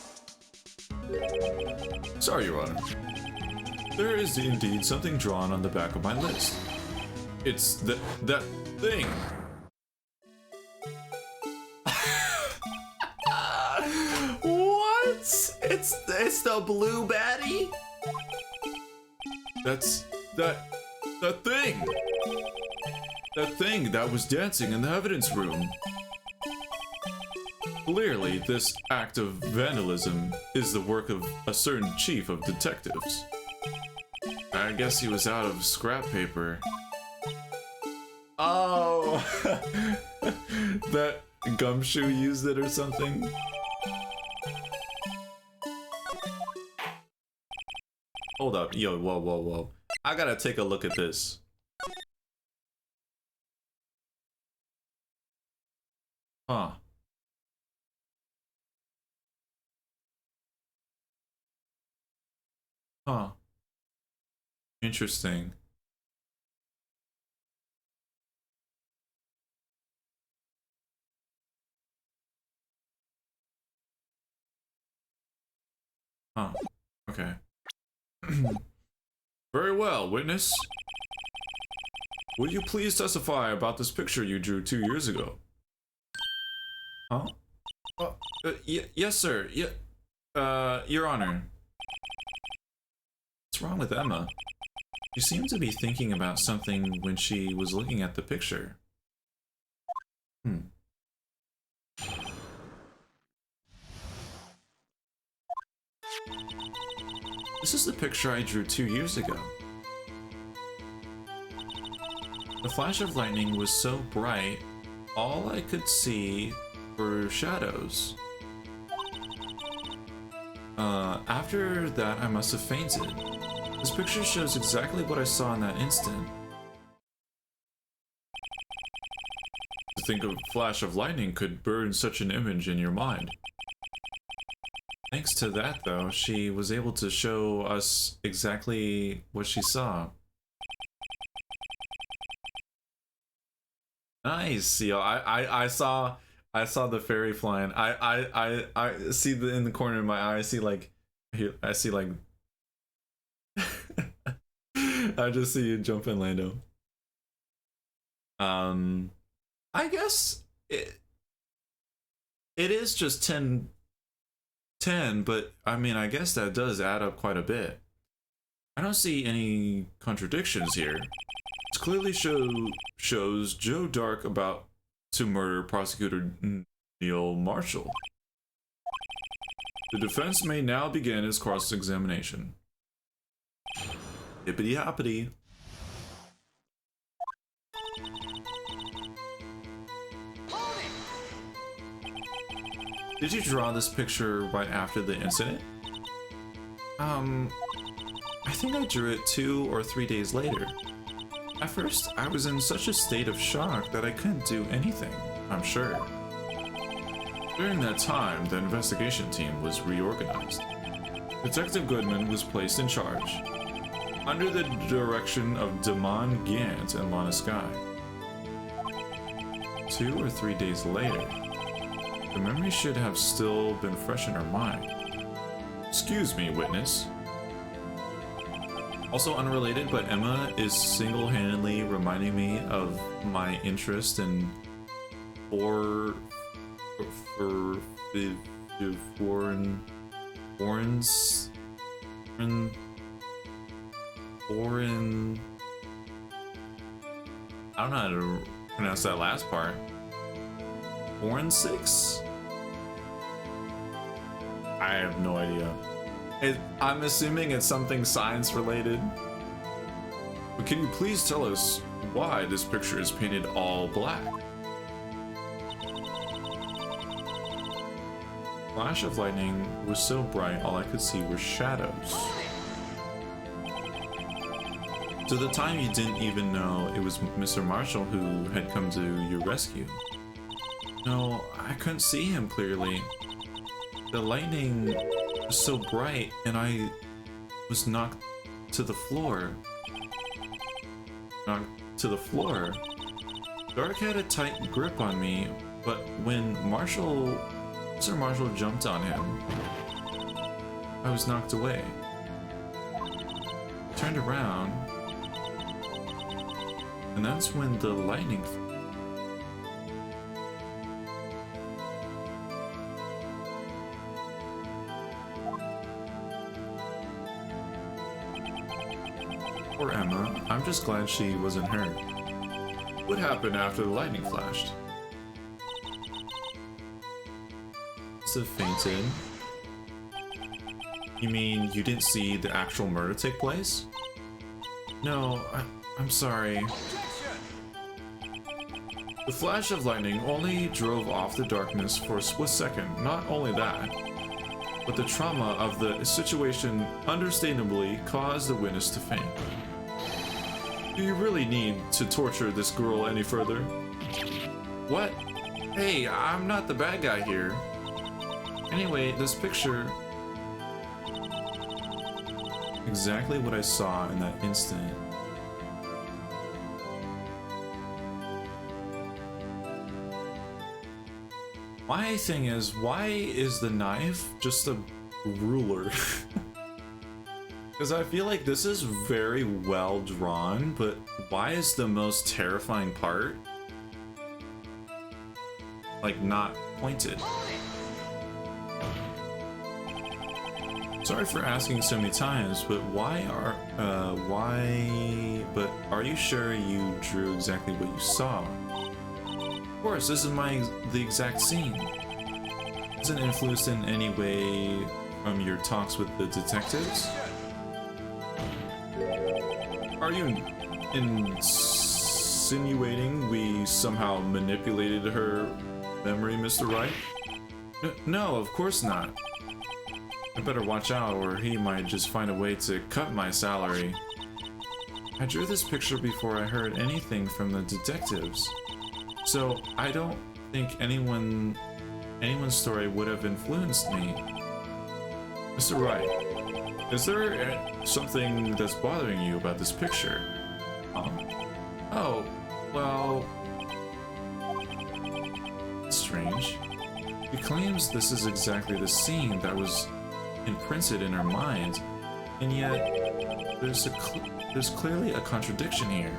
Sorry, Your Honor. There is indeed something drawn on the back of my list. It's that thing. What? It's the blue baddie? That's that thing. That thing that was dancing in the evidence room. Clearly, this act of vandalism is the work of a certain chief of detectives. I guess he was out of scrap paper. Oh! That Gumshoe used it or something? Hold up, yo, whoa. I gotta take a look at this. Huh. Huh. Interesting. Huh. Okay. Very well, witness. Will you please testify about this picture you drew 2 years ago? Huh? Yes, sir. Your Honor. What's wrong with Emma? She seemed to be thinking about something when she was looking at the picture. This is the picture I drew 2 years ago. The flash of lightning was so bright, all I could see were shadows. After that, I must have fainted. This picture shows exactly what I saw in that instant. To think a flash of lightning could burn such an image in your mind. Thanks to that, though, she was able to show us exactly what she saw. Nice, yo! I saw the fairy flying. I see in the corner of my eye. I see like I just see you jump in, Lando. I guess it is just 10, but I mean, I guess that does add up quite a bit. I don't see any contradictions here. It clearly shows Joe Dark about to murder prosecutor Neil Marshall. The defense may now begin its cross-examination. Hippity hoppity. Did you draw this picture right after the incident? I think I drew it 2 or 3 days later. At first, I was in such a state of shock that I couldn't do anything, I'm sure. During that time, the investigation team was reorganized. Detective Goodman was placed in charge, under the direction of Damon Gant and Lana Sky. 2 or 3 days later, the memory should have still been fresh in her mind. Excuse me, witness. Also unrelated, but Emma is single-handedly reminding me of my interest in foreign I don't know how to pronounce that last part. Forensics? I have no idea. I'm assuming it's something science related. But can you please tell us why this picture is painted all black? Flash of lightning was so bright, all I could see were shadows. So the time you didn't even know it was Mr. Marshall who had come to your rescue. No, I couldn't see him clearly. The lightning was so bright and I was knocked to the floor. Dark had a tight grip on me, but when Mr. Marshall jumped on him, I was knocked away. Turned around, and that's when the lightning. Poor Emma, I'm just glad she wasn't hurt. What happened after the lightning flashed? So fainted. You mean you didn't see the actual murder take place? No, I'm sorry. The flash of lightning only drove off the darkness for a split second. Not only that, but the trauma of the situation understandably caused the witness to faint. Do you really need to torture this girl any further? What? Hey, I'm not the bad guy here. Anyway, this picture... Exactly what I saw in that instant. My thing is, why is the knife just a ruler? Because I feel like this is very well drawn, but why is the most terrifying part like not pointed? Sorry for asking so many times, but but are you sure you drew exactly what you saw? Of course, this is the exact scene. Isn't influenced in any way from your talks with the detectives? Are you insinuating we somehow manipulated her memory, Mr. Wright? No, of course not. I better watch out, or he might just find a way to cut my salary. I drew this picture before I heard anything from the detectives, so I don't think anyone's story would have influenced me. Mr. Wright, is there something that's bothering you about this picture? Oh, well... Strange. He claims this is exactly the scene that was imprinted in her mind, and yet there's clearly a contradiction here.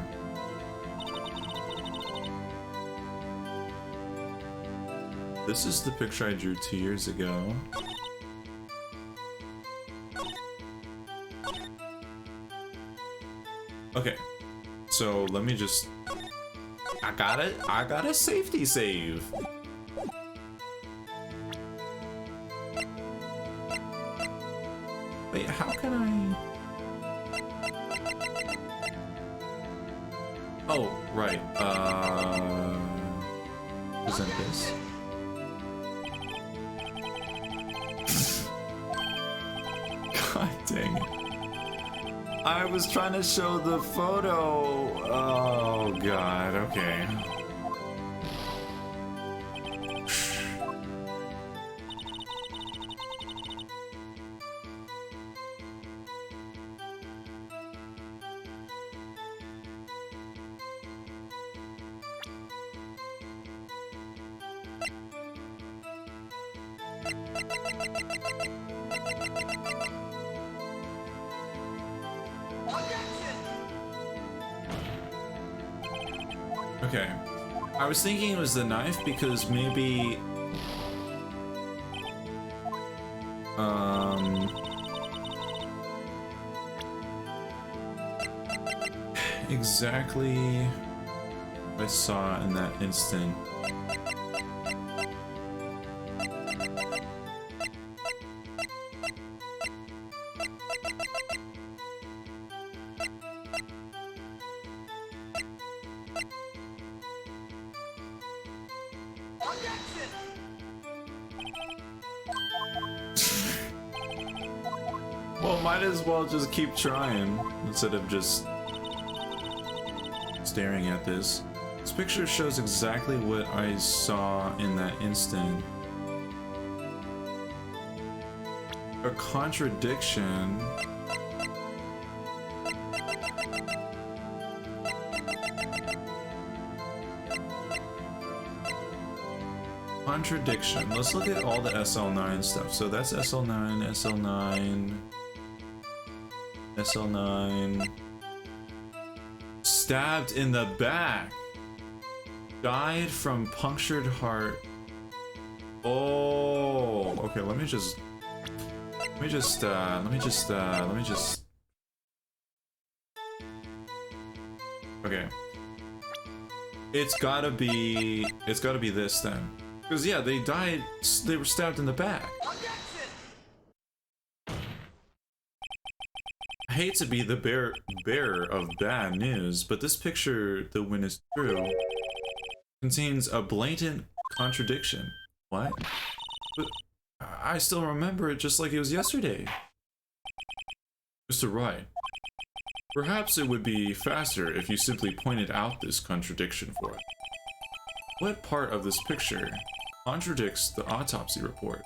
This is the picture I drew 2 years ago. Okay, so let me just... I got a safety save. Wait, how can I... Oh, right, present this. God dang it. I was trying to show the photo. Oh god, okay. Okay. I was thinking it was the knife because maybe... exactly what I saw in that instant. Well, might as well just keep trying instead of just staring at this. This picture shows exactly what I saw in that instant. A contradiction. Contradiction. Let's look at all the SL9 stuff. So that's SL9, SL9, SL9. Stabbed in the back. Died from punctured heart. Oh, okay. Let me just. Okay. It's gotta be this then. Because yeah, they died. They were stabbed in the back. I hate to be the bearer of bad news, but this picture, the when it's true, contains a blatant contradiction. What? But I still remember it just like it was yesterday. Mr. Wright, perhaps it would be faster if you simply pointed out this contradiction for us. What part of this picture contradicts the autopsy report?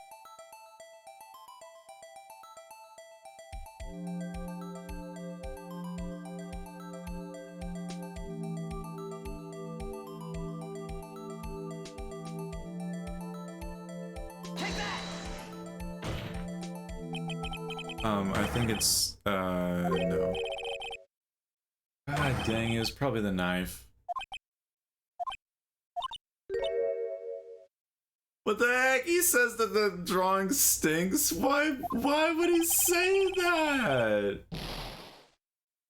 I think it's, no. God dang, it was probably the knife. What the heck? He says that the drawing stinks? Why would he say that?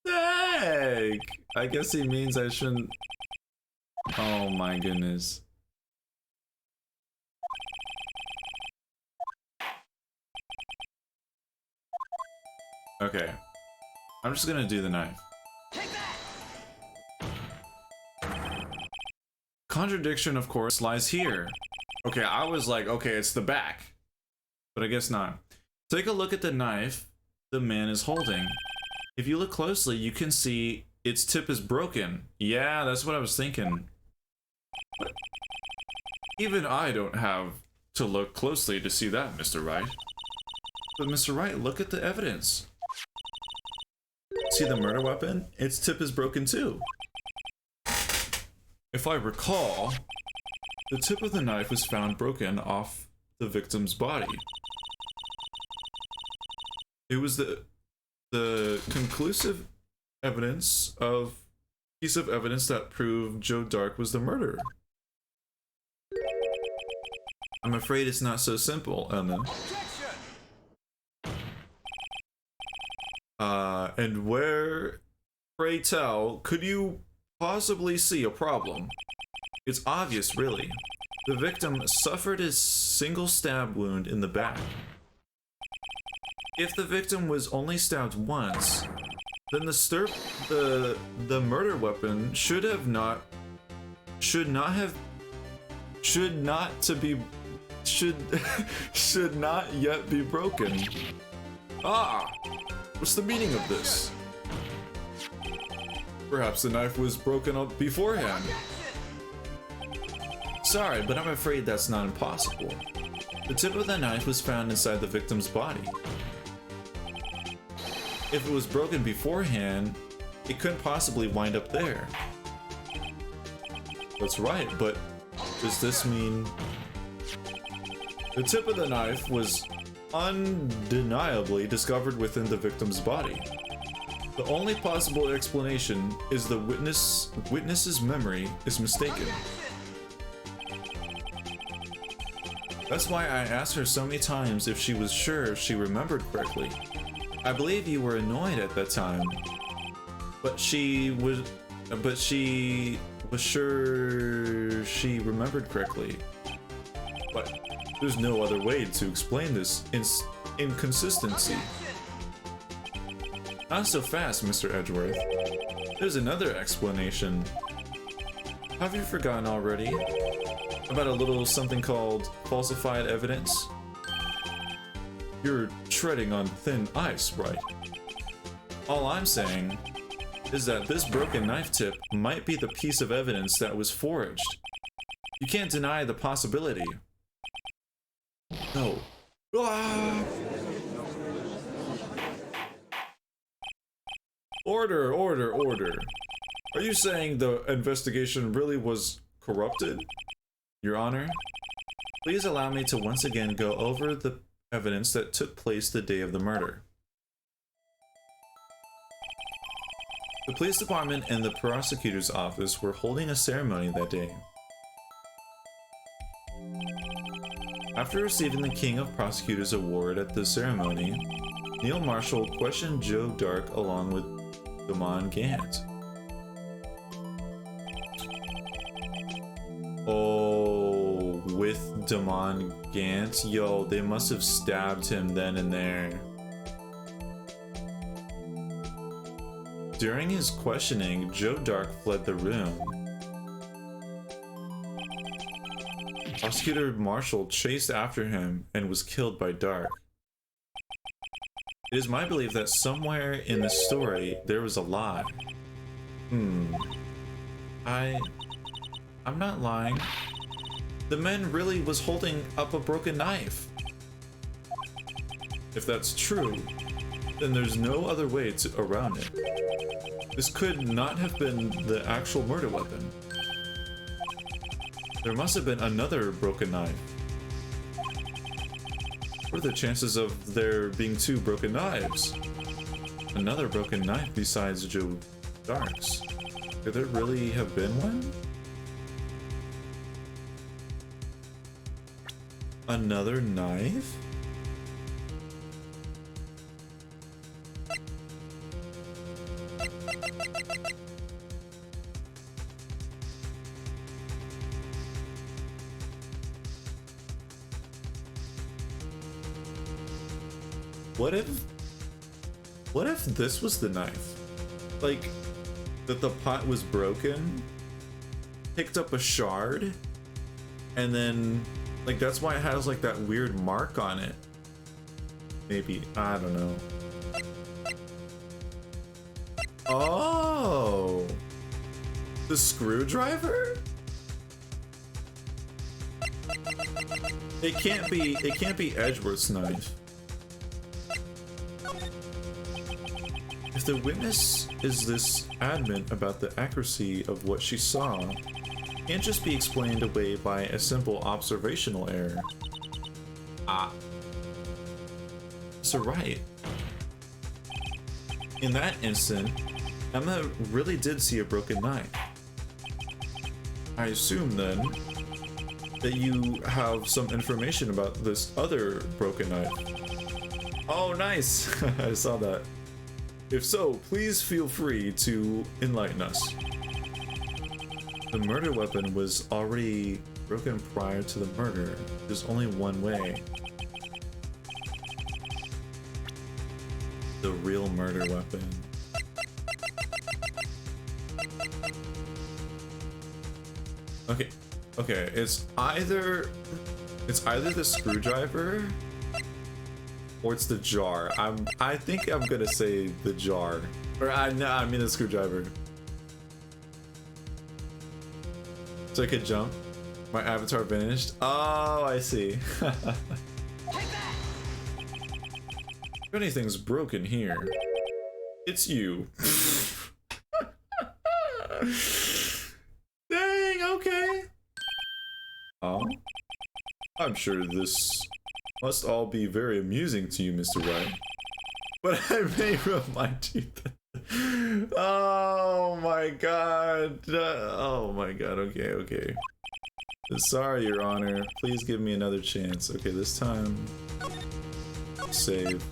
The heck? I guess he means I shouldn't... Oh my goodness. Okay. I'm just gonna do the knife. Contradiction, of course, lies here. Okay, I was like, okay, it's the back. But I guess not. Take a look at the knife the man is holding. If you look closely, you can see its tip is broken. Yeah, that's what I was thinking. But even I don't have to look closely to see that, Mr. Wright. But Mr. Wright, look at the evidence. See the murder weapon? Its tip is broken too. If I recall, the tip of the knife was found broken off the victim's body. It was the conclusive evidence of piece of evidence that proved Joe Dark was the murderer. I'm afraid it's not so simple, Emma. And where, pray tell, could you possibly see a problem? It's obvious, really. The victim suffered a single stab wound in the back. If the victim was only stabbed once, then the murder weapon should not yet be broken. Ah, what's the meaning of this? Perhaps the knife was broken up beforehand. Sorry, but I'm afraid that's not impossible. The tip of the knife was found inside the victim's body. If it was broken beforehand, it couldn't possibly wind up there. That's right, but does this mean... The tip of the knife was undeniably discovered within the victim's body. The only possible explanation is the witness's memory is mistaken. That's why I asked her so many times if she was sure she remembered correctly. I believe you were annoyed at that time, but she was sure she remembered correctly. But there's no other way to explain this inconsistency. Not so fast, Mr. Edgeworth. There's another explanation. Have you forgotten already? About a little something called falsified evidence? You're treading on thin ice, right? All I'm saying is that this broken knife tip might be the piece of evidence that was forged. You can't deny the possibility. No. Ah! Order, order, order. Are you saying the investigation really was corrupted? Your Honor, please allow me to once again go over the evidence that took place the day of the murder. The police department and the prosecutor's office were holding a ceremony that day. After receiving the King of Prosecutors Award at the ceremony, Neil Marshall questioned Joe Dark along with Damon Gant. Oh, with Damon Gant? Yo, they must have stabbed him then and there. During his questioning, Joe Dark fled the room. Prosecutor Marshall chased after him and was killed by Dark. It is my belief that somewhere in the story there was a lie. I'm not lying. The man really was holding up a broken knife. If that's true, then there's no other way around it. This could not have been the actual murder weapon. There must have been another broken knife. What are the chances of there being 2 broken knives? Another broken knife besides Joe Dark's. Could there really have been one? Another knife? What if this was the knife? Like, that the pot was broken, picked up a shard, and then, like, that's why it has, like, that weird mark on it. Maybe, I don't know. Oh! The screwdriver? It can't be Edgeworth's knife. If the witness is this adamant about the accuracy of what she saw, it can't just be explained away by a simple observational error. Ah. So right. In that instant, Emma really did see a broken knife. I assume then that you have some information about this other broken knife. Oh, nice! I saw that. If so, please feel free to enlighten us. The murder weapon was already broken prior to the murder. There's only one way. The real murder weapon. Okay, it's either the screwdriver or it's the jar. I think I'm gonna say the jar. Or I mean the screwdriver. So I could jump. My avatar vanished. Oh, I see. If anything's broken here, it's you. Dang, okay. Oh, I'm sure this must all be very amusing to you, Mr. Wright. But I may remind you that... Oh my god. Oh my god, okay. Sorry, Your Honor. Please give me another chance. Okay, this time... Save.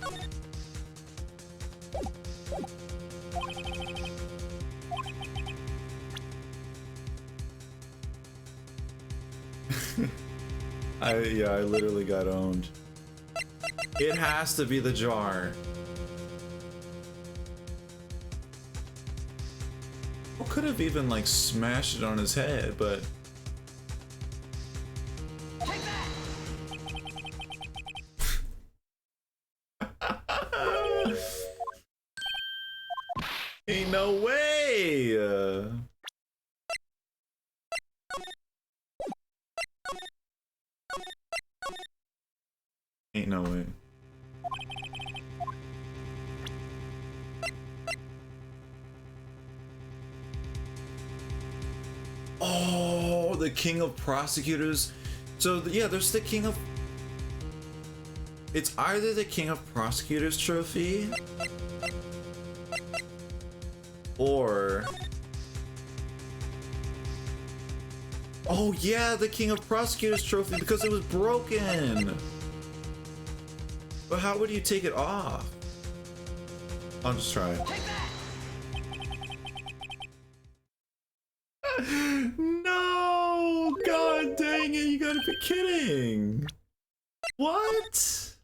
I literally got owned. It has to be the jar. I could have even like smashed it on his head, but ain't no way. Ain't no way. Oh, the king of prosecutors. So yeah, there's the king of... It's either the king of prosecutors trophy or... Oh yeah, the king of prosecutors trophy because it was broken. But how would you take it off? I'll just try it. No! God dang it, you gotta be kidding! What?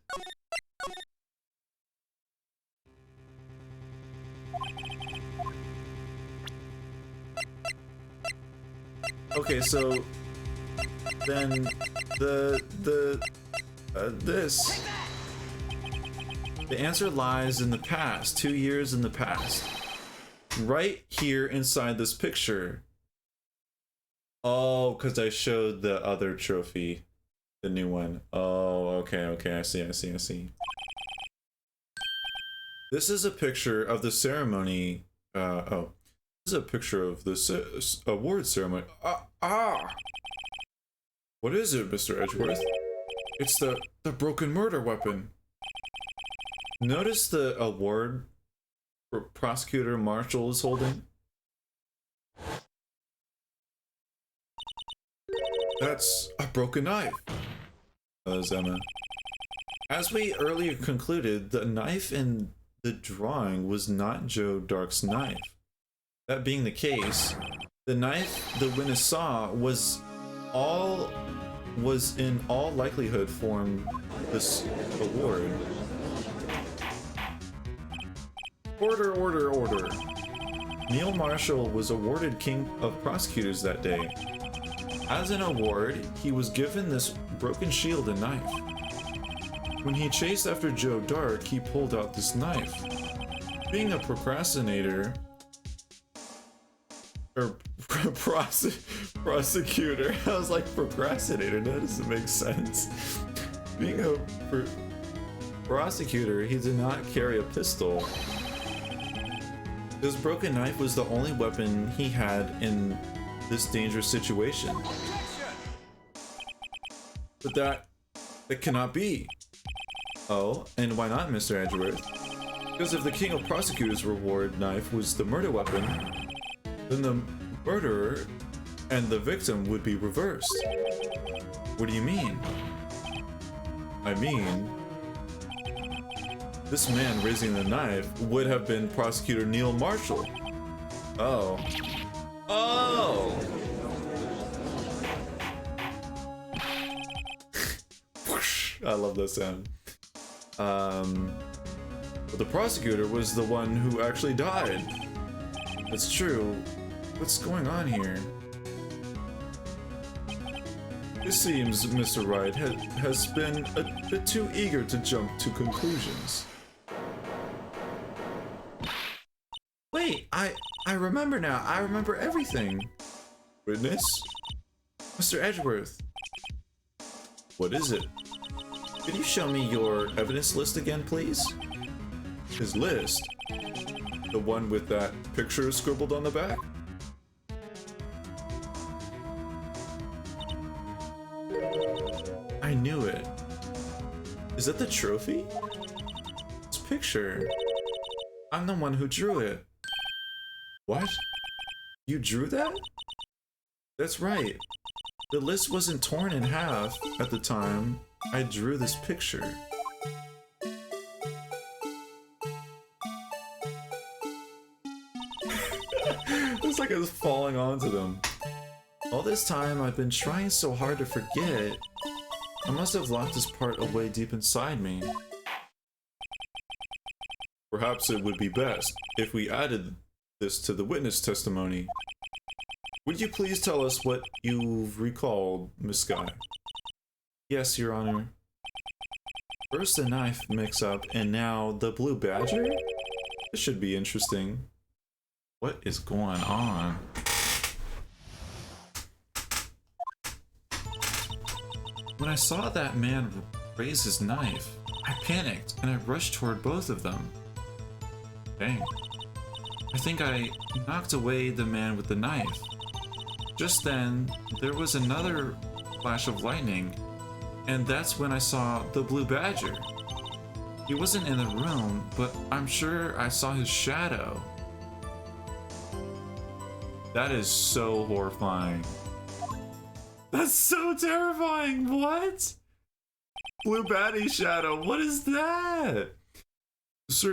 Okay, so then this. The answer lies in the past, 2 years in the past. Right here inside this picture. Oh, because I showed the other trophy. The new one. Oh, okay, I see. This is a picture of the ceremony. Oh. This is a picture of the award ceremony. What is it, Mr. Edgeworth? It's the broken murder weapon. Notice the award prosecutor Marshall is holding? That's a broken knife. Emma. As we earlier concluded, the knife in the drawing was not Joe Dark's knife. That being the case, the knife the witness saw was in all likelihood form this award. Order. Neil Marshall was awarded King of Prosecutors that day. As an award, he was given this broken shield and knife. When he chased after Joe Dark, he pulled out this knife. Being a procrastinator, or prosecutor, I was like procrastinator, that doesn't make sense. Being a prosecutor, he did not carry a pistol. This broken knife was the only weapon he had in this dangerous situation. But that cannot be. Oh, and why not, Mr. Edgeworth? Because if the King of Prosecutors reward knife was the murder weapon, then the murderer and the victim would be reversed. What do you mean? I mean, this man raising the knife would have been Prosecutor Neil Marshall. Oh. Oh! I love that sound. But the prosecutor was the one who actually died. That's true. What's going on here? It seems Mr. Wright has been a bit too eager to jump to conclusions. Wait, I remember now. I remember everything. Witness? Mr. Edgeworth. What is it? Could you show me your evidence list again, please? His list? The one with that picture scribbled on the back? I knew it. Is that the trophy? This picture. I'm the one who drew it. What? You drew that? That's right. The list wasn't torn in half at the time I drew this picture. It's like it's falling onto them. All this time I've been trying so hard to forget. I must have locked this part away deep inside me. Perhaps it would be best if we added this to the witness testimony. Would you please tell us what you've recalled, Miss Skye? Yes, Your Honor. First the knife mix-up, and now the blue badger? This should be interesting. What is going on? When I saw that man raise his knife, I panicked and I rushed toward both of them. Dang. I think I knocked away the man with the knife. Just then, there was another flash of lightning, and that's when I saw the blue badger. He wasn't in the room, but I'm sure I saw his shadow. That is so horrifying. That's so terrifying. What? Blue baddie shadow. What is that? This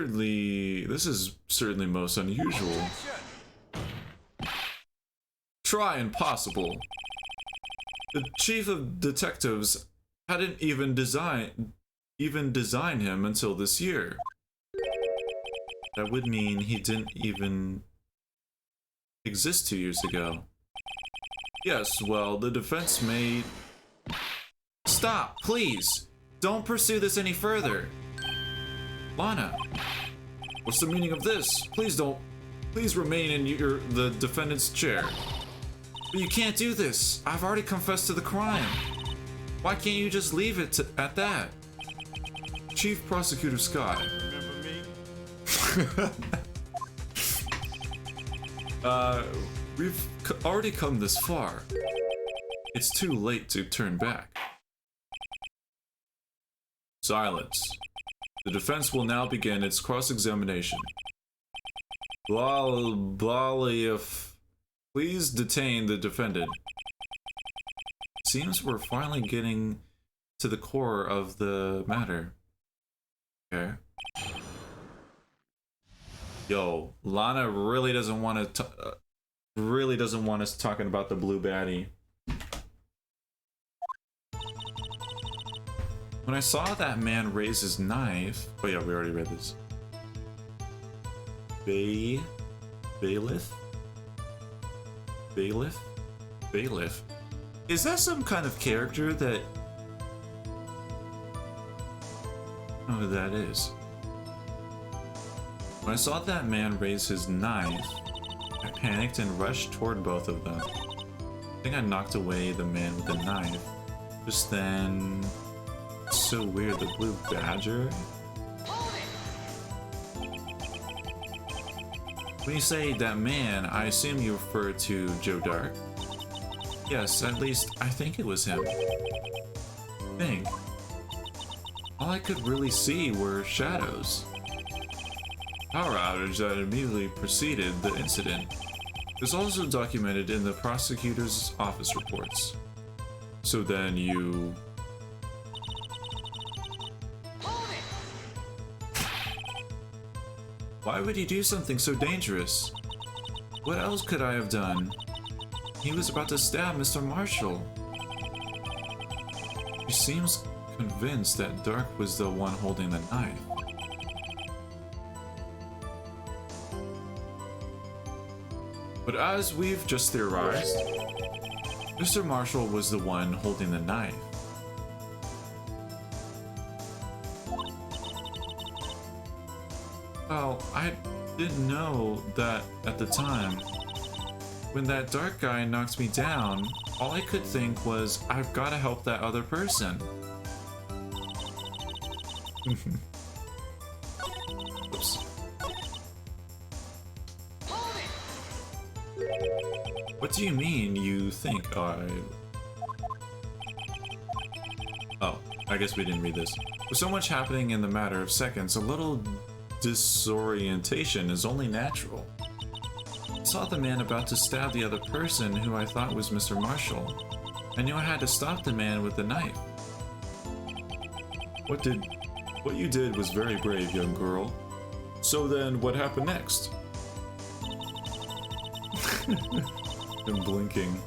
is certainly most unusual. Try impossible. The chief of detectives hadn't even designed him until this year. That would mean he didn't even exist 2 years ago. Yes, well, the defense made... Stop, please! Don't pursue this any further! Lana, what's the meaning of this? Please remain in the defendant's chair. But you can't do this. I've already confessed to the crime. Why can't you just leave it at that? Chief Prosecutor Skye. Remember me? We've already come this far. It's too late to turn back. Silence. The defense will now begin its cross-examination. Baliev, please detain the defendant. Seems we're finally getting to the core of the matter. Okay. Yo, Lana really doesn't want to really doesn't want us talking about the blue baddie. When I saw that man raise his knife... Oh yeah, we already read this. Bailiff? Bailiff? Bailiff? Is that some kind of character that... I don't know who that is. When I saw that man raise his knife, I panicked and rushed toward both of them. I think I knocked away the man with the knife. Just then... So weird, the blue badger? When you say that man, I assume you refer to Joe Dark? Yes, at least I think it was him. Think. All I could really see were shadows. Power outage that immediately preceded the incident is also documented in the prosecutor's office reports. So then you... Why would he do something so dangerous? What else could I have done? He was about to stab Mr. Marshall. He seems convinced that Dark was the one holding the knife. But as we've just theorized, Mr. Marshall was the one holding the knife. Well, I didn't know that at the time. When that dark guy knocked me down, all I could think was, I've got to help that other person. Oops. What do you mean you think I... Oh, I guess we didn't read this. With so much happening in the matter of seconds, a little disorientation is only natural. I saw the man about to stab the other person who I thought was Mr. Marshall. I knew I had to stop the man with the knife. What you did was very brave, young girl. So then, what happened next? I'm blinking.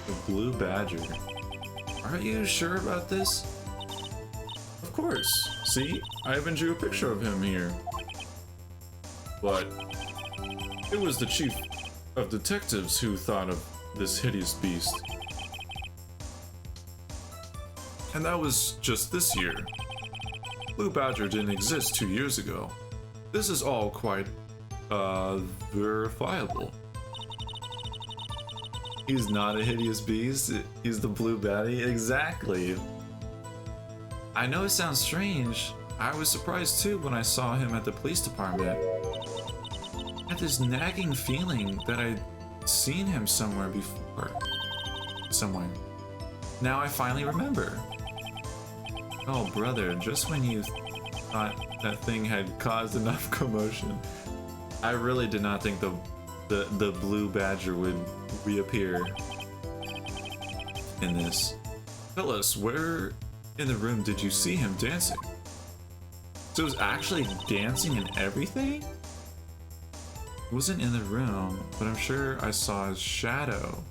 The blue badger. Are you sure about this? Of course. See, I even drew a picture of him here. But it was the chief of detectives who thought of this hideous beast. And that was just this year. Blue Badger didn't exist 2 years ago. This is all quite, verifiable. He's not a hideous beast, he's the blue baddie. Exactly. I know it sounds strange. I was surprised too when I saw him at the police department. I had this nagging feeling that I'd seen him somewhere before. Somewhere. Now I finally remember. Oh brother, just when you thought that thing had caused enough commotion, I really did not think the blue badger would reappear in this. Tell us, where in the room did you see him dancing? So it was actually dancing and everything? It wasn't in the room, but I'm sure I saw his shadow.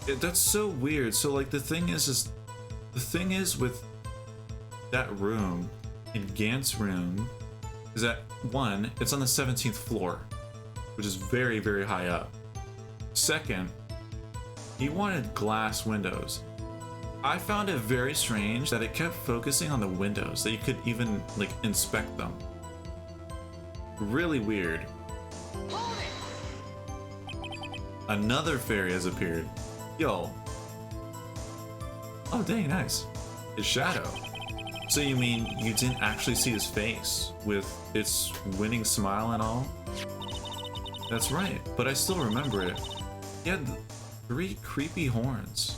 That's so weird. So like the thing is with that room, in Gant's room, is that one, it's on the 17th floor, which is very, very high up. Second, he wanted glass windows. I found it very strange that it kept focusing on the windows, that you could even like inspect them. Really weird. Another fairy has appeared. Yo. Oh dang, nice. His shadow. So you mean you didn't actually see his face with its winning smile and all? That's right, but I still remember it. He had 3 creepy horns.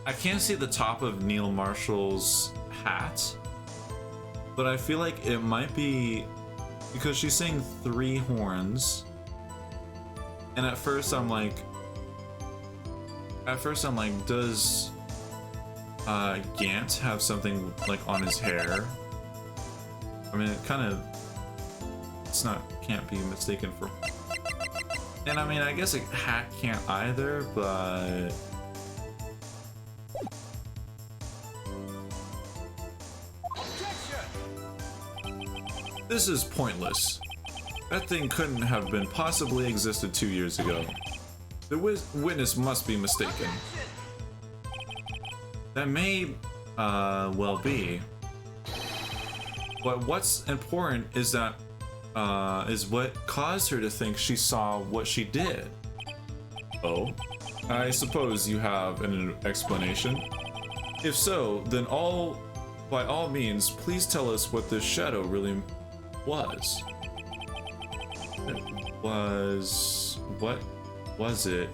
I can't see the top of Neil Marshall's hat, but I feel like it might be because she's saying 3 horns. And at first I'm like, does Gant have something like on his hair? I mean, can't be mistaken for. And I mean, I guess a hat can't either, but this is pointless. That thing couldn't have been possibly existed 2 years ago. The witness must be mistaken. That may, well be. But what's important is that, is what caused her to think she saw what she did. Oh? I suppose you have an explanation? If so, then by all means, please tell us what this shadow really was. What was it?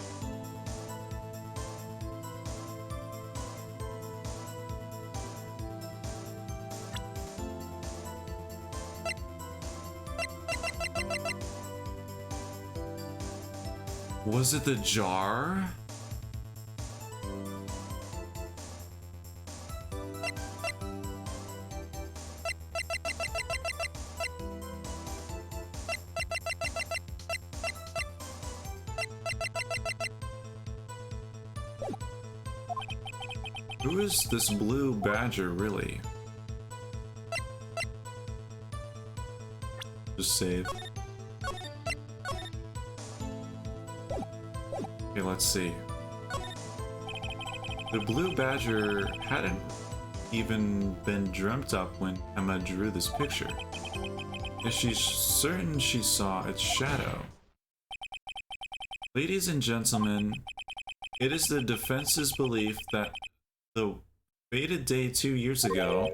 Was it the jar? Who is this blue badger really? Just save. Okay, let's see. The blue badger hadn't even been dreamt up when Emma drew this picture. Is she certain she saw its shadow? Ladies and gentlemen, it is the defense's belief that the fated day 2 years ago,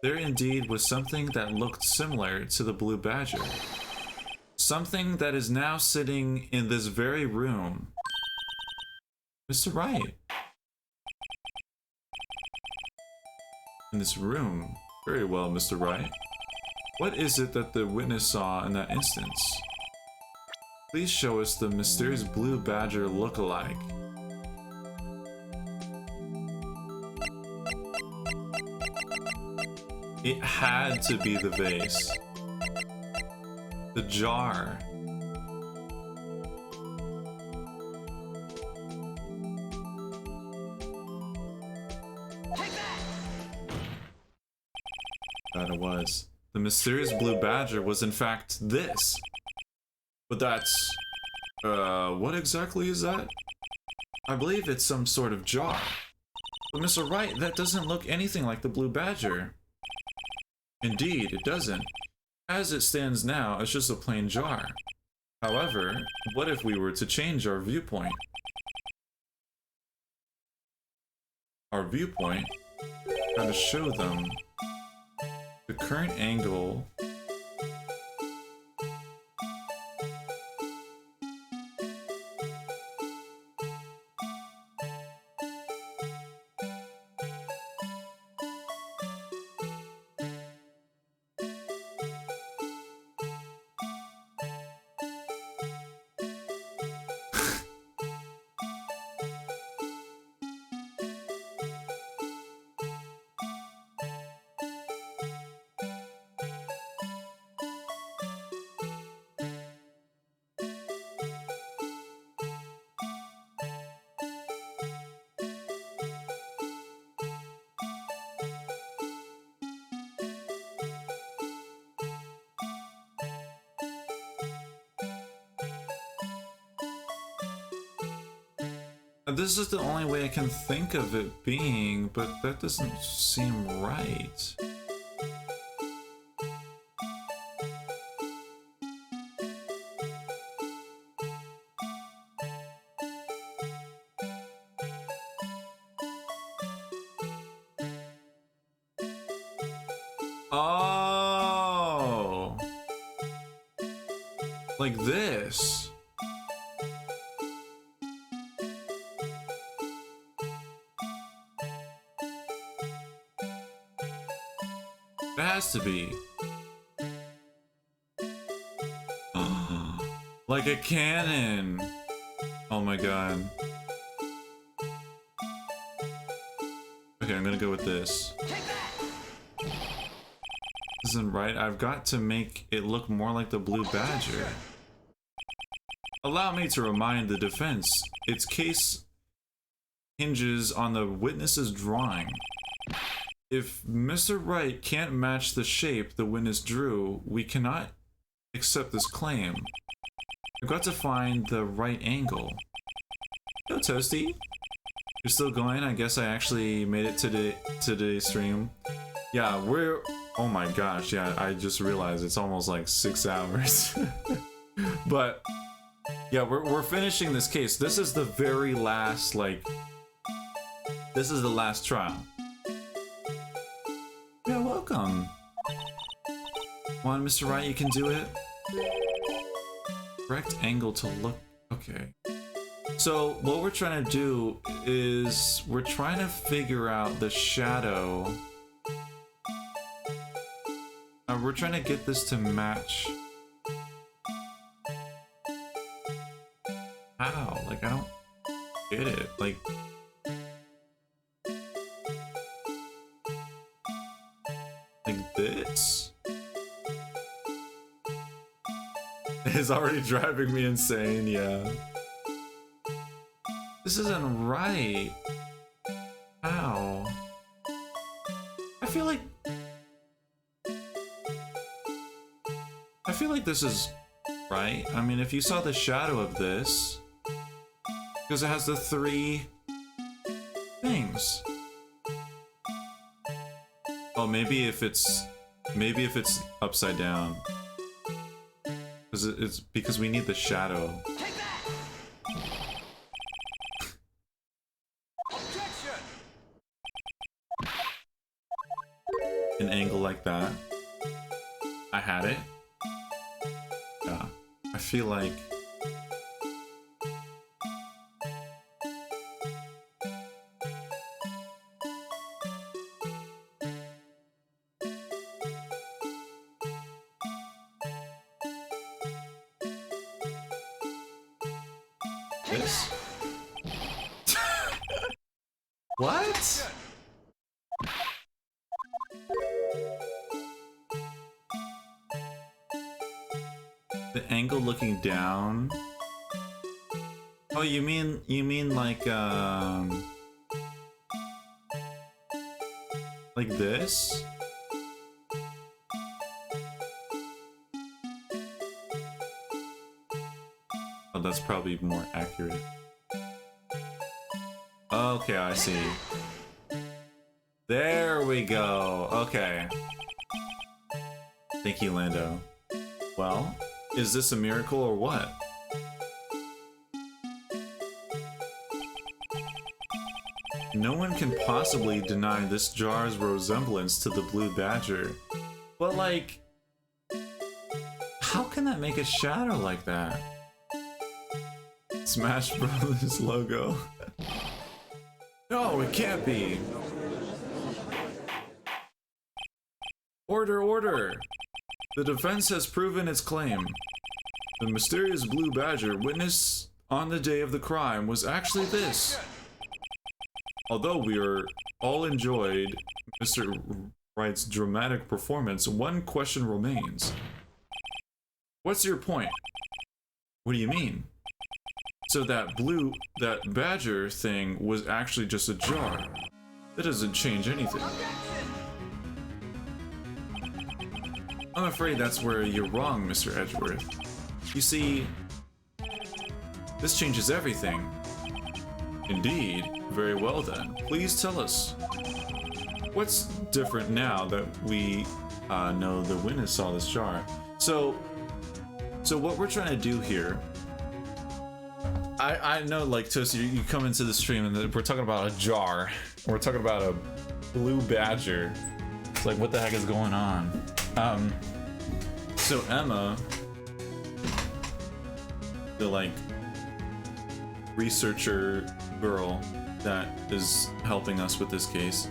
there indeed was something that looked similar to the blue badger. Something that is now sitting in this very room. Mr. Wright. In this room. Very well, Mr. Wright. What is it that the witness saw in that instance? Please show us the mysterious blue badger look-alike. It had to be the vase. The jar. That it was. The mysterious blue badger was in fact this. But that's... what exactly is that? I believe it's some sort of jar. But Mr. Wright, that doesn't look anything like the blue badger. Indeed, it doesn't. As it stands now, it's just a plain jar. However, what if we were to change our viewpoint? Our viewpoint? How to show them the current angle. This is the only way I can think of it being, but that doesn't seem right. Oh, like this. It has to be. Like a cannon. Oh my god. Okay, I'm gonna go with this. Isn't right. I've got to make it look more like the Blue Badger. Allow me to remind the defense. Its case hinges on the witness's drawing. If Mr. Wright can't match the shape the witness drew, we cannot accept this claim. I've got to find the right angle. Yo, Toasty. You're still going? I guess I actually made it to the stream. Yeah, we're... Oh my gosh, yeah, I just realized it's almost like 6 hours. But, yeah, we're finishing this case. This is the very last, like... This is the last trial. Yeah, welcome. Come on, Mr. Wright, you can do it. Correct angle to look... Okay. So, what we're trying to do is... We're trying to figure out the shadow... we're trying to get this to match... How? Like, I don't get it. Like... Like this? It's already driving me insane, yeah. This isn't right. How? I feel like this is right. I mean, if you saw the shadow of this, because it has the 3 things. Oh, maybe if it's upside down, because it's because we need the shadow. An angle like that. I had it. Yeah, I feel like this. What? The angle looking down? Oh, you mean like this? Oh, that's probably more accurate. Okay, I see. There we go. Okay. Thank you, Lando. Well, is this a miracle or what? No one can possibly deny this jar's resemblance to the Blue Badger. But like, how can that make a shadow like that? Smash Bros. Logo. No, it can't be. Order, order! The defense has proven its claim. The mysterious Blue Badger witnessed on the day of the crime was actually this. Although we are all enjoyed Mr. Wright's dramatic performance, one question remains. What's your point? What do you mean? So that badger thing was actually just a jar. That doesn't change anything. I'm afraid that's where you're wrong, Mr. Edgeworth. You see, this changes everything. Indeed. Very well then. Please tell us. What's different now that we know the witness saw this jar? So what we're trying to do here, I know, like, Toasty, you come into the stream and we're talking about a jar. We're talking about a blue badger. It's like, what the heck is going on? So Emma, the, like, researcher girl that is helping us with this case,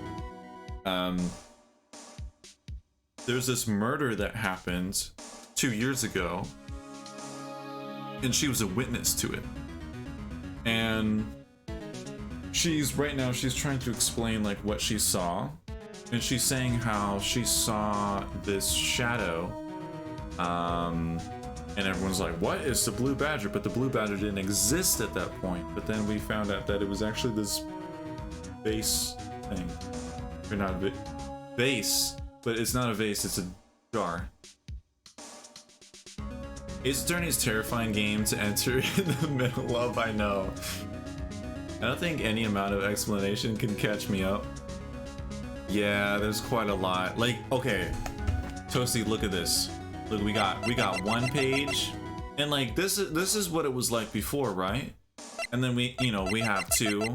there's this murder that happened 2 years ago, and she was a witness to it. And she's trying to explain, like, what she saw, and she's saying how she saw this shadow, and everyone's like, what is the blue badger? But the blue badger didn't exist at that point. But then we found out that it was actually this vase thing, or not a vase, but it's not a vase, it's a jar. Ace Attorney is a terrifying game to enter in the middle of, I know. I don't think any amount of explanation can catch me up. Yeah, there's quite a lot. Like, okay, Toasty, look at this. Look, we got one page, and like this is what it was like before, right? And then we have two,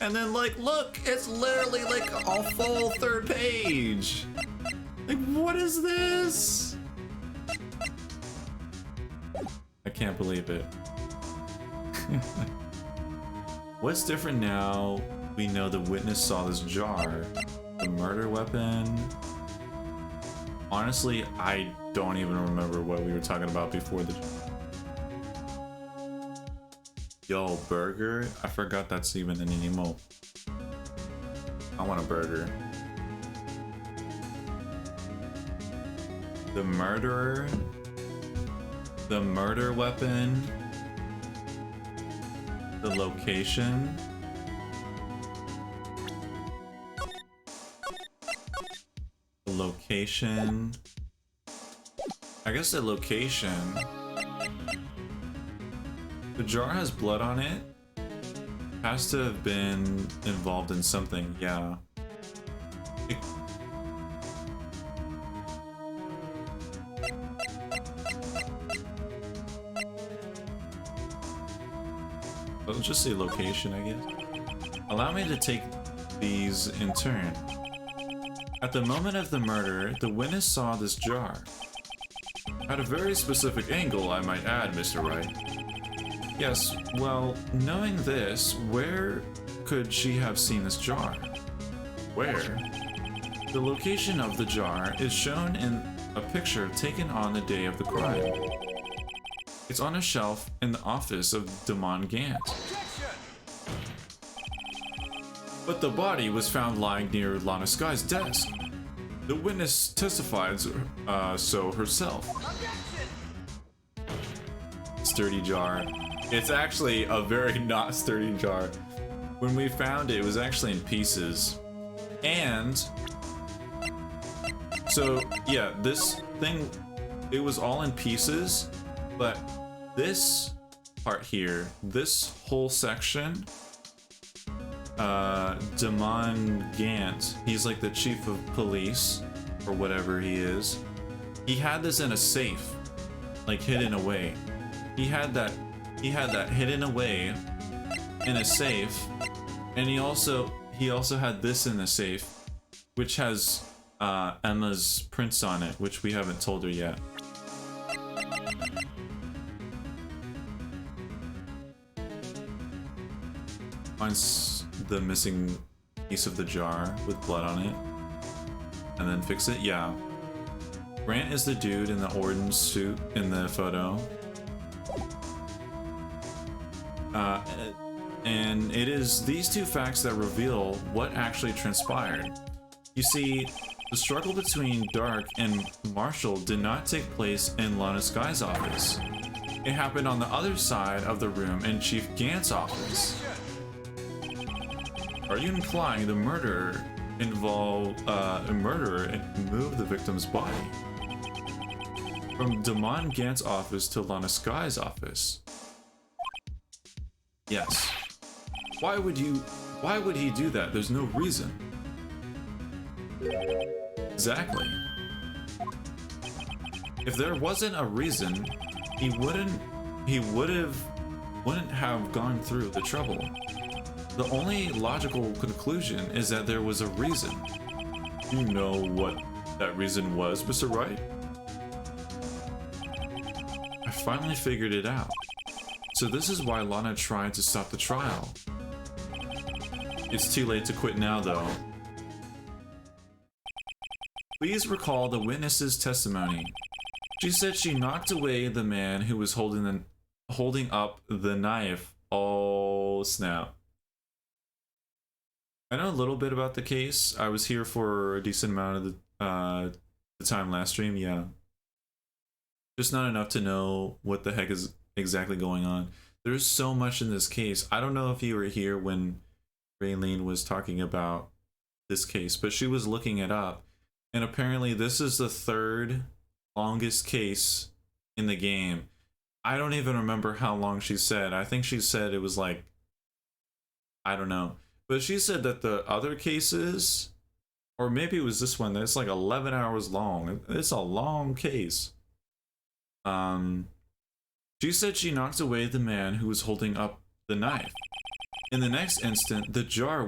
and then, like, look, it's literally like a full third page. Like, what is this? I can't believe it. What's different now? We know the witness saw this jar. The murder weapon. Honestly, I don't even remember what we were talking about before the... Yo, burger? I forgot that's even an emote. I want a burger. The murderer. The murder weapon. The location. The location. I guess the location. The jar has blood on it. Has to have been involved in something, yeah. Let's just say location, I guess. Allow me to take these in turn. At the moment of the murder, the witness saw this jar. At a very specific angle, I might add, Mr. Wright. Yes, well, knowing this, where could she have seen this jar? Where? The location of the jar is shown in a picture taken on the day of the crime. It's on a shelf in the office of Damon Gant. But the body was found lying near Lana Sky's desk. The witness testified so herself. Sturdy jar. It's actually a very not sturdy jar. When we found it, it was actually in pieces. And so, yeah, this thing, it was all in pieces, but this part here, this whole section, Damon Gant, he's like the chief of police, or whatever he is. He had this in a safe, like hidden away. He had that hidden away in a safe, and he also had this in the safe, which has Emma's prints on it, which we haven't told her yet. Finds the missing piece of the jar with blood on it, and then fix it. Yeah, Grant is the dude in the orange suit in the photo. And it is these two facts that reveal what actually transpired. You see, the struggle between Dark and Marshall did not take place in Lana Sky's office. It happened on the other side of the room in Chief Gant's office. Are you implying the murderer involved a murderer and moved the victim's body from Damon Gant's office to Lana Sky's office? Yes. Why would he do that? There's no reason. Exactly. If there wasn't a reason, he wouldn't have gone through the trouble. The only logical conclusion is that there was a reason. You know what that reason was, Mr. Wright? I finally figured it out. So this is why Lana tried to stop the trial. It's too late to quit now, though. Please recall the witness's testimony. She said she knocked away the man who was holding up the knife. Oh, snap. I know a little bit about the case. I was here for a decent amount of the time last stream, yeah. Just not enough to know what the heck is exactly going on. There's so much in this case. I don't know if you were here when Raylene was talking about this case, but she was looking it up. And apparently this is the third longest case in the game. I don't even remember how long she said. I think she said it was like, I don't know. But she said that the other cases, or maybe it was this one, that's like 11 hours long. It's a long case. She said she knocked away the man who was holding up the knife. In the next instant, the jar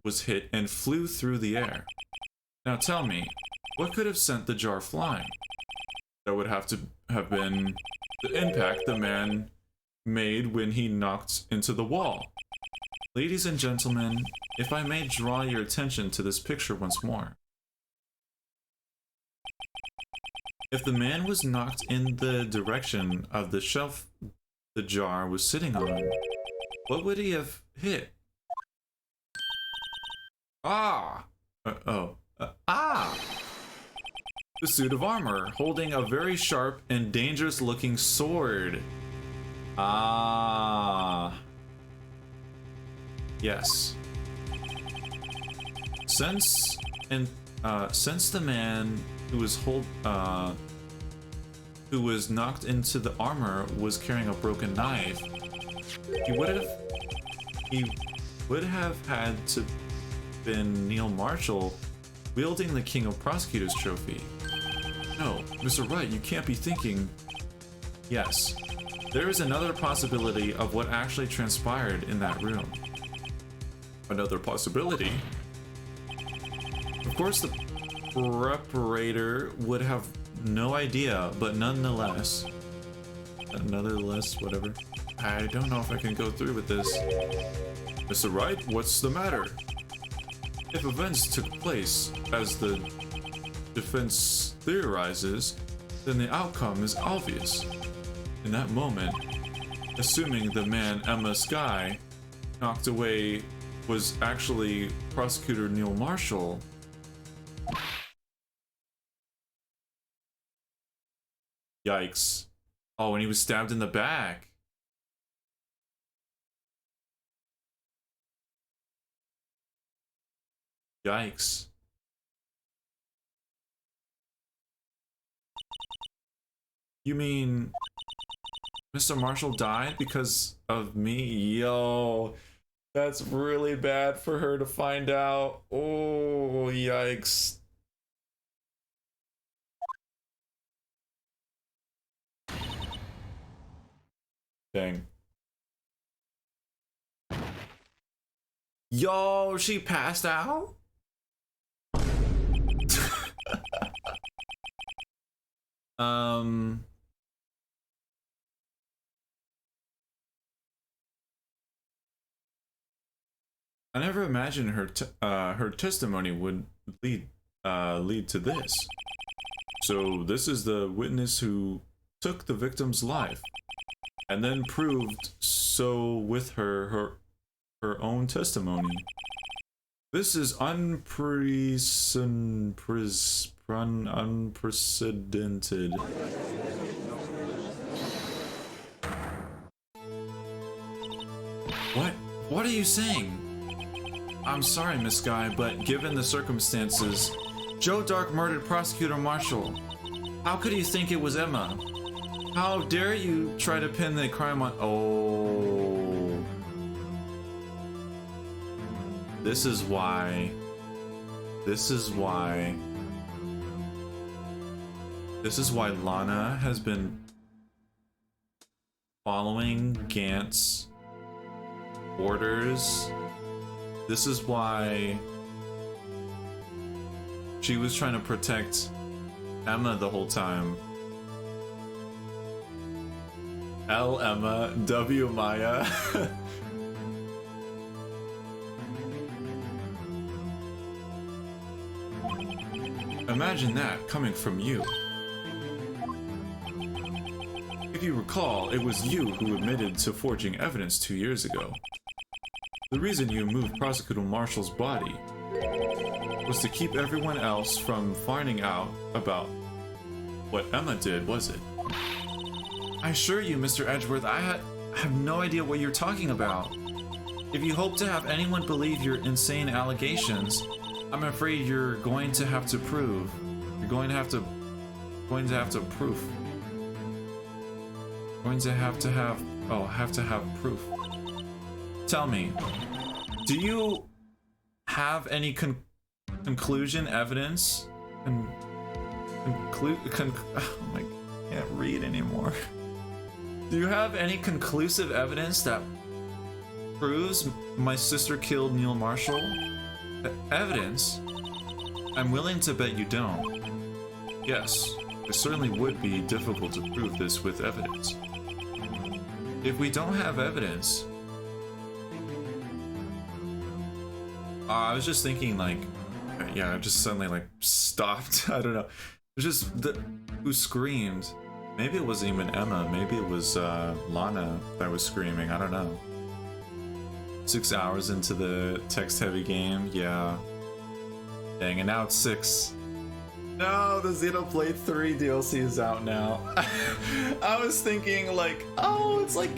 was hit and flew through the air. Now tell me, what could have sent the jar flying? That would have to have been the impact the man made when he knocked into the wall. Ladies and gentlemen, if I may draw your attention to this picture once more. If the man was knocked in the direction of the shelf the jar was sitting on, what would he have hit? Ah! The suit of armor, holding a very sharp and dangerous looking sword. Ah. Yes. Since the man who was knocked into the armor was carrying a broken knife, he would have had to been Neil Marshall wielding the King of Prosecutors trophy. No, Mr. Wright, you can't be thinking. Yes, there is another possibility of what actually transpired in that room. Another possibility? Of course, the preparator would have no idea, but nonetheless, whatever. I don't know if I can go through with this. Mr. Wright, what's the matter? If events took place as the defense theorizes, then the outcome is obvious. In that moment, assuming the man Emma Skye knocked away was actually Prosecutor Neil Marshall, yikes. Oh, and he was stabbed in the back. Yikes. You mean Mr. Marshall died because of me? Yo, that's really bad for her to find out. Oh, yikes. Dang. Yo, she passed out? I never imagined her testimony would lead to this. So this is the witness who took the victim's life and then proved so with her own testimony. This is unprecedented. What are you saying? I'm sorry, Miss Guy, but given the circumstances, Joe Dark murdered Prosecutor Marshall. How could you think it was Emma? How dare you try to pin the crime on— Oh. This is why. This is why. This is why Lana has been following Gant's orders. This is why she was trying to protect Emma the whole time. L Emma, W Maya. Imagine that coming from you. If you recall, it was you who admitted to forging evidence 2 years ago. The reason you moved Prosecutor Marshall's body was to keep everyone else from finding out about what Emma did, was it? I assure you, Mr. Edgeworth, I have no idea what you're talking about. If you hope to have anyone believe your insane allegations, I'm afraid you're going to have to prove. You're going to have to proof. Going to have proof. Tell me, do you have any conclusion evidence? Oh my, I can't read anymore. Do you have any conclusive evidence that proves my sister killed Neil Marshall? Evidence? I'm willing to bet you don't. Yes, it certainly would be difficult to prove this with evidence. If we don't have evidence... I was just thinking, like... Yeah, I just suddenly, like, stopped. I don't know. It was just... who screamed? Maybe it wasn't even Emma. Maybe it was Lana that was screaming. I don't know. 6 hours into the text-heavy game. Yeah. Dang, and now it's 6. No, the Xenoblade 3 DLC is out now. I was thinking, like, oh, it's like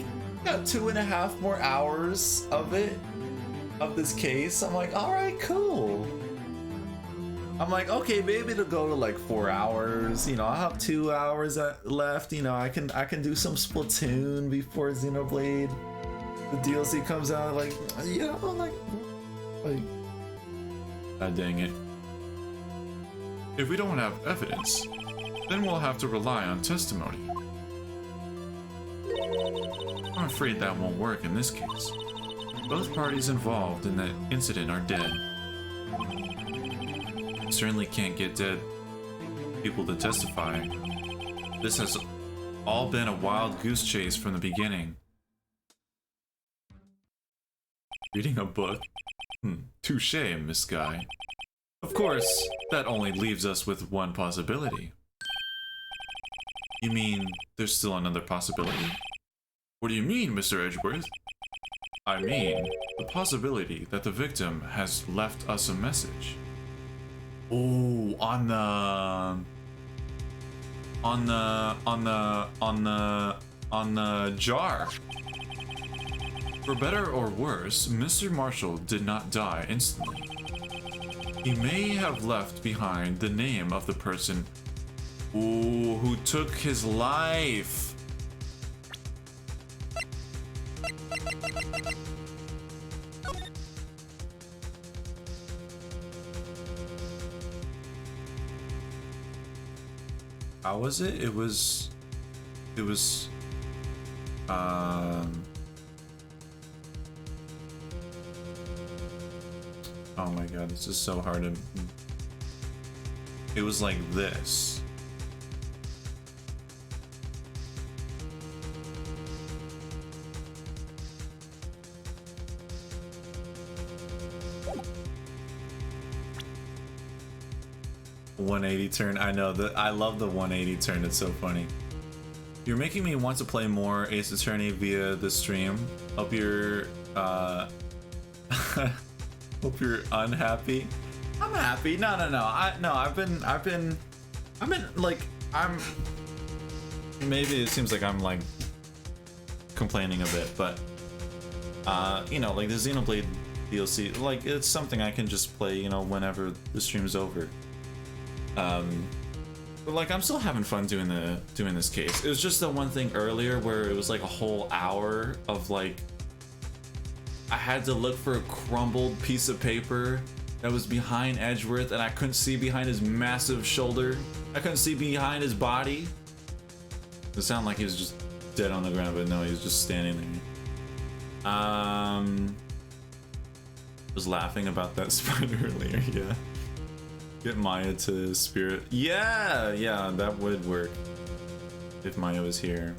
got 2.5 more hours of it, of this case. I'm like, all right, cool. I'm like, okay, maybe it'll go to like 4 hours. You know, I'll have 2 hours left. You know, I can do some Splatoon before Xenoblade the DLC comes out. Like, you know, like, God dang it. If we don't have evidence, then we'll have to rely on testimony. I'm afraid that won't work in this case. Both parties involved in that incident are dead. Certainly can't get dead people to testify. This has all been a wild goose chase from the beginning. Reading a book? Touché, Miss Guy. Of course, that only leaves us with one possibility. You mean there's still another possibility? What do you mean, Mr. Edgeworth? I mean, the possibility that the victim has left us a message. Oh, on the jar. For better or worse, Mr. Marshall did not die instantly. He may have left behind the name of the person who took his life. How was it? It was oh my god, this is so hard to... It was like this. .180 turn. I know that. I love the 180 turn. It's so funny. You're making me want to play more Ace Attorney via the stream. Hope you're hope you're unhappy. I'm happy. No. I've been like, maybe it seems like I'm like complaining a bit, but you know, like the Xenoblade DLC, like it's something I can just play, you know, whenever the stream's over. But like I'm still having fun doing this case. It was just the one thing earlier where it was like a whole hour of like I had to look for a crumbled piece of paper that was behind Edgeworth, and I couldn't see behind his massive shoulder. I couldn't see behind his body. It sounded like he was just dead on the ground, but no, he was just standing there. Was laughing about that spider earlier, yeah. Get Maya to spirit. Yeah, that would work if Maya was here.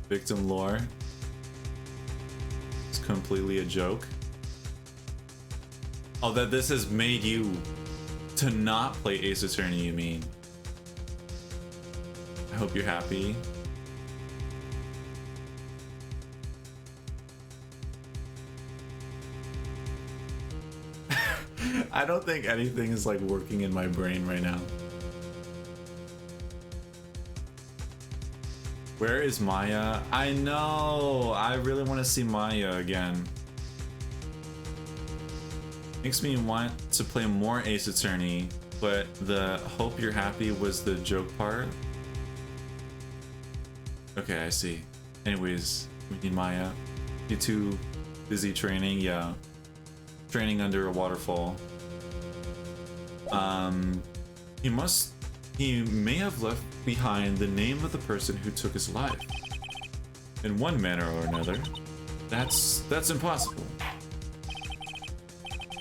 Victim lore. It's completely a joke. Oh, that this has made you to not play Ace Attorney, you mean? I hope you're happy. I don't think anything is like working in my brain right now. Where is Maya? I know! I really want to see Maya again. Makes me want to play more Ace Attorney, but the hope you're happy was the joke part. Okay, I see. Anyways, we need Maya. You too busy training? Yeah. Training under a waterfall. He may have left behind the name of the person who took his life. In one manner or another. That's impossible.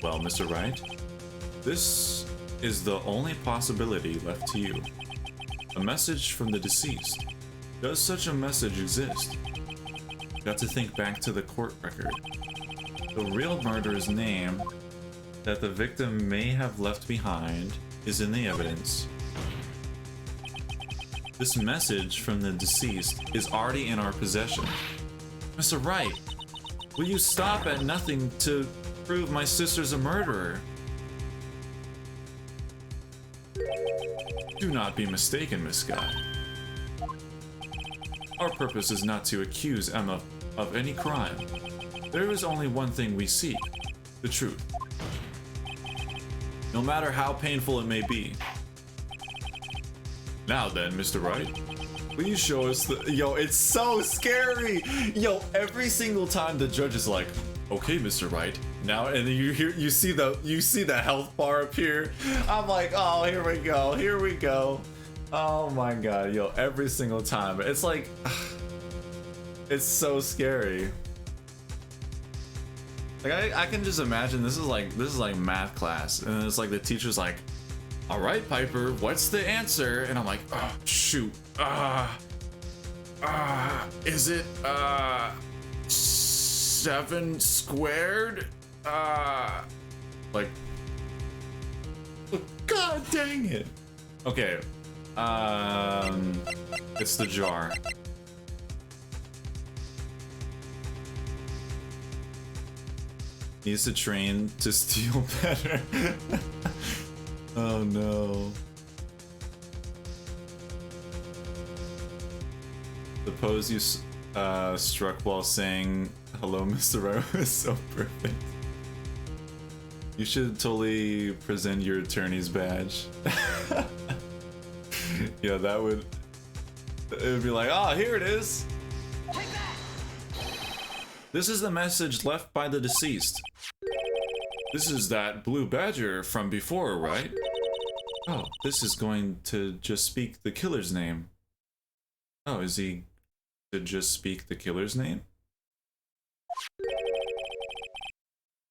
Well, Mr. Wright, this is the only possibility left to you. A message from the deceased. Does such a message exist? Got to think back to the court record. The real murderer's name that the victim may have left behind is in the evidence. This message from the deceased is already in our possession. Mr. Wright, will you stop at nothing to prove my sister's a murderer? Do not be mistaken, Miss Scott. Our purpose is not to accuse Emma of any crime. There is only one thing we seek, the truth. No matter how painful it may be. Now then, Mr. Wright, will you show us the— Yo, it's so scary! Yo, every single time the judge is like, okay, Mr. Wright, now, and then you see the health bar appear. I'm like, oh, here we go. Oh my god, yo, every single time. It's like, it's so scary. Like I can just imagine this is like math class, and it's like the teacher's like, all right, Piper, what's the answer? And I'm like, oh shoot, is it 7 squared? Like, god dang it. Okay, it's the jar. Needs to train to steal better. Oh no. The pose you struck while saying hello, Mr. Wright was so perfect. You should totally present your attorney's badge. Yeah, that would— it would be like, oh, here it is. This is the message left by the deceased. This is that blue badger from before, right? Oh, this is going to just speak the killer's name. Oh, is he to just speak the killer's name?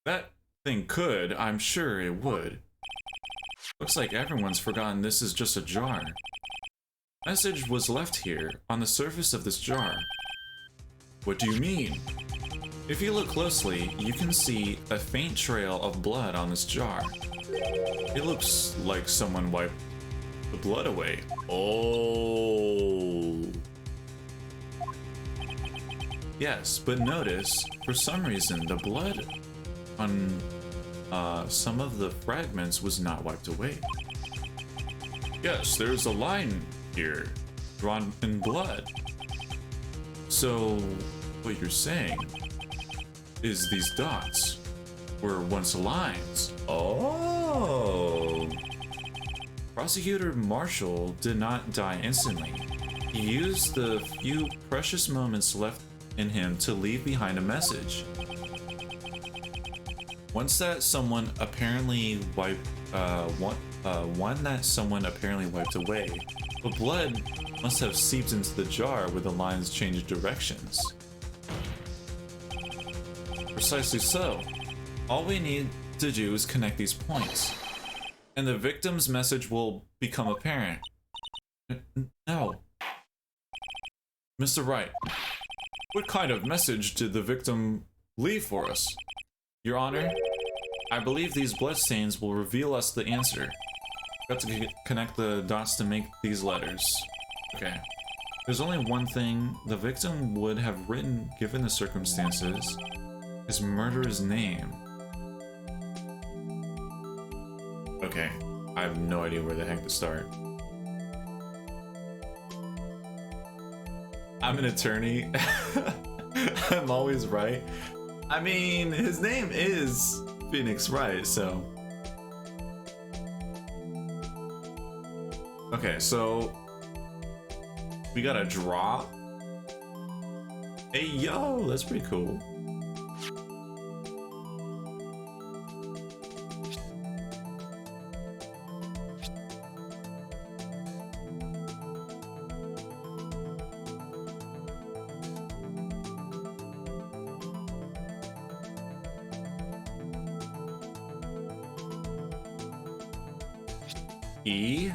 That thing could, I'm sure it would. Looks like everyone's forgotten this is just a jar. Message was left here, on the surface of this jar. What do you mean? If you look closely, you can see a faint trail of blood on this jar. It looks like someone wiped the blood away. Oh. Yes, but notice, for some reason, the blood on some of the fragments was not wiped away. Yes, there's a line here, drawn in blood. So, what you're saying is these dots were once lines. Oh. Prosecutor Marshall did not die instantly. He used the few precious moments left in him to leave behind a message. Once that someone apparently wiped, one that someone apparently wiped away, the blood must have seeped into the jar where the lines changed directions. Precisely so. All we need to do is connect these points, and the victim's message will become apparent. No. Mr. Wright, what kind of message did the victim leave for us? Your Honor, I believe these bloodstains will reveal us the answer. We have to connect the dots to make these letters. Okay. There's only one thing the victim would have written given the circumstances. His murderer's name. Okay. I have no idea where the heck to start. I'm an attorney. I'm always right. I mean, his name is Phoenix Wright, so... Okay, so... We got a draw? Hey, yo, that's pretty cool. E?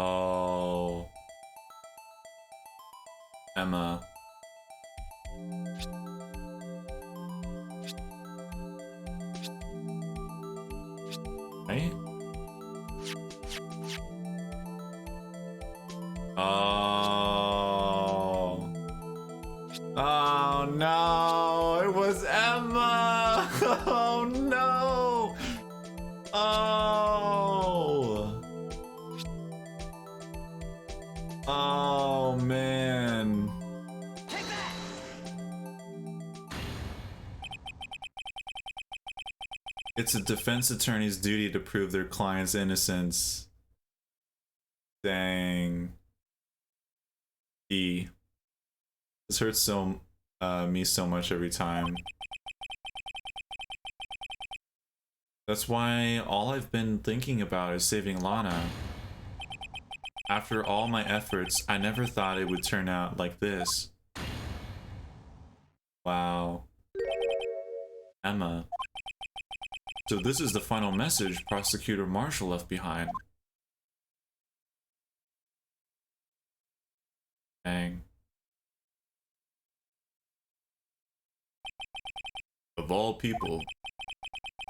Oh. Emma. Right? Oh. Oh no, it was Emma. Oh no. Oh. Oh man. Take that! It's a defense attorney's duty to prove their client's innocence. Dang. E. This hurts me so much every time. That's why all I've been thinking about is saving Lana. After all my efforts, I never thought it would turn out like this. Wow. Emma. So this is the final message Prosecutor Marshall left behind. Dang. Of all people,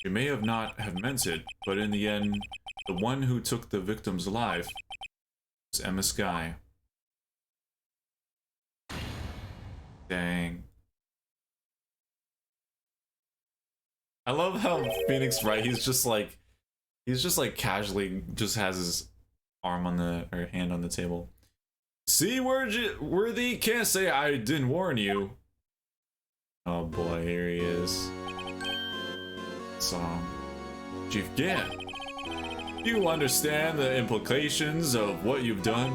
you may have not have meant it, but in the end, the one who took the victim's life was Emma Skye. Dang. I love how Phoenix Wright, he's just like casually just has his arm on the, or hand on the table. See, Worthy, can't say I didn't warn you. Oh boy, here he is. Song. Chief Gant, you understand the implications of what you've done?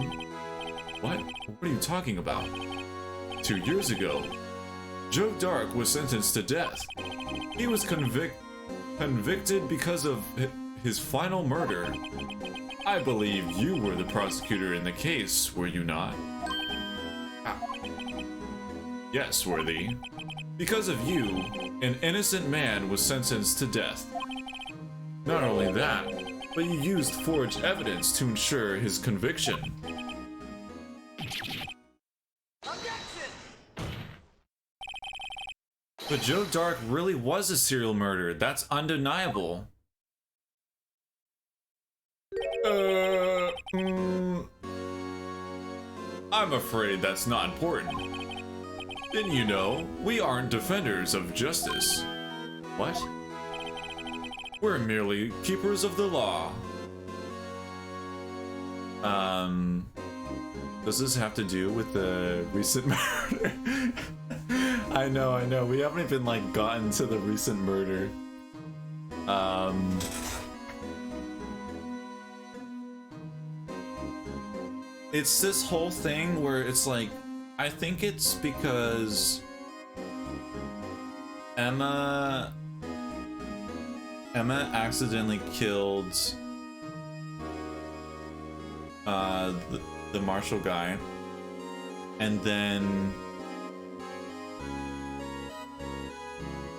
What? What are you talking about? 2 years ago, Joe Dark was sentenced to death. He was convicted because of his final murder. I believe you were the prosecutor in the case, were you not? Ah. Yes, Worthy. Because of you, an innocent man was sentenced to death. Not only that, but you used forged evidence to ensure his conviction. Objection! But Joe Dark really was a serial murderer. That's undeniable. I'm afraid that's not important. Didn't you know, we aren't defenders of justice. What? We're merely keepers of the law. Does this have to do with the recent murder? I know, we haven't even like gotten to the recent murder. it's this whole thing where it's like, I think it's because Emma accidentally killed the marshal guy, and then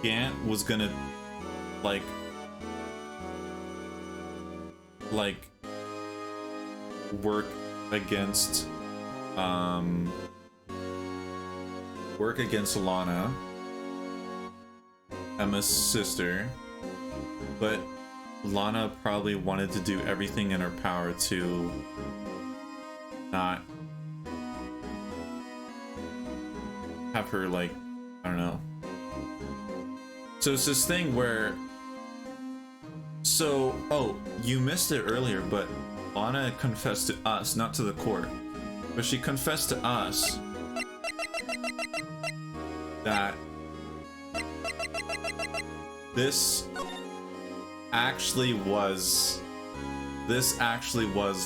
Gant was gonna like work against Lana, Emma's sister, but Lana probably wanted to do everything in her power to not have her, like, I don't know. So it's this thing where, oh, you missed it earlier, but Lana confessed to us, not to the court, but she confessed to us that this actually was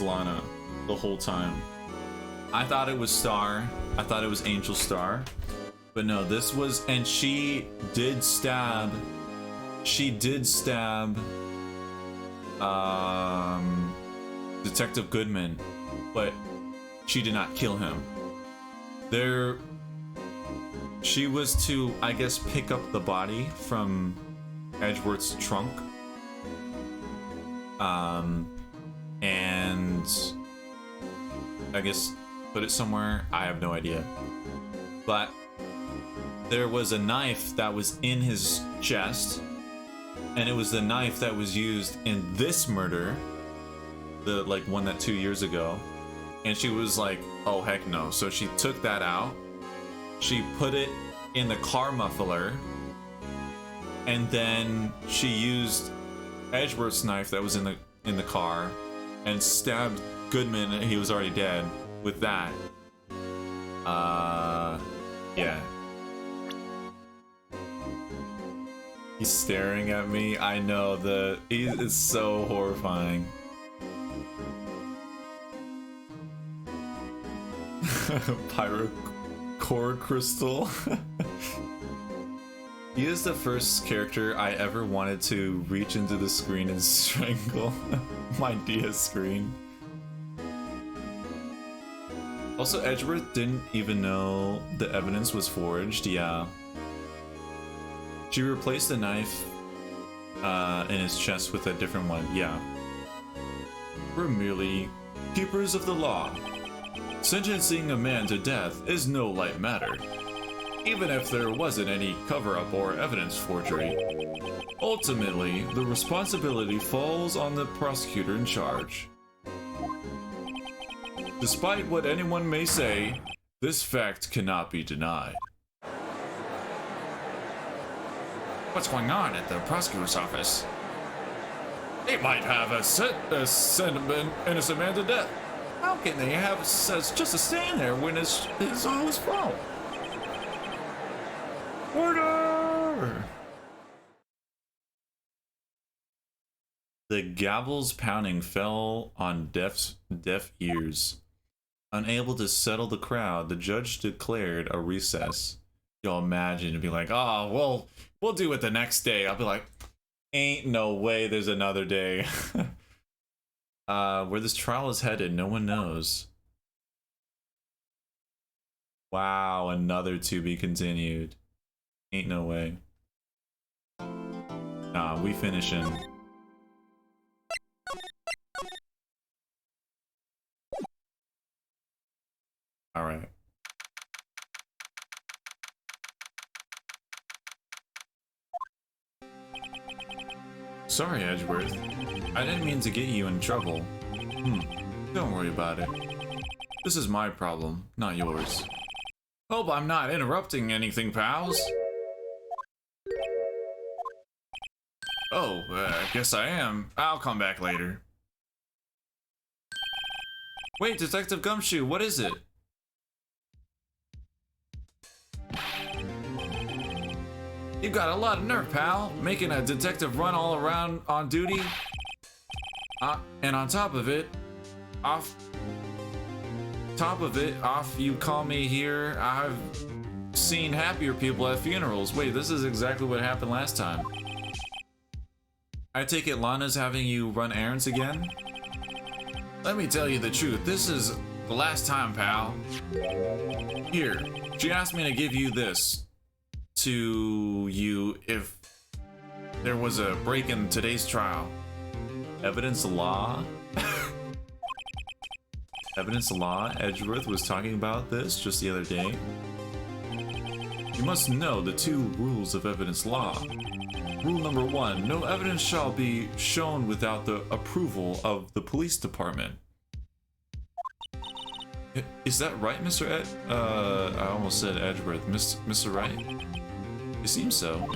Lana the whole time. I thought it was Star. I thought it was Angel Star. But no, this was, and she did stab Detective Goodman, but she did not kill him. She was to, I guess, pick up the body from Edgeworth's trunk. And I guess put it somewhere. I have no idea. But there was a knife that was in his chest, and it was the knife that was used in this murder, the like one that 2 years ago. And she was like, oh heck no. So she took that out, she put it in the car muffler, and then she used Edgeworth's knife that was in the car and stabbed Goodman, and he was already dead, with that. Yeah. He's staring at me. I know, it's so horrifying. Pyrocore crystal. He is the first character I ever wanted to reach into the screen and strangle. My Dia screen. Also, Edgeworth didn't even know the evidence was forged. Yeah. She replaced the knife in his chest with a different one. Yeah. We're merely keepers of the law. Sentencing a man to death is no light matter, even if there wasn't any cover-up or evidence forgery. Ultimately, the responsibility falls on the prosecutor in charge. Despite what anyone may say, this fact cannot be denied. What's going on at the prosecutor's office? They might have a sentiment innocent man to death. How can they have just a stand there when it's all his fault? Order! The gavel's pounding fell on deaf ears. Unable to settle the crowd, the judge declared a recess. You'll imagine it'd be like, oh, well, we'll do it the next day. I'll be like, ain't no way there's another day. Where this trial is headed, no one knows. Wow, another to be continued. Ain't no way. Nah, we finishing. Alright. Sorry, Edgeworth. I didn't mean to get you in trouble. Don't worry about it. This is my problem, not yours. Hope I'm not interrupting anything, pals. Oh, I guess I am. I'll come back later. Wait, Detective Gumshoe, what is it? You got a lot of nerve, pal, making a detective run all around on duty. And on top of it, top of it, off you call me here. I've seen happier people at funerals. Wait, this is exactly what happened last time. I take it Lana's having you run errands again? Let me tell you the truth. This is the last time, pal. Here, she asked me to give you this to you if there was a break in today's trial. Evidence law? Evidence law? Edgeworth was talking about this just the other day. You must know the 2 rules of evidence law. Rule number 1, no evidence shall be shown without the approval of the police department. Is that right, Mr. Ed? I almost said Edgeworth. Mr. Wright? It seems so.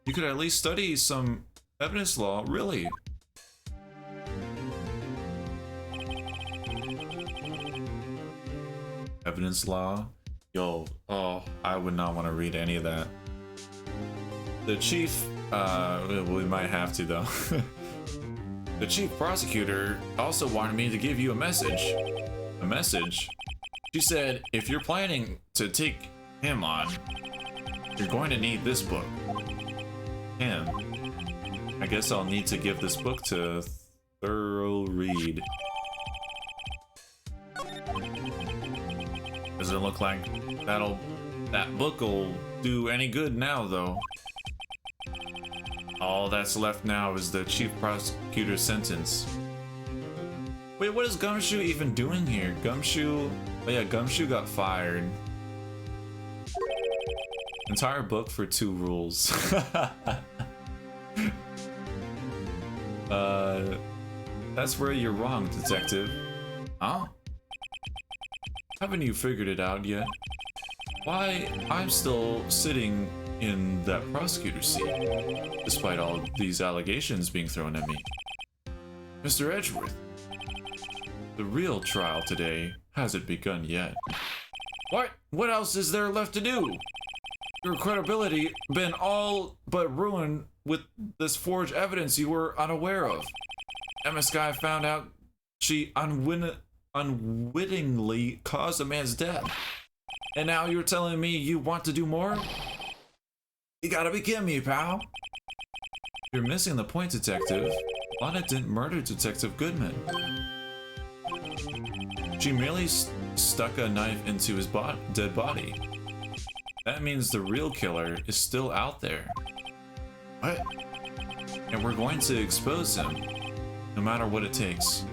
You could at least study some evidence law, really. Evidence law? Yo, oh, I would not want to read any of that. The chief, we might have to though. The chief prosecutor also wanted me to give you a message. A message? She said, if you're planning to take him on, you're going to need this book. Him. I guess I'll need to give this book to thorough read. Doesn't look like that book will do any good now though. All that's left now is the chief prosecutor's sentence. Wait, what is Gumshoe even doing here? Gumshoe... Oh yeah, Gumshoe got fired. Entire book for 2 rules. That's where you're wrong, detective. Huh? Haven't you figured it out yet? Why, I'm still sitting in that prosecutor's seat, despite all these allegations being thrown at me. Mr. Edgeworth, the real trial today hasn't begun yet. What? What else is there left to do? Your credibility been all but ruined with this forged evidence you were unaware of. Emma Sky found out she unwittingly caused a man's death. And now you're telling me you want to do more? You gotta be kidding me, pal. You're missing the point, detective. Lana didn't murder Detective Goodman. She merely stuck a knife into his dead body. That means the real killer is still out there. What? And we're going to expose him, no matter what it takes.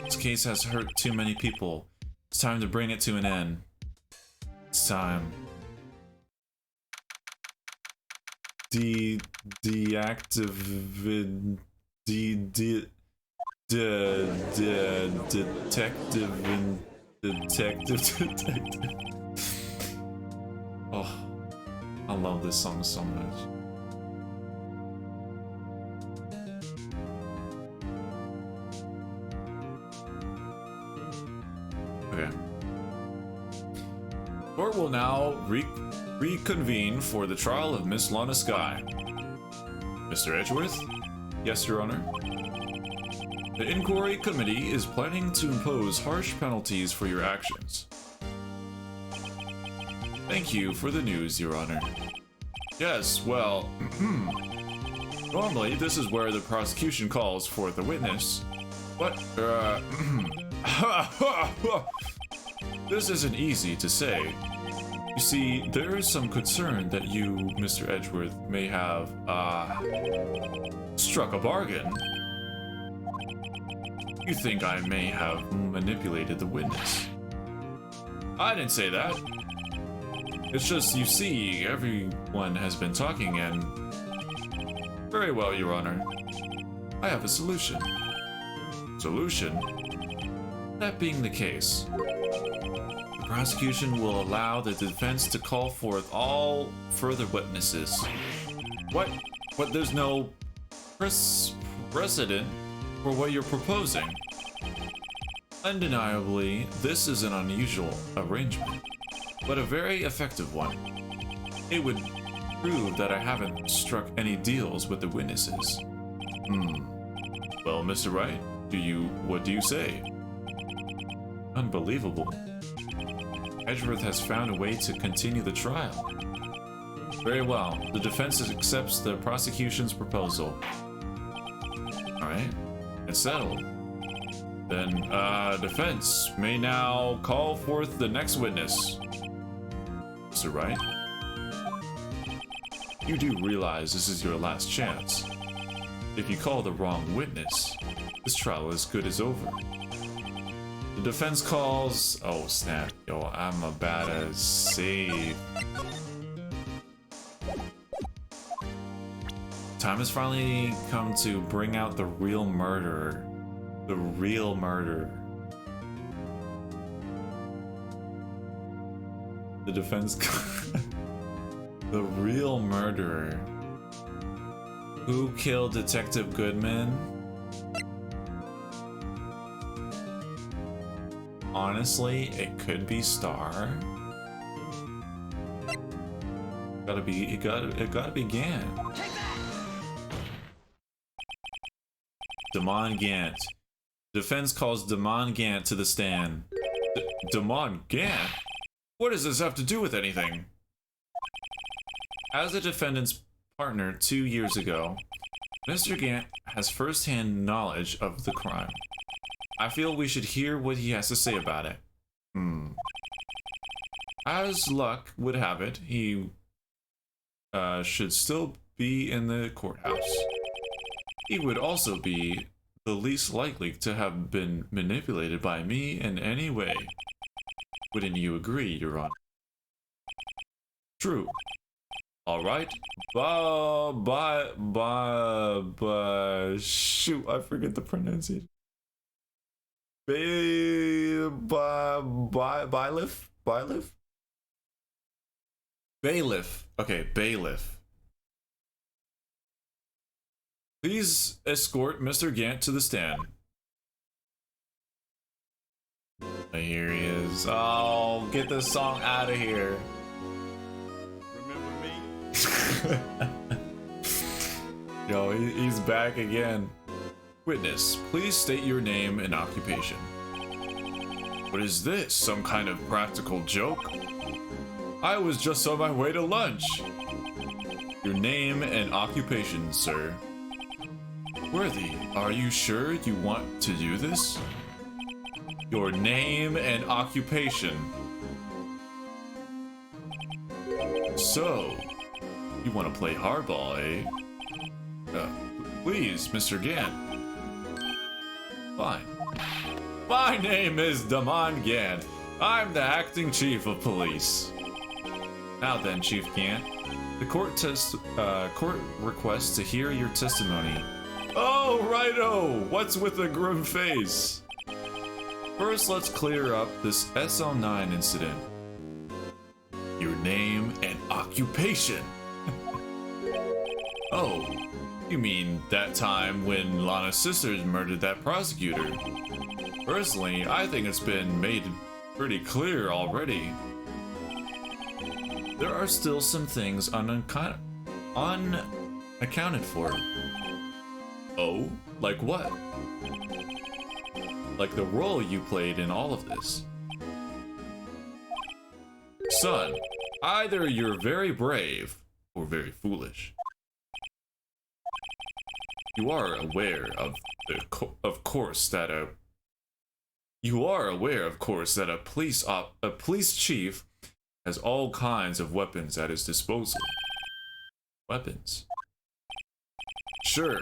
This case has hurt too many people. It's time to bring it to an end. It's time. Deactivate... Detective. Oh, I love this song so much. Okay. Court will now reconvene for the trial of Miss Lana Sky. Mr. Edgeworth? Yes, Your Honor. The Inquiry Committee is planning to impose harsh penalties for your actions. Thank you for the news, Your Honor. Yes, well, normally this is where the prosecution calls forth a witness. But, this isn't easy to say. You see, there is some concern that you, Mr. Edgeworth, may have, struck a bargain. You think I may have manipulated the witness. I didn't say that. It's just, you see, everyone has been talking and... Very well, Your Honor. I have a solution. Solution? That being the case, the prosecution will allow the defense to call forth all further witnesses. What? But there's no precedent for what you're proposing. Undeniably, this is an unusual arrangement, but a very effective one. It would prove that I haven't struck any deals with the witnesses. Well, Mr. Wright, what do you say? Unbelievable. Edgeworth has found a way to continue the trial. Very well. The defense accepts the prosecution's proposal. Alright. It's settled. Then, defense may now call forth the next witness. Mr. Wright? You do realize this is your last chance. If you call the wrong witness, this trial is good as over. The defense calls... Oh, snap. Yo, I'm about to save. Time has finally come to bring out the real murderer. The real murderer. The defense... The real murderer. Who killed Detective Goodman? Honestly, it could be Star. It gotta be Gant. Damon Gant. Defense calls Damon Gant to the stand. Damon Gant? What does this have to do with anything? As the defendant's partner 2 years ago, Mr. Gant has first-hand knowledge of the crime. I feel we should hear what he has to say about it. As luck would have it, he should still be in the courthouse. He would also be the least likely to have been manipulated by me in any way. Wouldn't you agree, Your Honor? True. All right. Shoot, I forget the pronunciation. Bailiff? Bailiff. Okay, bailiff. Please escort Mr. Gant to the stand. Here he is. Oh, get this song out of here. Remember me? Yo, he's back again. Witness, please state your name and occupation. What is this? Some kind of practical joke? I was just on my way to lunch. Your name and occupation, sir. Worthy, are you sure you want to do this? Your name and occupation. So, you want to play hardball, eh? Please, Mr. Gant. Fine. My name is Damon Gant. I'm the acting chief of police. Now then, Chief Gant, the court requests to hear your testimony. Oh, righto! What's with the grim face? First, let's clear up this SL9 incident. Your name and occupation. Oh, you mean that time when Lana's sisters murdered that prosecutor? Personally, I think it's been made pretty clear already. There are still some things unaccounted for. Oh, like what? Like the role you played in all of this. Son, either you're very brave or very foolish. You are aware of course that a police chief has all kinds of weapons at his disposal. Weapons. Sure.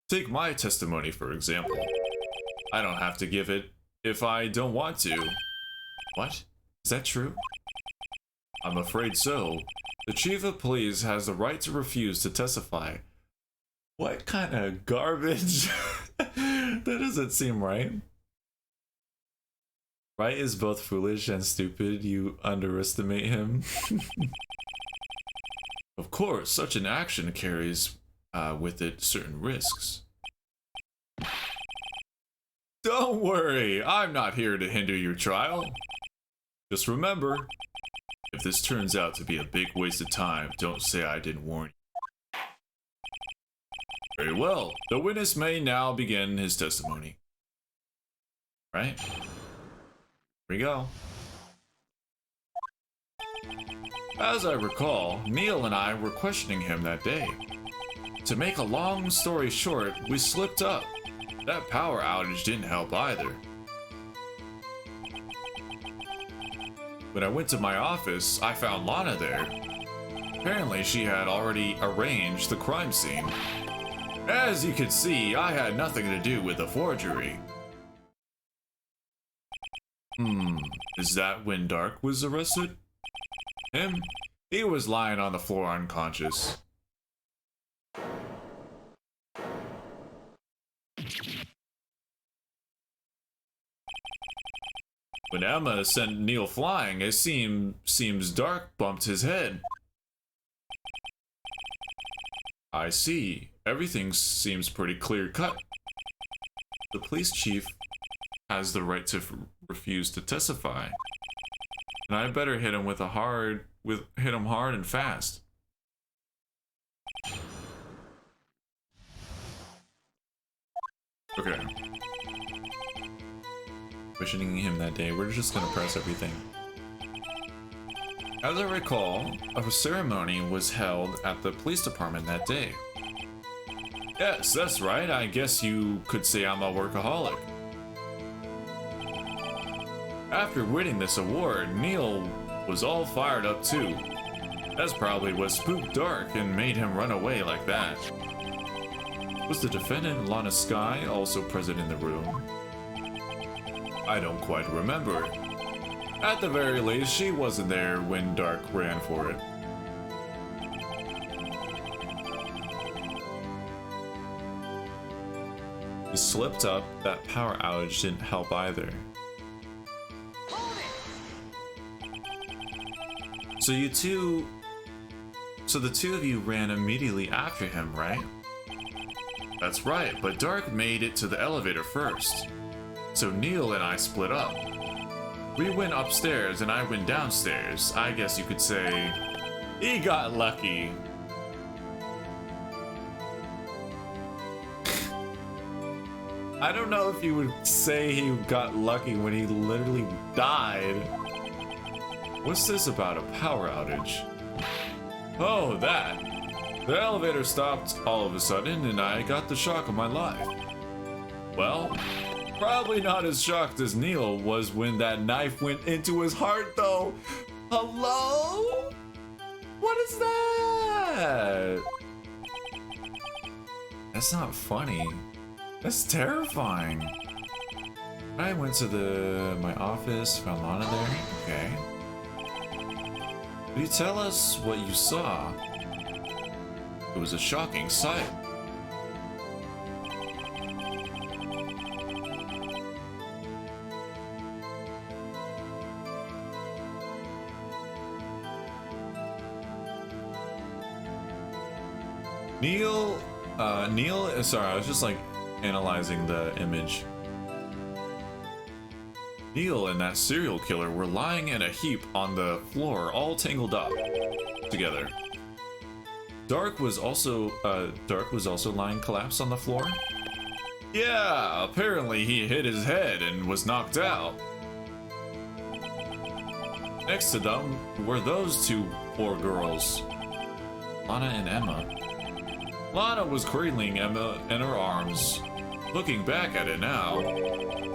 Take my testimony, for example. I don't have to give it if I don't want to. What? Is that true? I'm afraid so. The chief of police has the right to refuse to testify. What kind of garbage? That doesn't seem right. Right is both foolish and stupid. You underestimate him. Of course, such an action carries with it certain risks. Don't worry, I'm not here to hinder your trial. Just remember, if this turns out to be a big waste of time, don't say I didn't warn you. Very well, the witness may now begin his testimony. Right? we go. As I recall, Neil and I were questioning him that day. To make a long story short, we slipped up. That power outage didn't help either. When I went to my office, I found Lana there. Apparently, she had already arranged the crime scene. As you can see, I had nothing to do with the forgery. Is that when Dark was arrested? Him? He was lying on the floor unconscious. When Emma sent Neil flying, it seems Dark bumped his head. I see. Everything seems pretty clear-cut. The police chief has the right to refuse to testify. And I better hit him hit him hard and fast. Okay. Questioning him that day, we're just gonna press everything. As I recall, a ceremony was held at the police department that day. Yes, that's right. I guess you could say I'm a workaholic. After winning this award, Neil was all fired up too. That's probably what spooked Dark and made him run away like that. Was the defendant, Lana Skye, also present in the room? I don't quite remember. At the very least, she wasn't there when Dark ran for it. He slipped up. That power outage didn't help either. So the two of you ran immediately after him, right? That's right, but Dark made it to the elevator first. So Neil and I split up. We went upstairs and I went downstairs. I guess you could say he got lucky. I don't know if you would say he got lucky when he literally died. What's this about a power outage? Oh, that. The elevator stopped all of a sudden and I got the shock of my life. Well, probably not as shocked as Neil was when that knife went into his heart though. Hello? What is that? That's not funny. That's terrifying. I went to my office, found Lana there. Okay. Will you tell us what you saw? It was a shocking sight. Sorry, I was just like analyzing the image. Neil and that serial killer were lying in a heap on the floor, all tangled up together. Dark was also lying collapsed on the floor. Yeah, apparently he hit his head and was knocked out. Next to them were those two poor girls, Lana and Emma. Lana was cradling Emma in her arms. Looking back at it now,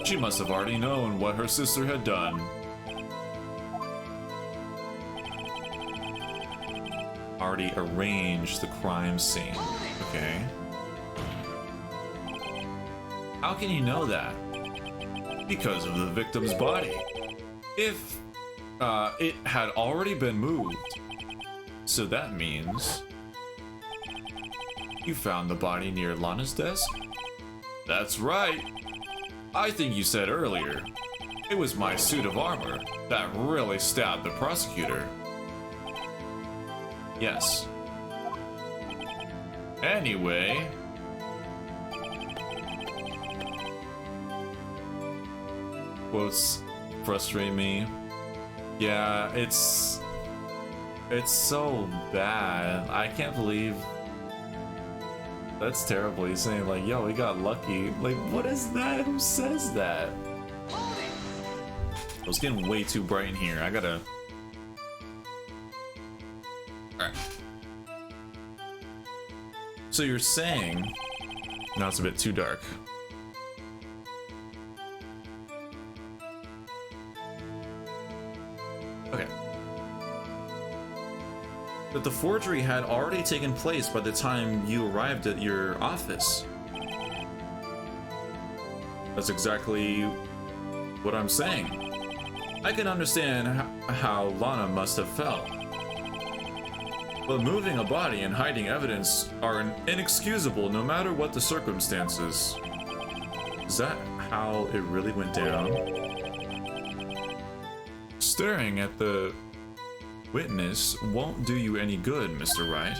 she must have already known what her sister had done. Already arranged the crime scene. Okay. How can you know that? Because of the victim's body. If it had already been moved. So that means you found the body near Lana's desk? That's right. I think you said earlier, it was my suit of armor that really stabbed the prosecutor. Yes. Anyway, quotes frustrate me. Yeah, it's so bad. I can't believe that's terrible. He's saying like, yo, we got lucky. Like, what is that? Who says that? It's getting way too bright in here. I gotta... Alright. So you're saying... Now it's a bit too dark. Okay. That the forgery had already taken place by the time you arrived at your office. That's exactly what I'm saying. I can understand how Lana must have felt. But moving a body and hiding evidence are inexcusable no matter what the circumstances. Is that how it really went down? Staring at the witness won't do you any good, Mr. Wright.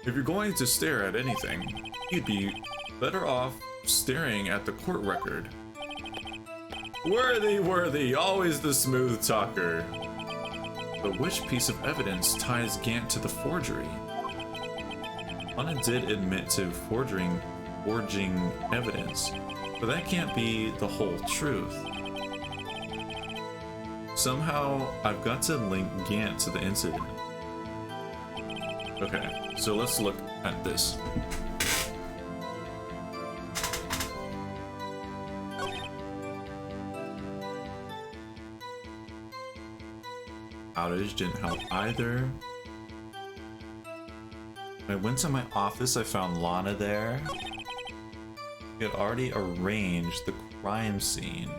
If you're going to stare at anything, you'd be better off staring at the court record. Worthy, always the smooth talker. But which piece of evidence ties Gant to the forgery? Lana did admit to forging evidence, but that can't be the whole truth. Somehow, I've got to link Gant to the incident. Okay, so let's look at this. Outage didn't help either. When I went to my office, I found Lana there. We had already arranged the crime scene.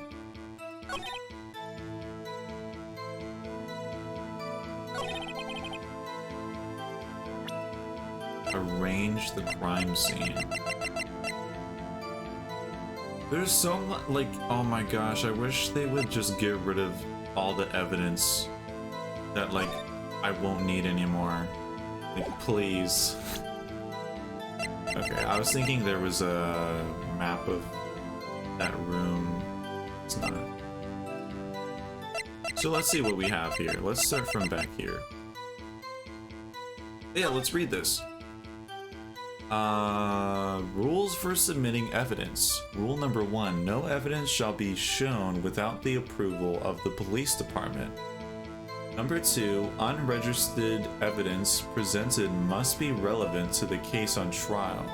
Arrange the crime scene. There's so much, like, oh my gosh, I wish they would just get rid of all the evidence that, like, I won't need anymore. Like, please. Okay, I was thinking there was a map of that room. It's not. So let's see what we have here. Let's start from back here. Yeah, let's read this. Rules for submitting evidence. Rule number 1, no evidence shall be shown without the approval of the police department. Number 2, unregistered evidence presented must be relevant to the case on trial.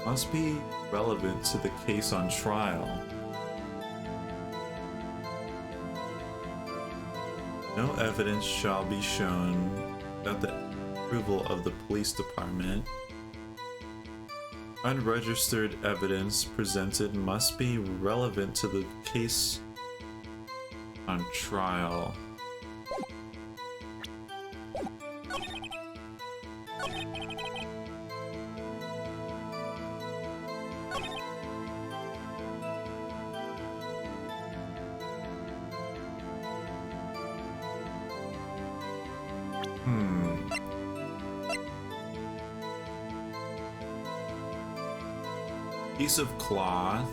Must be relevant to the case on trial. No evidence shall be shown without the approval of the police department. Unregistered evidence presented must be relevant to the case on trial. Piece of cloth.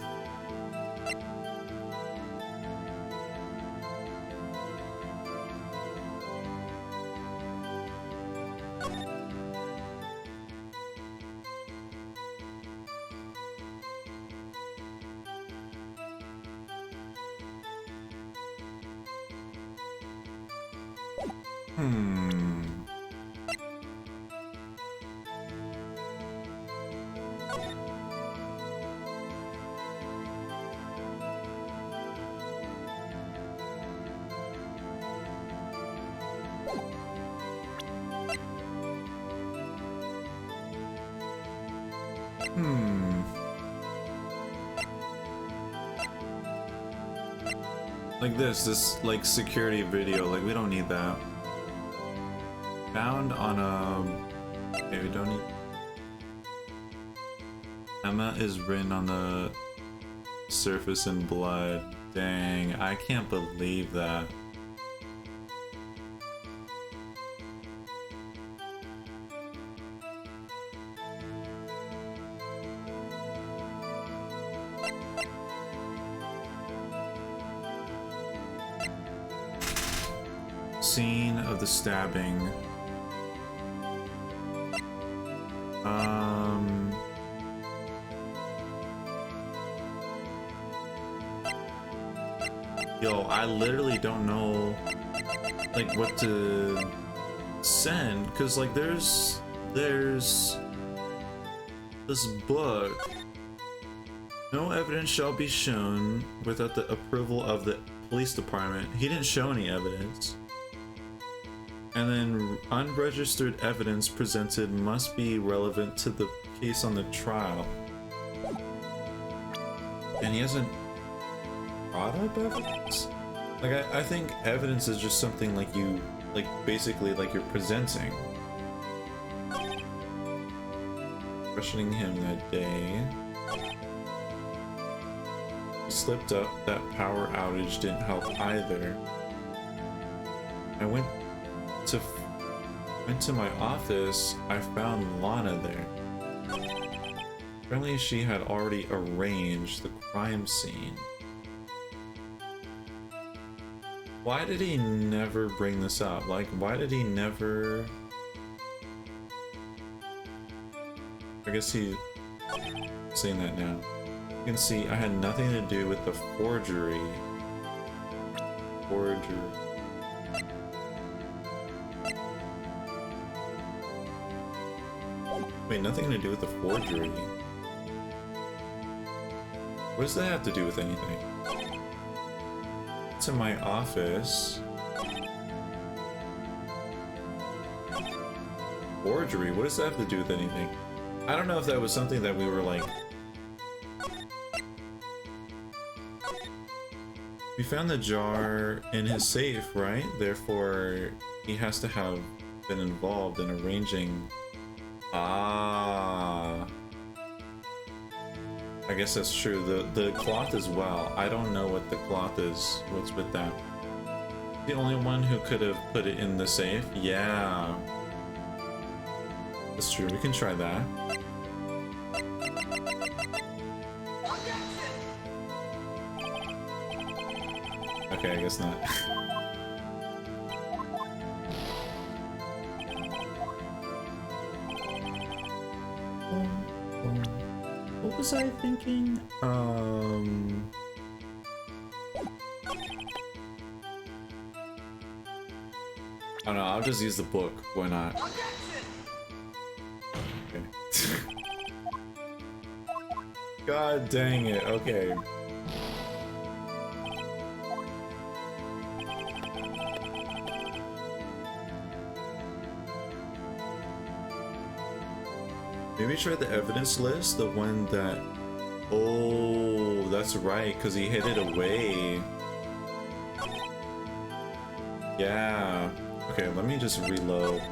Like this like security video, like we don't need that. Found on a... Okay, we don't need... Emma is written on the surface in blood. Dang, I can't believe that. scene of the stabbing. Yo, I literally don't know, like, what to send, because, like, there's this book. No evidence shall be shown without the approval of the police department. He didn't show any evidence. And then unregistered evidence presented must be relevant to the case on the trial. And he hasn't brought up evidence? Like, I think evidence is just something like you, like, basically like you're presenting. Questioning him that day. He slipped up. That power outage didn't help either. I went to my office. I found Lana there. Apparently she had already arranged the crime scene. Why did he never bring this up? Like, why did he never... I guess he's saying that now. You can see I had nothing to do with the forgery. Wait, nothing to do with the forgery. What does that have to do with anything? To my office. Forgery? What does that have to do with anything? I don't know if that was something that we were like... We found the jar in his safe, right? Therefore, he has to have been involved in arranging... Ah... I guess that's true. The cloth as well. I don't know what the cloth is. What's with that? The only one who could have put it in the safe? Yeah. That's true. We can try that. Okay, I guess not. What was I thinking? I don't know, I'll just use the book. Why not? Okay. God dang it, okay. Maybe try the evidence list, the one that... Oh, that's right, because he hid it away. Yeah. Okay, let me just reload.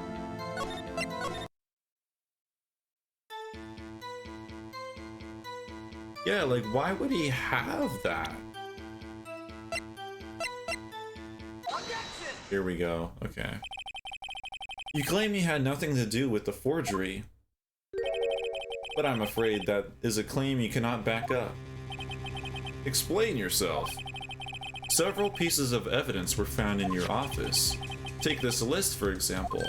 Yeah, like, why would he have that? Here we go, okay. You claim he had nothing to do with the forgery. But I'm afraid that is a claim you cannot back up. Explain yourself. Several pieces of evidence were found in your office. Take this list, for example.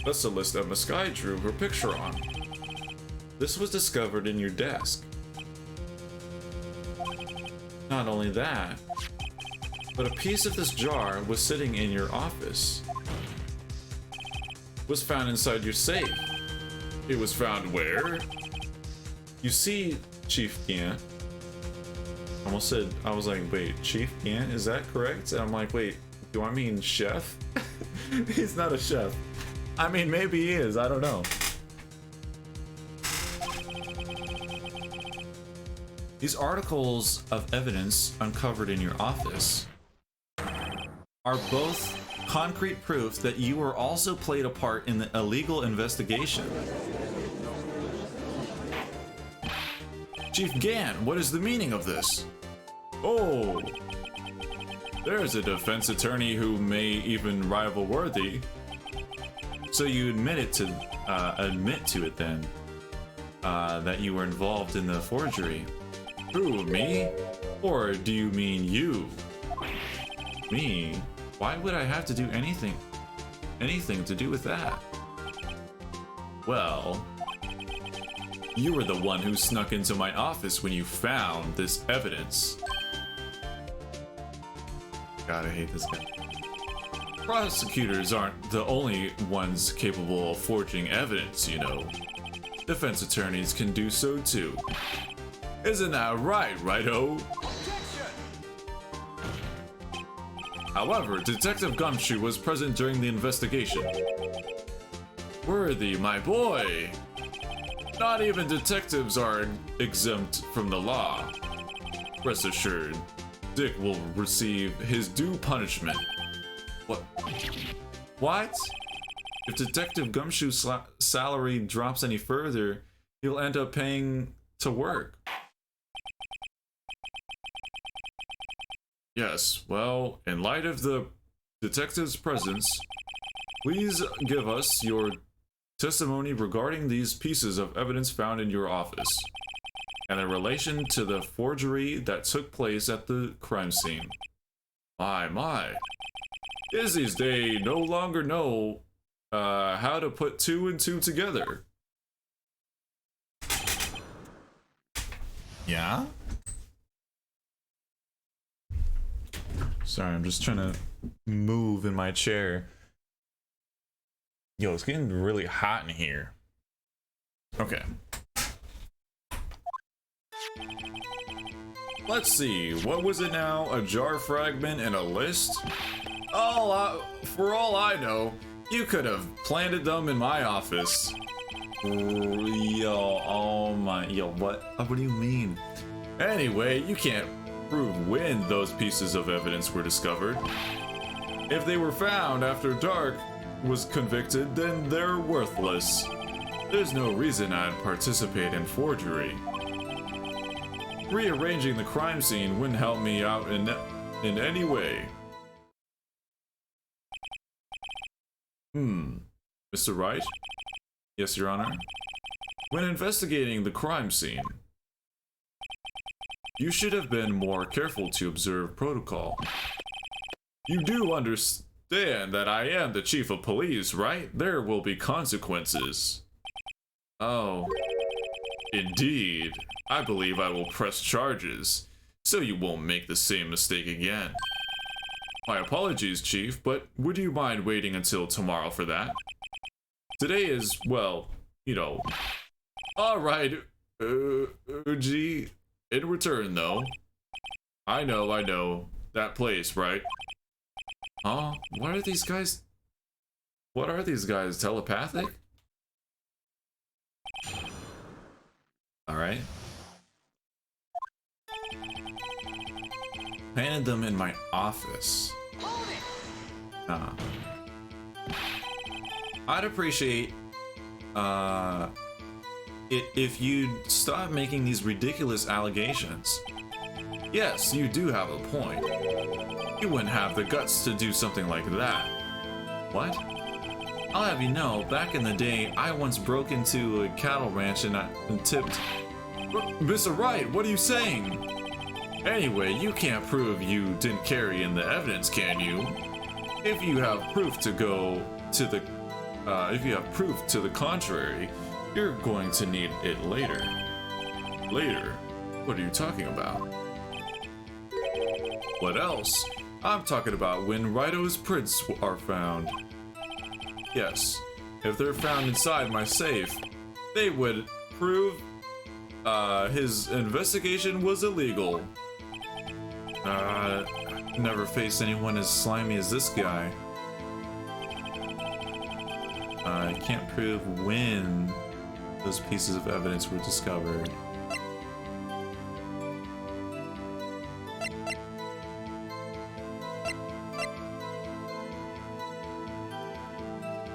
That's the list that Maskai drew her picture on. This was discovered in your desk. Not only that, but a piece of this jar was sitting in your office. Was found inside your safe. It was found where? You see, Chief Gant. Almost said, I was like, wait, Chief Gant, is that correct? And I'm like, wait, do I mean chef? He's not a chef. I mean, maybe he is, I don't know. These articles of evidence uncovered in your office are both concrete proof that you were also played a part in the illegal investigation. Chief Gant, what is the meaning of this? Oh, there's a defense attorney who may even rival Worthy. So you admit to it then, that you were involved in the forgery. Who, me? Or do you mean you? Me? Why would I have to do anything to do with that? Well, you were the one who snuck into my office when you found this evidence. God, I hate this guy. Prosecutors aren't the only ones capable of forging evidence, you know. Defense attorneys can do so too. Isn't that right, righto? Objection! However, Detective Gumshoe was present during the investigation. Worthy, my boy! Not even detectives are exempt from the law. Rest assured, Dick will receive his due punishment. What? What? If Detective Gumshoe's salary drops any further, he'll end up paying to work. Yes, well, in light of the detective's presence, please give us your testimony regarding these pieces of evidence found in your office and in relation to the forgery that took place at the crime scene. My. Izzy's they no longer know how to put two and two together. Yeah? Sorry, I'm just trying to move in my chair. Yo, it's getting really hot in here. Okay. Let's see, what was it now? A jar fragment and a list? For all I know, you could have planted them in my office. Yo, oh my, yo, what do you mean? Anyway, you can't prove when those pieces of evidence were discovered. If they were found after Dark was convicted, then they're worthless. There's no reason I'd participate in forgery. Rearranging the crime scene wouldn't help me out in any way. Mr. Wright? Yes, Your Honor? When investigating the crime scene, you should have been more careful to observe protocol. You do understand that I am the chief of police, right? There will be consequences. Oh, indeed. I believe I will press charges, so you won't make the same mistake again. My apologies, Chief, but would you mind waiting until tomorrow for that? Today is, well, you know. Alright, gee. In return, though. I know. That place, right? Huh? What are these guys? What are these guys, telepathic? Alright. Planted them in my office. Hold it! I'd appreciate it if you'd stop making these ridiculous allegations. Yes, you do have a point. You wouldn't have the guts to do something like that. What? I'll have you know, back in the day, I once broke into a cattle ranch and tipped... Mr. Wright, what are you saying? Anyway, you can't prove you didn't carry in the evidence, can you? If you have proof to the contrary, you're going to need it later. Later? What are you talking about? What else? I'm talking about when Rido's prints are found. Yes, if they're found inside my safe, they would prove his investigation was illegal. Never faced anyone as slimy as this guy. I can't prove when those pieces of evidence were discovered.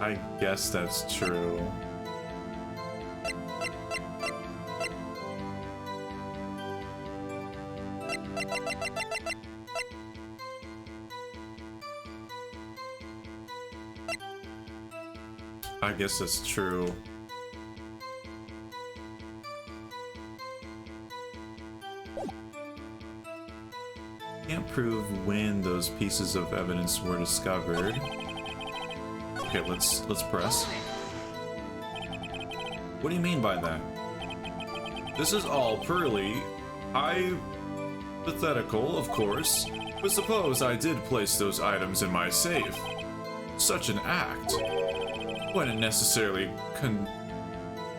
I guess that's true. I guess that's true. Can't prove when those pieces of evidence were discovered. Okay, let's press. What do you mean by that? This is all purely hypothetical, of course, but suppose I did place those items in my safe. Such an act wouldn't necessarily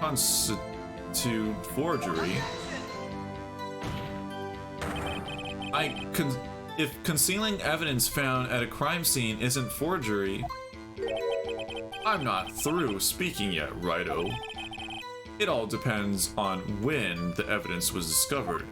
constitute forgery. If concealing evidence found at a crime scene isn't forgery, I'm not through speaking yet, righto. It all depends on when the evidence was discovered.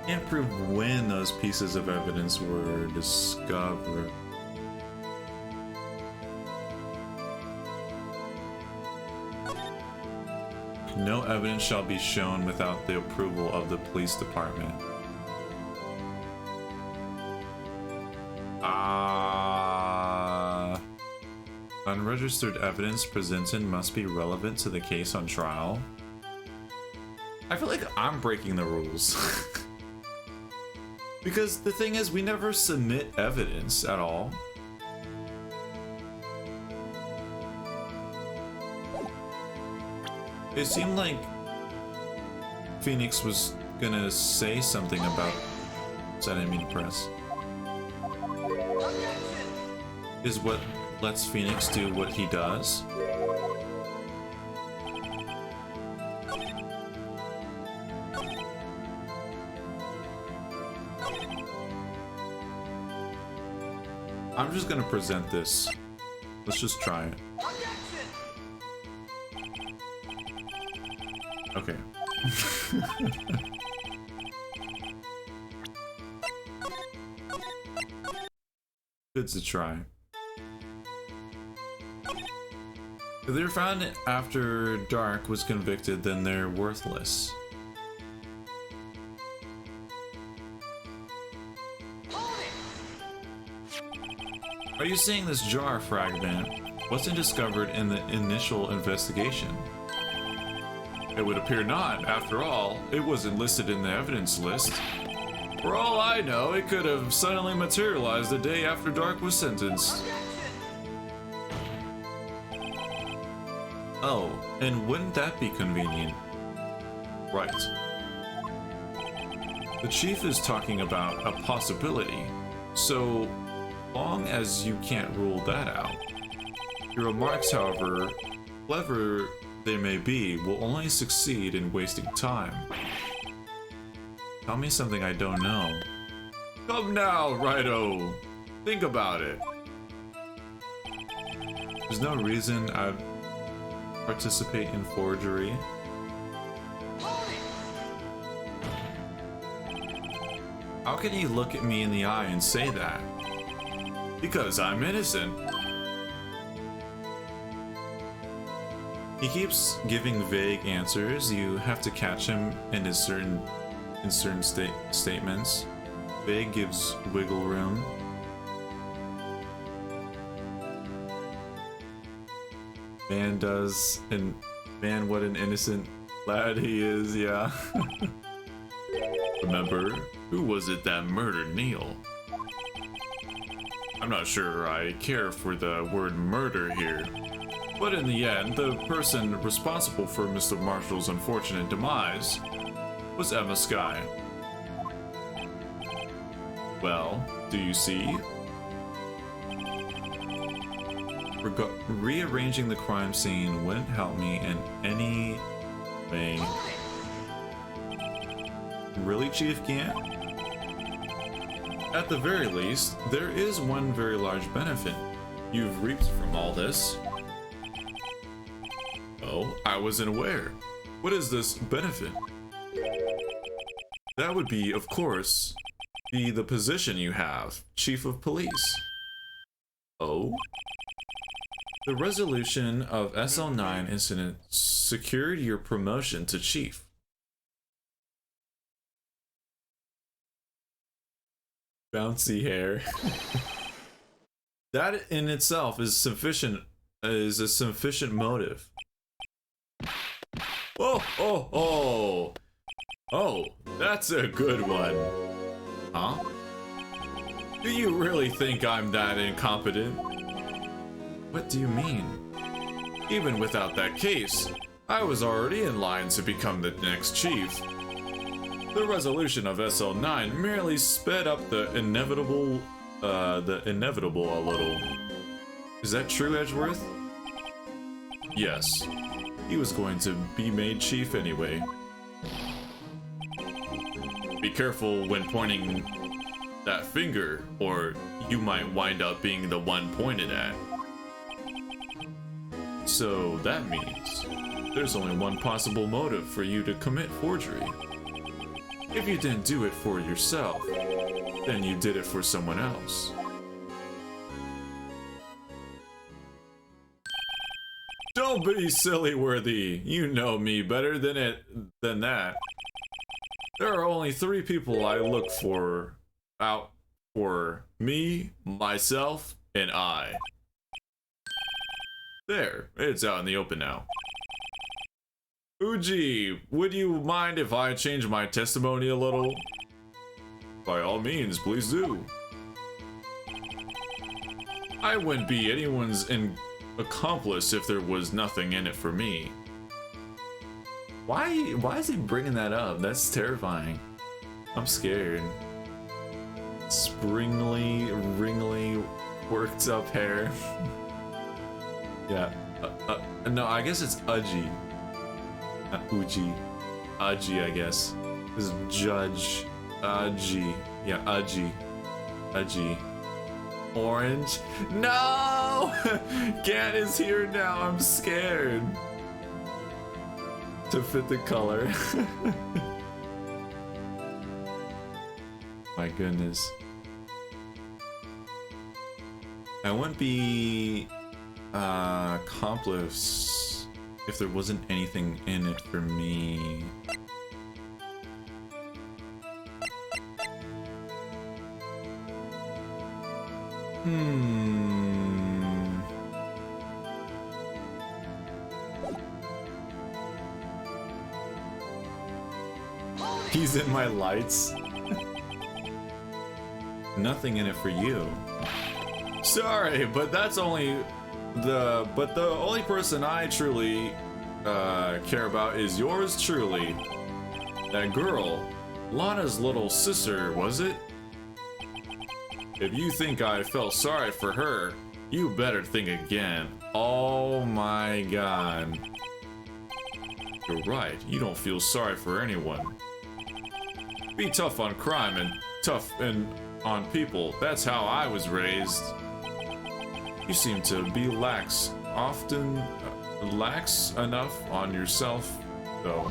Can't prove when those pieces of evidence were discovered. No evidence shall be shown without the approval of the police department. Unregistered evidence presented must be relevant to the case on trial. I feel like I'm breaking the rules. Because the thing is, we never submit evidence at all. It seemed like Phoenix was gonna say something about... So I didn't mean to press. Is what lets Phoenix do what he does. I'm just gonna present this. Let's just try it. Okay. Good to try. If they're found after Dark was convicted, then they're worthless. Are you seeing this jar fragment? Wasn't discovered in the initial investigation. It would appear not. After all, it wasn't listed in the evidence list. For all I know, it could have suddenly materialized the day after Dark was sentenced. Oh, and wouldn't that be convenient? Right. The chief is talking about a possibility, so long as you can't rule that out. Your remarks, however clever they may be, will only succeed in wasting time. Tell me something I don't know. Come now, righto! Think about it. There's no reason I'd participate in forgery. How can he look at me in the eye and say that? Because I'm innocent. He keeps giving vague answers. You have to catch him in his certain statements. Vague gives wiggle room. Man does, and man, what an innocent lad he is, yeah. Remember, who was it that murdered Neil? I'm not sure I care for the word murder here, but in the end, the person responsible for Mr. Marshall's unfortunate demise was Emma Skye. Well, do you see? Rearranging the crime scene wouldn't help me in any way. Really, Chief Gant? At the very least, there is one very large benefit you've reaped from all this. Oh, I wasn't aware. What is this benefit? That would be, of course, the position you have, Chief of Police. Oh? The resolution of SL9 incident secured your promotion to Chief. Bouncy hair. That in itself is sufficient. Is a sufficient motive. Oh, oh, oh. Oh, that's a good one. Huh? Do you really think I'm that incompetent? What do you mean? Even without that case, I was already in line to become the next chief. The resolution of SL9 merely sped up the inevitable a little. Is that true, Edgeworth? Yes. He was going to be made chief anyway. Be careful when pointing that finger, or you might wind up being the one pointed at. So that means there's only one possible motive for you to commit forgery. If you didn't do it for yourself, then you did it for someone else. Don't be silly, Worthy. You know me better than that. There are only 3 people I look out for: me, myself, and I. There, it's out in the open now. Uji, would you mind if I change my testimony a little? By all means, please do. I wouldn't be anyone's accomplice if there was nothing in it for me. Why is he bringing that up? That's terrifying. I'm scared. Springly, ringly, worked up hair. Yeah. No, I guess it's Uji. Not Uji. Uji, I guess. This is Judge. Uji. Yeah, Uji. Uji. Orange. No! Cat is here now. I'm scared. To fit the color. My goodness. I wouldn't be accomplice if there wasn't anything in it for me. He's in my lights. Nothing in it for you. Sorry, but that's only the only person I truly care about is yours truly. That girl, Lana's little sister, was it? If you think I felt sorry for her, you better think again. Oh my god. You're right, you don't feel sorry for anyone. Be tough on crime and tough on people. That's how I was raised. You seem to be lax enough on yourself, though.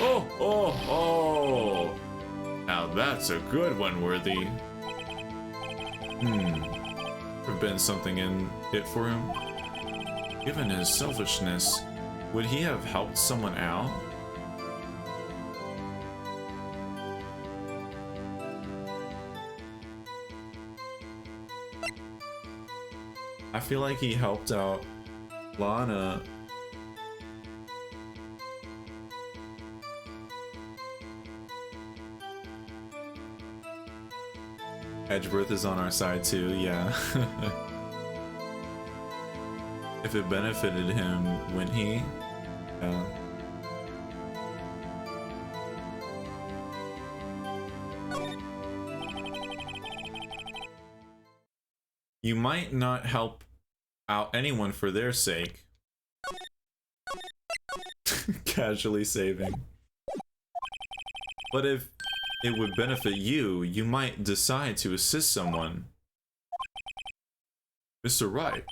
Oh! Now that's a good one, Worthy. There's been something in it for him. Given his selfishness, would he have helped someone out? I feel like he helped out Lana. Edgeworth is on our side too, yeah. If it benefited him, wouldn't he? Yeah. You might not help out anyone for their sake. Casually saving. But if it would benefit you, you might decide to assist someone. Mr. Wright.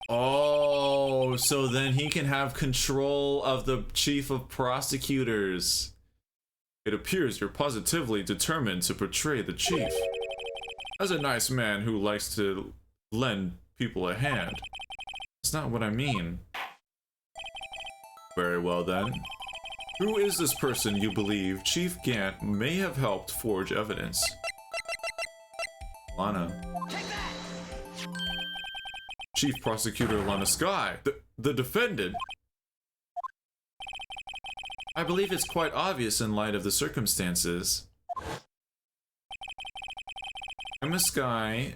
Oh, so then he can have control of the chief of prosecutors. It appears you're positively determined to portray the chief as a nice man who likes to lend people a hand. That's not what I mean. Very well then. Who is this person you believe Chief Gant may have helped forge evidence? Lana. Take that! Chief Prosecutor Lana Sky, the defendant. I believe it's quite obvious in light of the circumstances. Emma Sky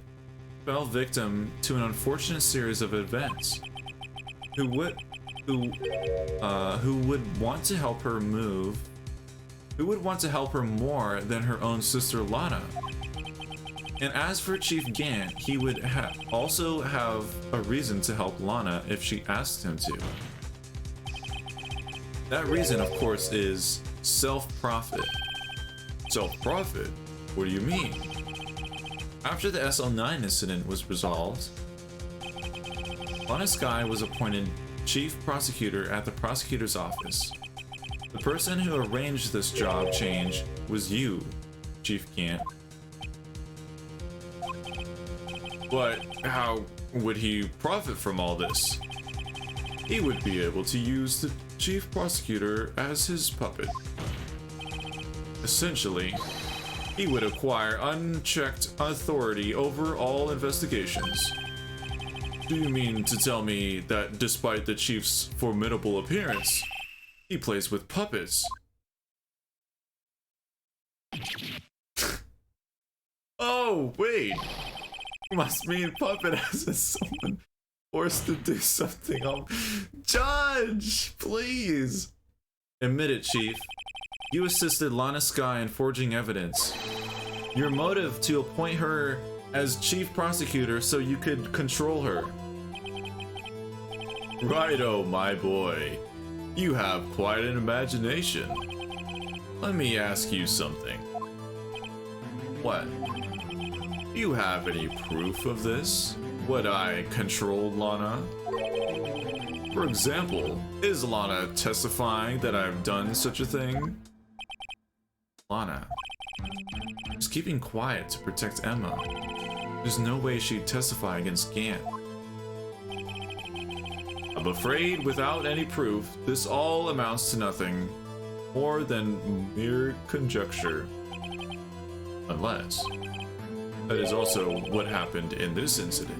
fell victim to an unfortunate series of events. Who would want to help her move? Who would want to help her more than her own sister Lana? And as for Chief Gant, he would also have a reason to help Lana if she asked him to. That reason, of course, is self-profit. Self-profit? What do you mean? After the SL9 incident was resolved, Lana Sky was appointed Chief Prosecutor at the prosecutor's office. The person who arranged this job change was you, Chief Gant. But how would he profit from all this? He would be able to use the Chief Prosecutor as his puppet. Essentially, he would acquire unchecked authority over all investigations. Do you mean to tell me that despite the Chief's formidable appearance, he plays with puppets? Oh, wait! Must mean puppet as in someone forced to do something. Judge, please! Admit it, Chief. You assisted Lana Sky in forging evidence. Your motive to appoint her as Chief Prosecutor so you could control her. Righto, my boy. You have quite an imagination. Let me ask you something. What? Do you have any proof of this? Would I controlled Lana? For example, is Lana testifying that I've done such a thing? Lana is keeping quiet to protect Emma. There's no way she'd testify against Gant. I'm afraid without any proof, this all amounts to nothing more than mere conjecture. Unless that is also what happened in this incident.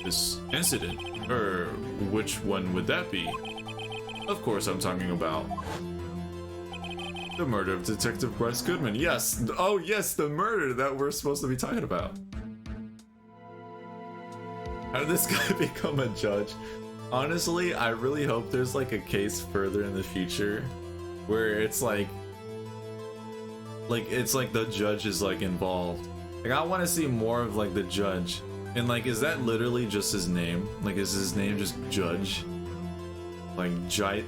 This incident? Which one would that be? Of course I'm talking about the murder of Detective Bryce Goodman. Yes! Oh yes, the murder that we're supposed to be talking about. How did this guy become a judge? Honestly, I really hope there's like a case further in the future where it's like the judge is like involved. Like I want to see more of like the judge. And like, is that literally just his name? Like, is his name just Judge? Like Judge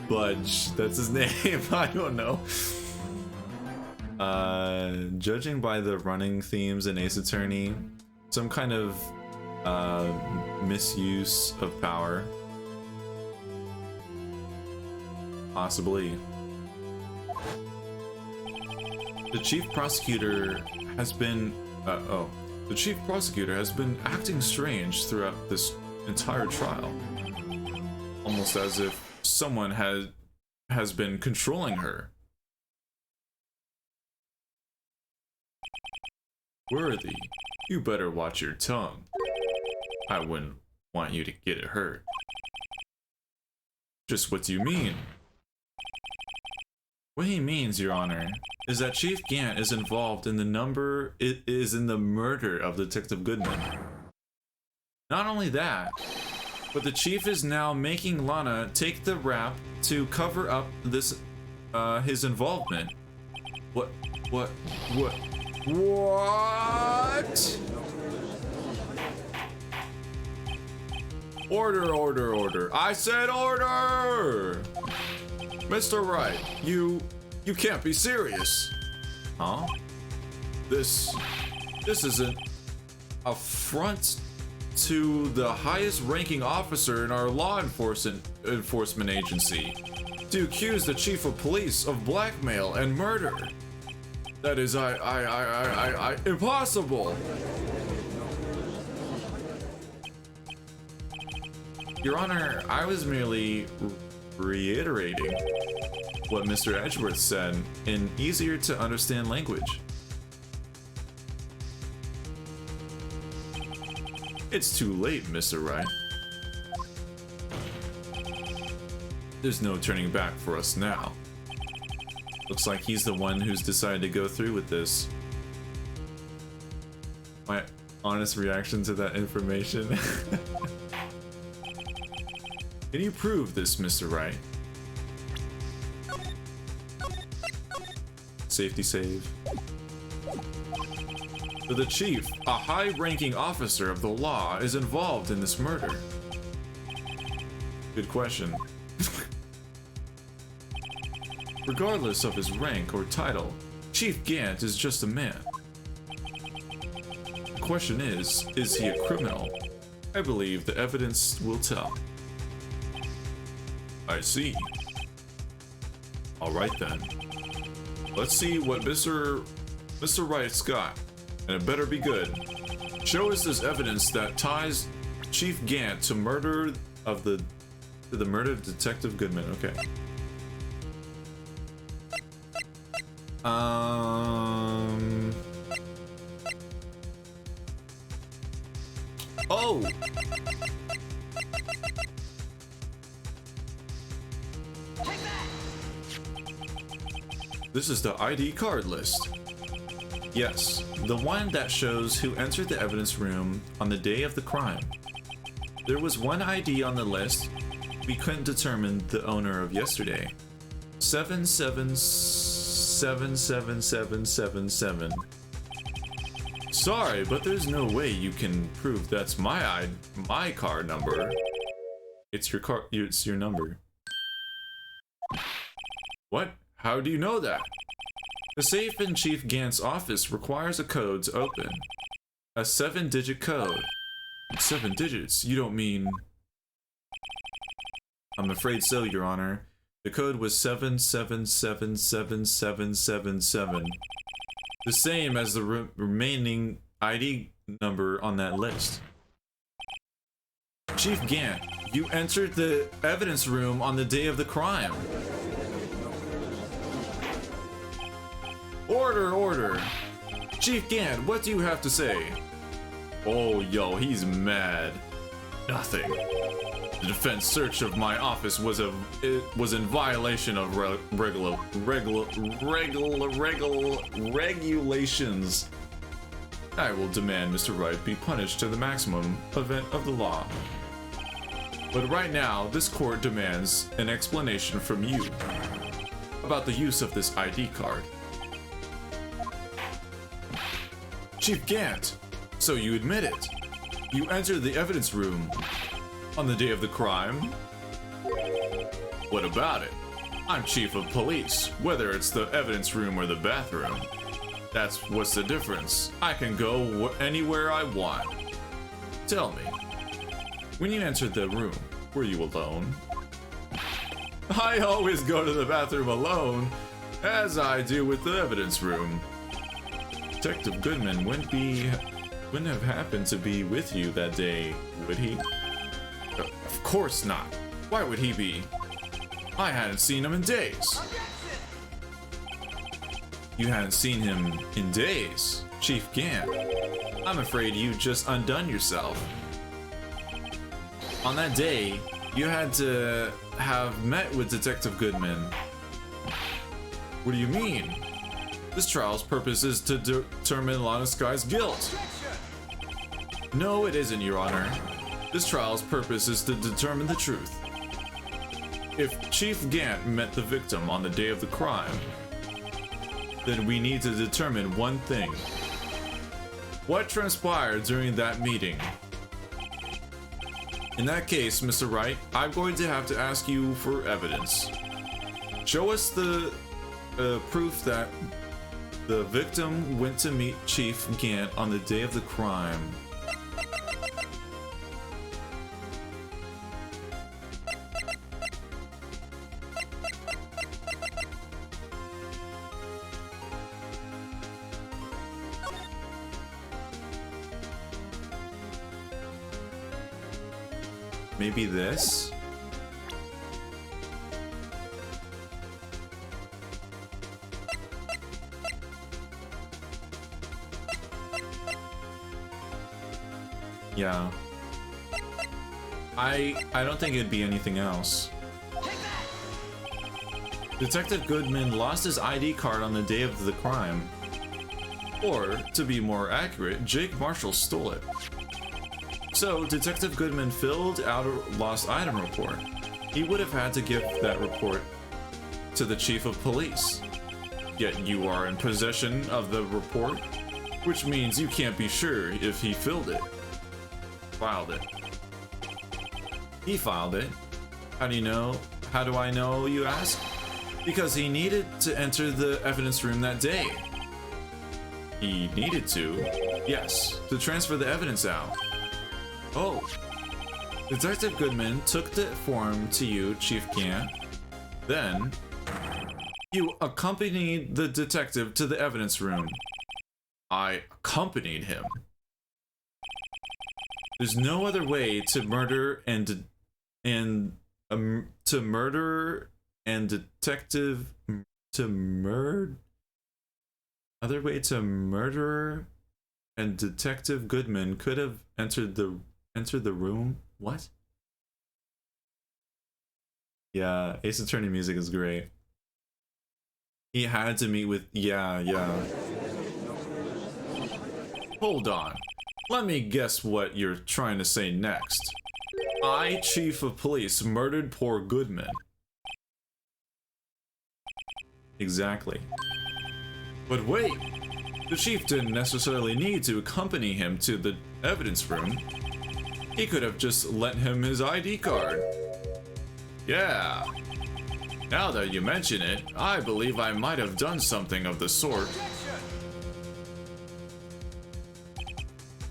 Budge. That's his name. I don't know. Judging by the running themes in Ace Attorney, some kind of misuse of power. Possibly. The Chief Prosecutor has been the Chief Prosecutor has been acting strange throughout this entire trial. Almost as if someone has been controlling her. Worthy, you better watch your tongue. I wouldn't want you to get it hurt. Just what do you mean? What he means, Your Honor, is that Chief Gant is involved in the murder of Detective Goodman. Not only that, but the Chief is now making Lana take the rap to cover up this, his involvement. What? Order. I said order! Mr. Wright, you can't be serious. Huh? This is an affront to the highest ranking officer in our law enforcement agency to accuse the chief of police of blackmail and murder. That is impossible. Your Honor, I was merely reiterating what Mr. Edgeworth said in easier to understand language. It's too late, Mr. Wright. There's no turning back for us now. Looks like he's the one who's decided to go through with this. My honest reaction to that information. Can you prove this, Mr. Wright? Safety save. So the chief, a high-ranking officer of the law, is involved in this murder. Good question. Regardless of his rank or title, Chief Gant is just a man. The question is he a criminal? I believe the evidence will tell. I see. Alright then. Let's see what Mr. Wright's got. And it better be good. Show us this evidence that ties Chief Gant to the murder of Detective Goodman. Okay. Oh! This is the ID card list. Yes, the one that shows who entered the evidence room on the day of the crime. There was one ID on the list we couldn't determine the owner of yesterday. 777777. Sorry, but there's no way you can prove that's my car number. It's your number. What? How do you know that? The safe in Chief Gant's office requires a code to open. A 7-digit code. 7 digits? You don't mean... I'm afraid so, Your Honor. The code was 77777777. The same as the remaining ID number on that list. Chief Gant, you entered the evidence room on the day of the crime. Order, order! Chief Gant, what do you have to say? Oh, yo, he's mad. Nothing. The defense search of my office was in violation of regulations. I will demand Mr. Wright be punished to the maximum event of the law. But right now, this court demands an explanation from you about the use of this ID card. Chief Gant, so you admit it. You entered the evidence room on the day of the crime? What about it? I'm chief of police, whether it's the evidence room or the bathroom. That's what's the difference. I can go anywhere I want. Tell me, when you entered the room, were you alone? I always go to the bathroom alone, as I do with the evidence room. Detective Goodman wouldn't have happened to be with you that day, would he? Of course not. Why would he be? I hadn't seen him in days. You hadn't seen him in days, Chief Gant. I'm afraid you just undone yourself. On that day, you had to have met with Detective Goodman. What do you mean? This trial's purpose is to determine Lana Sky's guilt. No, it isn't, Your Honor. This trial's purpose is to determine the truth. If Chief Gant met the victim on the day of the crime, then we need to determine one thing. What transpired during that meeting? In that case, Mr. Wright, I'm going to have to ask you for evidence. Show us the proof that the victim went to meet Chief Gant on the day of the crime. Maybe this? Yeah. I don't think it'd be anything else. Detective Goodman lost his ID card on the day of the crime. Or, to be more accurate, Jake Marshall stole it. So, Detective Goodman filled out a lost item report. He would have had to give that report to the chief of police. Yet you are in possession of the report, which means you can't be sure if he filed it. He filed it. How do you know? How do I know, you ask? Because he needed to enter the evidence room that day. He needed to? Yes, to transfer the evidence out. Oh. Detective Goodman took the form to you, Chief Gant. Then, you accompanied the detective to the evidence room. I accompanied him. There's no other way to murder and detective to murder. Other way to murderer and Detective Goodman could have entered the room. What? Yeah, Ace Attorney music is great. He had to meet with yeah. Hold on. Let me guess what you're trying to say next. I, Chief of Police, murdered poor Goodman. Exactly. But wait! The chief didn't necessarily need to accompany him to the evidence room. He could have just lent him his ID card. Yeah. Now that you mention it, I believe I might have done something of the sort.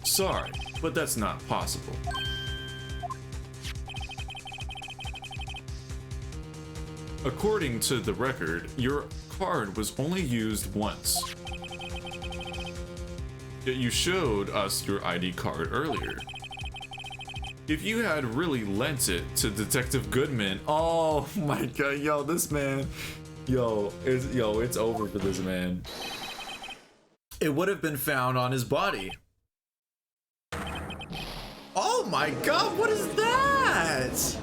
Sorry, but that's not possible. According to the record, your card was only used once. Yet you showed us your ID card earlier. If you had really lent it to Detective Goodman, oh my god, yo, this man, it's over for this man. It would have been found on his body. Oh my god, what is that?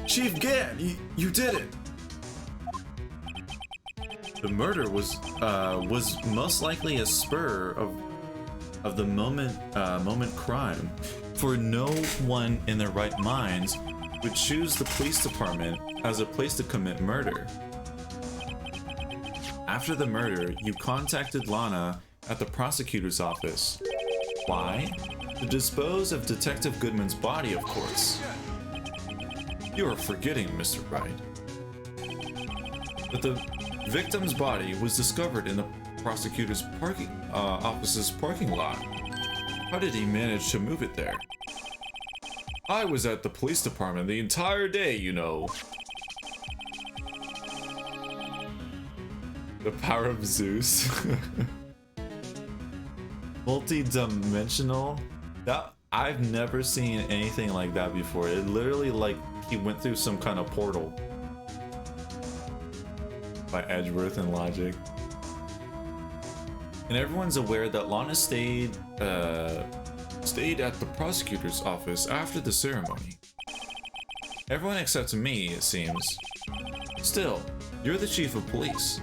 Chief Gant, you did it. The murder was most likely a spur of the moment crime, for no one in their right minds would choose the police department as a place to commit murder. After the murder, you contacted Lana at the prosecutor's office. Why? To dispose of Detective Goodman's body, of course. You are forgetting, Mr. Wright. But the victim's body was discovered in the prosecutor's office's parking lot. How did he manage to move it there? I was at the police department the entire day, you know. The power of Zeus. Multi-dimensional? That I've never seen anything like that before. It literally like he went through some kind of portal. By Edgeworth and Logic. And everyone's aware that Lana stayed at the prosecutor's office after the ceremony. Everyone except me, it seems. Still, you're the chief of police.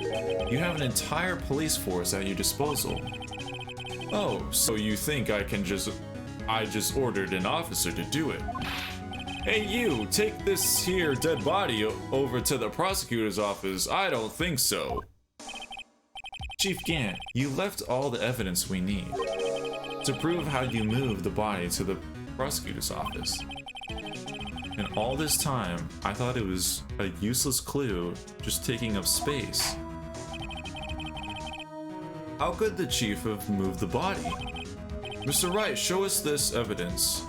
You have an entire police force at your disposal. Oh, so you think I just ordered an officer to do it? Hey you, take this here dead body over to the prosecutor's office. I don't think so. Chief Gant, you left all the evidence we need to prove how you moved the body to the prosecutor's office. And all this time, I thought it was a useless clue just taking up space. How could the chief have moved the body? Mr. Wright, show us this evidence.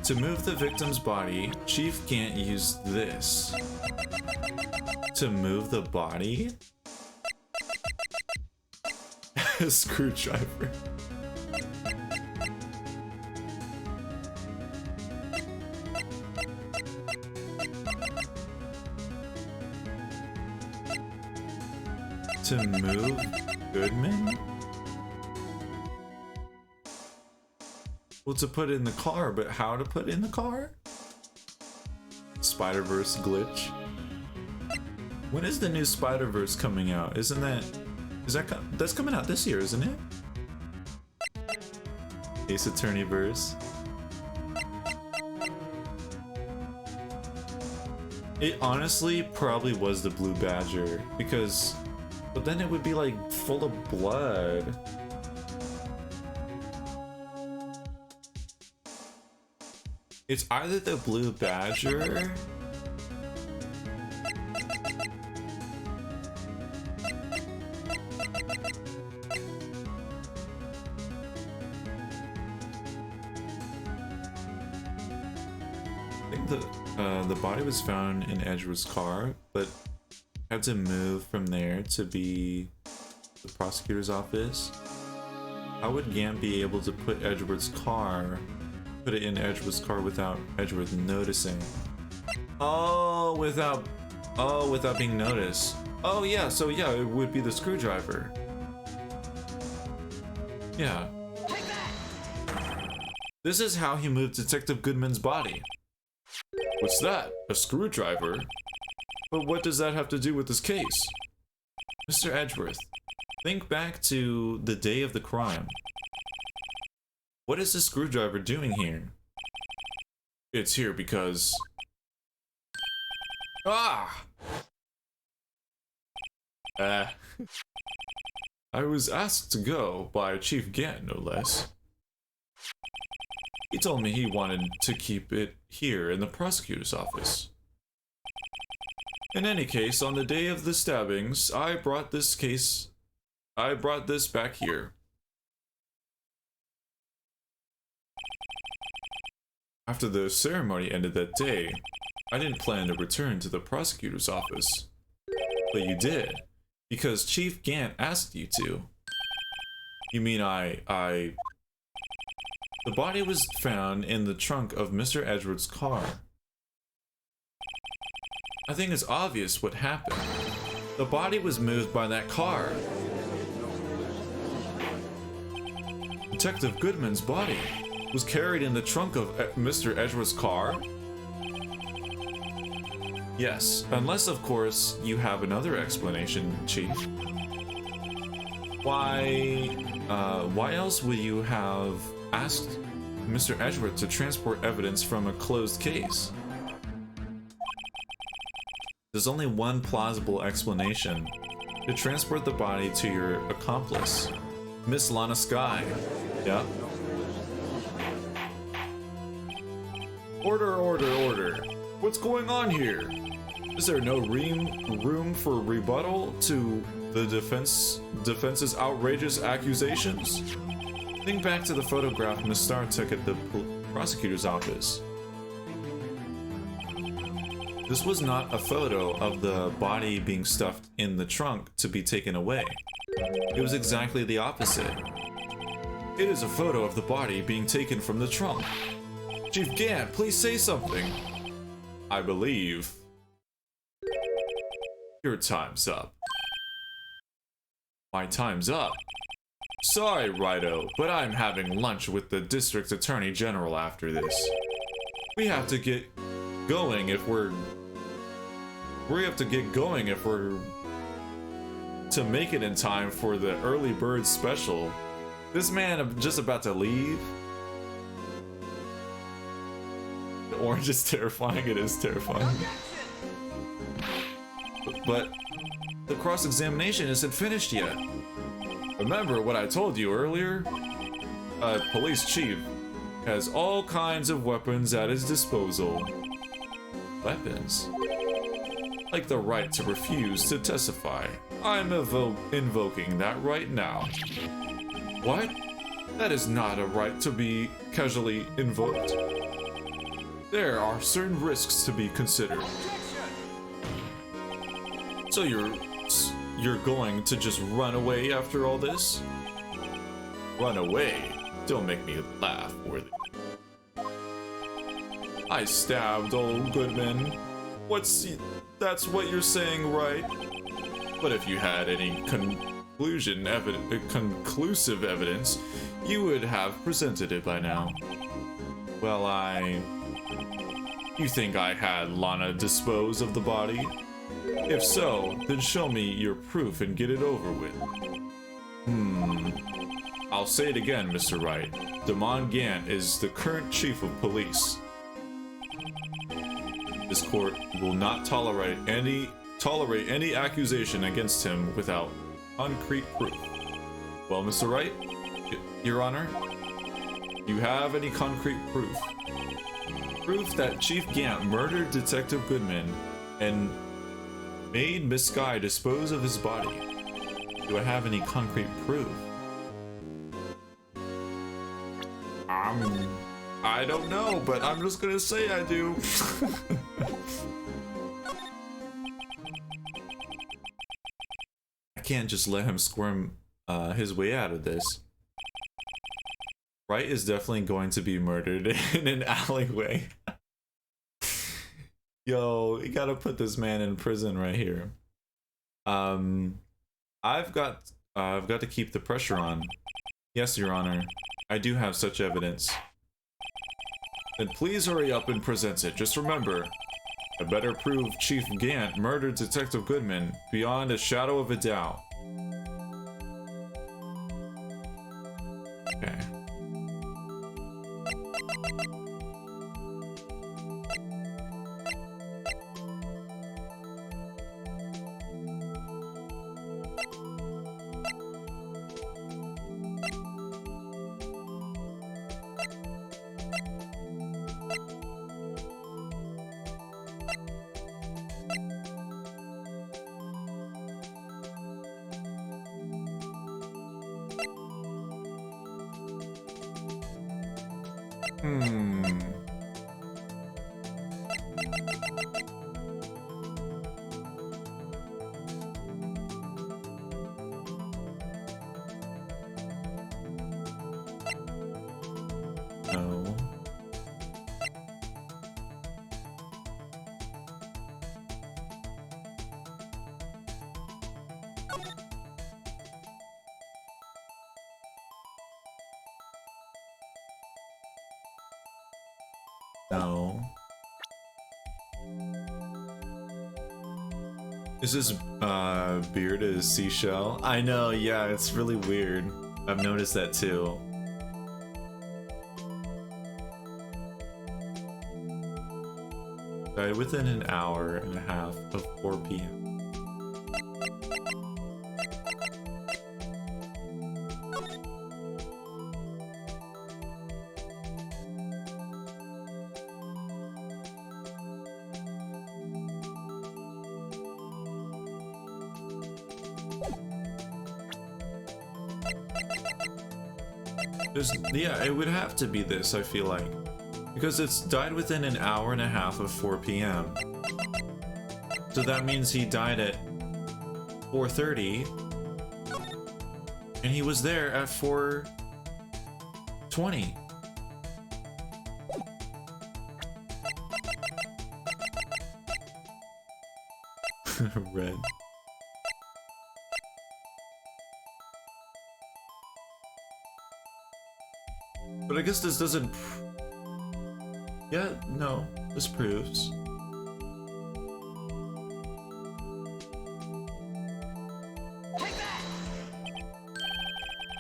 To move the victim's body, Chief Gant used this. To move the body? A screwdriver. To move Goodman? Well, to put it in the car, but how to put it in the car? Spider-Verse glitch. When is the new Spider-Verse coming out? Isn't that... that's coming out this year, isn't it? Ace Attorney verse. It honestly probably was the Blue Badger, because... But then it would be like full of blood. It's either the Blue Badger... I think the body was found in Edgewood's car, but had to move from there to be the prosecutor's office. How would Gant be able to put put it in Edgewood's car without Edgewood noticing? Oh, without being noticed. Oh yeah, so yeah, it would be the screwdriver. Yeah. This is how he moved Detective Goodman's body. What's that? A screwdriver? But what does that have to do with this case? Mr. Edgeworth, think back to the day of the crime. What is this screwdriver doing here? It's here because... Ah! I was asked to go by Chief Gant, no less. He told me he wanted to keep it here in the prosecutor's office. In any case, on the day of the stabbings, I brought this back here. After the ceremony ended that day, I didn't plan to return to the prosecutor's office. But you did, because Chief Gant asked you to. You mean The body was found in the trunk of Mr. Edgeworth's car. I think it's obvious what happened. The body was moved by that car. Detective Goodman's body was carried in the trunk of Mr. Edgeworth's car? Yes, unless of course you have another explanation, Chief. Why else would you have asked Mr. Edgeworth to transport evidence from a closed case? There's only one plausible explanation. To transport the body to your accomplice, Miss Lana Skye. Yeah? Order, order, order. What's going on here? Is there no room for rebuttal to the defense's outrageous accusations? Think back to the photograph Miss Starr took at the prosecutor's office. This was not a photo of the body being stuffed in the trunk to be taken away. It was exactly the opposite. It is a photo of the body being taken from the trunk. Chief Gant, please say something. I believe your time's up. My time's up. Sorry, Rido, but I'm having lunch with the District Attorney General after this. We have to get going if we're to make it in time for the early bird special. This man just about to leave. The orange is terrifying. It is terrifying. But the cross-examination isn't finished yet. Remember what I told you earlier? A police chief has all kinds of weapons at his disposal. Weapons? Like the right to refuse to testify. I'm invoking that right now. What? That is not a right to be casually invoked. There are certain risks to be considered. So you're going to just run away after all this? Run away? Don't make me laugh, Worthy. I stabbed old Goodman. That's what you're saying, right? But if you had any conclusive evidence, you would have presented it by now. Well, You think I had Lana dispose of the body? If so, then show me your proof and get it over with. I'll say it again, Mr. Wright. Damon Gant is the current chief of police. This court will not tolerate any accusation against him without concrete proof. Well, Mr. Wright, Your Honor, you have any concrete proof? Proof that Chief Gant murdered Detective Goodman and made Miss Sky dispose of his body. Do I have any concrete proof? I don't know, but I'm just gonna say I do. I can't just let him squirm his way out of this. Wright is definitely going to be murdered in an alleyway. Yo, you gotta put this man in prison right here. I've got to keep the pressure on. Yes, Your Honor. I do have such evidence. Then please hurry up and present it. Just remember, I better prove Chief Gant murdered Detective Goodman beyond a shadow of a doubt. Okay. No. No. Is this beard a seashell? I know, yeah, it's really weird. I've noticed that too. Died within an hour and a half of 4 p.m. Yeah, it would have to be this, I feel like. Because it's died within an hour and a half of 4 p.m. So that means he died at 4:30. And he was there at 4:20. Red. But I guess this doesn't... Yeah, no, this proves.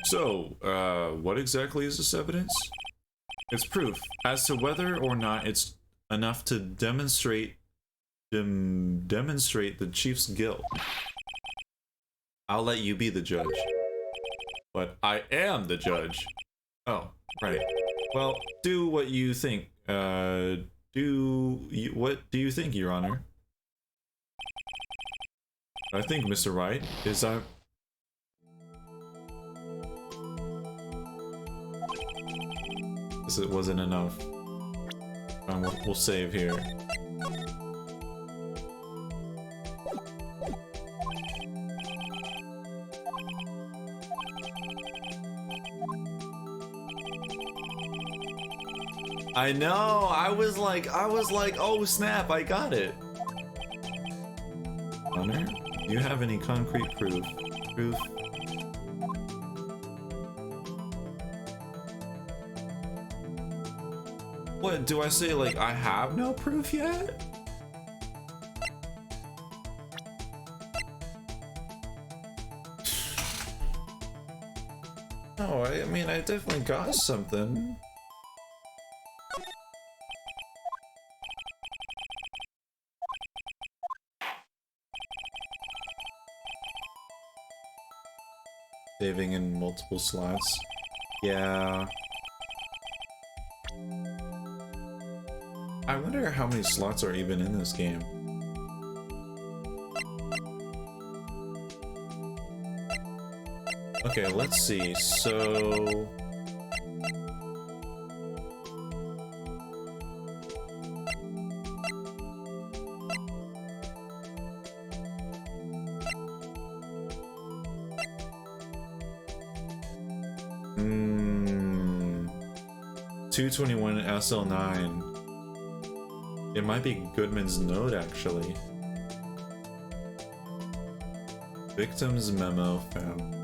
So, what exactly is this evidence? It's proof as to whether or not it's enough to demonstrate the chief's guilt. I'll let you be the judge. But I am the judge. Oh, right. Well, do what you think. What do you think, Your Honor? I think, Mr. Wright, is This wasn't enough. We'll save here. I know, I was like, oh snap, I got it. Honor, do you have any concrete proof What, do I say, like, I have no proof yet? No, I mean, I definitely got something. Saving in multiple slots. Yeah. I wonder how many slots are even in this game. Okay, let's see. So... Hmm... 221 SL9. It might be Goodman's note, actually. Victim's memo found.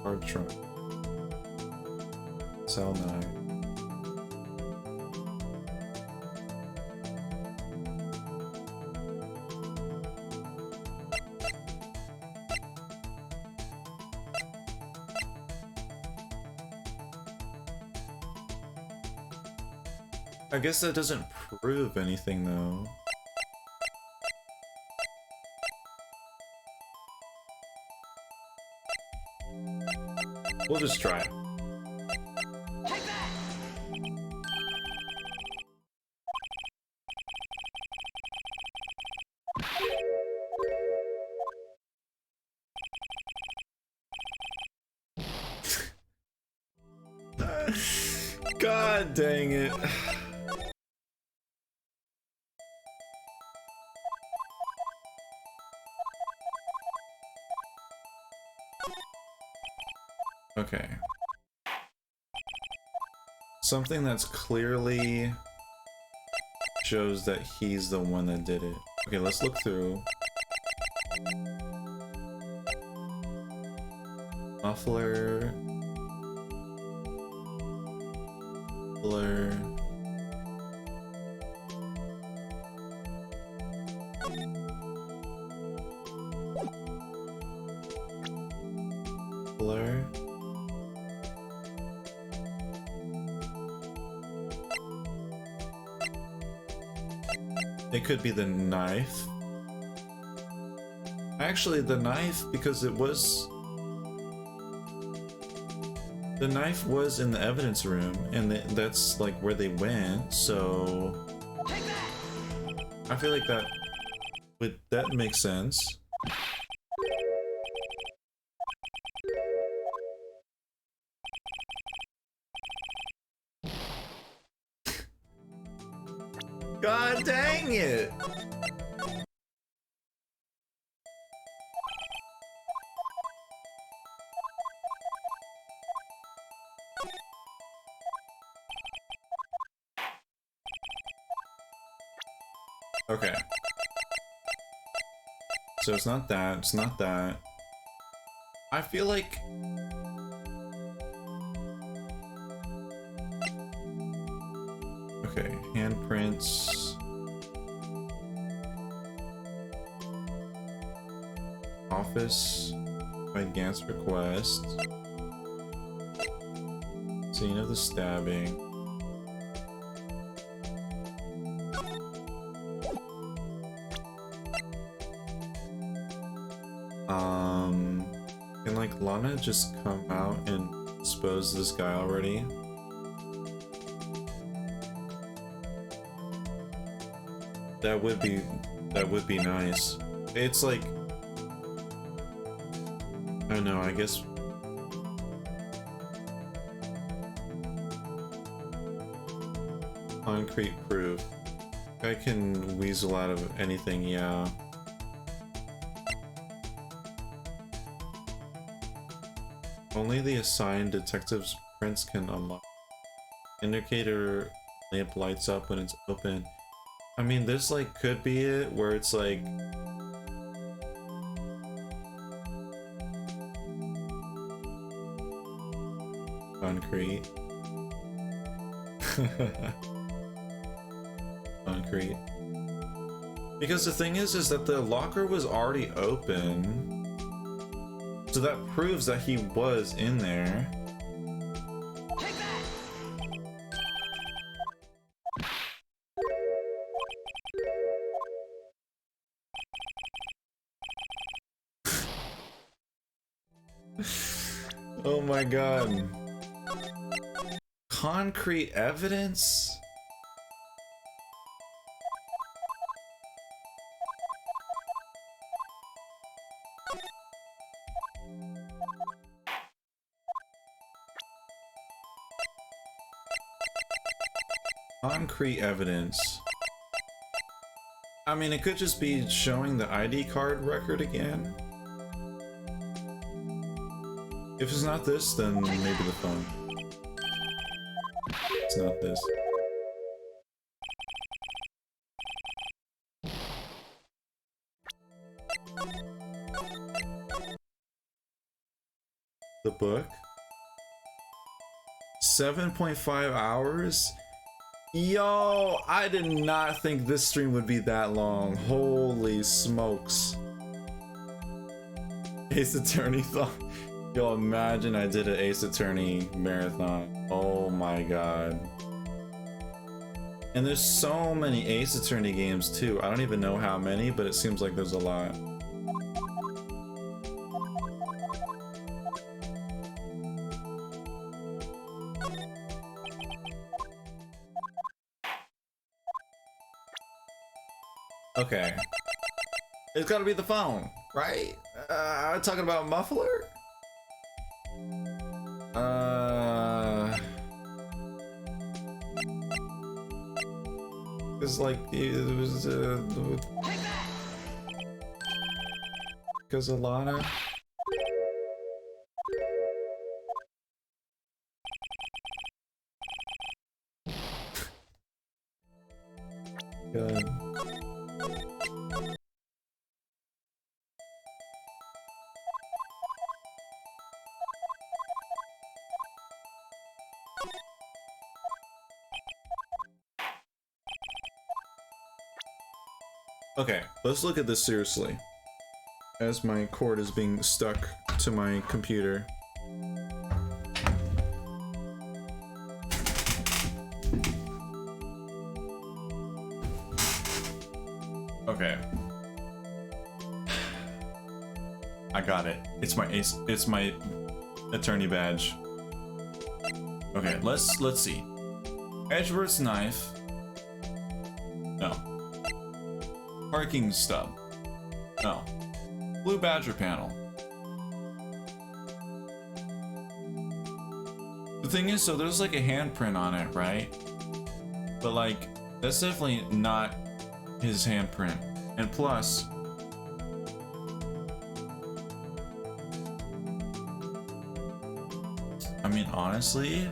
Hard trunk. Cell 9. I guess that doesn't prove anything, though. We'll just try it. Take that! God dang it. Okay. Something that's clearly shows that he's the one that did it. Okay, let's look through. Muffler. Muffler. Muffler. It could be the knife. Actually, the knife, because it was... The knife was in the evidence room, and that's like where they went, so... Take that! I feel like that makes sense. God dang it! Okay. So it's not that, it's not that. I feel like... Okay, handprints. Office by Gant's request. Scene of the stabbing. Can like Lana just come out and expose this guy already? That would be nice. It's like, I don't know, I guess concrete proof. I can weasel out of anything, yeah. Only the assigned detective's prints can unlock. Indicator lamp lights up when it's open. I mean, this like could be it, where it's like concrete. concrete. Because the thing is that the locker was already open. So that proves that he was in there. Take that! Oh my god. Concrete evidence? Concrete evidence. I mean, it could just be showing the ID card record again. If it's not this, then maybe the phone. It's not this. The book? 7.5 hours? Yo, I did not think this stream would be that long. Holy smokes. Ace Attorney thought. Yo, imagine I did an Ace Attorney marathon. Oh my god. And there's so many Ace Attorney games too. I don't even know how many, but it seems like there's a lot. Okay. It's gotta be the phone, right? Talking about muffler? It's like, it was, Take that! because Alana. Good. Okay, let's look at this seriously. As my cord is being stuck to my computer. Okay. I got it. It's my attorney badge. Okay, let's see. Edgeworth's knife. No. Parking stub. No. Blue Badger panel. The thing is, so there's like a handprint on it, right? But like, that's definitely not his handprint. And plus, I mean, honestly,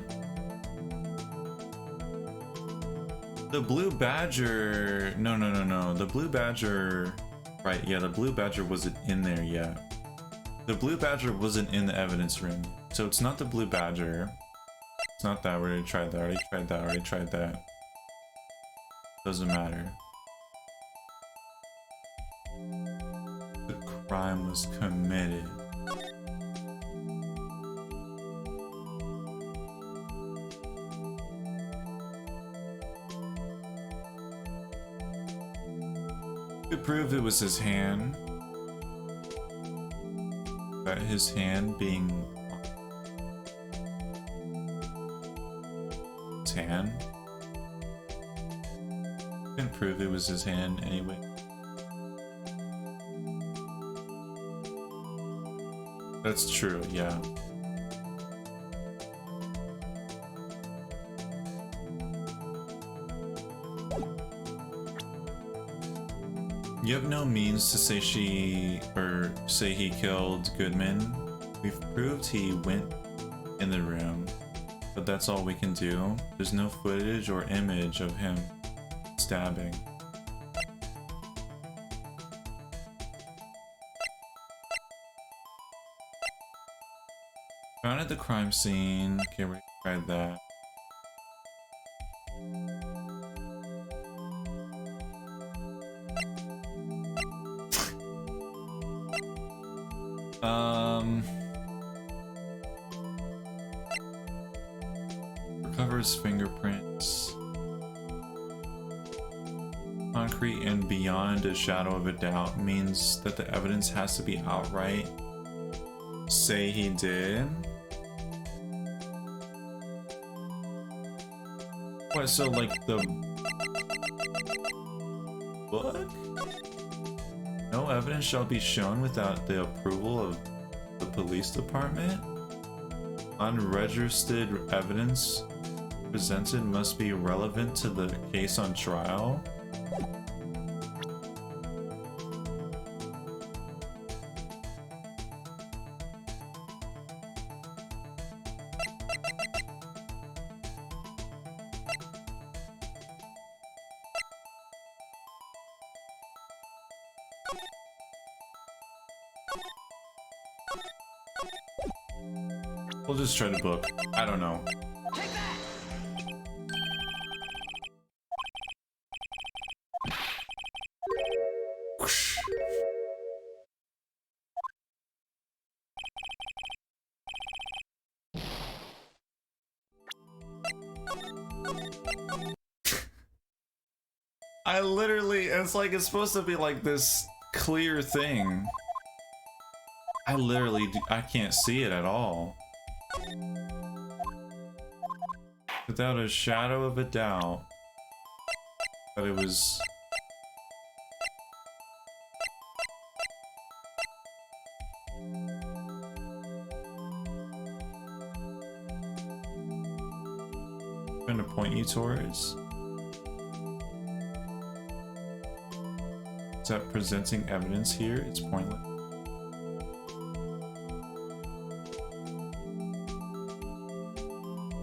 the Blue Badger, no, the Blue Badger, right, yeah, the Blue Badger wasn't in there yet. The Blue Badger wasn't in the evidence room, so it's not the Blue Badger. It's not that, we already tried that, already tried that. Doesn't matter. The crime was committed. To prove it was his hand, that his hand being his hand, couldn't prove it was his hand anyway. That's true, yeah. You have no means to say say he killed Goodman. We've proved he went in the room, but that's all we can do. There's no footage or image of him stabbing. Found at the crime scene. Okay, we tried that. Recovers fingerprints. Concrete and beyond a shadow of a doubt means that the evidence has to be outright. Say he did. What, so like the book? No evidence shall be shown without the approval of the police department. Unregistered evidence presented must be relevant to the case on trial. We'll just try to book. I don't know. Take that! Whoosh. I literally, it's like it's supposed to be like this clear thing. I literally, I can't see it at all. Without a shadow of a doubt that it was. I'm trying to point you towards. Is that presenting evidence here? It's pointless.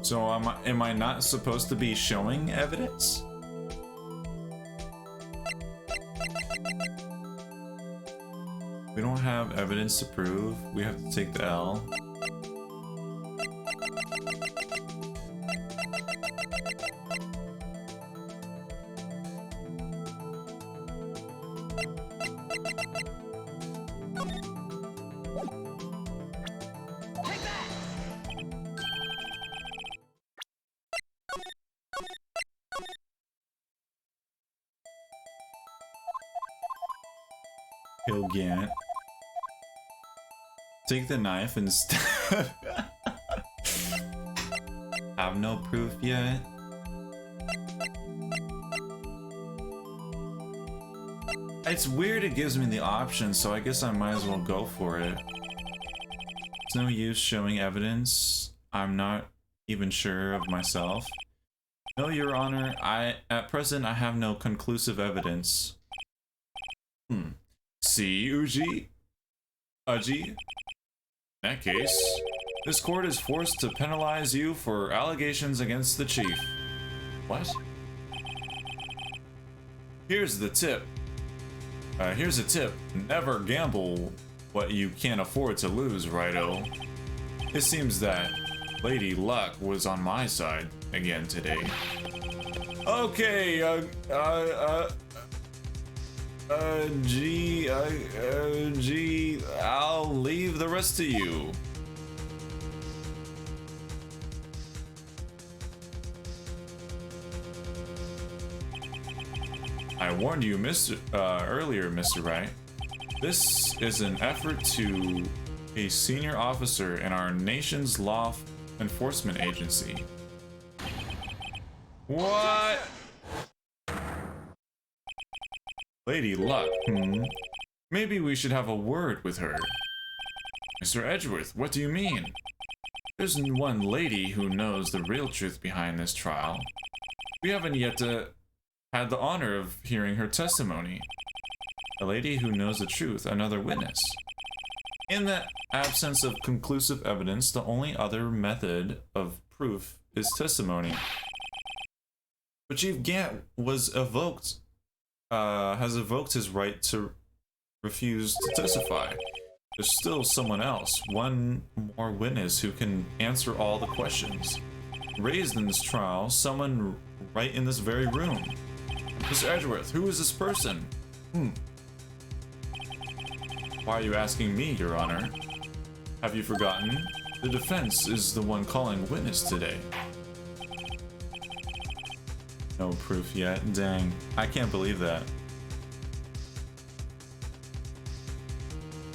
So am I not supposed to be showing evidence? We don't have evidence to prove. We have to take the L. Take that! Gant. Take the knife instead. Have no proof yet. It's weird it gives me the option, so I guess I might as well go for it. It's no use showing evidence. I'm not even sure of myself. No, Your Honor, at present I have no conclusive evidence. See, Uji? Uji? In that case, this court is forced to penalize you for allegations against the chief. What? Here's the tip. Here's a tip. Never gamble what you can't afford to lose, righto. It seems that Lady Luck was on my side again today. Okay, G, I'll leave the rest to you. I warned you, earlier, Mr. Wright. This is an effort to a senior officer in our nation's law enforcement agency. What? Lady Luck, Maybe we should have a word with her. Mr. Edgeworth, what do you mean? There's one lady who knows the real truth behind this trial. We haven't yet had the honor of hearing her testimony. A lady who knows the truth, another witness. In the absence of conclusive evidence, the only other method of proof is testimony. But Chief Gant has evoked his right to refuse to testify. There's still someone else, one more witness who can answer all the questions raised in this trial, someone right in this very room. Mr. Edgeworth, who is this person? Why are you asking me, Your Honor? Have you forgotten? The defense is the one calling witness today. No proof yet? Dang. I can't believe that.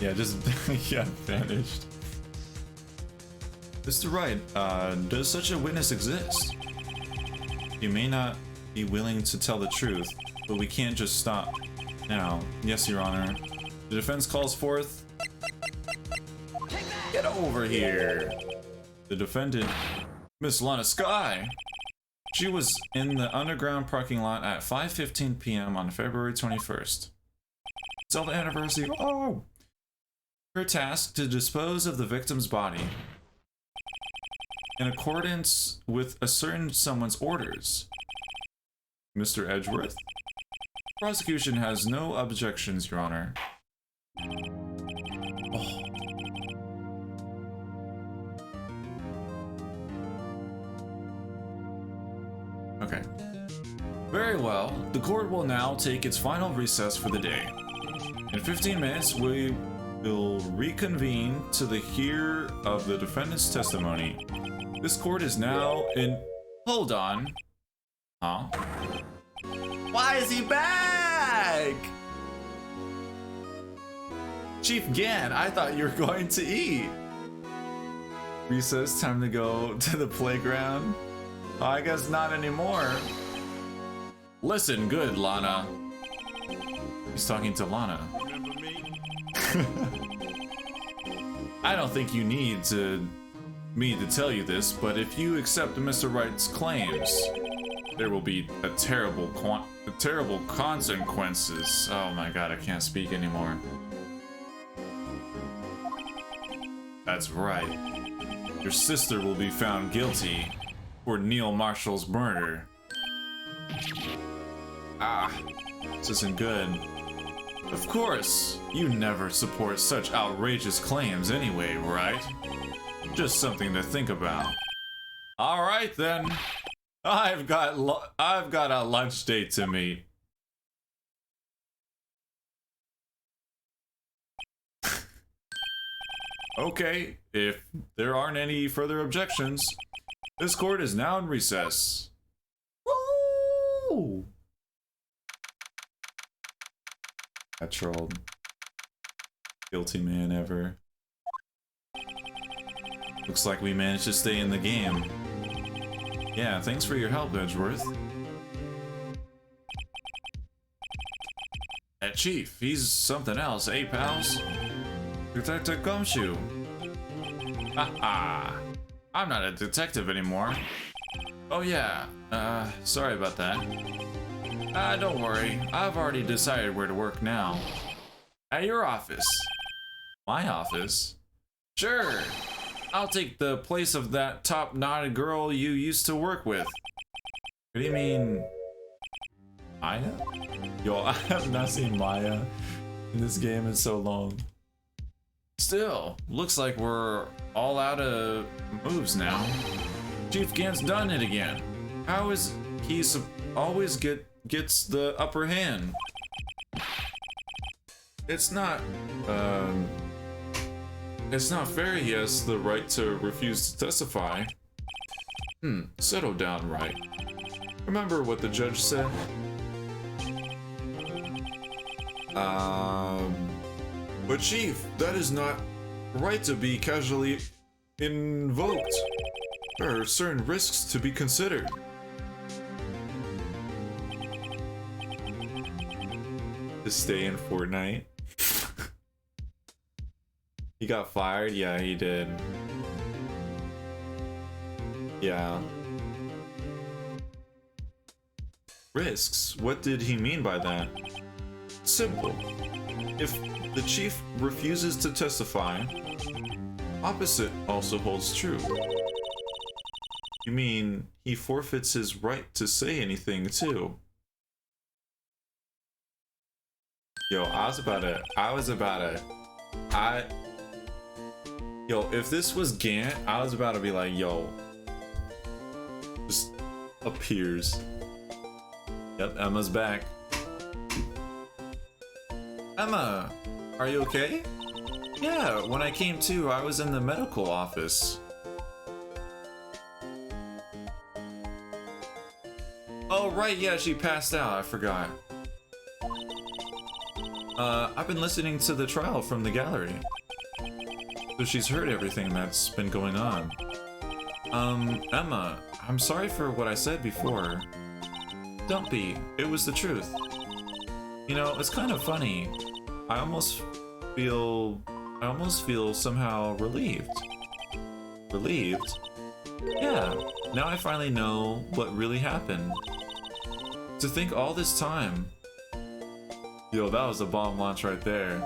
Yeah, just yeah, vanished. Mr. Wright, does such a witness exist? You may not be willing to tell the truth, but we can't just stop now. Yes, Your Honor. The defense calls forth. Get over here! The defendant, Miss Lana Sky. She was in the underground parking lot at 5:15 p.m. on February 21st. Tell the anniversary. Oh! Her task to dispose of the victim's body in accordance with a certain someone's orders. Mr. Edgeworth? Prosecution has no objections, Your Honor. Oh. Okay. Very well. The court will now take its final recess for the day. In 15 minutes, we will reconvene to the hear of the defendant's testimony. This court is now in... Hold on. Huh? Why is he back? Chief Gan, I thought you were going to eat. Recess, time to go to the playground. Oh, I guess not anymore. Listen good, Lana. He's talking to Lana. Remember me? I don't think you need me to tell you this, but if you accept Mr. Wright's claims, there will be terrible consequences. Oh my god, I can't speak anymore. That's right. Your sister will be found guilty for Neil Marshall's murder. Ah, this isn't good. Of course, you never support such outrageous claims anyway, right? Just something to think about. All right then. I've got a lunch date to meet. Okay, if there aren't any further objections, this court is now in recess. Woo! I trolled. Guilty man ever. Looks like we managed to stay in the game. Yeah, thanks for your help, Edgeworth. That chief, he's something else, eh, pals? Detective Gumshoe. Haha. I'm not a detective anymore. Oh yeah, sorry about that. Don't worry, I've already decided where to work now. At your office. My office? Sure. I'll take the place of that top-knotted girl you used to work with. What do you mean? Maya? Yo, I have not seen Maya in this game in so long. Still, looks like we're all out of moves now. Chief Gan's done it again. How is he always gets the upper hand? It's not fair he has the right to refuse to testify. Settle down, right? Remember what the judge said? But Chief, that is not right to be casually invoked. There are certain risks to be considered. To stay in Fortnite. He got fired? Yeah, he did. Yeah. Risks? What did he mean by that? Simple. If the chief refuses to testify, opposite also holds true. You mean he forfeits his right to say anything too? Yo, Yo, if this was Gant, I was about to be like, yo. Just appears. Yep, Emma's back. Emma, are you okay? Yeah, when I came to, I was in the medical office. Oh, right, yeah, she passed out. I forgot. I've been listening to the trial from the gallery. So she's heard everything that's been going on. Emma, I'm sorry for what I said before. Don't be. It was the truth. You know, it's kind of funny. I almost feel somehow relieved. Relieved? Yeah, now I finally know what really happened. To think all this time. Yo, that was a bomb launch right there.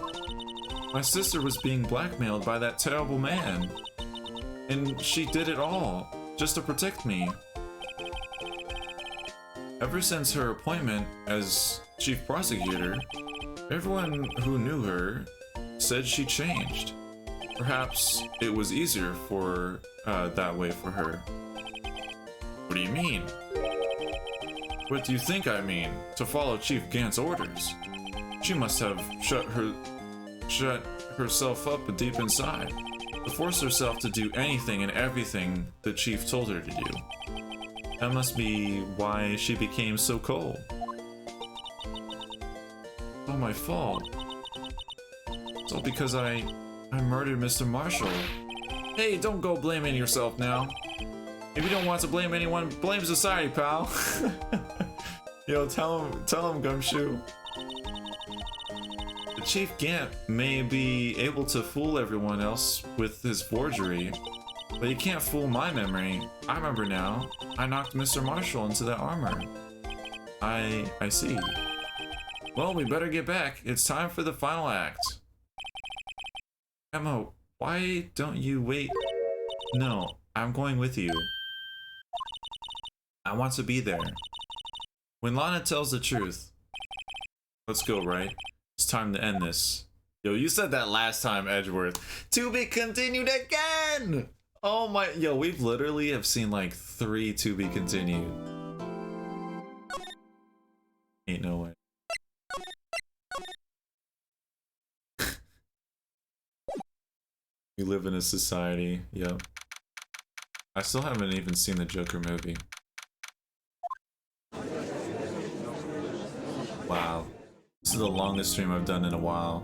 My sister was being blackmailed by that terrible man. And she did it all, just to protect me. Ever since her appointment as chief prosecutor, everyone who knew her said she changed. Perhaps it was easier for that way for her. What do you mean? What do you think I mean? To follow Chief Gant's orders. She must have shut herself up deep inside, to force herself to do anything and everything the chief told her to do. That must be why she became so cold. It's all my fault. It's all because I murdered Mr. Marshall. Hey, don't go blaming yourself now. If you don't want to blame anyone, blame society, pal. Yo, tell him, Gumshoe. The Chief Gant may be able to fool everyone else with his forgery, but he can't fool my memory. I remember now. I knocked Mr. Marshall into that armor. I see. Well, we better get back. It's time for the final act. Emma, why don't you wait? No, I'm going with you. I want to be there. When Lana tells the truth. Let's go, right? It's time to end this. Yo, you said that last time, Edgeworth. To be continued again! Oh my, yo, we've literally have seen like 3 to be continued. Ain't no way. We live in a society, yep. I still haven't even seen the Joker movie. Wow. This is the longest stream I've done in a while.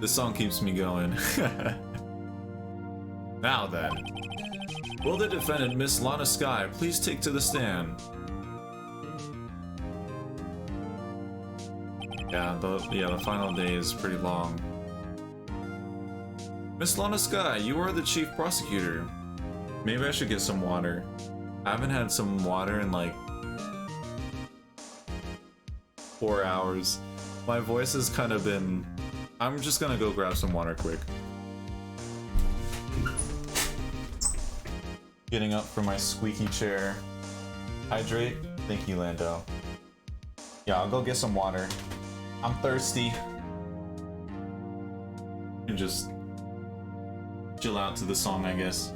This song keeps me going. Now then. Will the defendant, Miss Lana Skye, please take to the stand? Yeah, the final day is pretty long. Miss Lana Skye, you are the chief prosecutor. Maybe I should get some water. I haven't had some water in like 4 hours. My voice has kind of been... I'm just gonna go grab some water quick. Getting up from my squeaky chair. Hydrate? Thank you, Lando. Yeah, I'll go get some water. I'm thirsty. And just chill out to the song, I guess.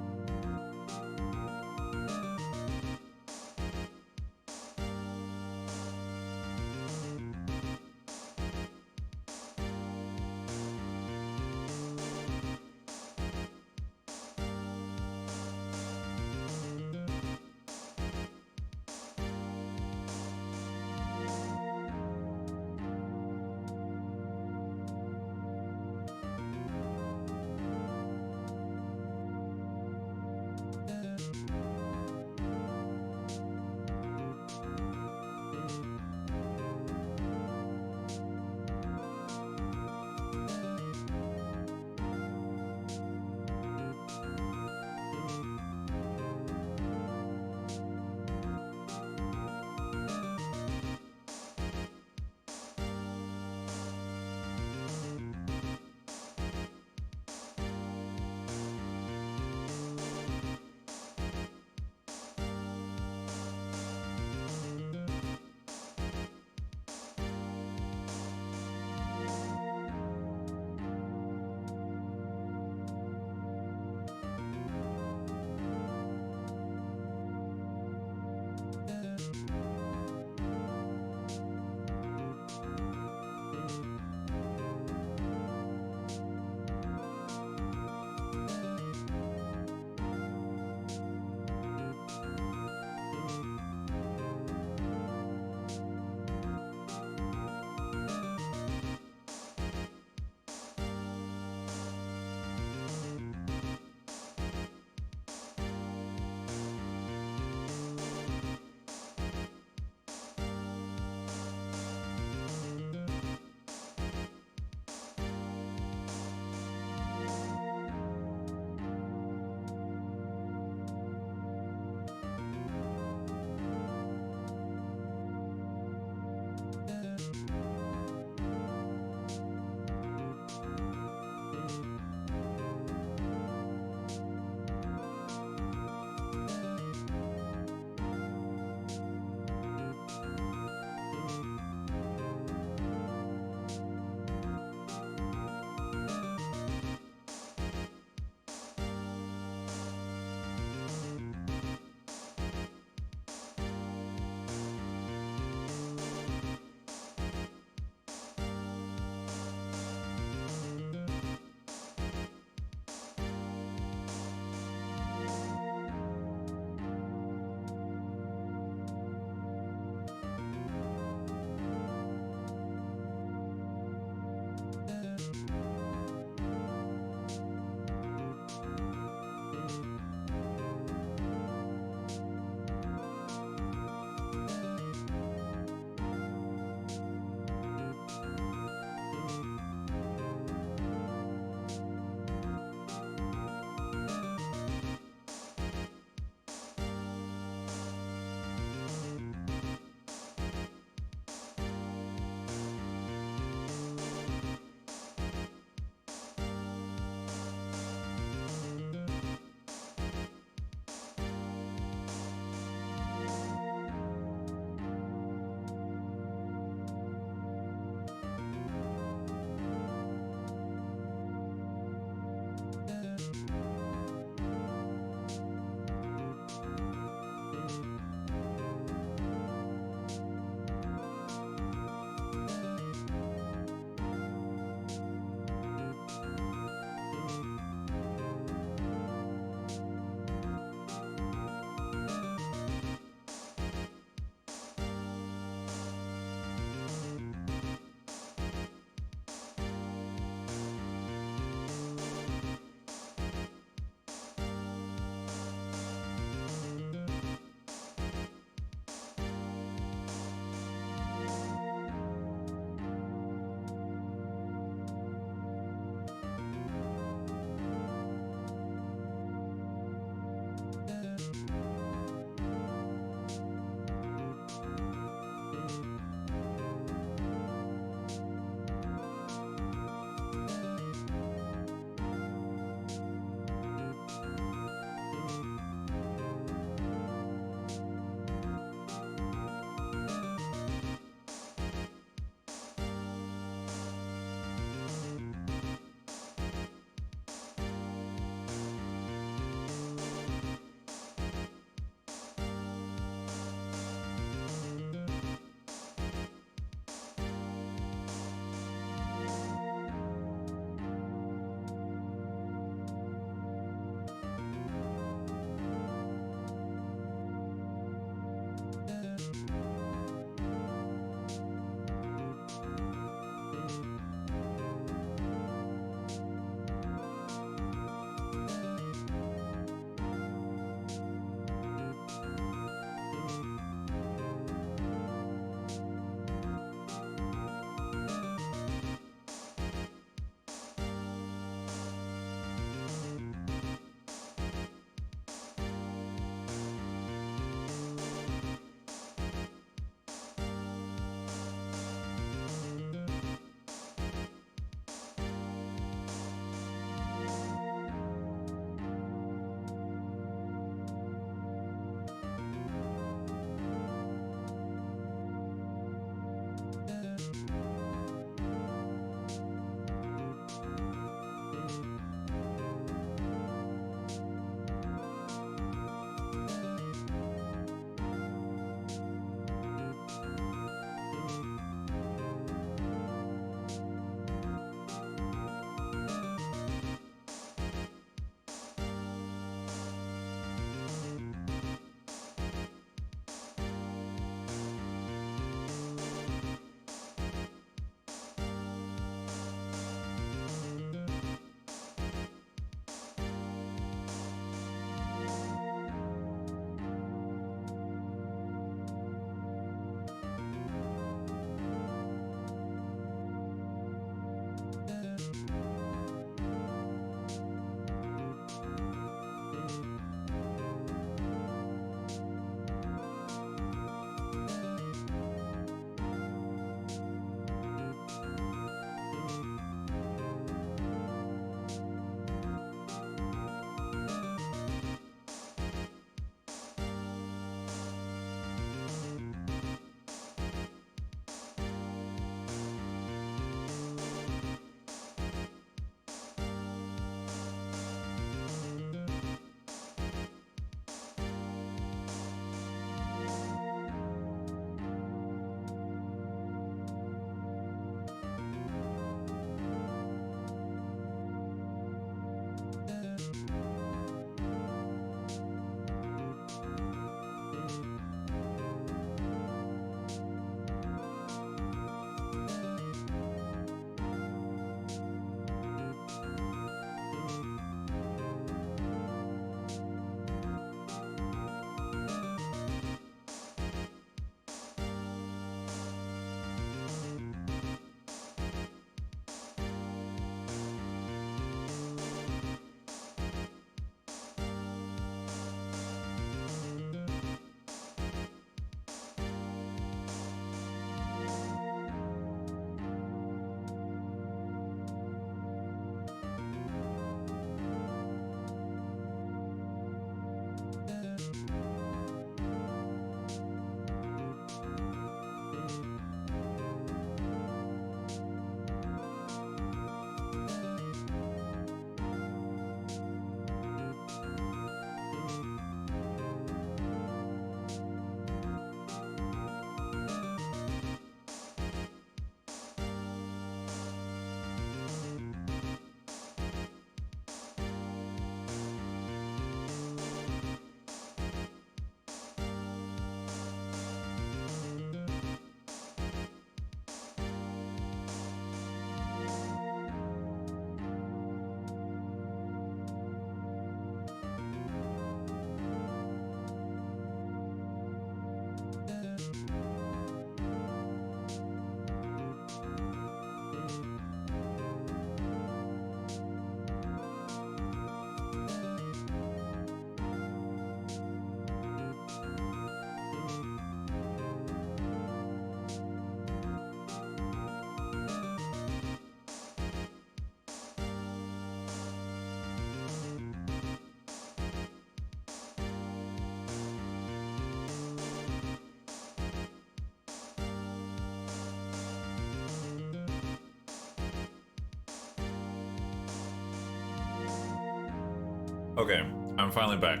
Okay, I'm finally back.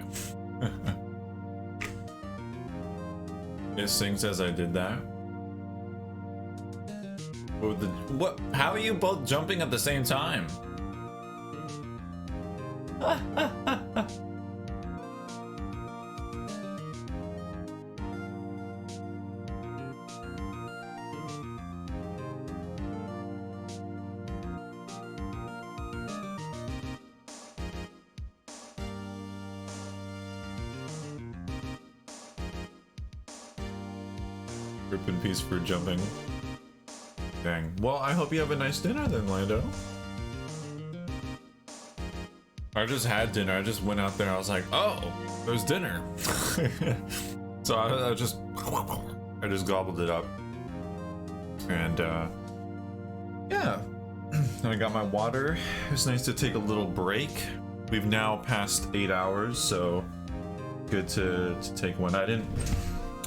It sings as I did that. What? How are you both jumping at the same time? Rip in peace for jumping. Dang. Well, I hope you have a nice dinner then, Lando. I just had dinner. I just went out there. I was like, oh, there's dinner. So I just gobbled it up. And yeah. And I got my water. It was nice to take a little break. We've now passed 8 hours, so good to take one. I didn't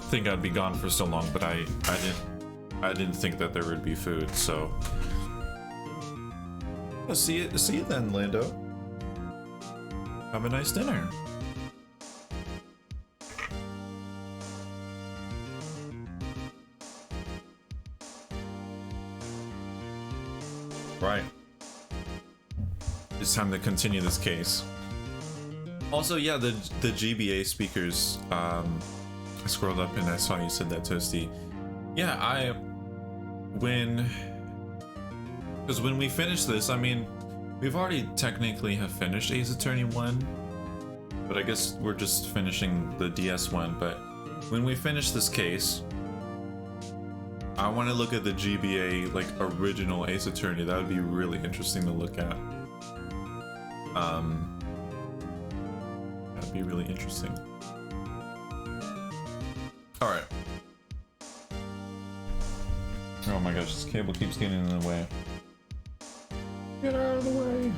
think I'd be gone for so long, but I didn't think that there would be food, so I'll see you then, Lando. Have a nice dinner. Right. It's time to continue this case. Also, yeah, the GBA speakers, I scrolled up and I saw you said that, Toasty. Yeah, because when we finish this, I mean, we've already technically have finished Ace Attorney 1, but I guess we're just finishing the DS one. But when we finish this case, I want to look at the GBA, like, original Ace Attorney. That would be really interesting to look at. That'd be really interesting. Alright. Oh my gosh, this cable keeps getting in the way. Get out of the way.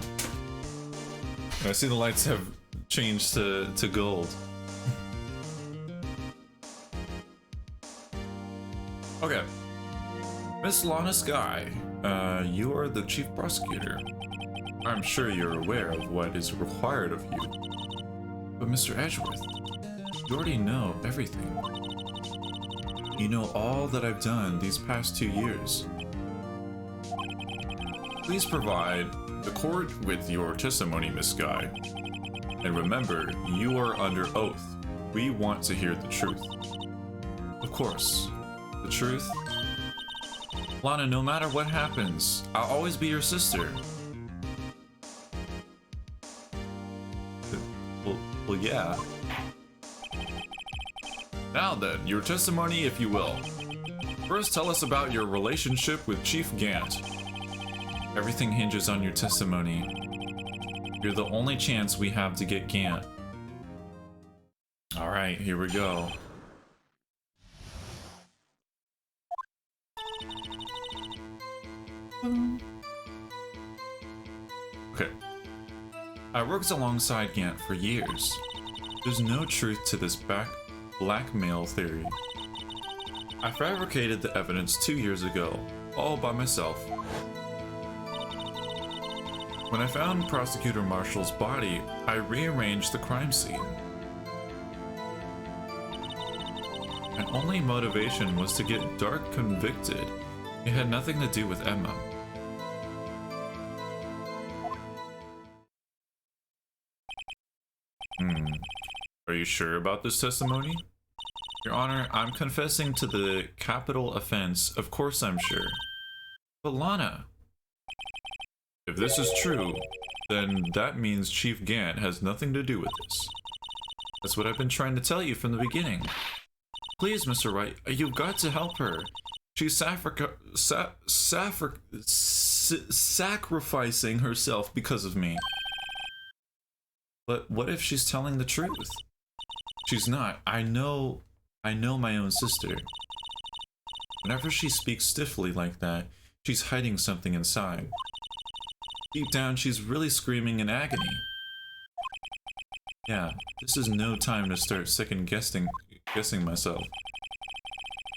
I see the lights have changed to gold. Okay. Miss Lana Sky, you are the chief prosecutor. I'm sure you're aware of what is required of you. But Mr. Edgeworth, you already know everything. You know all that I've done these past 2 years. Please provide the court with your testimony, Miss Sky. And remember, you are under oath. We want to hear the truth. Of course. The truth? Lana, no matter what happens, I'll always be your sister. Well, yeah. Now then, your testimony, if you will. First, tell us about your relationship with Chief Gant. Everything hinges on your testimony. You're the only chance we have to get Gant. Alright, here we go. Okay. I worked alongside Gant for years. There's no truth to this blackmail theory. I fabricated the evidence 2 years ago, all by myself. When I found Prosecutor Marshall's body, I rearranged the crime scene. My only motivation was to get Dark convicted. It had nothing to do with Emma. Are you sure about this testimony? Your Honor, I'm confessing to the capital offense. Of course I'm sure. But Lana, if this is true, then that means Chief Gant has nothing to do with this. That's what I've been trying to tell you from the beginning. Please, Mr. Wright, you've got to help her. She's sacrificing herself because of me. But what if she's telling the truth? She's not. I know my own sister. Whenever she speaks stiffly like that, she's hiding something inside. Deep down, she's really screaming in agony. Yeah, this is no time to start guessing myself.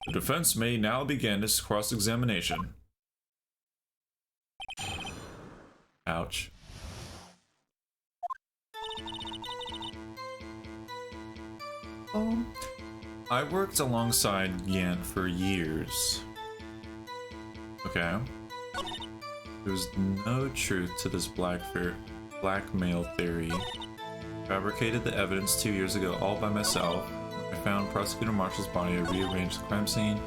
The defense may now begin its cross-examination. I worked alongside Yant for years. Okay. There's no truth to this blackmail theory. Fabricated the evidence 2 years ago all by myself. I found Prosecutor Marshall's body. I rearranged the crime scene.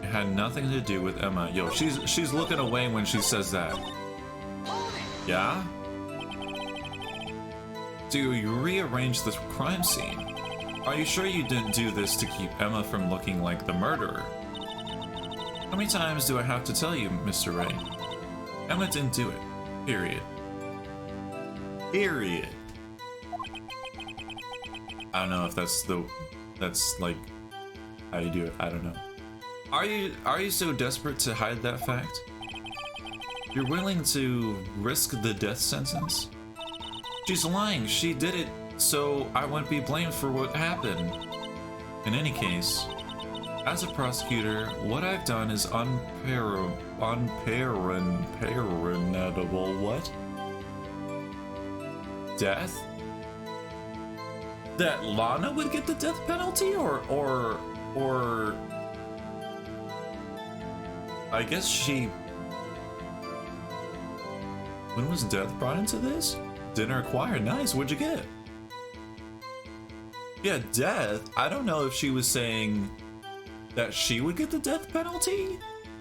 It had nothing to do with Emma. Yo, she's looking away when she says that. Yeah? So you rearranged the crime scene. Are you sure you didn't do this to keep Emma from looking like the murderer? How many times do I have to tell you, Mr. Ray? Emma didn't do it. Period. Period. I don't know if that's like how you do it. I don't know. Are you so desperate to hide that fact? You're willing to risk the death sentence? She's lying. She did it so I wouldn't be blamed for what happened. In any case, as a prosecutor, what I've done is unpardonable. What? Death? That Lana would get the death penalty, or I guess she. When was death brought into this? Dinner acquired. Nice. What'd you get? Yeah, death. I don't know if she was saying that she would get the death penalty,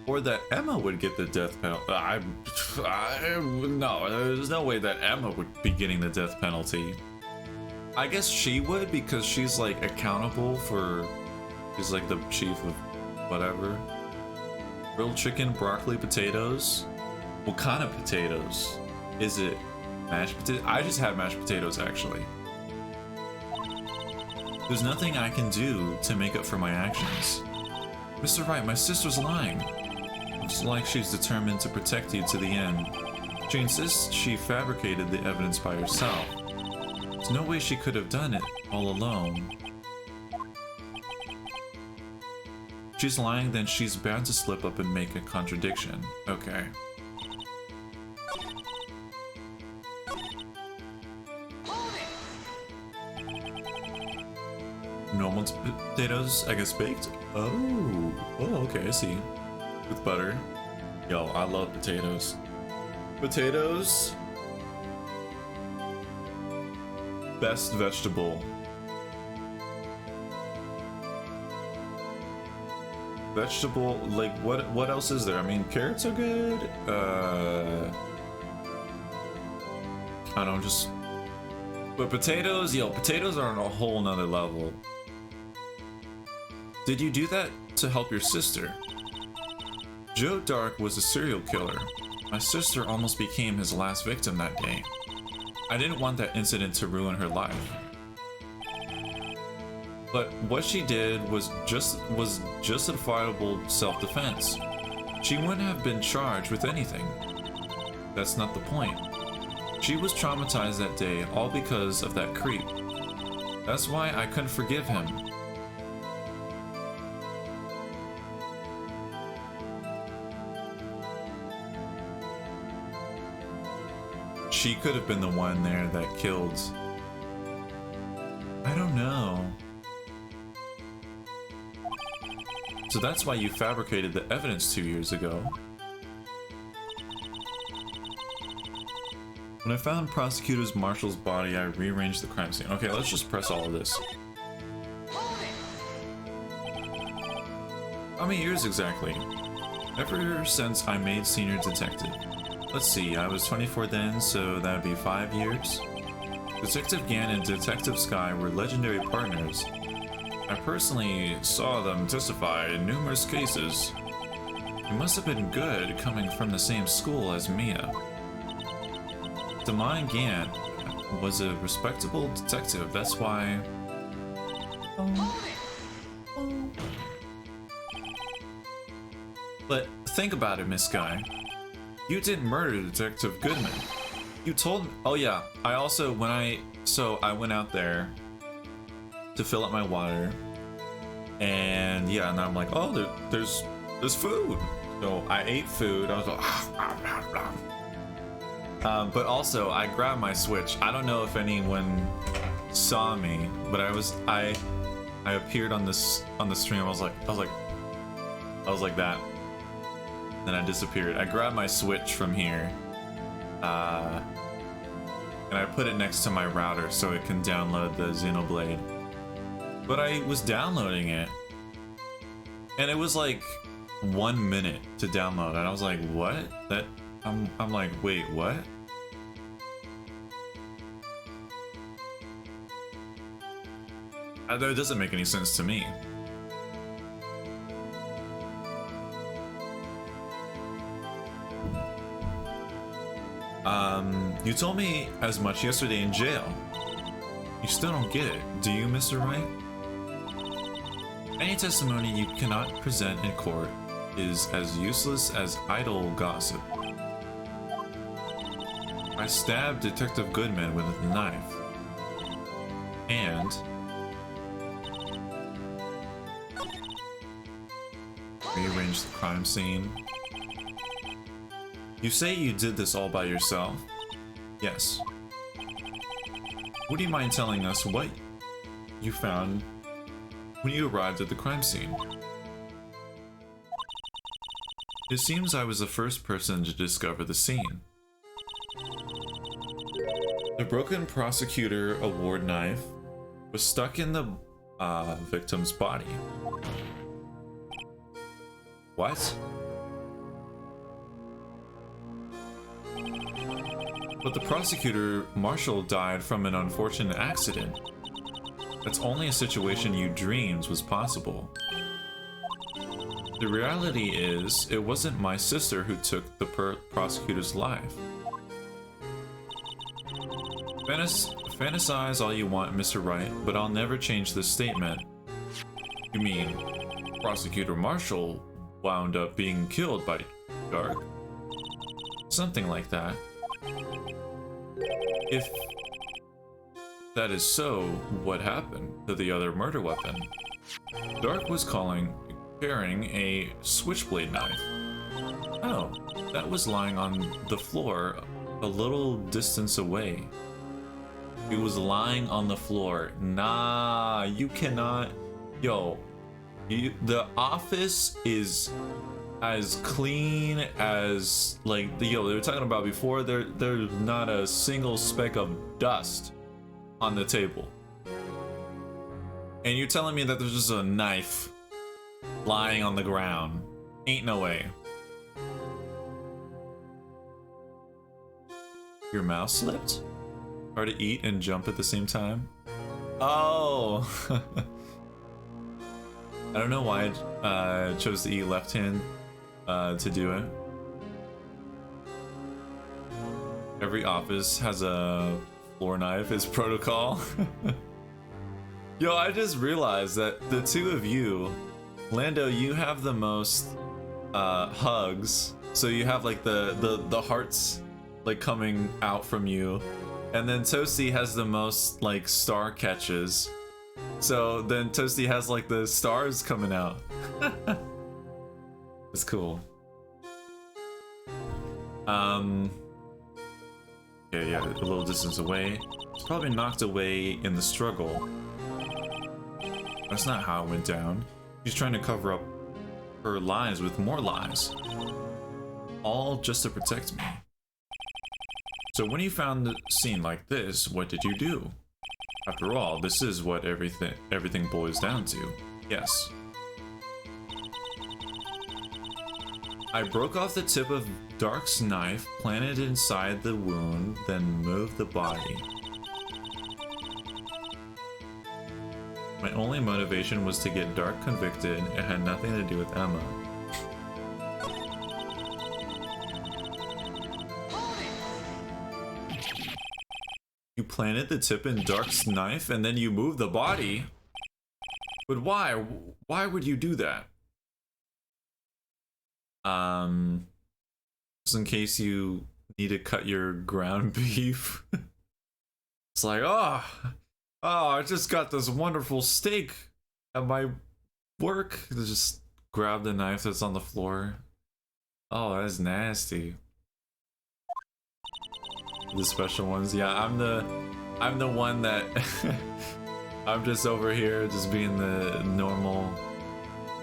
or that Emma would get the death penalty. No, there's no way that Emma would be getting the death penalty. I guess she would, because she's like accountable for. She's like the chief of whatever. Grilled chicken, broccoli, potatoes. What kind of potatoes? Is it mashed potatoes? I just had mashed potatoes, actually. There's nothing I can do to make up for my actions. Mr. Wright, my sister's lying. It's like she's determined to protect you to the end. She insists she fabricated the evidence by herself. There's no way she could have done it all alone. If she's lying, then she's bound to slip up and make a contradiction. Okay. Normal potatoes, I guess baked? Oh, okay, I see. With butter. Yo, I love potatoes. Potatoes. Best vegetable. Vegetable, like what else is there? I mean, carrots are good. I don't just. But potatoes, yo, potatoes are on a whole nother level. Did you do that to help your sister? Joe Dark was a serial killer. My sister almost became his last victim that day. I didn't want that incident to ruin her life. But what she did was justifiable self-defense. She wouldn't have been charged with anything. That's not the point. She was traumatized that day, all because of that creep. That's why I couldn't forgive him. She could have been the one there that killed. I don't know. So that's why you fabricated the evidence 2 years ago. When I found Prosecutor Marshall's body, I rearranged the crime scene. Okay, let's just press all of this. How many years exactly? Ever since I made senior detective. Let's see, I was 24 then, so that'd be 5 years. Detective Gan and Detective Sky were legendary partners. I personally saw them testify in numerous cases. It must have been good coming from the same school as Mia. Damon Gant was a respectable detective, that's why... But think about it, Miss Sky. You didn't murder Detective Goodman. You told me... Oh yeah, I also, I went out there to fill up my water. And yeah, and I'm like, oh, there's food. So I ate food, I was like... but also, I grabbed my Switch. I don't know if anyone saw me, but I appeared on the stream. I was like that. Then I disappeared. I grabbed my Switch from here, and I put it next to my router so it can download the Xenoblade. But I was downloading it, and it was like 1 minute to download, and I was like, what? I'm like, wait, what? That doesn't make any sense to me. You told me as much yesterday in jail. You still don't get it, do you, Mr. Wright? Any testimony you cannot present in court is as useless as idle gossip. I stabbed Detective Goodman with a knife. And rearranged the crime scene. You say you did this all by yourself? Yes. Would you mind telling us what you found when you arrived at the crime scene? It seems I was the first person to discover the scene. The broken prosecutor award knife was stuck in the victim's body. What? But the prosecutor Marshall died from an unfortunate accident. That's only a situation you dreamed was possible. The reality is, it wasn't my sister who took the prosecutor's life. Fantasize all you want, Mr. Wright, but I'll never change this statement. You mean, Prosecutor Marshall wound up being killed by Dark? Something like that. If that is so, what happened to the other murder weapon? Dark was carrying a switchblade knife. Oh, that was lying on the floor a little distance away. It was lying on the floor. Nah, you cannot. Yo, the office is as clean as, like, they were talking about before. There's not a single speck of dust on the table, and you're telling me that there's just a knife lying on the ground? Ain't no way. Your mouse slipped? Hard to eat and jump at the same time? Oh. I don't know why I chose to eat left hand to do it. Every office has a floor knife as protocol. Yo, I just realized that the two of you, Lando, you have the most hugs. So you have like the hearts like coming out from you. And then Toasty has the most like star catches. So then Toasty has like the stars coming out. It's cool. Yeah, a little distance away. It's probably knocked away in the struggle. That's not how it went down. She's trying to cover up her lies with more lies. All just to protect me. So when you found the scene like this, what did you do? After all, this is what everything boils down to. Yes. I broke off the tip of Dark's knife, planted it inside the wound, then moved the body. My only motivation was to get Dark convicted. It had nothing to do with Emma. You planted the tip in Dark's knife and then you moved the body? But why? Why would you do that? Just in case you need to cut your ground beef. It's like, oh, I just got this wonderful steak at my work. Just grab the knife that's on the floor. Oh, that's nasty. The special ones, yeah. I'm the one that I'm just over here just being the normal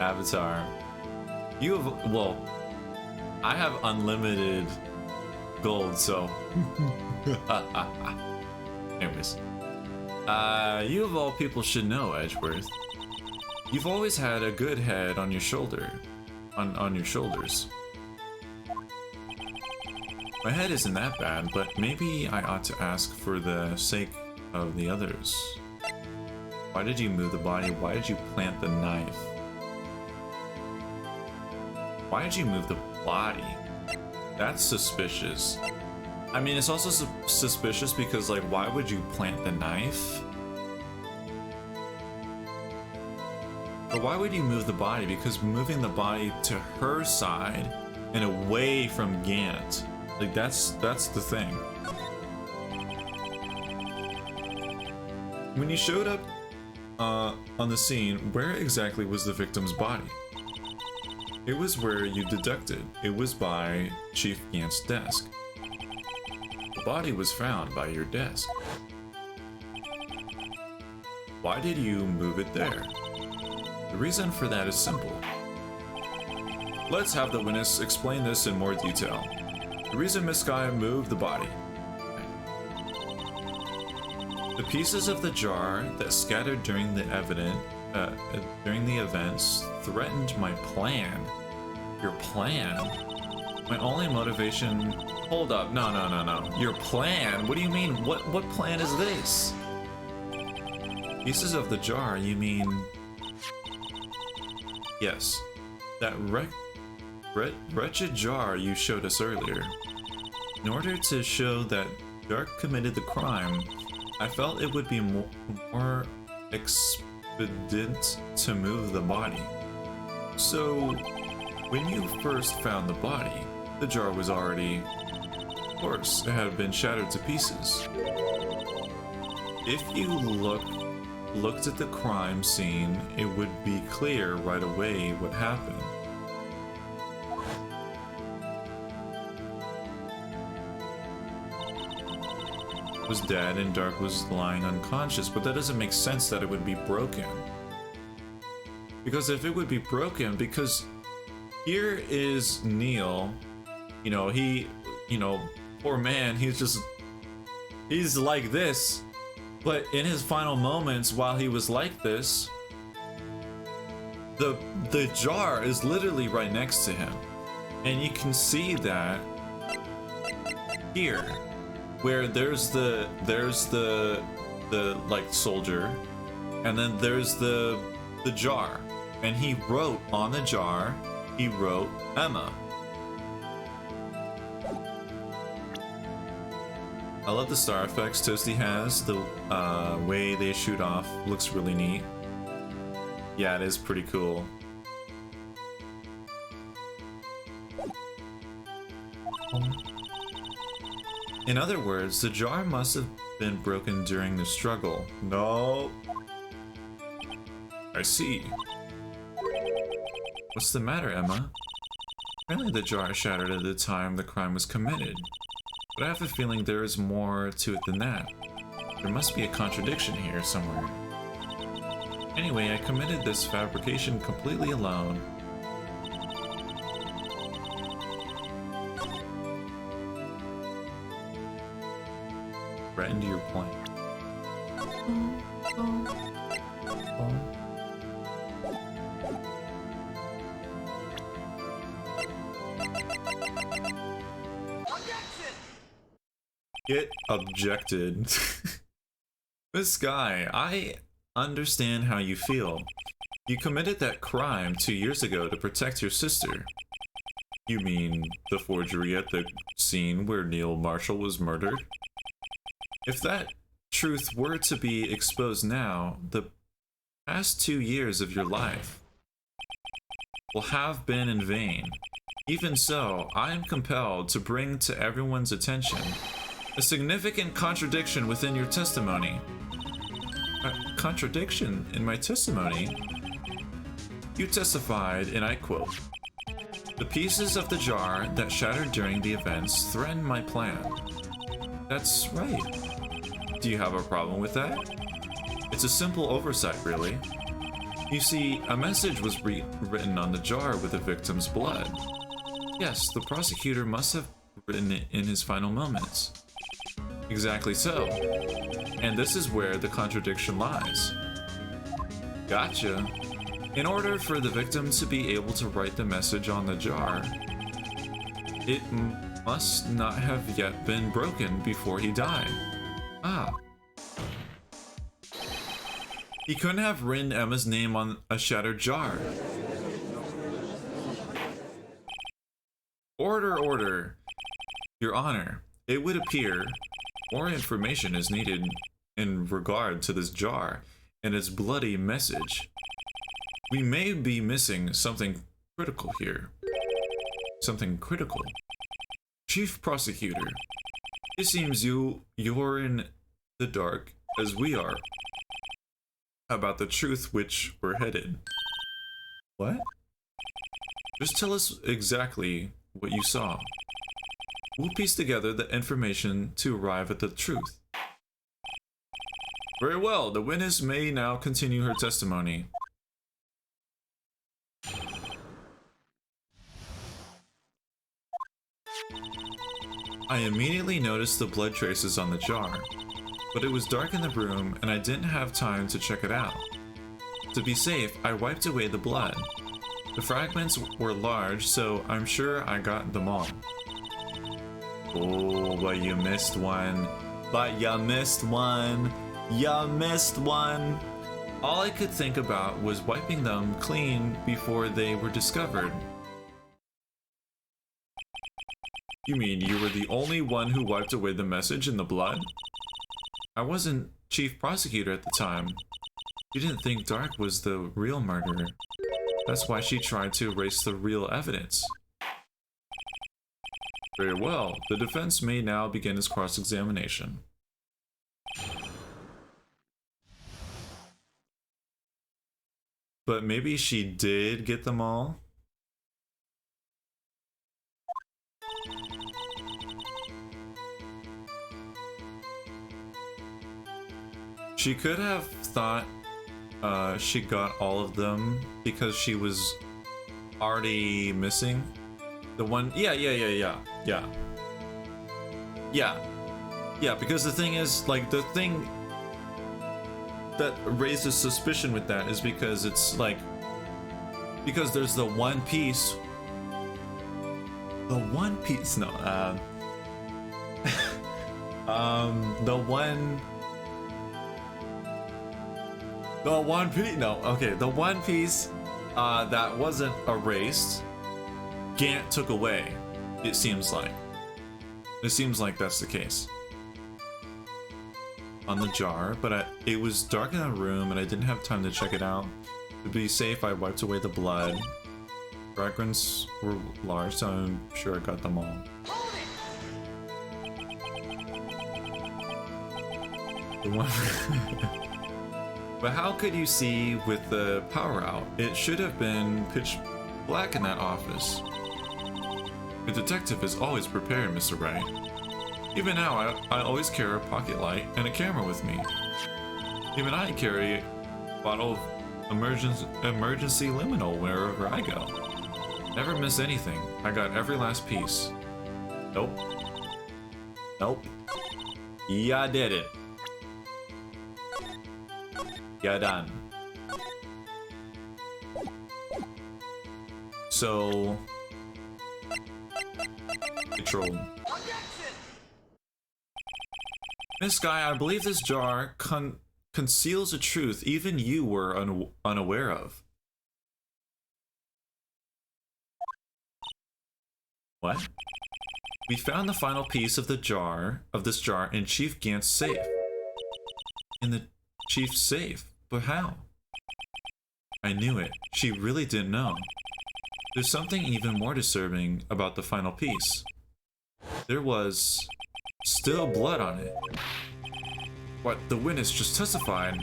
avatar. You have, well, I have unlimited gold, so anyways. You of all people should know, Edgeworth. You've always had a good head on your shoulder. On your shoulders. My head isn't that bad, but maybe I ought to ask for the sake of the others. Why did you move the body? Why did you plant the knife? Why did you move the body? That's suspicious. I mean, it's also suspicious because, like, why would you plant the knife? But why would you move the body? Because moving the body to her side and away from Gant, like, that's the thing. When you showed up on the scene, where exactly was the victim's body? It was where you deducted. It was by Chief Gant's desk. The body was found by your desk. Why did you move it there? The reason for that is simple. Let's have the witness explain this in more detail. The reason Miss Sky moved the body. The pieces of the jar that scattered during the events threatened my plan. Your plan? My only motivation... Hold up, no. Your plan? What do you mean? What plan is this? Pieces of the jar, you mean... Yes, that wretched jar you showed us earlier. In order to show that Dark committed the crime, I felt it would be more expedient to move the body. So, when you first found the body, the jar was already... Of course, it had been shattered to pieces. If you looked at the crime scene, it would be clear right away what happened. Was dead and Dark was lying unconscious, but that doesn't make sense that it would be broken. Because if it would be broken, because here is Neil, poor man, he's like this, but in his final moments while he was like this, the jar is literally right next to him. And you can see that here, where there's the like soldier, and then there's the jar, and he wrote on the jar, he wrote Emma. I love the star effects Toasty has. The way they shoot off looks really neat. Yeah, it is pretty cool. In other words, the jar must have been broken during the struggle. No. I see. What's the matter, Emma? Apparently the jar shattered at the time the crime was committed. But I have a feeling there is more to it than that. There must be a contradiction here somewhere. Anyway, I committed this fabrication completely alone. Threatened your plan. Get objected. This guy, I understand how you feel. You committed that crime 2 years ago to protect your sister. You mean the forgery at the scene where Neil Marshall was murdered? If that truth were to be exposed now, the past 2 years of your life will have been in vain. Even so, I am compelled to bring to everyone's attention a significant contradiction within your testimony. A contradiction in my testimony? You testified, and I quote, "The pieces of the jar that shattered during the events threatened my plan." That's right. Do you have a problem with that? It's a simple oversight, really. You see, a message was written on the jar with the victim's blood. Yes, the prosecutor must have written it in his final moments. Exactly so. And this is where the contradiction lies. Gotcha. In order for the victim to be able to write the message on the jar, it must not have yet been broken before he died. Ah. He couldn't have written Emma's name on a shattered jar. Order, order. Your Honor, it would appear more information is needed in regard to this jar and its bloody message. We may be missing something critical here. Something critical. Chief Prosecutor, it seems you're in the dark as we are about the truth which we're headed. What? Just tell us exactly what you saw. We'll piece together the information to arrive at the truth. Very well, the witness may now continue her testimony. I immediately noticed the blood traces on the jar, but it was dark in the room and I didn't have time to check it out. To be safe, I wiped away the blood. The fragments were large, so I'm sure I got them all. Oh, but you missed one. But you missed one. You missed one. All I could think about was wiping them clean before they were discovered. You mean you were the only one who wiped away the message in the blood? I wasn't chief prosecutor at the time. She didn't think Dark was the real murderer. That's why she tried to erase the real evidence. Very well, the defense may now begin its cross-examination. But maybe she did get them all? She could have thought she got all of them because she was already missing. The one, yeah, because the thing is, like, the thing that raises suspicion with that is because it's like, because there's the one piece, no, the one piece that wasn't erased, Gant took away, it seems like. It seems like that's the case. On the jar, but it was dark in the room and I didn't have time to check it out. To be safe, I wiped away the blood. Fragments were large, so I'm sure I got them all. The one... But how could you see with the power out? It should have been pitch black in that office. A detective is always prepared, Mr. Wright. Even now, I always carry a pocket light and a camera with me. Even I carry a bottle of emergency liminal wherever I go. Never miss anything. I got every last piece. Nope. Nope. Yeah, I did it. Yeah, done. So... Control. Miss Guy, I believe this jar conceals a truth even you were unaware of. What? We found the final piece of this jar in Chief Gant's safe. In the Chief's safe? But how? I knew it. She really didn't know. There's something even more disturbing about the final piece. There was still blood on it. What the witness just testified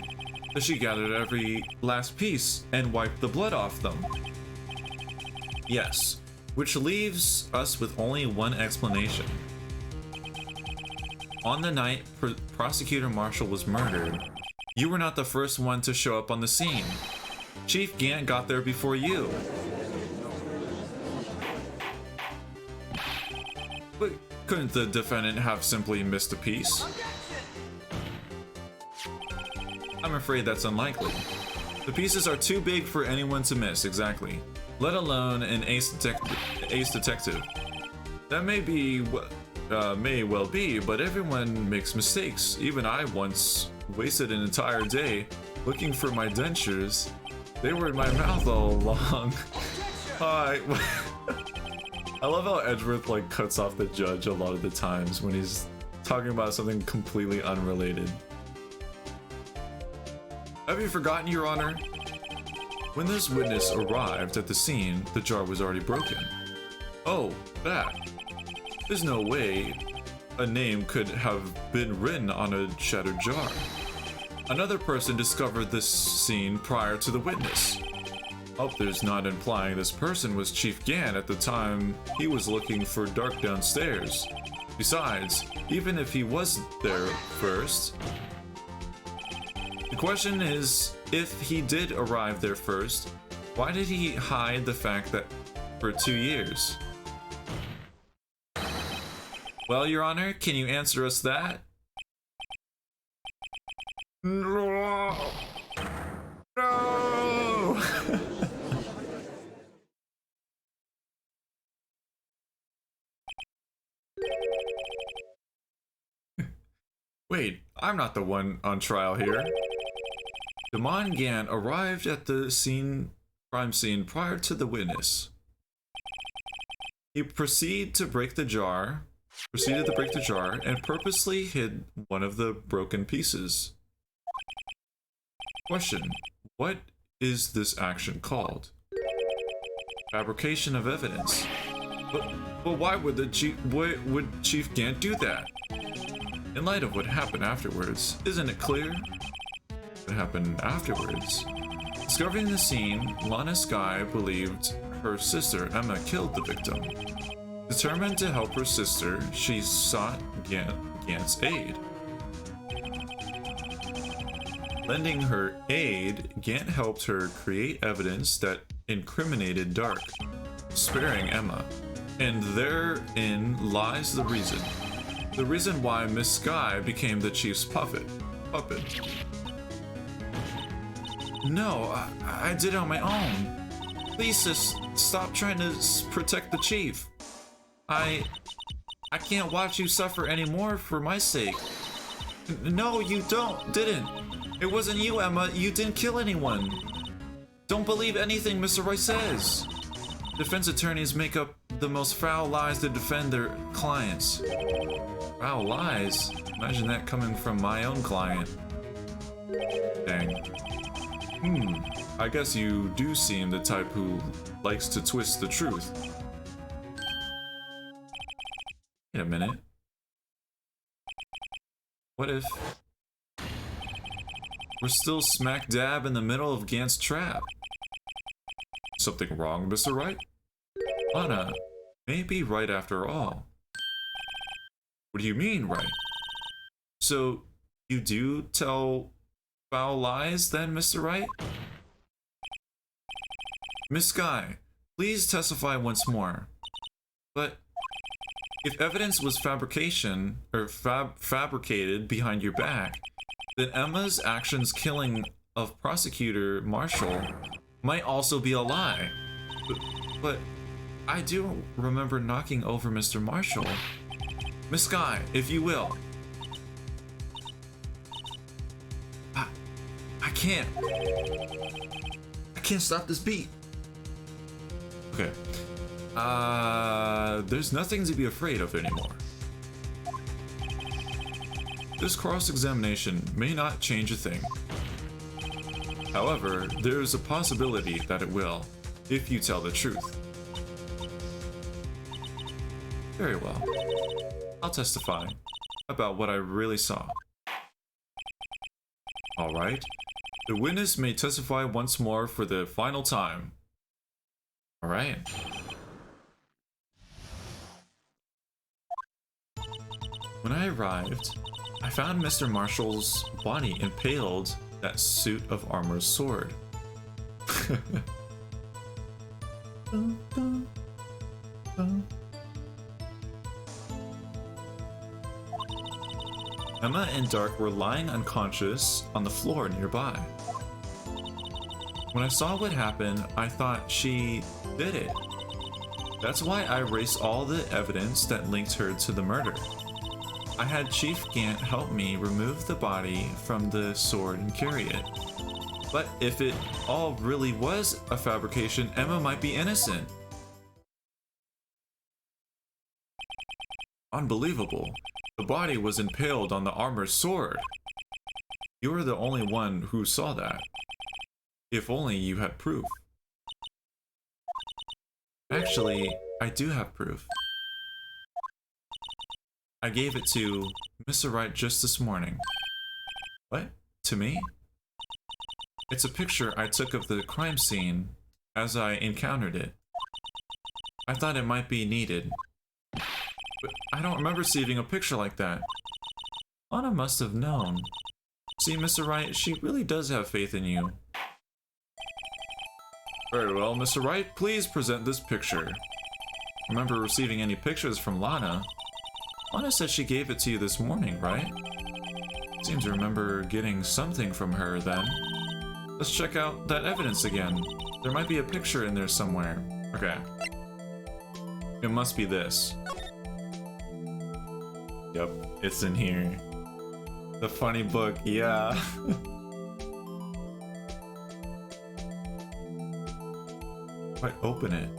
that she gathered every last piece and wiped the blood off them. Yes, which leaves us with only one explanation. On the night Prosecutor Marshall was murdered, you were not the first one to show up on the scene. Chief Gant got there before you. But couldn't the defendant have simply missed a piece? I'm afraid that's unlikely. The pieces are too big for anyone to miss, exactly. Let alone an ace detective. That may well be, but everyone makes mistakes. Even I once wasted an entire day looking for my dentures. They were in my mouth all along. I love how Edgeworth like cuts off the judge a lot of the times when he's talking about something completely unrelated. Have you forgotten, Your Honor? When this witness arrived at the scene, the jar was already broken. Oh, that. There's no way a name could have been written on a shattered jar. Another person discovered this scene prior to the witness. Hope there's not implying this person was Chief Gant at the time he was looking for Dark downstairs. Besides, even if he was there first, the question is, if he did arrive there first, why did he hide the fact that for 2 years? Well, Your Honor, can you answer us that? No! No! Wait, I'm not the one on trial here. Damon Gant arrived at the crime scene prior to the witness. He proceeded to break the jar and purposely hid one of the broken pieces. Question: what is this action called? Fabrication of evidence. But why would Chief Gant do that? In light of what happened afterwards, isn't it clear? What happened afterwards? Discovering the scene, Lana Skye believed her sister Emma killed the victim. Determined to help her sister, she sought Gant's aid. Lending her aid, Gant helped her create evidence that incriminated Dark, sparing Emma. And therein lies the reason. The reason why Miss Skye became the chief's puppet. No, I did it on my own. Please, sis, stop trying to protect the chief. I can't watch you suffer anymore for my sake. No, you didn't. It wasn't you, Emma. You didn't kill anyone. Don't believe anything Mr. Roy says. Defense attorneys make up the most foul lies to defend their clients. Foul lies? Imagine that coming from my own client. Dang. I guess you do seem the type who likes to twist the truth. Wait a minute. What if we're still smack dab in the middle of Gant's trap? Something wrong, Mr. Wright? Lana may be right after all. What do you mean, right? So, you do tell foul lies then, Mr. Wright? Miss Skye, please testify once more. But if evidence was fabricated behind your back, then Emma's actions killing of Prosecutor Marshall might also be a lie. But I do remember knocking over Mr. Marshall. Miss Skye, if you will. I can't. I can't stop this beat. Okay. There's nothing to be afraid of anymore. This cross-examination may not change a thing. However, there is a possibility that it will, if you tell the truth. Very well. I'll testify about what I really saw. Alright. The witness may testify once more for the final time. Alright. When I arrived, I found Mr. Marshall's body impaled that suit of armor's sword. Dun, dun, dun. Emma and Dark were lying unconscious on the floor nearby. When I saw what happened, I thought she did it. That's why I erased all the evidence that linked her to the murder. I had Chief Gant help me remove the body from the sword and carry it. But if it all really was a fabrication, Emma might be innocent. Unbelievable. The body was impaled on the armor's sword. You were the only one who saw that. If only you had proof. Actually, I do have proof. I gave it to Mr. Wright just this morning. What? To me? It's a picture I took of the crime scene as I encountered it. I thought it might be needed. But I don't remember receiving a picture like that. Anna must have known. See, Mr. Wright, she really does have faith in you. Very well, Mr. Wright, please present this picture. Remember receiving any pictures from Lana? Lana said she gave it to you this morning, right? Seem to remember getting something from her then. Let's check out that evidence again. There might be a picture in there somewhere. Okay. It must be this. Yep, it's in here. The funny book, yeah. Why open it?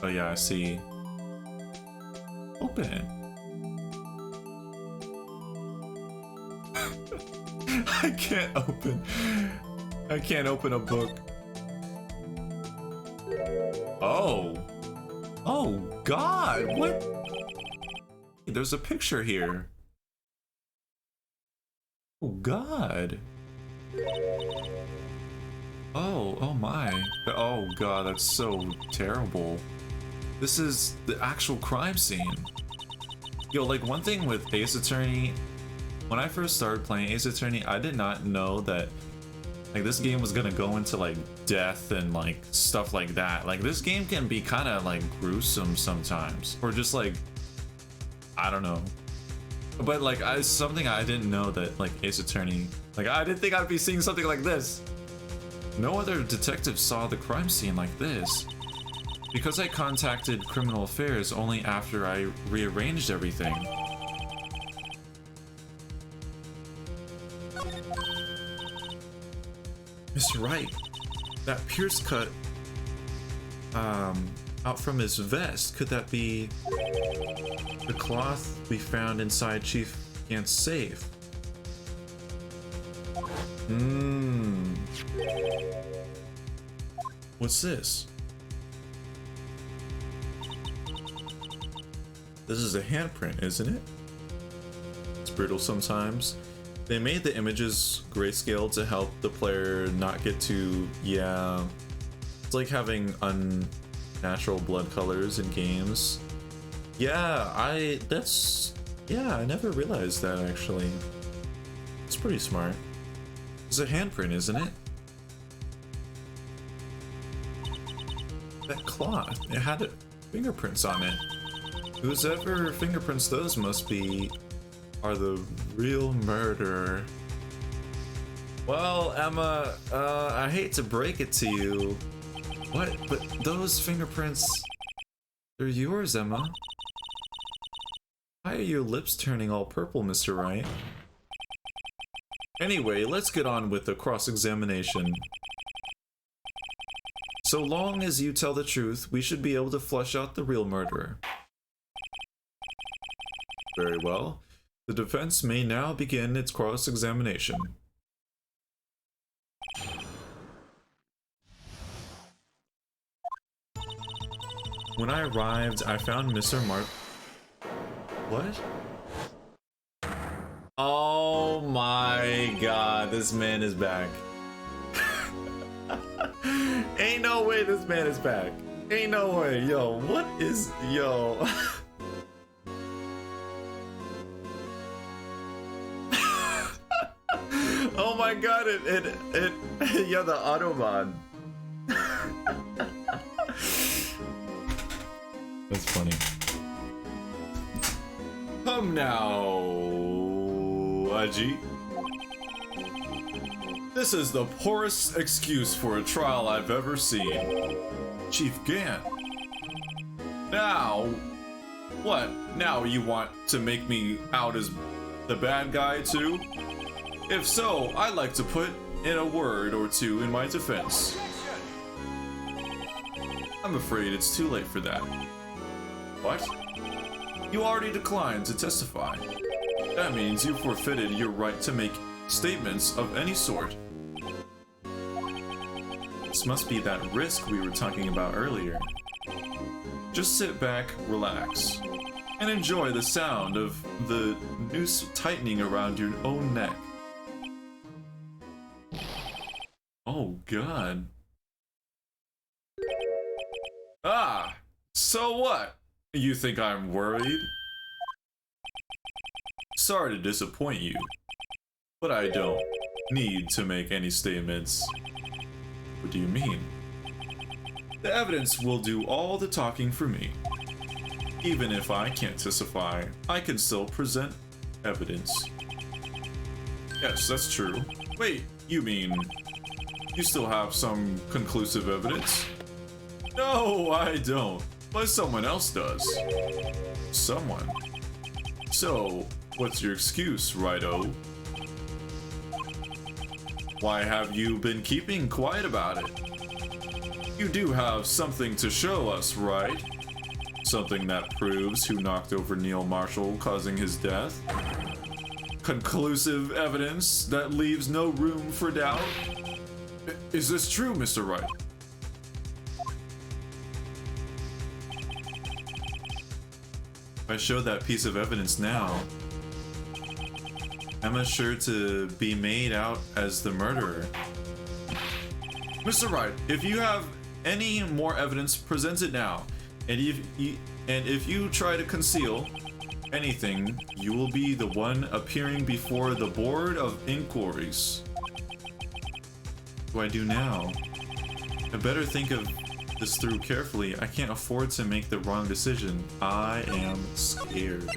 Oh yeah, I see. Open it. I can't open a book. Oh. Oh God, what? There's a picture here. Oh God. Oh my. Oh God, that's so terrible. This is the actual crime scene. Yo, like one thing with Ace Attorney, when I first started playing Ace Attorney, I did not know that like this game was gonna go into like death and like stuff like that. Like this game can be kind of like gruesome sometimes, or just like I don't know. But like something I didn't know that like Ace Attorney, like I didn't think I'd be seeing something like this. No other detective saw the crime scene like this. Because I contacted Criminal Affairs only after I rearranged everything. Mr. Wright, that pierce cut out from his vest, could that be the cloth we found inside Chief Gant's safe? What's this? This is a handprint, isn't it? It's brutal sometimes. They made the images grayscale to help the player not get too, yeah. It's like having unnatural blood colors in games. Yeah, I never realized that actually. It's pretty smart. It's a handprint, isn't it? That cloth, it had fingerprints on it. Whoever fingerprints those are the real murderer. Well, Emma, I hate to break it to you. What? But those fingerprints, they're yours, Emma. Why are your lips turning all purple, Mr. Wright? Anyway, let's get on with the cross-examination. So long as you tell the truth, we should be able to flush out the real murderer. Very well. The defense may now begin its cross-examination. When I arrived, I found Mr. What? Oh my god, this man is back. Ain't no way this man is back. Ain't no way, yo, what is, yo. Oh my god, yeah, the Autobahn. That's funny. Come now, Aji. This is the poorest excuse for a trial I've ever seen. Chief Gan. Now, what? Now you want to make me out as the bad guy too? If so, I'd like to put in a word or two in my defense. I'm afraid it's too late for that. What? You already declined to testify. That means you forfeited your right to make statements of any sort. This must be that risk we were talking about earlier. Just sit back, relax, and enjoy the sound of the noose tightening around your own neck. Oh god. Ah, so what? You think I'm worried? Sorry to disappoint you, but I don't need to make any statements. What do you mean? The evidence will do all the talking for me. Even if I can't testify, I can still present evidence. Yes, that's true. Wait, you mean you still have some conclusive evidence? No, I don't. But someone else does. Someone. So, what's your excuse, Righto? Why have you been keeping quiet about it? You do have something to show us, right? Something that proves who knocked over Neil Marshall, causing his death? Conclusive evidence that leaves no room for doubt? Is this true, Mr. Wright? If I show that piece of evidence now, Emma's sure to be made out as the murderer. Mr. Wright, if you have any more evidence, present it now. And if you try to conceal anything, you will be the one appearing before the Board of Inquiries. What do I do now? I better think of this through carefully. I can't afford to make the wrong decision. I am scared.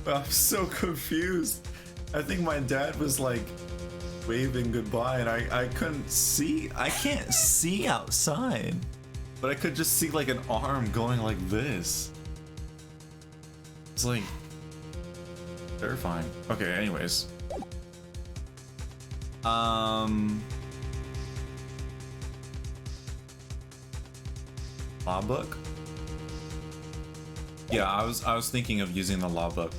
I'm so confused. I think my dad was like waving goodbye and I couldn't see. I can't see outside. But I could just see like an arm going like this. It's like terrifying. Okay, anyways. Law book? Yeah, I was thinking of using the law book.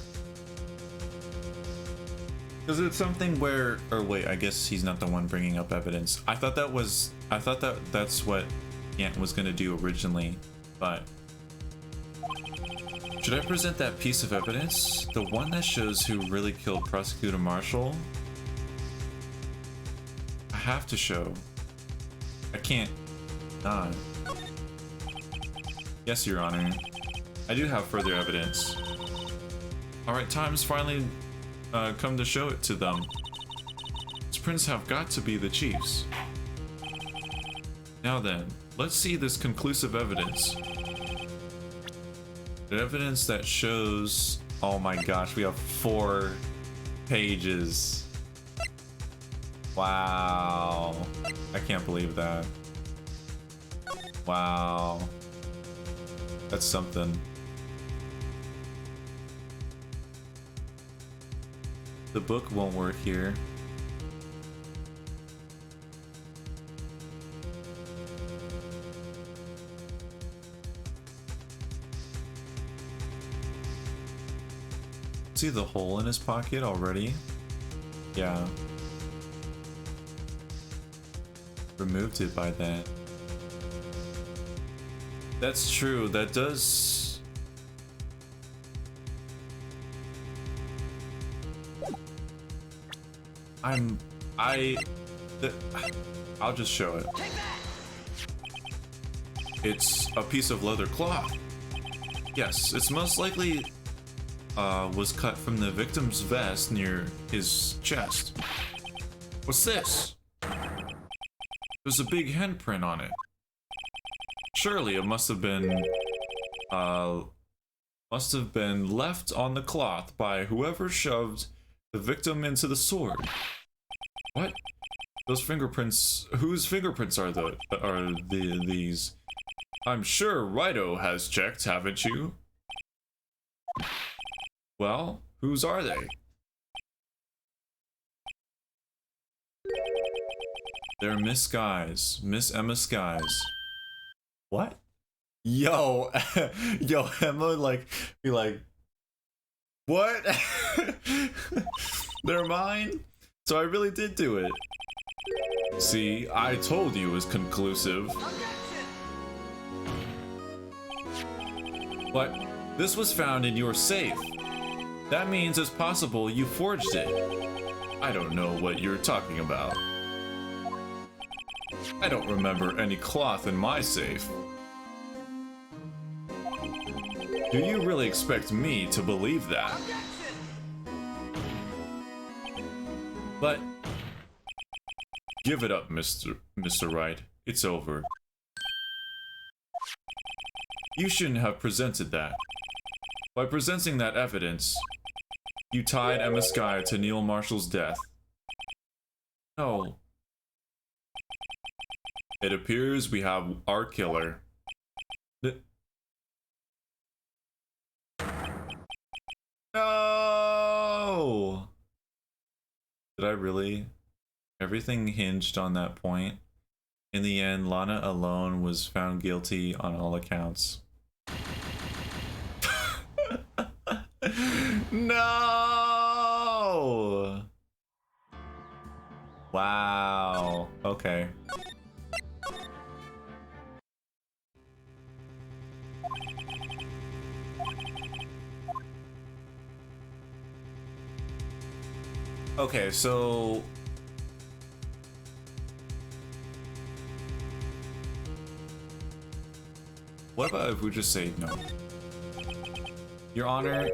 Because it's something where, or wait, I guess he's not the one bringing up evidence. I thought that's what Ant was gonna do originally, but should I present that piece of evidence? The one that shows who really killed Prosecutor Marshall? I have to show. I can't not. Yes, Your Honor. I do have further evidence. Alright, time's finally come to show it to them. These prints have got to be the chief's. Now then, let's see this conclusive evidence. The evidence that shows... Oh my gosh, we have 4 pages. Wow. I can't believe that. Wow. That's something. The book won't work here. See the hole in his pocket already? Yeah. removed it by then. That's true. That does. I'll just show it. Take that! It's a piece of leather cloth. Yes, it's most likely was cut from the victim's vest near his chest. What's this? There's a big handprint on it. Surely it must have been left on the cloth by whoever shoved the victim into the sword. What? Those fingerprints, whose fingerprints are these? I'm sure Rido has checked, haven't you? Well, whose are they? They're Miss Skies, Miss Emma Skies. What? Yo, yo, Emma, like, be like, what? They're mine? So I really did do it. See, I told you it was conclusive. But this was found in your safe. That means it's possible you forged it. I don't know what you're talking about. I don't remember any cloth in my safe. Do you really expect me to believe that? But give it up, Mr. Wright. It's over. You shouldn't have presented that. By presenting that evidence, you tied Emma Sky to Neil Marshall's death. No. It appears we have our killer. No! Did I really? Everything hinged on that point. In the end, Lana alone was found guilty on all accounts. No! Wow. Okay. Okay, so what about if we just say no? Your Honor,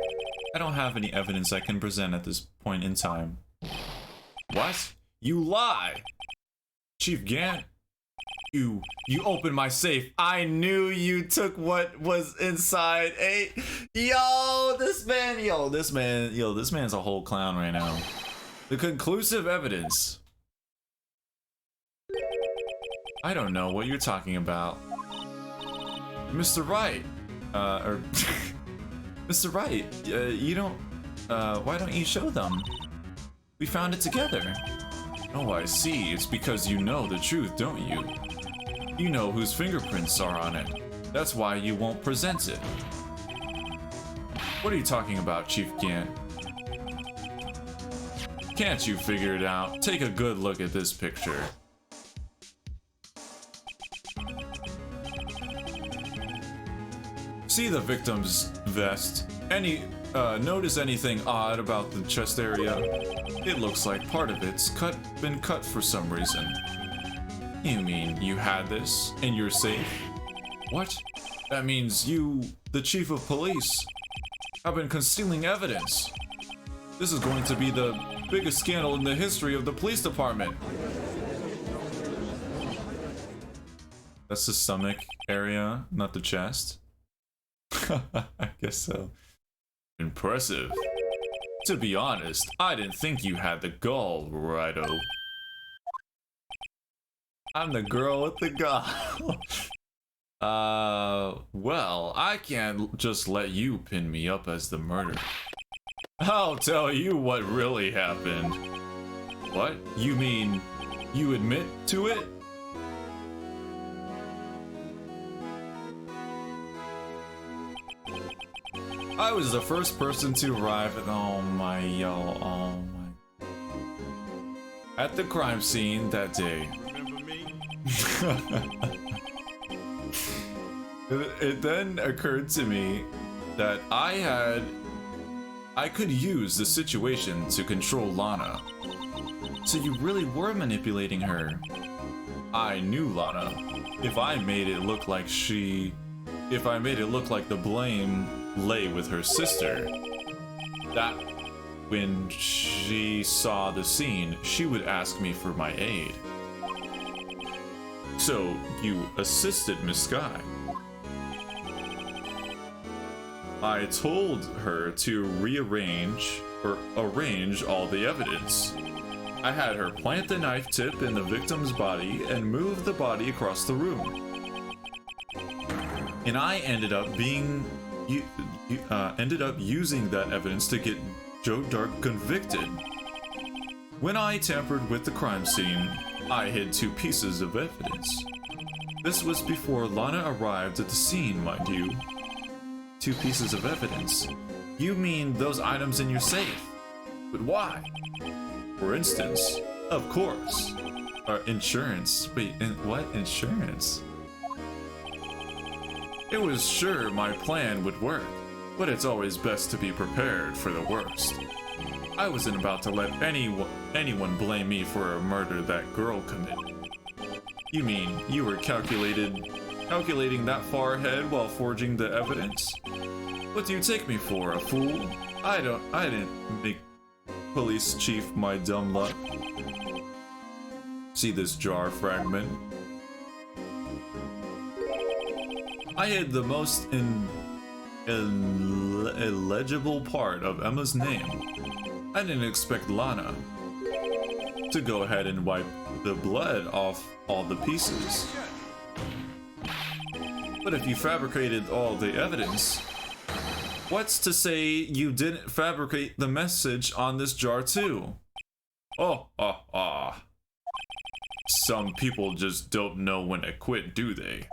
I don't have any evidence I can present at this point in time. What? You lie! Chief Gant, you opened my safe. I knew you took what was inside. Hey, this man's a whole clown right now. The conclusive evidence. I don't know what you're talking about. Mr. Wright, Mr. Wright, you don't, why don't you show them? We found it together. Oh, I see. It's because you know the truth, don't you? You know whose fingerprints are on it. That's why you won't present it. What are you talking about, Chief Gant? Can't you figure it out? Take a good look at this picture. See the victim's vest. Notice anything odd about the chest area? It looks like part of it's been cut for some reason. You mean you had this in your safe? What? That means you, the chief of police, have been concealing evidence. This is going to be the biggest scandal in the history of the police department. That's the stomach area, not the chest. I guess so. Impressive. To be honest, I didn't think you had the gall, Rido. I'm the girl with the gall. Well, I can't just let you pin me up as the murderer. I'll tell you what really happened. What? You mean you admit to it? I was the first person to arrive at at the crime scene that day. Remember me? It then occurred to me that I could use the situation to control Lana. So you really were manipulating her. I knew Lana. If I made it look like the blame lay with her sister, that when she saw the scene, she would ask me for my aid. So you assisted Miss Sky. I told her to arrange all the evidence. I had her plant the knife tip in the victim's body and move the body across the room. And I ended up using that evidence to get Joe Dark convicted. When I tampered with the crime scene, I hid 2 pieces of evidence. This was before Lana arrived at the scene, mind you. 2 pieces of evidence? You mean those items in your safe? But why? For instance, of course, insurance. Wait, what? Insurance? It was sure my plan would work, but it's always best to be prepared for the worst. I wasn't about to let anyone blame me for a murder that girl committed. You mean you were calculating that far ahead while forging the evidence? What do you take me for, a fool? I didn't make police chief my dumb luck. See this jar fragment? I hid the most illegible part of Emma's name. I didn't expect Lana to go ahead and wipe the blood off all the pieces. But if you fabricated all the evidence, what's to say you didn't fabricate the message on this jar too? Some people just don't know when to quit, do they?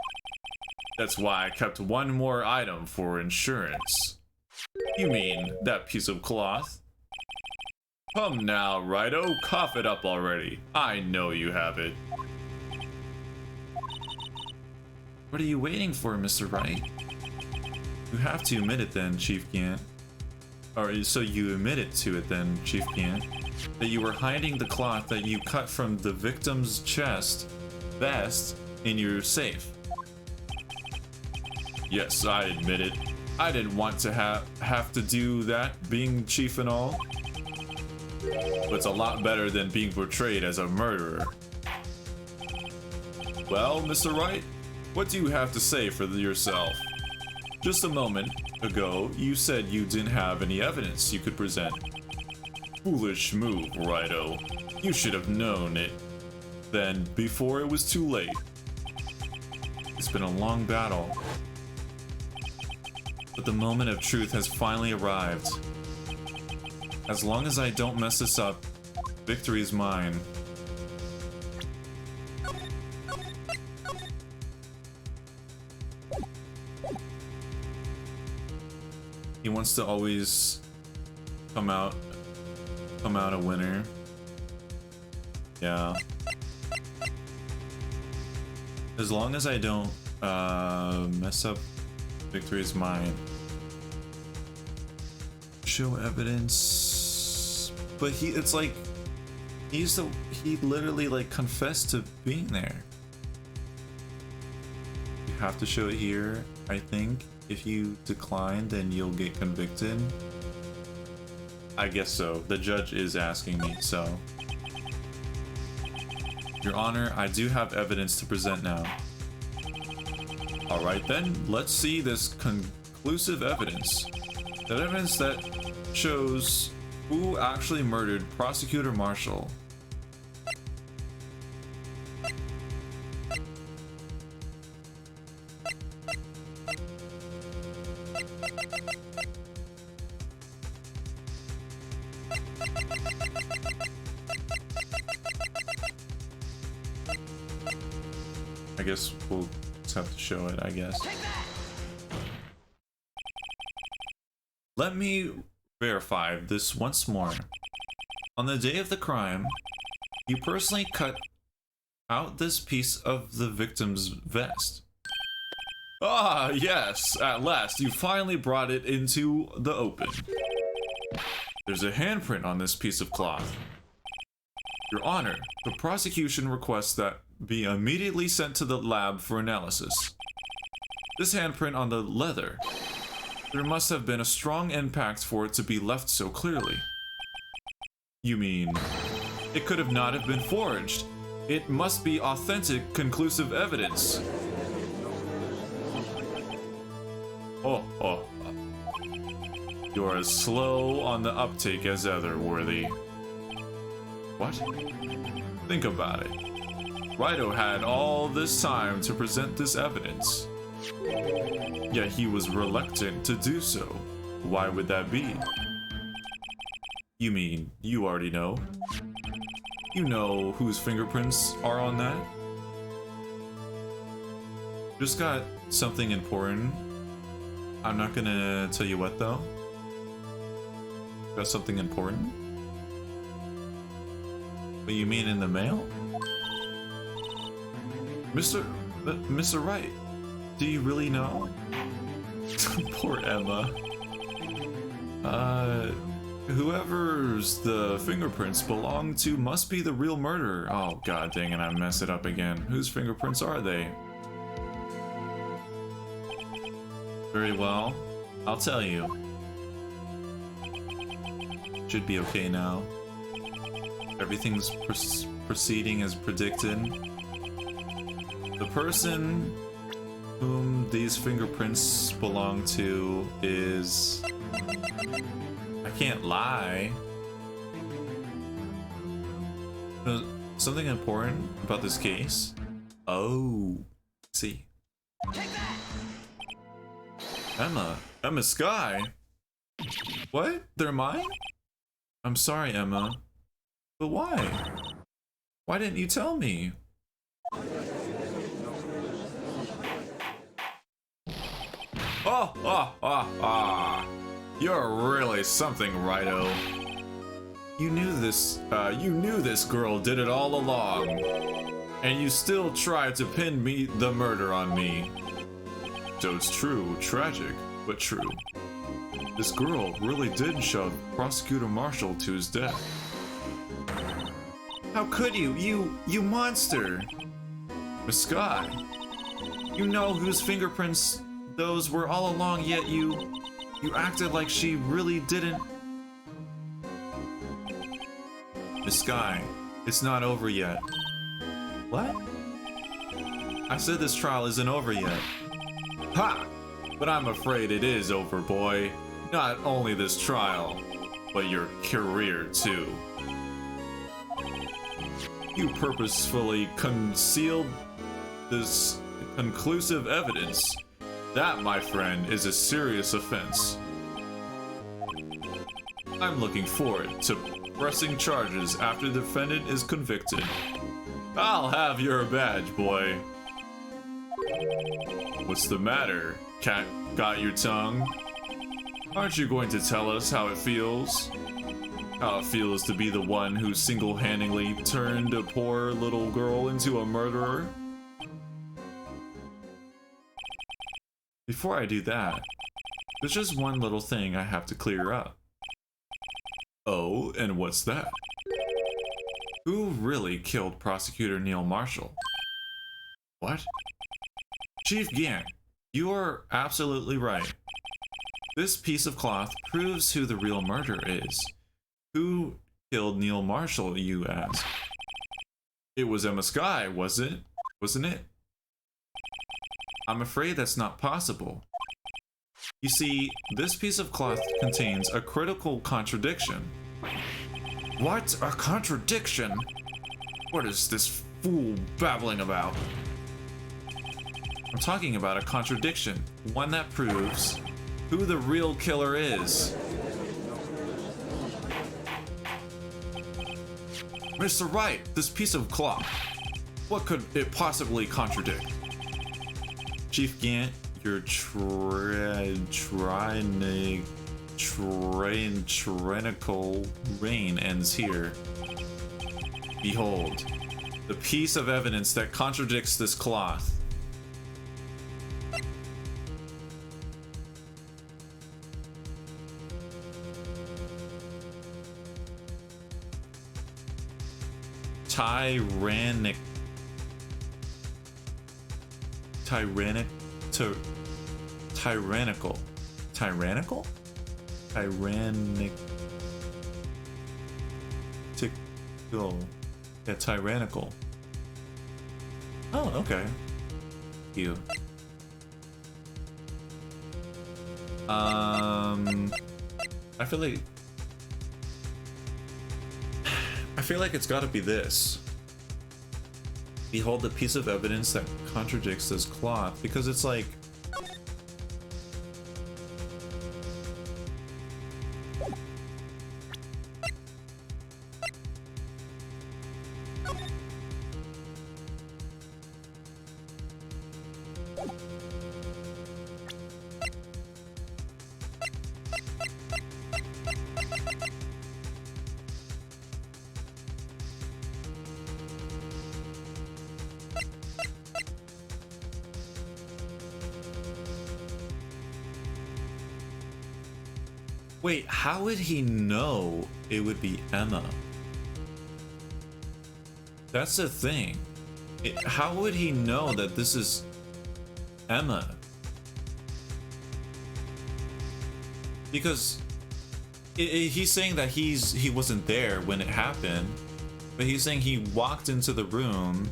That's why I kept one more item for insurance. You mean that piece of cloth? Come now, Rido, cough it up already. I know you have it. What are you waiting for, Mr. Wright? You have to admit it then, Chief Gant. Or so you admitted to it then, Chief Gant, that you were hiding the cloth that you cut from the victim's vest in your safe. Yes, I admit it. I didn't want to have to do that, being chief and all. But it's a lot better than being portrayed as a murderer. Well, Mr. Wright, what do you have to say for yourself? Just a moment ago, you said you didn't have any evidence you could present. Foolish move, Rido. You should have known it then before it was too late. It's been a long battle, but the moment of truth has finally arrived. As long as I don't mess this up, victory is mine. He wants to always come out a winner. Yeah. As long as I don't mess up, victory is mine. Show evidence, but it's like he literally like confessed to being there. You have to show it here, I think. If you decline, then you'll get convicted. I guess so. The judge is asking me, so. Your Honor, I do have evidence to present now. Alright then, let's see this conclusive evidence. The evidence that shows who actually murdered Prosecutor Marshall. I guess we'll just have to show it, I guess. Let me verify this once more. On the day of the crime, you personally cut out this piece of the victim's vest. Ah, yes, at last you finally brought it into the open. There's a handprint on this piece of cloth. Your Honor, the prosecution requests that be immediately sent to the lab for analysis. This handprint on the leather. There must have been a strong impact for it to be left so clearly. You mean, it could have not have been forged. It must be authentic, conclusive evidence. Oh. You're as slow on the uptake as ever, Worthy. What? Think about it. Rido had all this time to present this evidence. Yet he was reluctant to do so. Why would that be? You mean, you already know? You know whose fingerprints are on that? Just got something important. I'm not gonna tell you what though. Got something important? What you mean in the mail? Mr. Wright, do you really know? Poor Emma. Whoever's the fingerprints belong to must be the real murderer. Oh, god dang it, I messed it up again. Whose fingerprints are they? Very well, I'll tell you. Should be okay now. Everything's proceeding as predicted. The person whom these fingerprints belong to is... I can't lie. There's something important about this case? Oh, see. Take that! Emma Sky? What? They're mine? I'm sorry, Emma. But why? Why didn't you tell me? You're really something, Rido. You knew this girl did it all along. And you still tried to pin the murder on me. So it's true, tragic, but true. This girl really did shove Prosecutor Marshall to his death. How could you? You monster! Miss Sky, you know whose fingerprints those were all along, yet you acted like she really didn't. Miss Sky, it's not over yet. What? I said this trial isn't over yet. Ha! But I'm afraid it is over, boy. Not only this trial, but your career too. You purposefully concealed this conclusive evidence. That, my friend, is a serious offense. I'm looking forward to pressing charges after the defendant is convicted. I'll have your badge, boy. What's the matter? Cat got your tongue? Aren't you going to tell us how it feels? How it feels to be the one who single-handedly turned a poor little girl into a murderer? Before I do that, there's just one little thing I have to clear up. Oh, and what's that? Who really killed Prosecutor Neil Marshall? What? Chief Gant, you are absolutely right. This piece of cloth proves who the real murderer is. Who killed Neil Marshall, you ask? It was Emma Sky, wasn't it? I'm afraid that's not possible. You see, this piece of cloth contains a critical contradiction. What? A contradiction? What is this fool babbling about? I'm talking about a contradiction. One that proves who the real killer is. Mr. Wright, this piece of cloth. What could it possibly contradict? Chief Gant, your tyrannical reign ends here. Behold, The piece of evidence that contradicts this cloth. Tyrannic. Tyrannical. Tyrannical? Tyrannic. Tickle. Yeah, tyrannical. Oh, okay. You. I feel like it's gotta be this. Behold the piece of evidence that contradicts this cloth, because it's like... Wait, how would he know it would be Emma? That's the thing. How would he know that this is Emma? Because he's saying that he wasn't there when it happened, but he's saying he walked into the room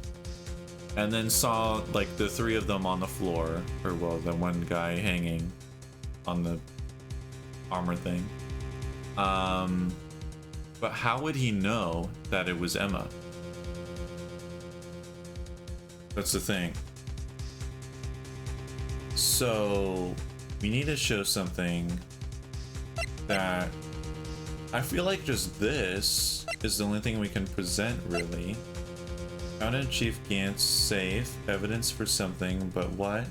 and then saw like the three of them on the floor, or well, the one guy hanging on the armor thing. But how would he know that it was Emma? That's the thing. So we need to show something that I feel like just this is the only thing we can present, really. Found in Chief Gant's safe, evidence for something, but what?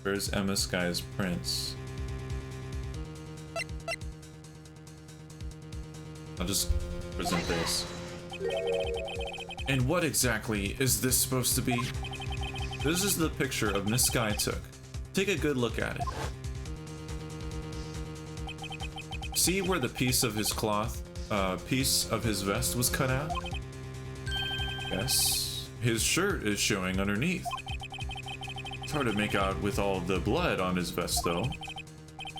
Where's Emma Sky's prints? I'll just present this. And what exactly is this supposed to be? This is the picture of Miss Sky took. Take a good look at it. See where the piece of his cloth, piece of his vest was cut out? Yes. His shirt is showing underneath. It's hard to make out with all the blood on his vest, though.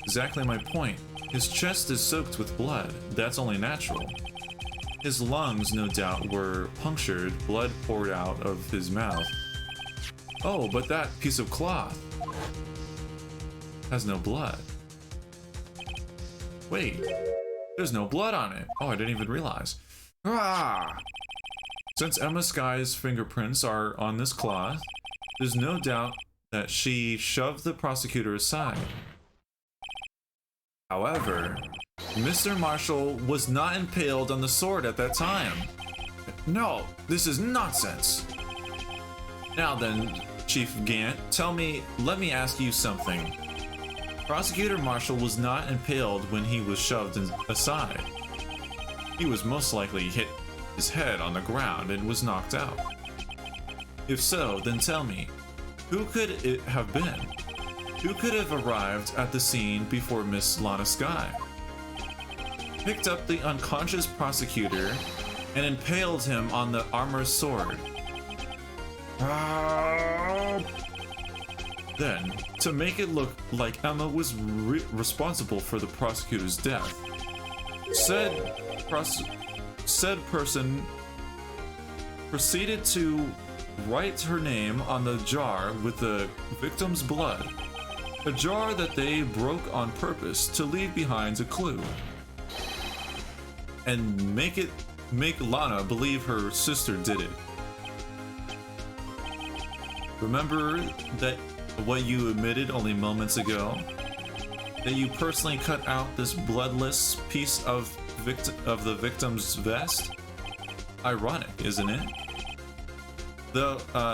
Exactly my point. His chest is soaked with blood. That's only natural. His lungs, no doubt, were punctured, blood poured out of his mouth. Oh, but that piece of cloth has no blood. Wait, there's no blood on it. Oh, I didn't even realize. Ah! Since Emma Sky's fingerprints are on this cloth, there's no doubt that she shoved the prosecutor aside. However, Mr. Marshall was not impaled on the sword at that time. No, this is nonsense. Now then, Chief Gant, let me ask you something. Prosecutor Marshall was not impaled when he was shoved aside. He was most likely hit his head on the ground and was knocked out. If so, then tell me, who could it have been? Who could have arrived at the scene before Miss Lana Sky? Picked up the unconscious prosecutor and impaled him on the armor's sword. Then, to make it look like Emma was responsible for the prosecutor's death, said person proceeded to write her name on the jar with the victim's blood. A jar that they broke on purpose to leave behind a clue. And make Lana believe her sister did it. Remember that what you admitted only moments ago? That you personally cut out this bloodless piece of the victim's vest? Ironic, isn't it?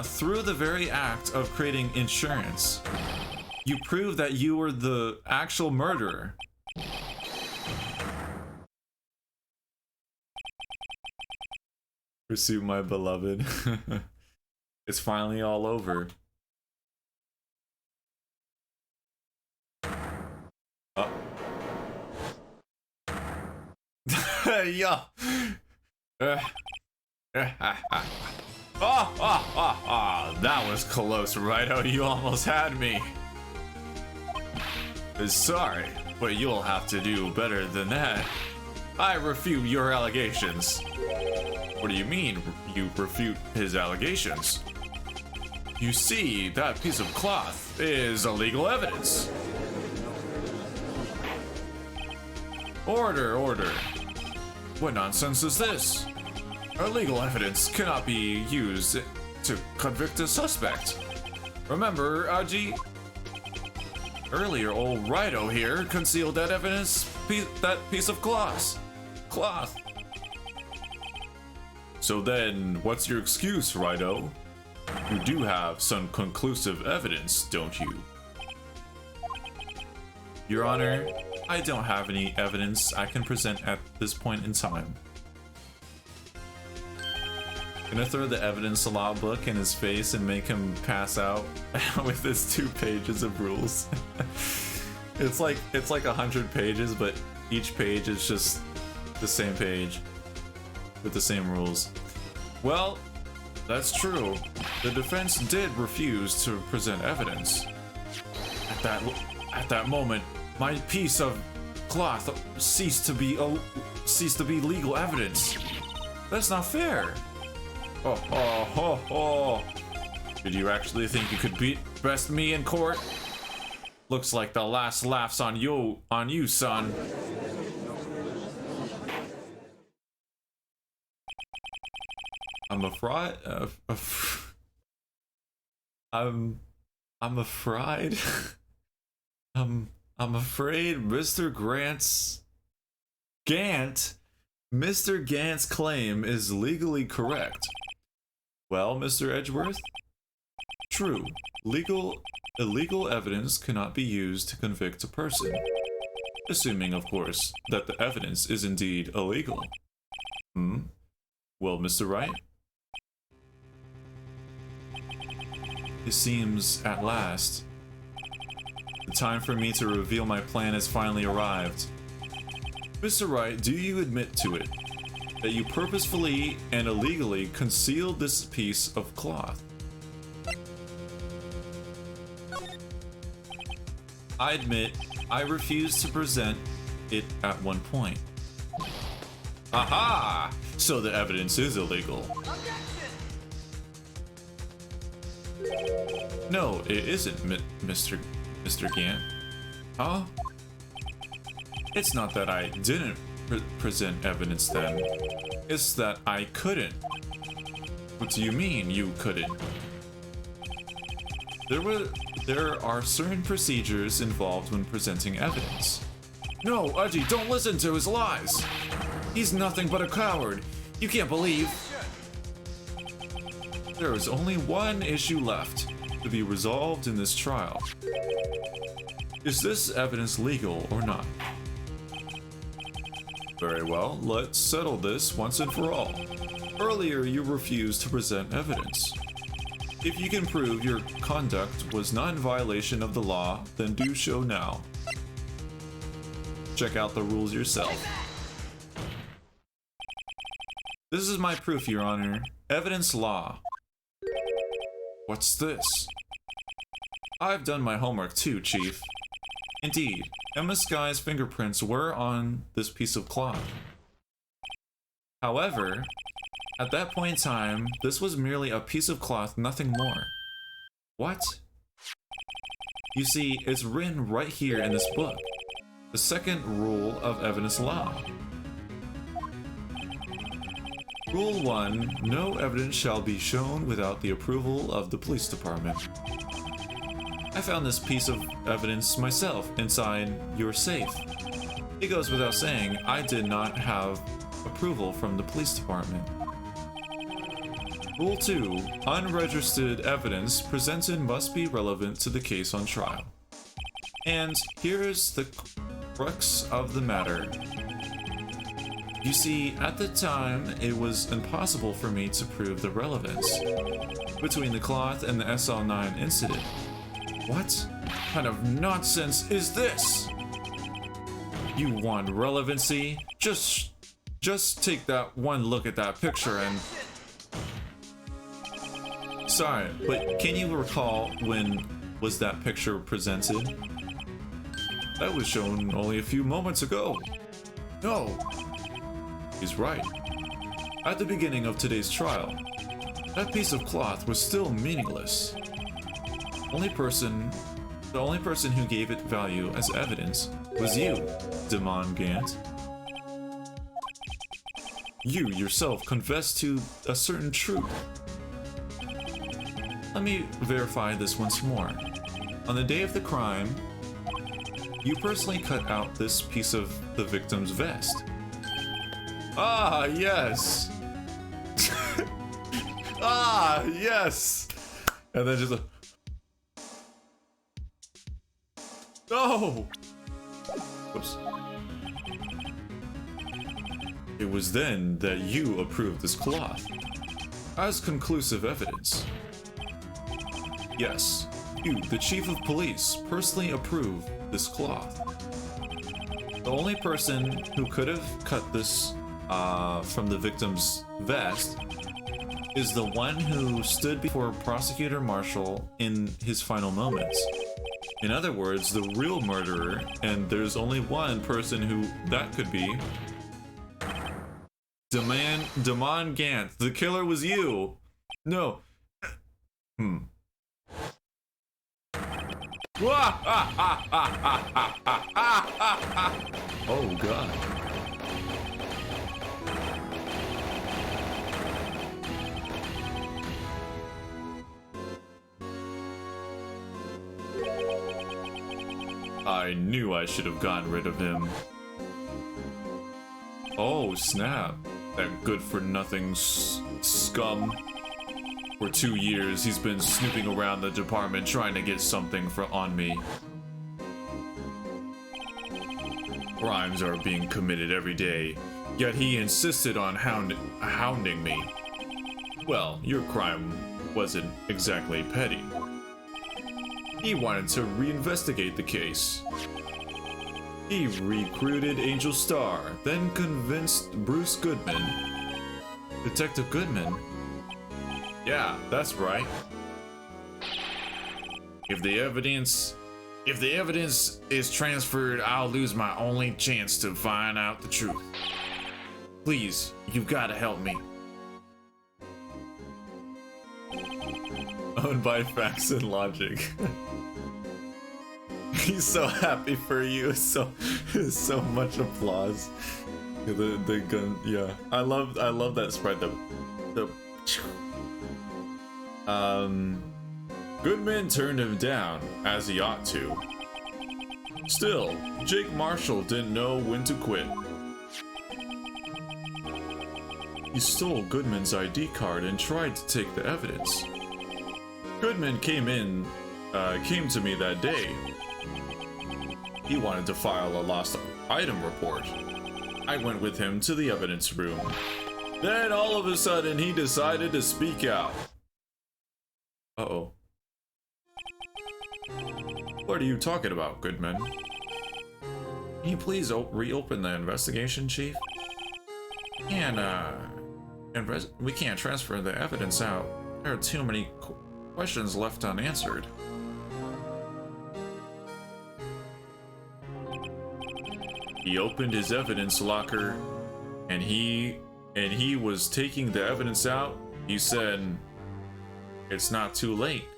Through the very act of creating insurance, you prove that you were the actual murderer. Pursue my beloved. It's finally all over. Oh. Yeah. That was close, Righto. You almost had me. Sorry, but you'll have to do better than that. I refute your allegations. What do you mean, you refute his allegations? You see, that piece of cloth is illegal evidence. Order, order. What nonsense is this? Illegal evidence cannot be used to convict a suspect. Remember, Aji? Earlier, old Righto here concealed that evidence, that piece of cloth. So then, what's your excuse, Righto? You do have some conclusive evidence, don't you? Your Honor, I don't have any evidence I can present at this point in time. Gonna throw the evidence law book in his face and make him pass out with his 2 pages of rules. It's like 100 pages, but each page is just the same page with the same rules. Well, that's true. The defense did refuse to present evidence. At that moment, my piece of cloth ceased to be legal evidence. That's not fair. Oh. Did you actually think you could best me in court? Looks like the last laugh's on you, son. I'm afraid. I'm afraid. I'm afraid Mr. Gant's claim is legally correct. Well, Mr. Edgeworth? True. Illegal evidence cannot be used to convict a person. Assuming, of course, that the evidence is indeed illegal. Well, Mr. Wright? It seems, at last, the time for me to reveal my plan has finally arrived. Mr. Wright, do you admit to it, that you purposefully and illegally concealed this piece of cloth? I admit, I refused to present it at one point. Aha! So the evidence is illegal. No, it isn't, Mr. Gant. Huh? It's not that I didn't present evidence then. It's that I couldn't. What do you mean, you couldn't? There are certain procedures involved when presenting evidence. No, Aji, don't listen to his lies! He's nothing but a coward. You can't believe. There is only one issue left to be resolved in this trial. Is this evidence legal or not? Very well, let's settle this once and for all. Earlier, you refused to present evidence. If you can prove your conduct was not in violation of the law, then do so now. Check out the rules yourself. This is my proof, Your Honor. Evidence law. What's this? I've done my homework too, Chief. Indeed, Emma Sky's fingerprints were on this piece of cloth. However, at that point in time, this was merely a piece of cloth, nothing more. What? You see, it's written right here in this book. The second rule of evidence law. Rule 1, no evidence shall be shown without the approval of the police department. I found this piece of evidence myself inside your safe. It goes without saying, I did not have approval from the police department. Rule 2, unregistered evidence presented must be relevant to the case on trial. And here's the crux of the matter. You see, at the time, it was impossible for me to prove the relevance between the cloth and the SL9 incident. What kind of nonsense is this? You want relevancy? Just take that one look at that picture and... Sorry, but can you recall when was that picture presented? That was shown only a few moments ago. No. He's right. At the beginning of today's trial, that piece of cloth was still meaningless. The only person who gave it value as evidence was you, Demon Gant. You yourself confessed to a certain truth. Let me verify this once more. On the day of the crime, you personally cut out this piece of the victim's vest. Ah, yes! Ah, yes! And then just a... No! Oops. It was then that you approved this cloth as conclusive evidence. Yes, you, the chief of police, personally approved this cloth. The only person who could have cut this from the victim's vest is the one who stood before Prosecutor Marshall in his final moments. In other words, the real murderer, and there's only one person who that could be. Demon Gant, the killer was you! No. Oh god. I knew I should have gotten rid of him. Oh snap. That good-for-nothing scum. For 2 years, he's been snooping around the department trying to get something on me. Crimes are being committed every day, yet he insisted on hounding me. Well, your crime wasn't exactly petty. He wanted to reinvestigate the case. He recruited Angel Star, then convinced Bruce Goodman. Detective Goodman? Yeah, that's right. If the evidence is transferred, I'll lose my only chance to find out the truth. Please, you've got to help me. Owned by facts and logic. He's so happy for you. So much applause. The gun, yeah. I love that sprite. Goodman turned him down, as he ought to. Still, Jake Marshall didn't know when to quit. He stole Goodman's ID card and tried to take the evidence. Goodman came to me that day. He wanted to file a lost item report. I went with him to the evidence room. Then all of a sudden he decided to speak out. Uh-oh. What are you talking about, Goodman? Can you please reopen the investigation, Chief? We can't transfer the evidence out. There are too many questions left unanswered. He opened his evidence locker, and he was taking the evidence out. He said, "It's not too late.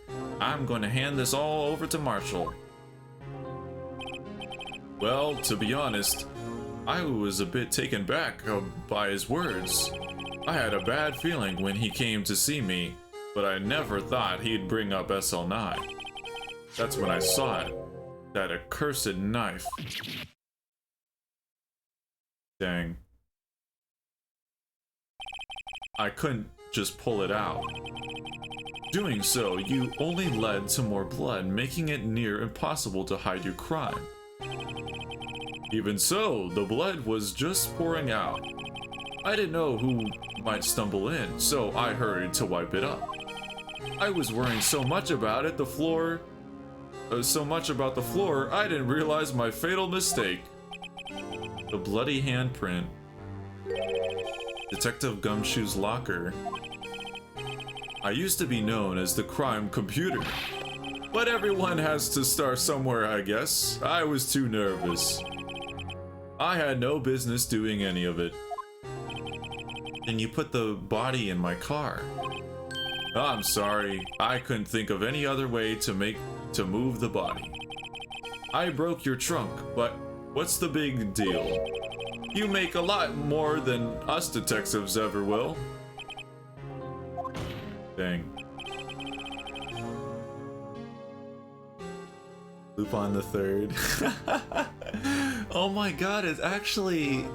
I'm going to hand this all over to Marshall." Well, to be honest, I was a bit taken back by his words. I had a bad feeling when he came to see me, but I never thought he'd bring up SL9. That's when I saw it. That accursed knife. Dang. I couldn't just pull it out. Doing so, you only led to more blood, making it near impossible to hide your crime. Even so, the blood was just pouring out. I didn't know who might stumble in, so I hurried to wipe it up. I was worrying so much about the floor, I didn't realize my fatal mistake. The bloody handprint. Detective Gumshoe's locker. I used to be known as the crime computer. But everyone has to start somewhere, I guess. I was too nervous. I had no business doing any of it. And you put the body in my car. I'm sorry. I couldn't think of any other way to move the body. I broke your trunk, but what's the big deal? You make a lot more than us detectives ever will. Dang. Lupin the Third. Oh my god, it actually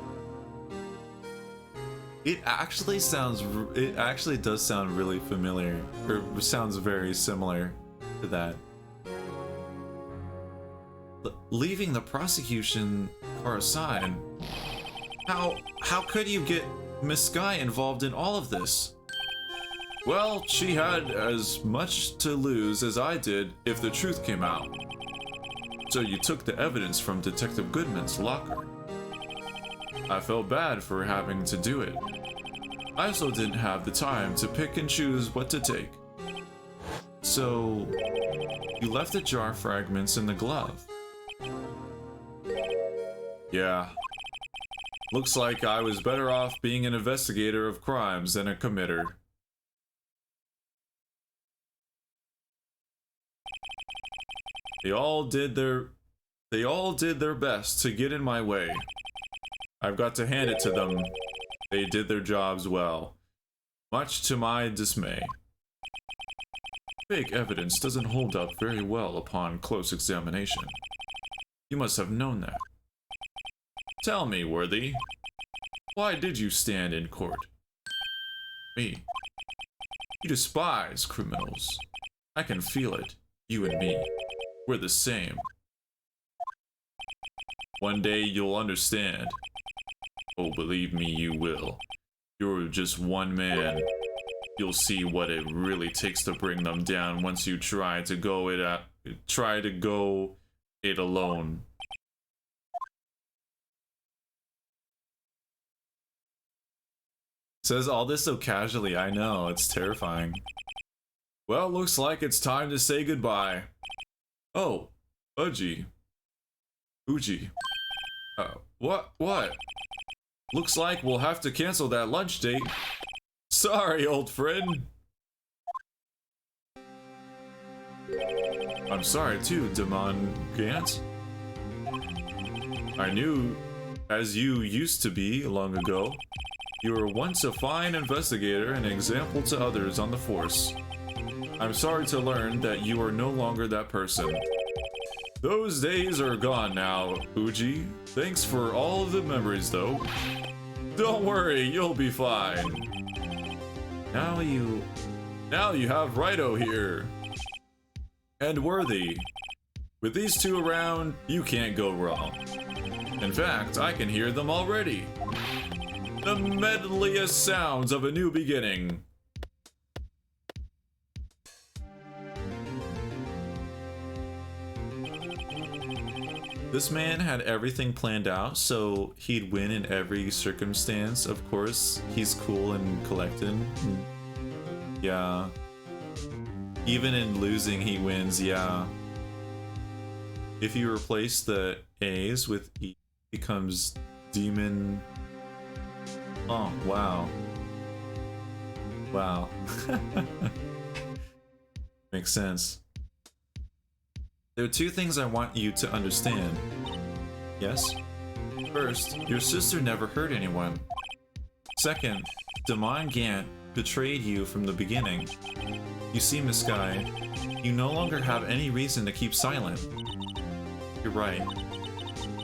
does sound really familiar, or sounds very similar to that. Leaving the prosecution car aside, how could you get Miss Sky involved in all of this? Well, she had as much to lose as I did if the truth came out. So you took the evidence from Detective Goodman's locker. I felt bad for having to do it. I also didn't have the time to pick and choose what to take. So, you left the jar fragments in the glove. Yeah. Looks like I was better off being an investigator of crimes than a committer. They all did their best to get in my way. I've got to hand it to them. They did their jobs well, much to my dismay. Fake evidence doesn't hold up very well upon close examination. You must have known that. Tell me, Worthy, why did you stand in court? Me. You despise criminals. I can feel it. You and me. We're the same. One day you'll understand. Oh, believe me, you will. You're just one man. You'll see what it really takes to bring them down once you try to go it alone. Says all this so casually, I know, it's terrifying. Well, looks like it's time to say goodbye. Oh, Uji. What? Looks like we'll have to cancel that lunch date. Sorry, old friend. I'm sorry too, Demon Gant. I knew, as you used to be long ago, you were once a fine investigator and an example to others on the force. I'm sorry to learn that you are no longer that person. Those days are gone now, Uji. Thanks for all the memories, though. Don't worry, you'll be fine. Now you have Raito here. And Worthy. With these two around, you can't go wrong. In fact, I can hear them already. The medleyest sounds of a new beginning. This man had everything planned out, so he'd win in every circumstance. Of course, he's cool and collected. Yeah. Even in losing, he wins, yeah. If you replace the A's with E, it becomes Demon. Oh, wow. Wow. Makes sense. There are two things I want you to understand. Yes? First, your sister never hurt anyone. Second, Demon Gant betrayed you from the beginning. You see, Miss Sky, you no longer have any reason to keep silent. You're right.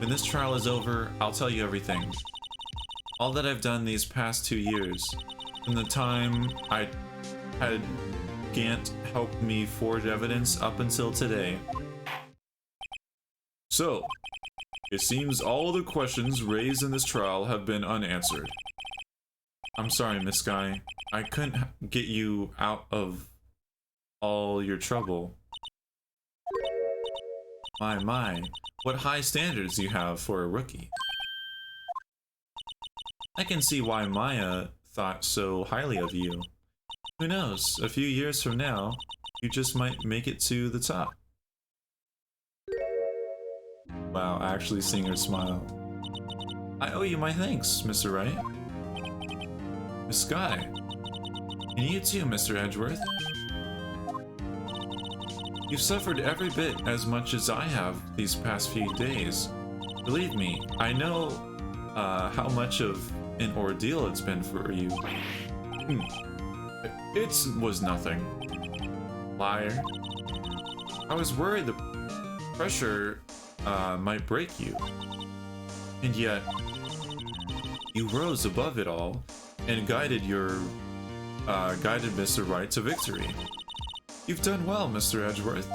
When this trial is over, I'll tell you everything. All that I've done these past 2 years, from the time I had Gant help me forge evidence up until today. So, it seems all the questions raised in this trial have been unanswered. I'm sorry, Miss Sky. I couldn't get you out of all your trouble. My, what high standards you have for a rookie. I can see why Maya thought so highly of you. Who knows, a few years from now, you just might make it to the top. Wow, actually seeing her smile. I owe you my thanks, Mr. Wright. Miss Sky. And you too, Mr. Edgeworth. You've suffered every bit as much as I have these past few days. Believe me, I know how much of an ordeal it's been for you. It was nothing. Liar. I was worried the pressure might break you. And yet, you rose above it all and guided Mr. Wright to victory. You've done well, Mr. Edgeworth.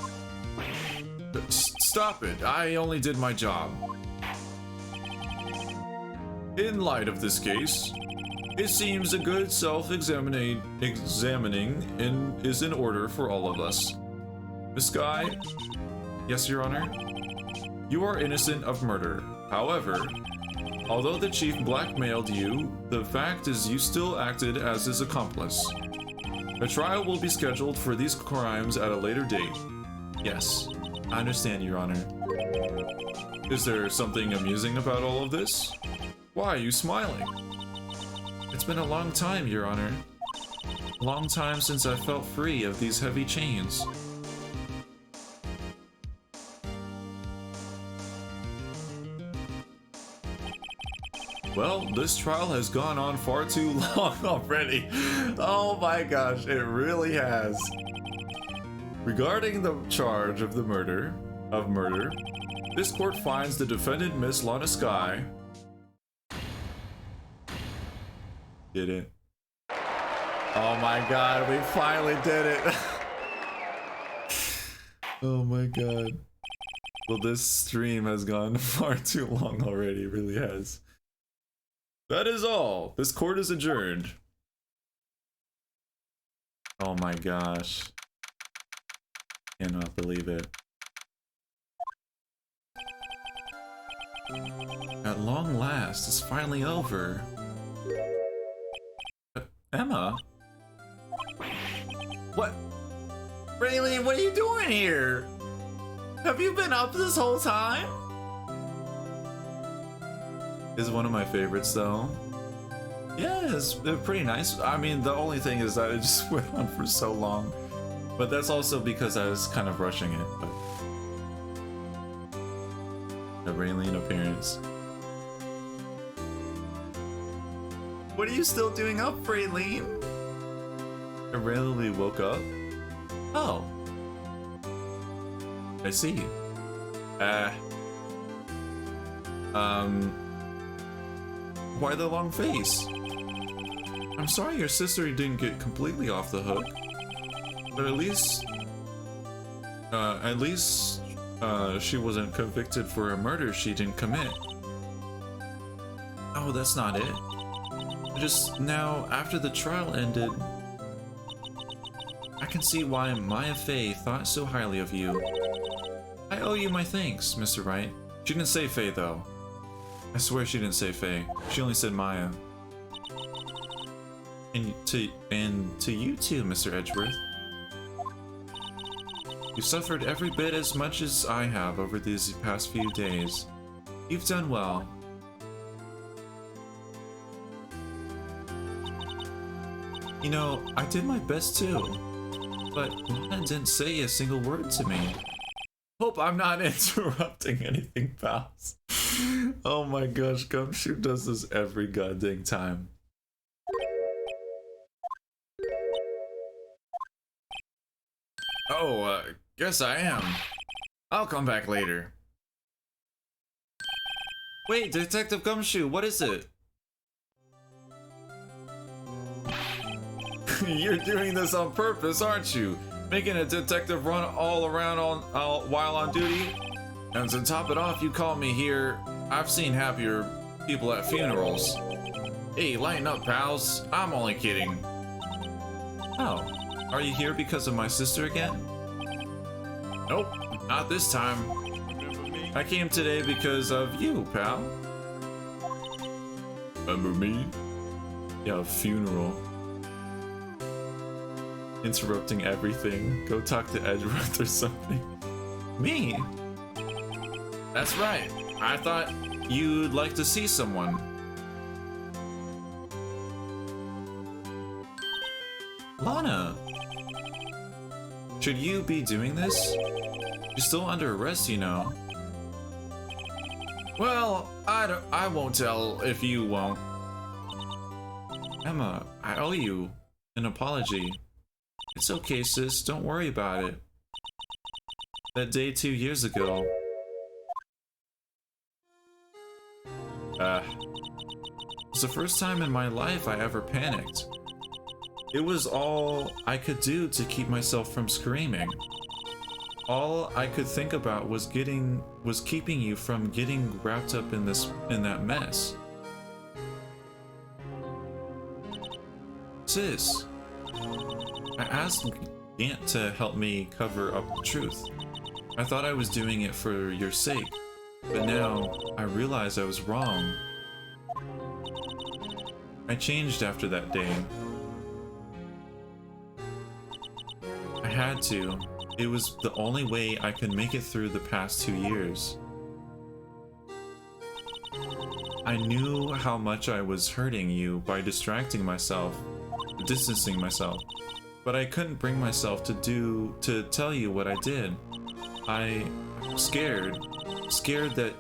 Stop it, I only did my job. In light of this case, it seems a good self-examining is in order for all of us. Miss Sky? Yes, Your Honor? You are innocent of murder. However, although the chief blackmailed you, the fact is you still acted as his accomplice. A trial will be scheduled for these crimes at a later date. Yes, I understand, Your Honor. Is there something amusing about all of this? Why are you smiling? It's been a long time, Your Honor. A long time since I felt free of these heavy chains. Well, this trial has gone on far too long already. Oh my gosh, it really has. Regarding the charge of murder, this court finds the defendant, Miss Lana Sky. Did it. Oh my god, we finally did it. Oh my god. Well, this stream has gone far too long already, it really has. That is all. This court is adjourned. Oh my gosh. Cannot believe it. At long last, it's finally over. Emma? What? Rayleigh, what are you doing here? Have you been up this whole time? Is one of my favorites though. Yeah, it's pretty nice. I mean, the only thing is that it just went on for so long. But that's also because I was kind of rushing it. But a Raylene appearance. What are you still doing up, Raylene? I randomly woke up. Oh. I see. Why the long face? I'm sorry your sister didn't get completely off the hook. But at least she wasn't convicted for a murder she didn't commit. Oh, that's not it. Just now, after the trial ended, I can see why Maya Fey thought so highly of you. I owe you my thanks, Mr. Wright. She didn't say Fey, though. I swear she didn't say Fey. She only said Maya. And to you too, Mr. Edgeworth. You suffered every bit as much as I have over these past few days. You've done well. You know, I did my best too. But Lana didn't say a single word to me. Hope I'm not interrupting anything, pals. Oh my gosh, Gumshoe does this every goddamn time. Oh, guess I am. I'll come back later. Wait, Detective Gumshoe, what is it? You're doing this on purpose, aren't you? Making a detective run all around while on duty? And to top it off, you call me here. I've seen happier people at funerals. Hey, lighten up, pals. I'm only kidding. Oh, are you here because of my sister again? Nope, not this time. I came today because of you, pal. Remember me? Yeah, funeral. Interrupting everything. Go talk to Edgeworth or something. Me? That's right. I thought you'd like to see someone. Lana! Should you be doing this? You're still under arrest, you know. Well, I won't tell if you won't. Emma, I owe you an apology. It's okay, sis. Don't worry about it. That day 2 years ago. It was the first time in my life I ever panicked. It was all I could do to keep myself from screaming. All I could think about was keeping you from getting wrapped up in that mess. Sis, I asked Gant to help me cover up the truth. I thought I was doing it for your sake, but now I realize I was wrong. I changed after that day. I had to. It was the only way I could make it through the past 2 years. I knew how much I was hurting you by distracting myself, distancing myself, but I couldn't bring myself to tell you what I did. I'm scared that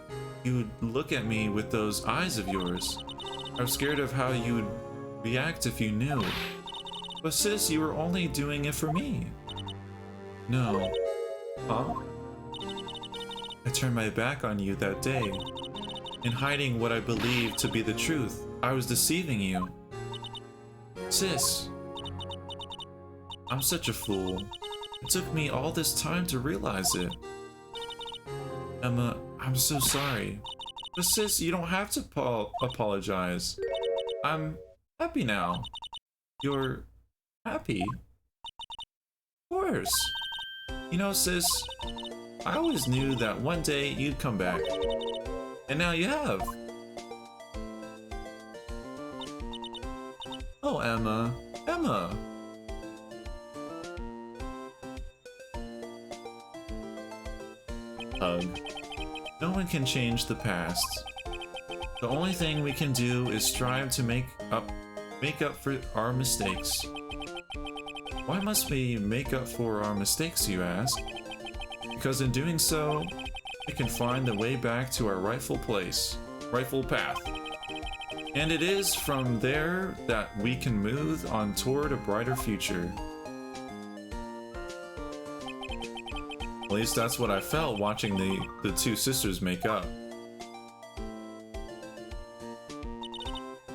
you'd look at me with those eyes of yours. I'm scared of how you'd react if you knew. But sis, you were only doing it for me. No. Huh? I turned my back on you that day. In hiding what I believed to be the truth, I was deceiving you. Sis, I'm such a fool. It took me all this time to realize it. Emma, I'm so sorry. But sis, you don't have to apologize. I'm happy now. You're happy? Of course. You know, sis, I always knew that one day you'd come back. And now you have. Oh, Emma. Emma! Hug. No one can change the past. The only thing we can do is strive to make up for our mistakes. Why must we make up for our mistakes, you ask? Because in doing so, we can find the way back to our rightful place, rightful path. And it is from there that we can move on toward a brighter future. At least that's what I felt watching the two sisters make up.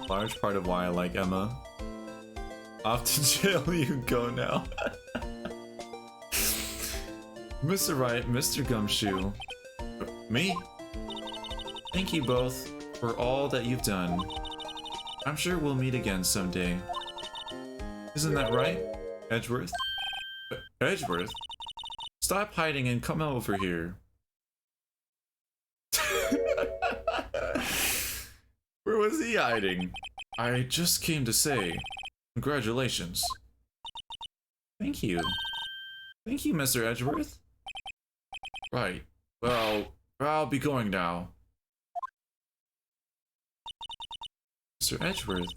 Large part of why I like Emma. Off to jail you go now. Mr. Right, Mr. Gumshoe. Me? Thank you both for all that you've done. I'm sure we'll meet again someday. Isn't that right, Edgeworth? Edgeworth? Stop hiding and come over here. Where was he hiding? I just came to say, congratulations. Thank you. Thank you, Mr. Edgeworth. Right. Well, I'll be going now. Mr. Edgeworth,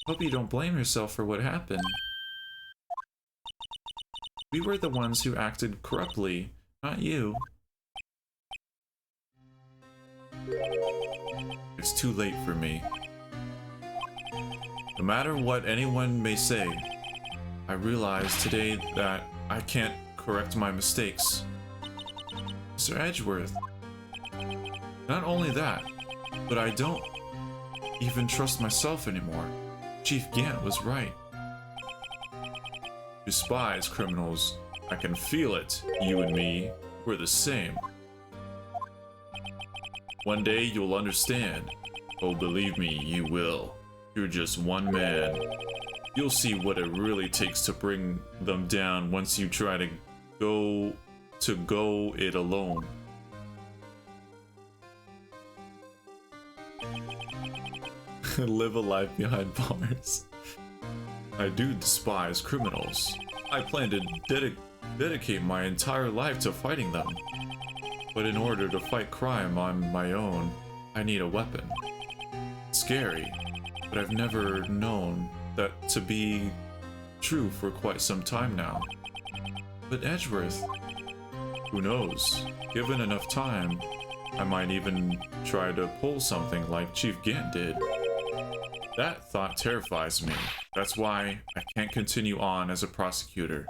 hope you don't blame yourself for what happened. We were the ones who acted corruptly, not you. It's too late for me. No matter what anyone may say, I realize today that I can't correct my mistakes. Mr. Edgeworth, not only that, but I don't even trust myself anymore. Chief Gant was right. Despise criminals. I can feel it. You and me, we're the same. One day you'll understand. Oh, believe me, you will. You're just one man. You'll see what it really takes to bring them down once you try to go it alone. Live a life behind bars. I do despise criminals. I plan to dedicate my entire life to fighting them. But in order to fight crime on my own, I need a weapon. Scary, but I've never known that to be true for quite some time now. But Edgeworth, who knows? Given enough time, I might even try to pull something like Chief Gant did. That thought terrifies me. That's why I can't continue on as a prosecutor.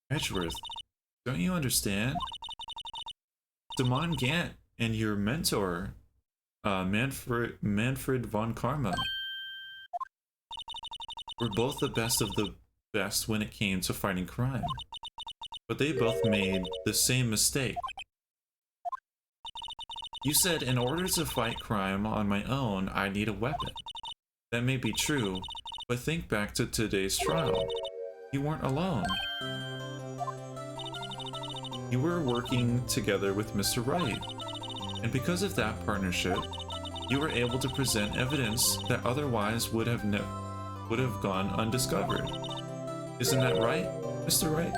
Edgeworth, don't you understand? Damon Gant and your mentor, Manfred von Karma, were both the best of the best when it came to fighting crime. But they both made the same mistake. You said in order to fight crime on my own, I need a weapon. That may be true, but think back to today's trial. You weren't alone. You were working together with Mr. Wright, and because of that partnership, you were able to present evidence that otherwise would have gone undiscovered. Isn't that right, Mr. Wright?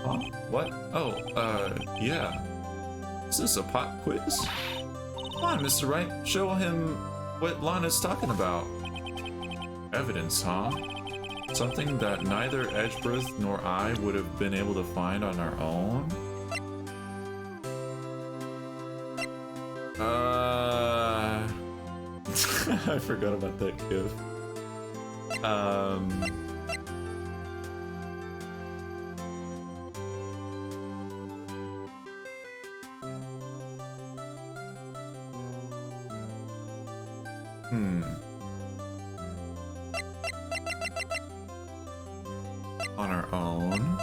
Huh? What? Oh, yeah. Is this a pop quiz? Come on, Mr. Wright, show him what Lana's talking about. Evidence, huh? Something that neither Edgeworth nor I would have been able to find on our own? I forgot about that gif. On our own?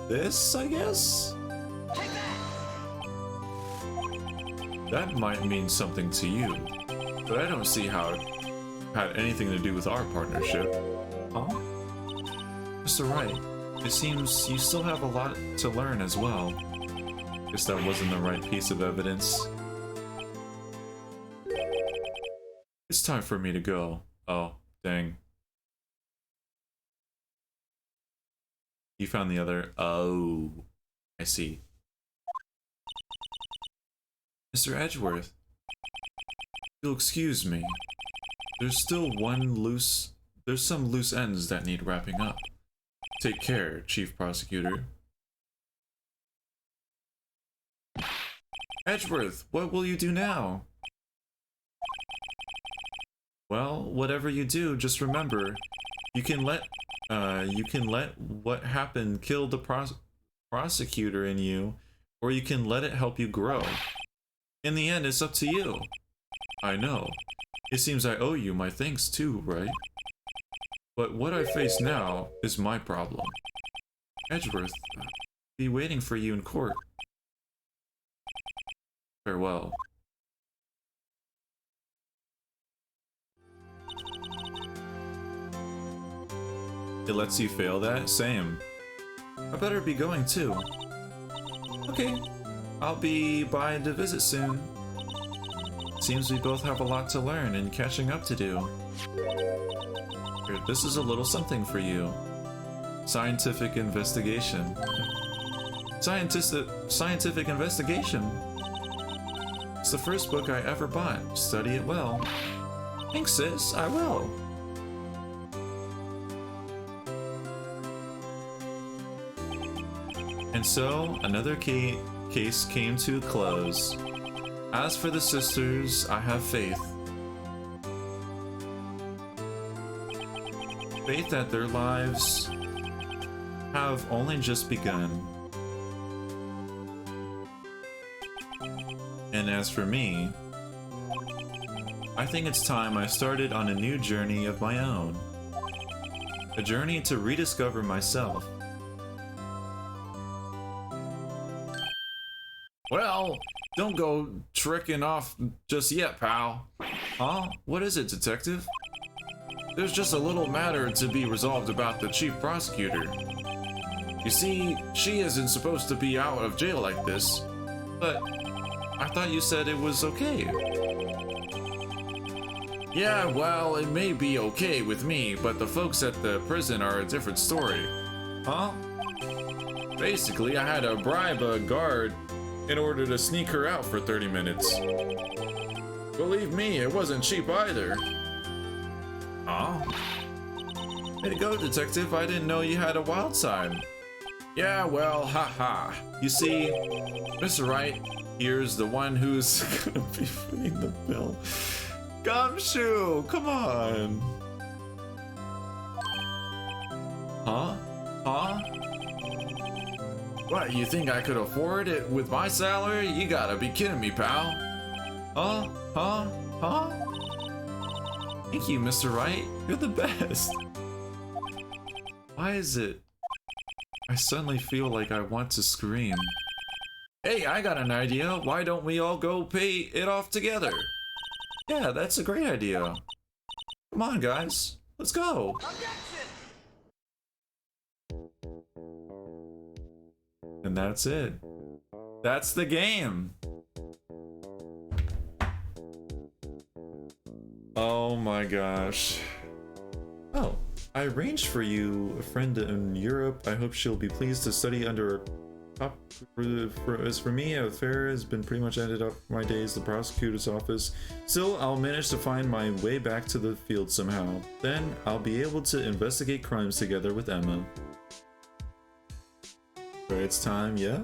This, I guess? Take that! That might mean something to you, but I don't see how it had anything to do with our partnership. Huh? Mr. Wright, it seems you still have a lot to learn as well. Guess that wasn't the right piece of evidence. It's time for me to go. Oh, dang. You found the other. Oh, I see. Mr. Edgeworth, you'll excuse me. There's still there's some loose ends that need wrapping up. Take care, Chief Prosecutor. Edgeworth, what will you do now? Well, whatever you do, just remember, you can let what happened kill the prosecutor in you, or you can let it help you grow. In the end, it's up to you. I know. It seems I owe you my thanks too, right? But what I face now is my problem. Edgeworth, be waiting for you in court. Farewell. It lets you fail that? Same. I better be going too. Okay, I'll be by to visit soon. Seems we both have a lot to learn and catching up to do. Here, this is a little something for you. Scientific investigation. Scientific investigation. It's the first book I ever bought. Study it well. Thanks, sis. I will. And so, another case came to a close. As for the sisters, I have faith. Faith that their lives have only just begun. And as for me, I think it's time I started on a new journey of my own. A journey to rediscover myself. Well, don't go tricking off just yet, pal. Huh? What is it, detective? There's just a little matter to be resolved about the chief prosecutor. You see, she isn't supposed to be out of jail like this, but I thought you said it was okay. Yeah, well, it may be okay with me, but the folks at the prison are a different story. Huh? Basically, I had to bribe a guard in order to sneak her out for 30 minutes. Believe me, it wasn't cheap either. Huh? Way to go, detective. I didn't know you had a wild side. Yeah, well, haha. You see, Mr. Wright here's the one who's gonna be footing the bill. Gumshoe, come on. Huh? Huh? What, you think I could afford it with my salary? You gotta be kidding me, pal. Huh? Huh? Huh? Thank you, Mr. Wright. You're the best. Why is it? I suddenly feel like I want to scream. Hey, I got an idea. Why don't we all go pay it off together? Yeah, that's a great idea. Come on, guys. Let's go. Objection! And that's it. That's the game. Oh my gosh. Oh, I arranged for you a friend in Europe. I hope she'll be pleased to study under top. As for me, the affair has been pretty much ended up my days at the prosecutor's office. Still, I'll manage to find my way back to the field somehow. Then, I'll be able to investigate crimes together with Emma. Credits time, yeah?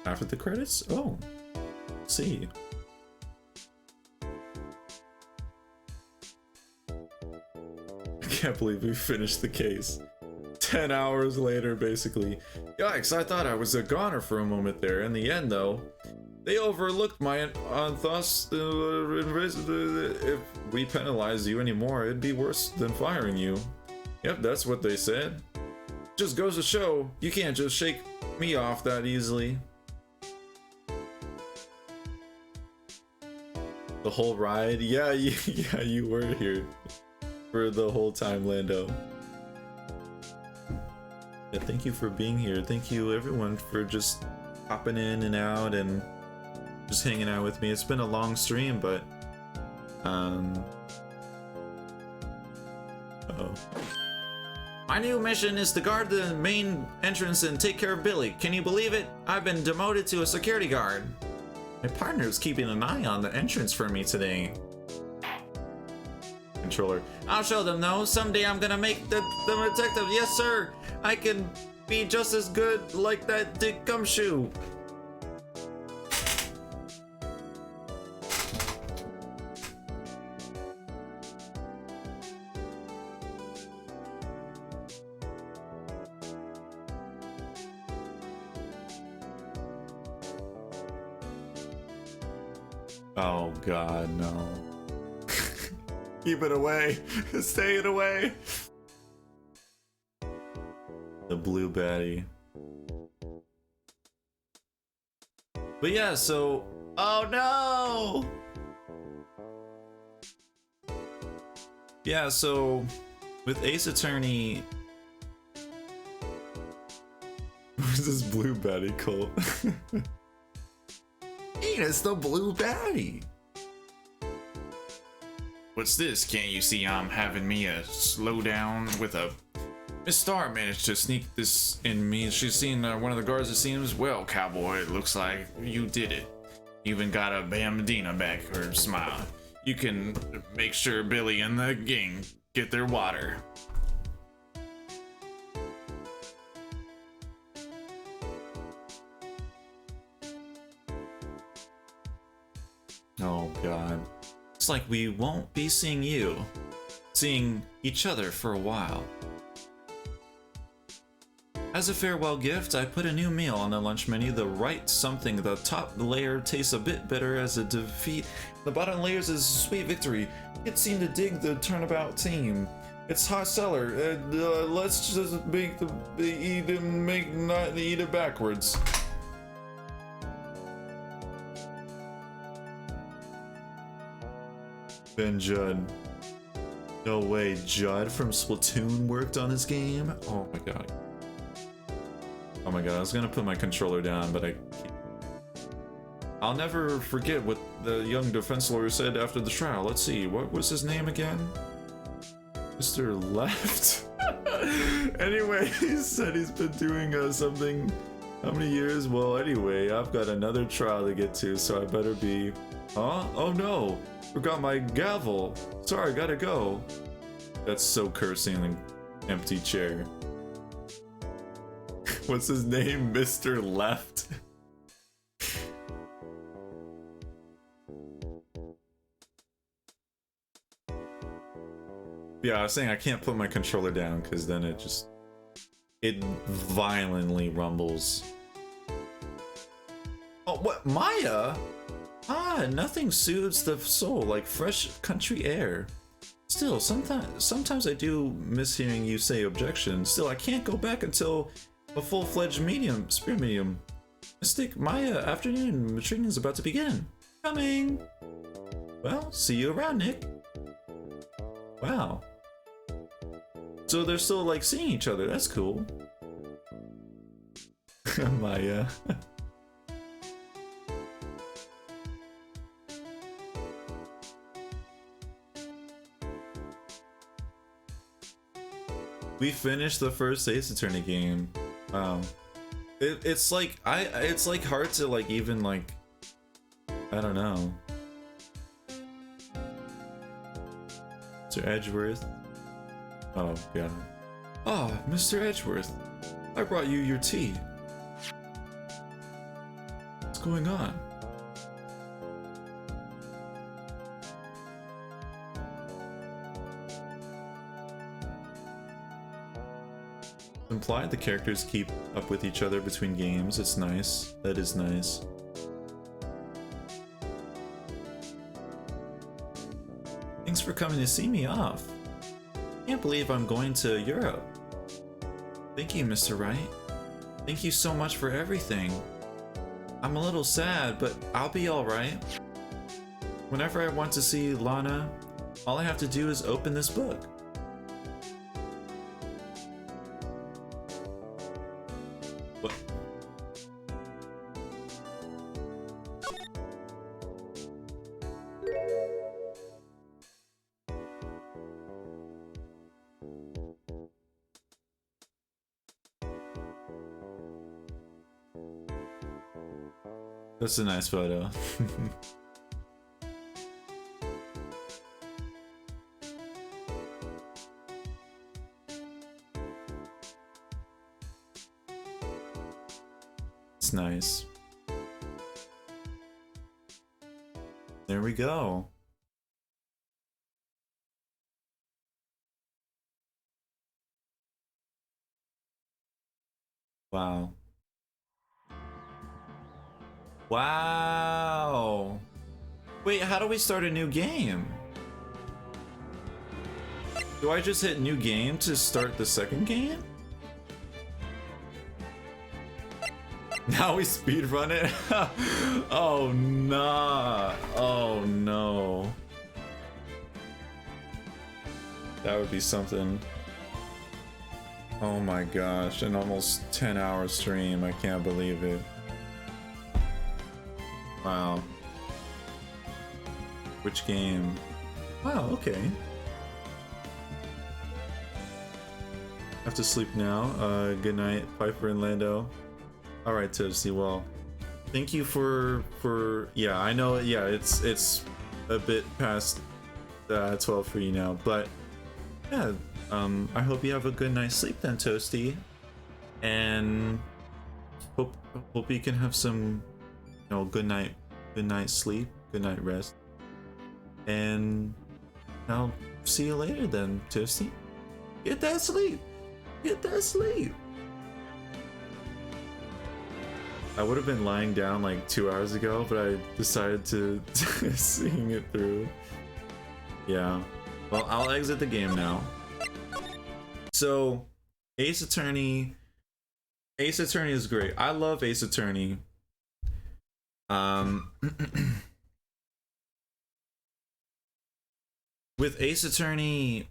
After the credits? Oh. Let's see. I can't believe we finished the case. 10 hours later, basically. Yikes, I thought I was a goner for a moment there. In the end, though, they overlooked my thoughts. If we penalized you anymore, it'd be worse than firing you. Yep, that's what they said. Just goes to show, you can't just shake me off that easily. The whole ride? Yeah, yeah, you were here for the whole time, Lando. Yeah, thank you for being here. Thank you everyone for just hopping in and out and just hanging out with me. It's been a long stream, but my new mission is to guard the main entrance and take care of Billy. Can you believe it? I've been demoted to a security guard. My partner's keeping an eye on the entrance for me today. Controller. I'll show them though. Someday I'm gonna make them a detective. Yes, sir. I can be just as good like that Dick Gumshoe. Oh God, no. Keep it away. Stay it away. The blue baddie. But yeah, so... Oh no! Yeah, so... With Ace Attorney... Where's this blue baddie cult? Hey, it's the blue baddie! What's this? Can't you see I'm having me a slowdown with a... Miss Star managed to sneak this in me. She's seen one of the guards, it seems. Well, cowboy, it looks like you did it. Even got a Bam Medina back her smile. You can make sure Billy and the gang get their water. Oh God. Looks like we won't be seeing each other for a while. As a farewell gift, I put a new meal on the lunch menu. The right something, the top layer tastes a bit bitter as a defeat. The bottom layers is a sweet victory. It seemed to dig the turnabout team. It's hot cellar. Let's just make eat it backwards. Ben Judd. No way, Judd from Splatoon worked on this game? Oh my god. Oh my god, I was gonna put my controller down, but I can't. I'll never forget what the young defense lawyer said after the trial. Let's see, what was his name again? Mr. Left? Anyway, he said he's been doing something. How many years? Well, anyway, I've got another trial to get to, so I better be... Huh? Oh no! Forgot my gavel! Sorry, gotta go. That's so cursing, an empty chair. What's his name? Mr. Left? Yeah, I was saying I can't put my controller down because then it violently rumbles. Oh, what? Maya? Ah, nothing soothes the soul like fresh country air. Still, sometimes I do miss hearing you say objection. Still, I can't go back until a full-fledged spirit medium. Mystic Maya afternoon training is about to begin. Coming! Well, see you around, Nick. Wow. So they're still like seeing each other, that's cool. Maya. We finished the first Ace Attorney game. Wow. It's like it's like hard to like even like I don't know. Mr. Edgeworth. Oh god. Ah, Mr. Edgeworth. I brought you your tea. What's going on? Implied the characters keep up with each other between games. It's nice. That is nice. Thanks for coming to see me off. Can't believe I'm going to Europe. Thank you, Mr. Wright. Thank you so much for everything. I'm a little sad, but I'll be alright. Whenever I want to see Lana, all I have to do is open this book. What? That's a nice photo. It's nice. There we go. Wow. Wow. Wait, how do we start a new game? Do I just hit new game to start the second game? Now we speedrun it? Oh nah. Oh no. That would be something. Oh my gosh, an almost 10-hour stream. I can't believe it. Wow. Which game? Wow, okay. Have to sleep now. Good night, Piper and Lando. Alright, Toasty, well, thank you for yeah, I know, yeah, it's a bit past 12 for you now, but yeah, I hope you have a good night's sleep then, Toasty, and hope you can have some, you know, good night sleep, good night rest, and I'll see you later then, Toasty. Get that sleep, get that sleep. I would have been lying down like 2 hours ago, but I decided to seeing it through. Yeah. Well, I'll exit the game now. So Ace Attorney is great. I love Ace Attorney. With Ace Attorney,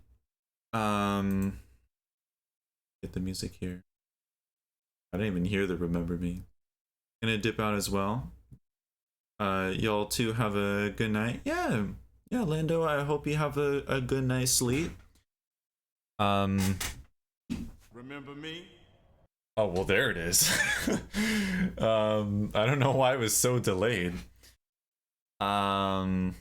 get the music here. I didn't even hear the Remember Me. Gonna dip out as well. Y'all too have a good night. Yeah, Lando, I hope you have a good night's sleep. Remember me? Oh, well, there it is. I don't know why it was so delayed. But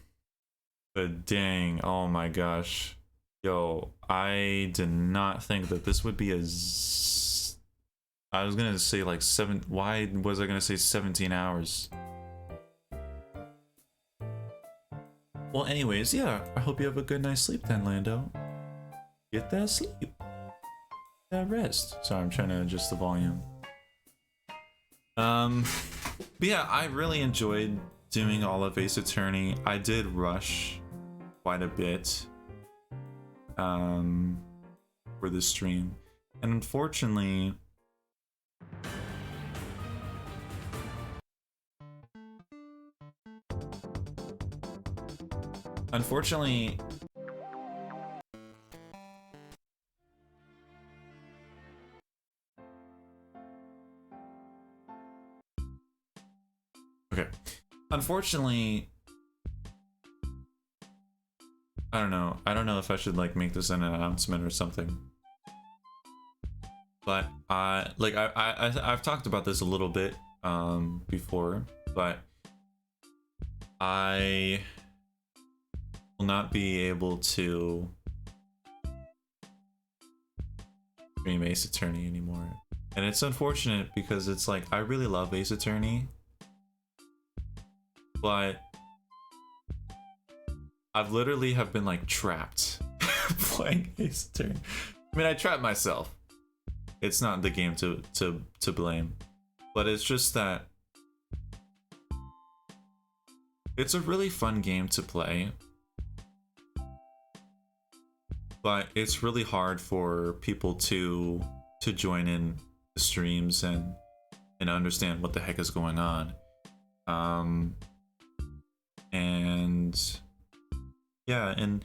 dang, oh my gosh. Yo, I did not think that this would be as... I was gonna say like 7... Why was I gonna say 17 hours? Well, anyways, yeah, I hope you have a good night's sleep then, Lando. Get that sleep. That rest. Sorry, I'm trying to adjust the volume. But yeah, I really enjoyed doing all of Ace Attorney. I did rush quite a bit for this stream. And unfortunately, okay. Unfortunately, I don't know. I don't know if I should like make this an announcement or something. But I've talked about this a little bit before, but I will not be able to stream Ace Attorney anymore. And it's unfortunate because it's like I really love Ace Attorney, but I've literally have been like trapped playing Ace Attorney. I mean, I trapped myself. It's not the game to blame, but it's just that it's a really fun game to play, but it's really hard for people to join in the streams and understand what the heck is going on. And yeah, and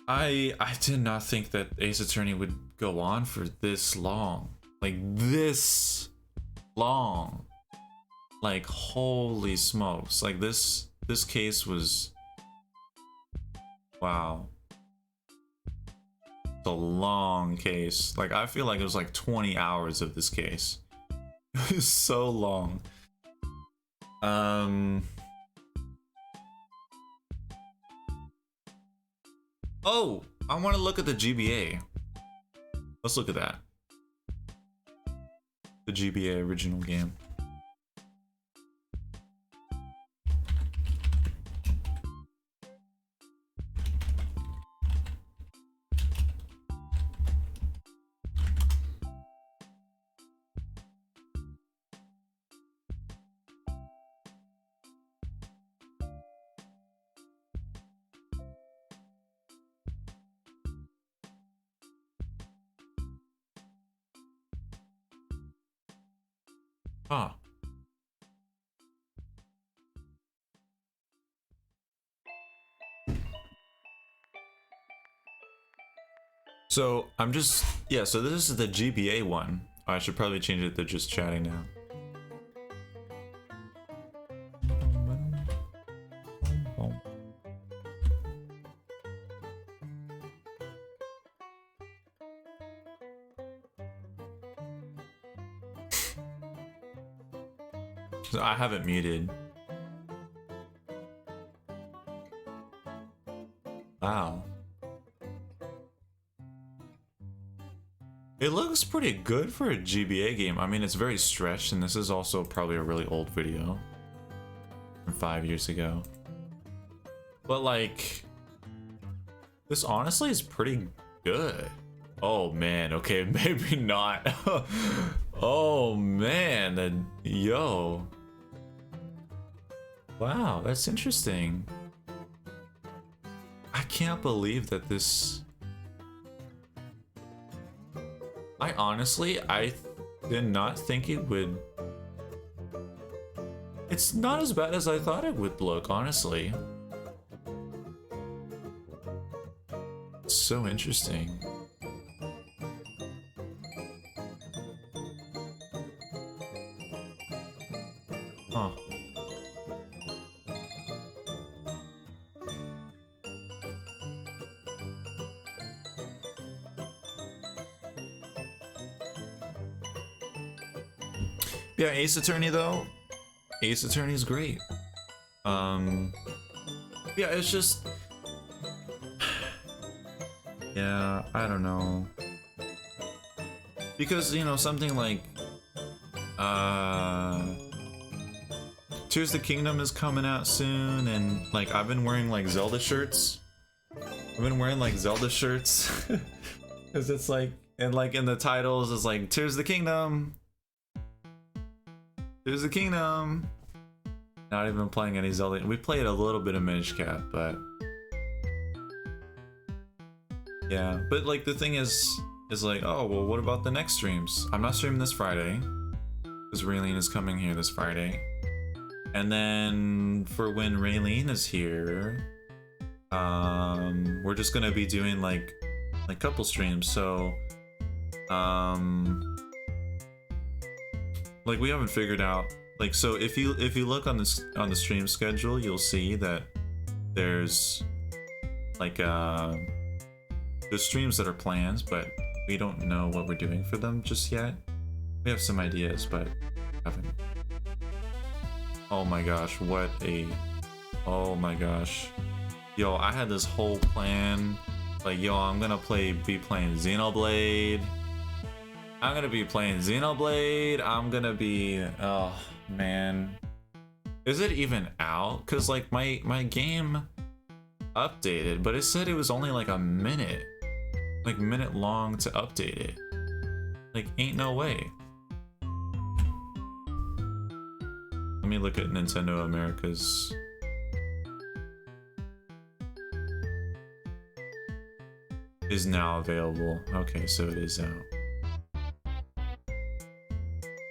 I did not think that Ace Attorney would go on for this long. Like this long. Like holy smokes. Like this case was, wow. It's a long case. Like I feel like it was like 20 hours of this case. It was so long. Oh, I want to look at the GBA. Let's look at that. The GBA original game. Huh. So I'm just, yeah, so this is the GBA one. I should probably change it to just chatting now. So I have it muted. Wow. It looks pretty good for a GBA game. I mean, it's very stretched, and this is also probably a really old video from 5 years ago. But like, this honestly is pretty good. Oh man, okay, maybe not. Oh man, then yo. Wow, that's interesting. I can't believe that this... I honestly, did not think it would. It's not as bad as I thought it would look, honestly. It's so interesting. Huh. Yeah, Ace Attorney though. Ace Attorney is great. Yeah, it's just, yeah, I don't know. Because, you know, something like Tears of the Kingdom is coming out soon, and like I've been wearing like Zelda shirts. I've been wearing like Zelda shirts. Cause it's like, and like in the titles it's like Tears of the Kingdom. Tears of the Kingdom. Not even playing any Zelda. We played a little bit of Minish Cap, but yeah. But like the thing is like, oh well, what about the next streams? I'm not streaming this Friday because Raylene is coming here this Friday, and then for when Raylene is here, we're just gonna be doing like couple streams. So like we haven't figured out. Like, so if you look on the stream schedule, you'll see that there's like there's streams that are planned, but we don't know what we're doing for them just yet. We have some ideas, but haven't. Oh my gosh, oh my gosh. Yo, I had this whole plan. Like, yo, I'm gonna be playing Xenoblade. I'm gonna be playing Xenoblade. I'm gonna be, oh man, is it even out? Cause like my game updated, but it said it was only like a minute long to update it. Like, ain't no way. Let me look at Nintendo America's. Is now available. Okay, so it is out.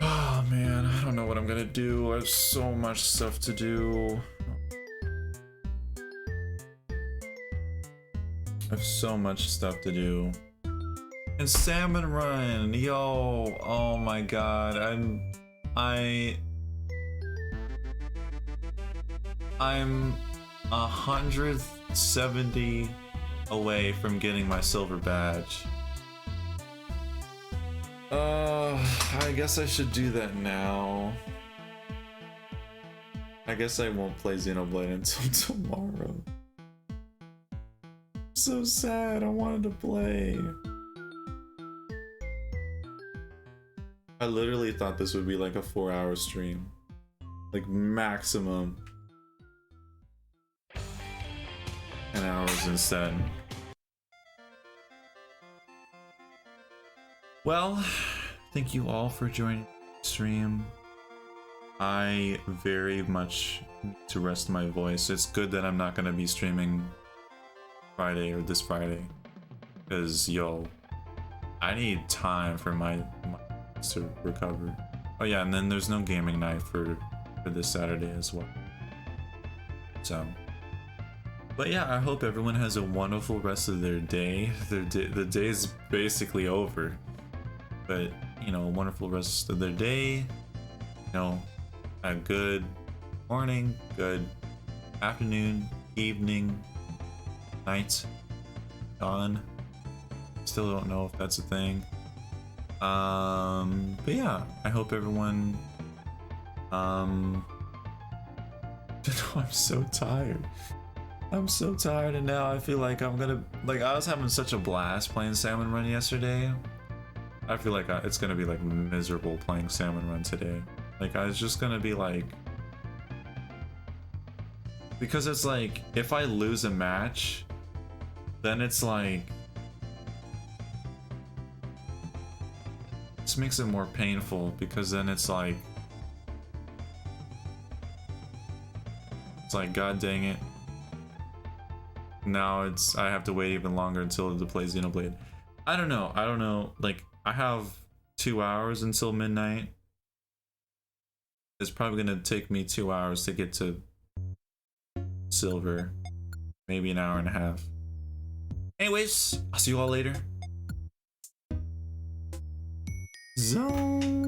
Oh man, I don't know what I'm gonna do. I have so much stuff to do. I have so much stuff to do. And Salmon Run, yo, oh my god, I'm 170 away from getting my silver badge. I guess I should do that now. I guess I won't play Xenoblade until tomorrow. So sad, I wanted to play. I literally thought this would be like a 4-hour stream. Like maximum. 10 hours instead. Well, thank you all for joining the stream. I very much need to rest my voice. It's good that I'm not gonna be streaming Friday or this Friday, because yo, I need time for my to recover. Oh yeah, and then there's no gaming night for this Saturday as well. So, but yeah, I hope everyone has a wonderful rest of their day. The day's basically over, but you know, a wonderful rest of their day. You know, a good morning, good afternoon, evening, night, dawn. Still don't know if that's a thing. But yeah, I hope everyone. I'm so tired. I'm so tired, and now I feel like I'm gonna, like, I was having such a blast playing Salmon Run yesterday. I feel like it's gonna be like miserable playing Salmon Run today. Like, I was just gonna be like, because it's like, if I lose a match, then it's like, this makes it more painful, because then it's like god dang it, now I have to wait even longer until to play Xenoblade. I don't know, like, I have 2 hours until midnight. It's probably gonna take me 2 hours to get to silver. Maybe an hour and a half. Anyways, I'll see you all later. Zone.